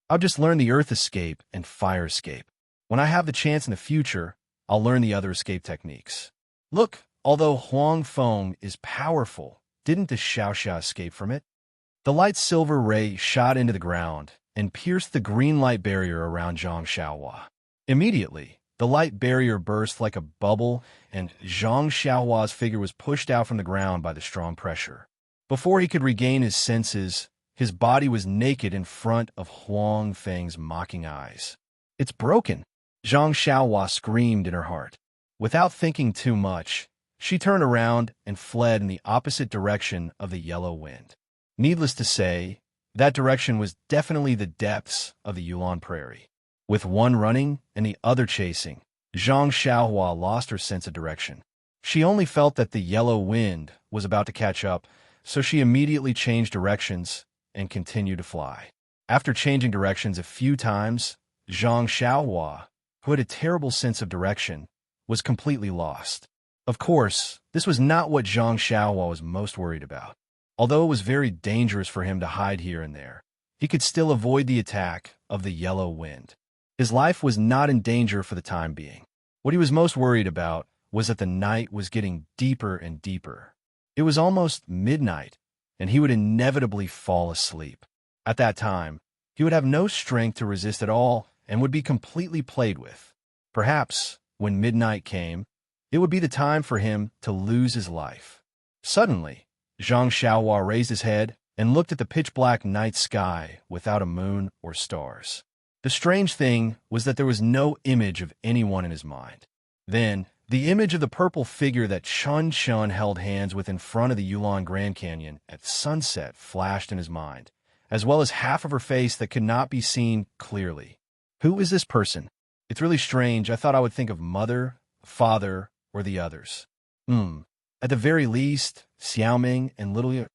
I'll just learn the earth escape and fire escape. When I have the chance in the future, I'll learn the other escape techniques. Look, although Huang Feng is powerful, didn't the Xiaoxia escape from it? The light silver ray shot into the ground and pierced the green light barrier around Zhang Xiaohua. Immediately, the light barrier burst like a bubble, and Zhang Xiaohua's figure was pushed out from the ground by the strong pressure. Before he could regain his senses, his body was naked in front of Huang Feng's mocking eyes. "It's broken!" Zhang Xiaohua screamed in her heart. Without thinking too much, she turned around and fled in the opposite direction of the yellow wind. Needless to say, that direction was definitely the depths of the Yulon Prairie. With one running and the other chasing, Zhang Xiaohua lost her sense of direction. She only felt that the yellow wind was about to catch up, so she immediately changed directions and continued to fly. After changing directions a few times, Zhang Xiaohua, who had a terrible sense of direction, was completely lost. Of course, this was not what Zhang Xiaohua was most worried about. Although it was very dangerous for him to hide here and there, he could still avoid the attack of the yellow wind. His life was not in danger for the time being. What he was most worried about was that the night was getting deeper and deeper. It was almost midnight, and he would inevitably fall asleep. At that time, he would have no strength to resist at all and would be completely played with. Perhaps, when midnight came, it would be the time for him to lose his life. Suddenly, Zhang Xiaohua raised his head and looked at the pitch-black night sky without a moon or stars. The strange thing was that there was no image of anyone in his mind. Then, the image of the purple figure that Chun Chun held hands with in front of the Yulon Grand Canyon at sunset flashed in his mind, as well as half of her face that could not be seen clearly. Who is this person? It's really strange. I thought I would think of mother, father, or the others. At the very least, Xiaoming and little Yu.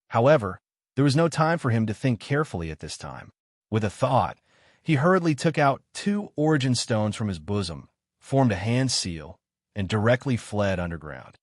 However, there was no time for him to think carefully at this time. With a thought, he hurriedly took out 2 origin stones from his bosom, formed a hand seal, and directly fled underground.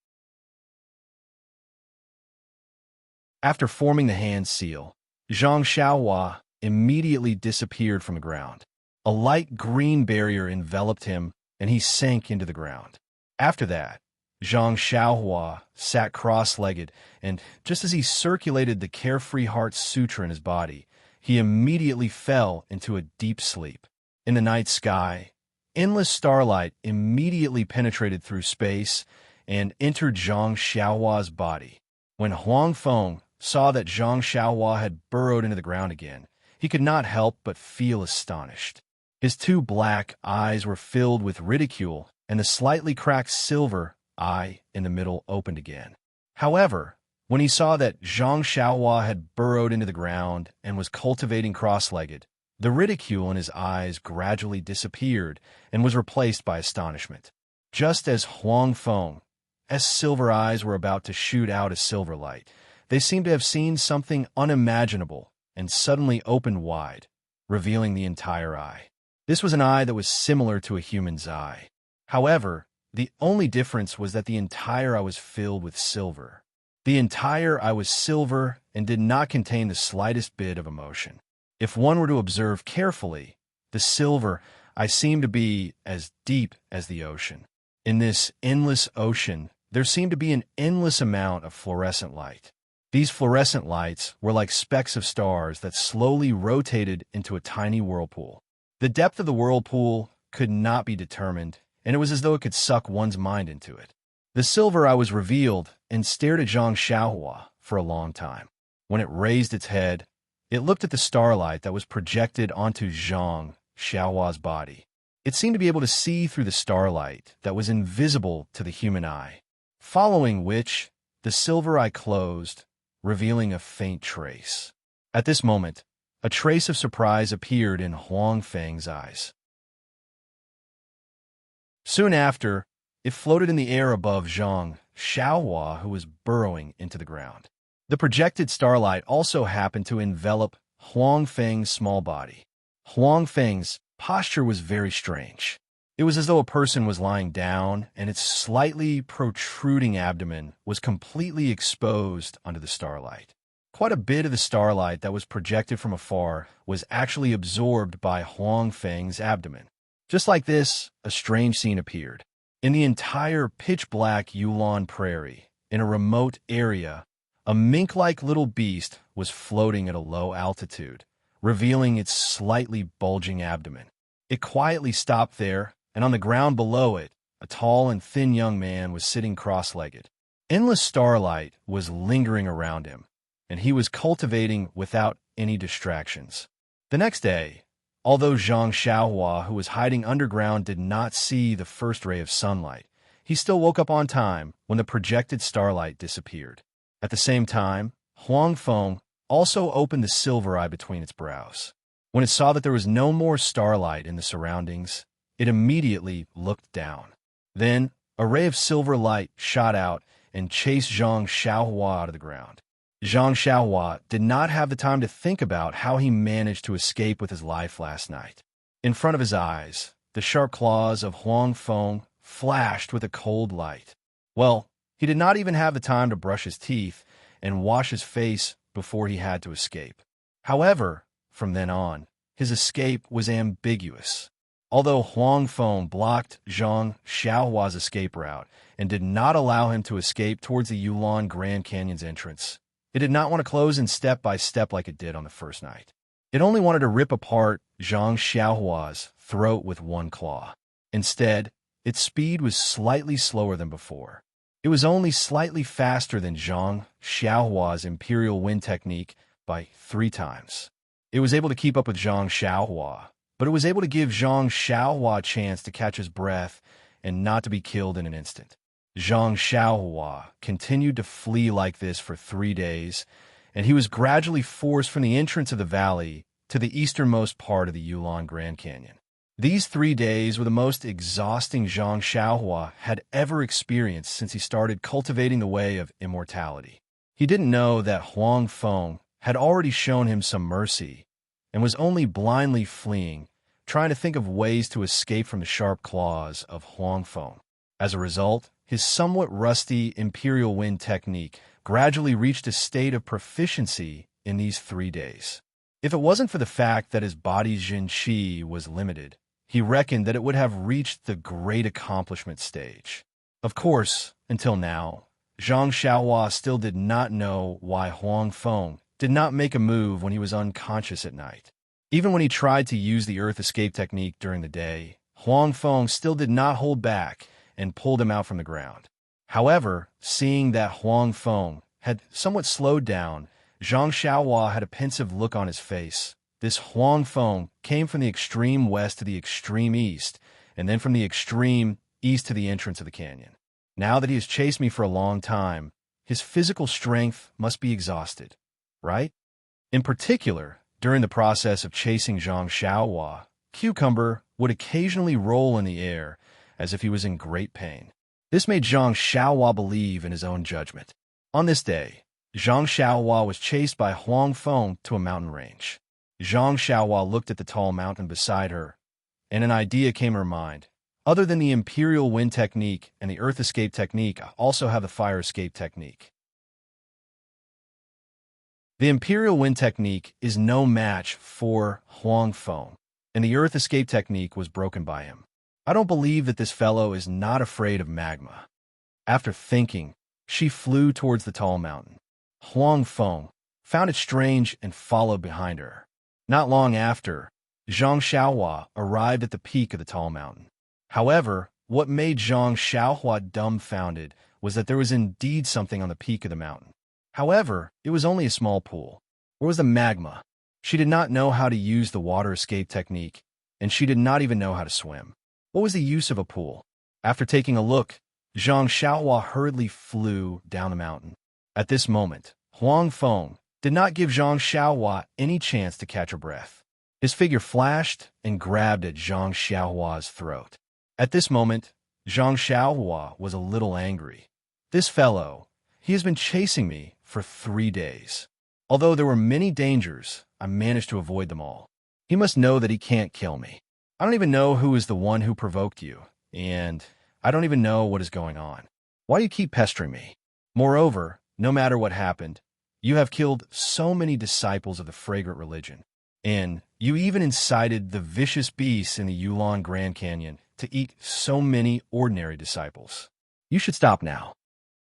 After forming the hand seal, Zhang Xiaohua immediately disappeared from the ground. A light green barrier enveloped him, and he sank into the ground. After that, Zhang Xiaohua sat cross-legged, and just as he circulated the Carefree Heart Sutra in his body, he immediately fell into a deep sleep. In the night sky, endless starlight immediately penetrated through space and entered Zhang Xiaohua's body. When Huang Feng saw that Zhang Xiaohua had burrowed into the ground again, he could not help but feel astonished. His 2 black eyes were filled with ridicule, and the slightly cracked silver eye in the middle opened again. However, when he saw that Zhang Xiaohua had burrowed into the ground and was cultivating cross-legged, the ridicule in his eyes gradually disappeared and was replaced by astonishment. Just as Huang Feng, as silver eyes were about to shoot out a silver light, they seemed to have seen something unimaginable and suddenly opened wide, revealing the entire eye. This was an eye that was similar to a human's eye. However, the only difference was that the entire eye was filled with silver. The entire eye was silver and did not contain the slightest bit of emotion. If one were to observe carefully, the silver eye seemed to be as deep as the ocean. In this endless ocean, there seemed to be an endless amount of fluorescent light. These fluorescent lights were like specks of stars that slowly rotated into a tiny whirlpool. The depth of the whirlpool could not be determined, and it was as though it could suck one's mind into it. The silver eye was revealed and stared at Zhang Xiaohua for a long time. When it raised its head, it looked at the starlight that was projected onto Zhang Xiaohua's body. It seemed to be able to see through the starlight that was invisible to the human eye, following which the silver eye closed, revealing a faint trace. At this moment, a trace of surprise appeared in Huang Feng's eyes. Soon after, it floated in the air above Zhang Xiaohua, who was burrowing into the ground. The projected starlight also happened to envelop Huang Feng's small body. Huang Feng's posture was very strange. It was as though a person was lying down, and its slightly protruding abdomen was completely exposed under the starlight. Quite a bit of the starlight that was projected from afar was actually absorbed by Huang Feng's abdomen. Just like this, a strange scene appeared. In the entire pitch-black Yulon prairie, in a remote area, a mink-like little beast was floating at a low altitude, revealing its slightly bulging abdomen. It quietly stopped there, and on the ground below it, a tall and thin young man was sitting cross-legged. Endless starlight was lingering around him, and he was cultivating without any distractions. The next day, although Zhang Xiaohua, who was hiding underground, did not see the first ray of sunlight, he still woke up on time when the projected starlight disappeared. At the same time, Huang Feng also opened the silver eye between its brows. When it saw that there was no more starlight in the surroundings, it immediately looked down. Then, a ray of silver light shot out and chased Zhang Xiaohua out of the ground. Zhang Xiaohua did not have the time to think about how he managed to escape with his life last night. In front of his eyes, the sharp claws of Huang Feng flashed with a cold light. Well, he did not even have the time to brush his teeth and wash his face before he had to escape. However, from then on, his escape was ambiguous. Although Huang Feng blocked Zhang Xiaohua's escape route and did not allow him to escape towards the Yulon Grand Canyon's entrance, it did not want to close in step by step like it did on the first night. It only wanted to rip apart Zhang Xiaohua's throat with one claw. Instead, its speed was slightly slower than before. It was only slightly faster than Zhang Xiaohua's Imperial Wind technique by 3 times. It was able to keep up with Zhang Xiaohua, but it was able to give Zhang Xiaohua a chance to catch his breath and not to be killed in an instant. Zhang Xiaohua continued to flee like this for 3 days, and he was gradually forced from the entrance of the valley to the easternmost part of the Yulon Grand Canyon. These 3 days were the most exhausting Zhang Xiaohua had ever experienced since he started cultivating the way of immortality. He didn't know that Huang Feng had already shown him some mercy and was only blindly fleeing, trying to think of ways to escape from the sharp claws of Huang Feng. As a result, his somewhat rusty Imperial Wind technique gradually reached a state of proficiency in these 3 days. If it wasn't for the fact that his body's Jin Qi was limited, he reckoned that it would have reached the great accomplishment stage. Of course, until now, Zhang Xiaohua still did not know why Huang Feng did not make a move when he was unconscious at night. Even when he tried to use the Earth Escape technique during the day, Huang Feng still did not hold back and pulled him out from the ground. However, seeing that Huang Feng had somewhat slowed down, Zhang Xiaohua had a pensive look on his face. This Huang Feng came from the extreme west to the extreme east, and then from the extreme east to the entrance of the canyon. Now that he has chased me for a long time, his physical strength must be exhausted, right? In particular, during the process of chasing Zhang Xiaohua, Cucumber would occasionally roll in the air as if he was in great pain. This made Zhang Xiaohua believe in his own judgment. On this day, Zhang Xiaohua was chased by Huang Feng to a mountain range. Zhang Xiaohua looked at the tall mountain beside her, and an idea came to her mind. Other than the Imperial Wind technique and the Earth Escape technique, I also have the Fire Escape technique. The Imperial Wind technique is no match for Huang Feng, and the Earth Escape technique was broken by him. I don't believe that this fellow is not afraid of magma. After thinking, she flew towards the tall mountain. Huang Feng found it strange and followed behind her. Not long after, Zhang Xiaohua arrived at the peak of the tall mountain. However, what made Zhang Xiaohua dumbfounded was that there was indeed something on the peak of the mountain. However, it was only a small pool. Where was the magma? She did not know how to use the water escape technique, and she did not even know how to swim. What was the use of a pool? After taking a look, Zhang Xiaohua hurriedly flew down the mountain. At this moment, Huang Feng did not give Zhang Xiaohua any chance to catch her breath. His figure flashed and grabbed at Zhang Xiaohua's throat. At this moment, Zhang Xiaohua was a little angry. This fellow, he has been chasing me for 3 days. Although there were many dangers, I managed to avoid them all. He must know that he can't kill me. I don't even know who is the one who provoked you, and I don't even know what is going on. Why do you keep pestering me? Moreover, no matter what happened, you have killed so many disciples of the fragrant religion, and you even incited the vicious beasts in the Yulon Grand Canyon to eat so many ordinary disciples. You should stop now.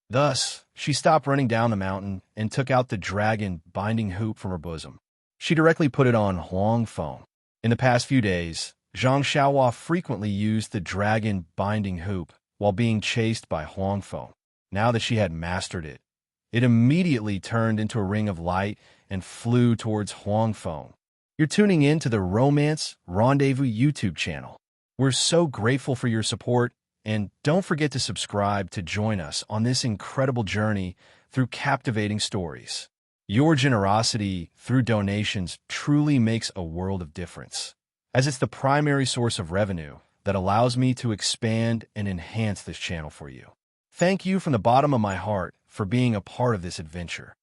Thus, she stopped running down the mountain and took out the dragon binding hoop from her bosom. She directly put it on Huang Feng. In the past few days, Zhang Xiaohua frequently used the dragon binding hoop while being chased by Huang Feng. Now that she had mastered it, it immediately turned into a ring of light and flew towards Huang Feng. You're tuning in to the Romance Rendezvous YouTube channel. We're so grateful for your support, and don't forget to subscribe to join us on this incredible journey through captivating stories. Your generosity through donations truly makes a world of difference, as it's the primary source of revenue that allows me to expand and enhance this channel for you. Thank you from the bottom of my heart for being a part of this adventure.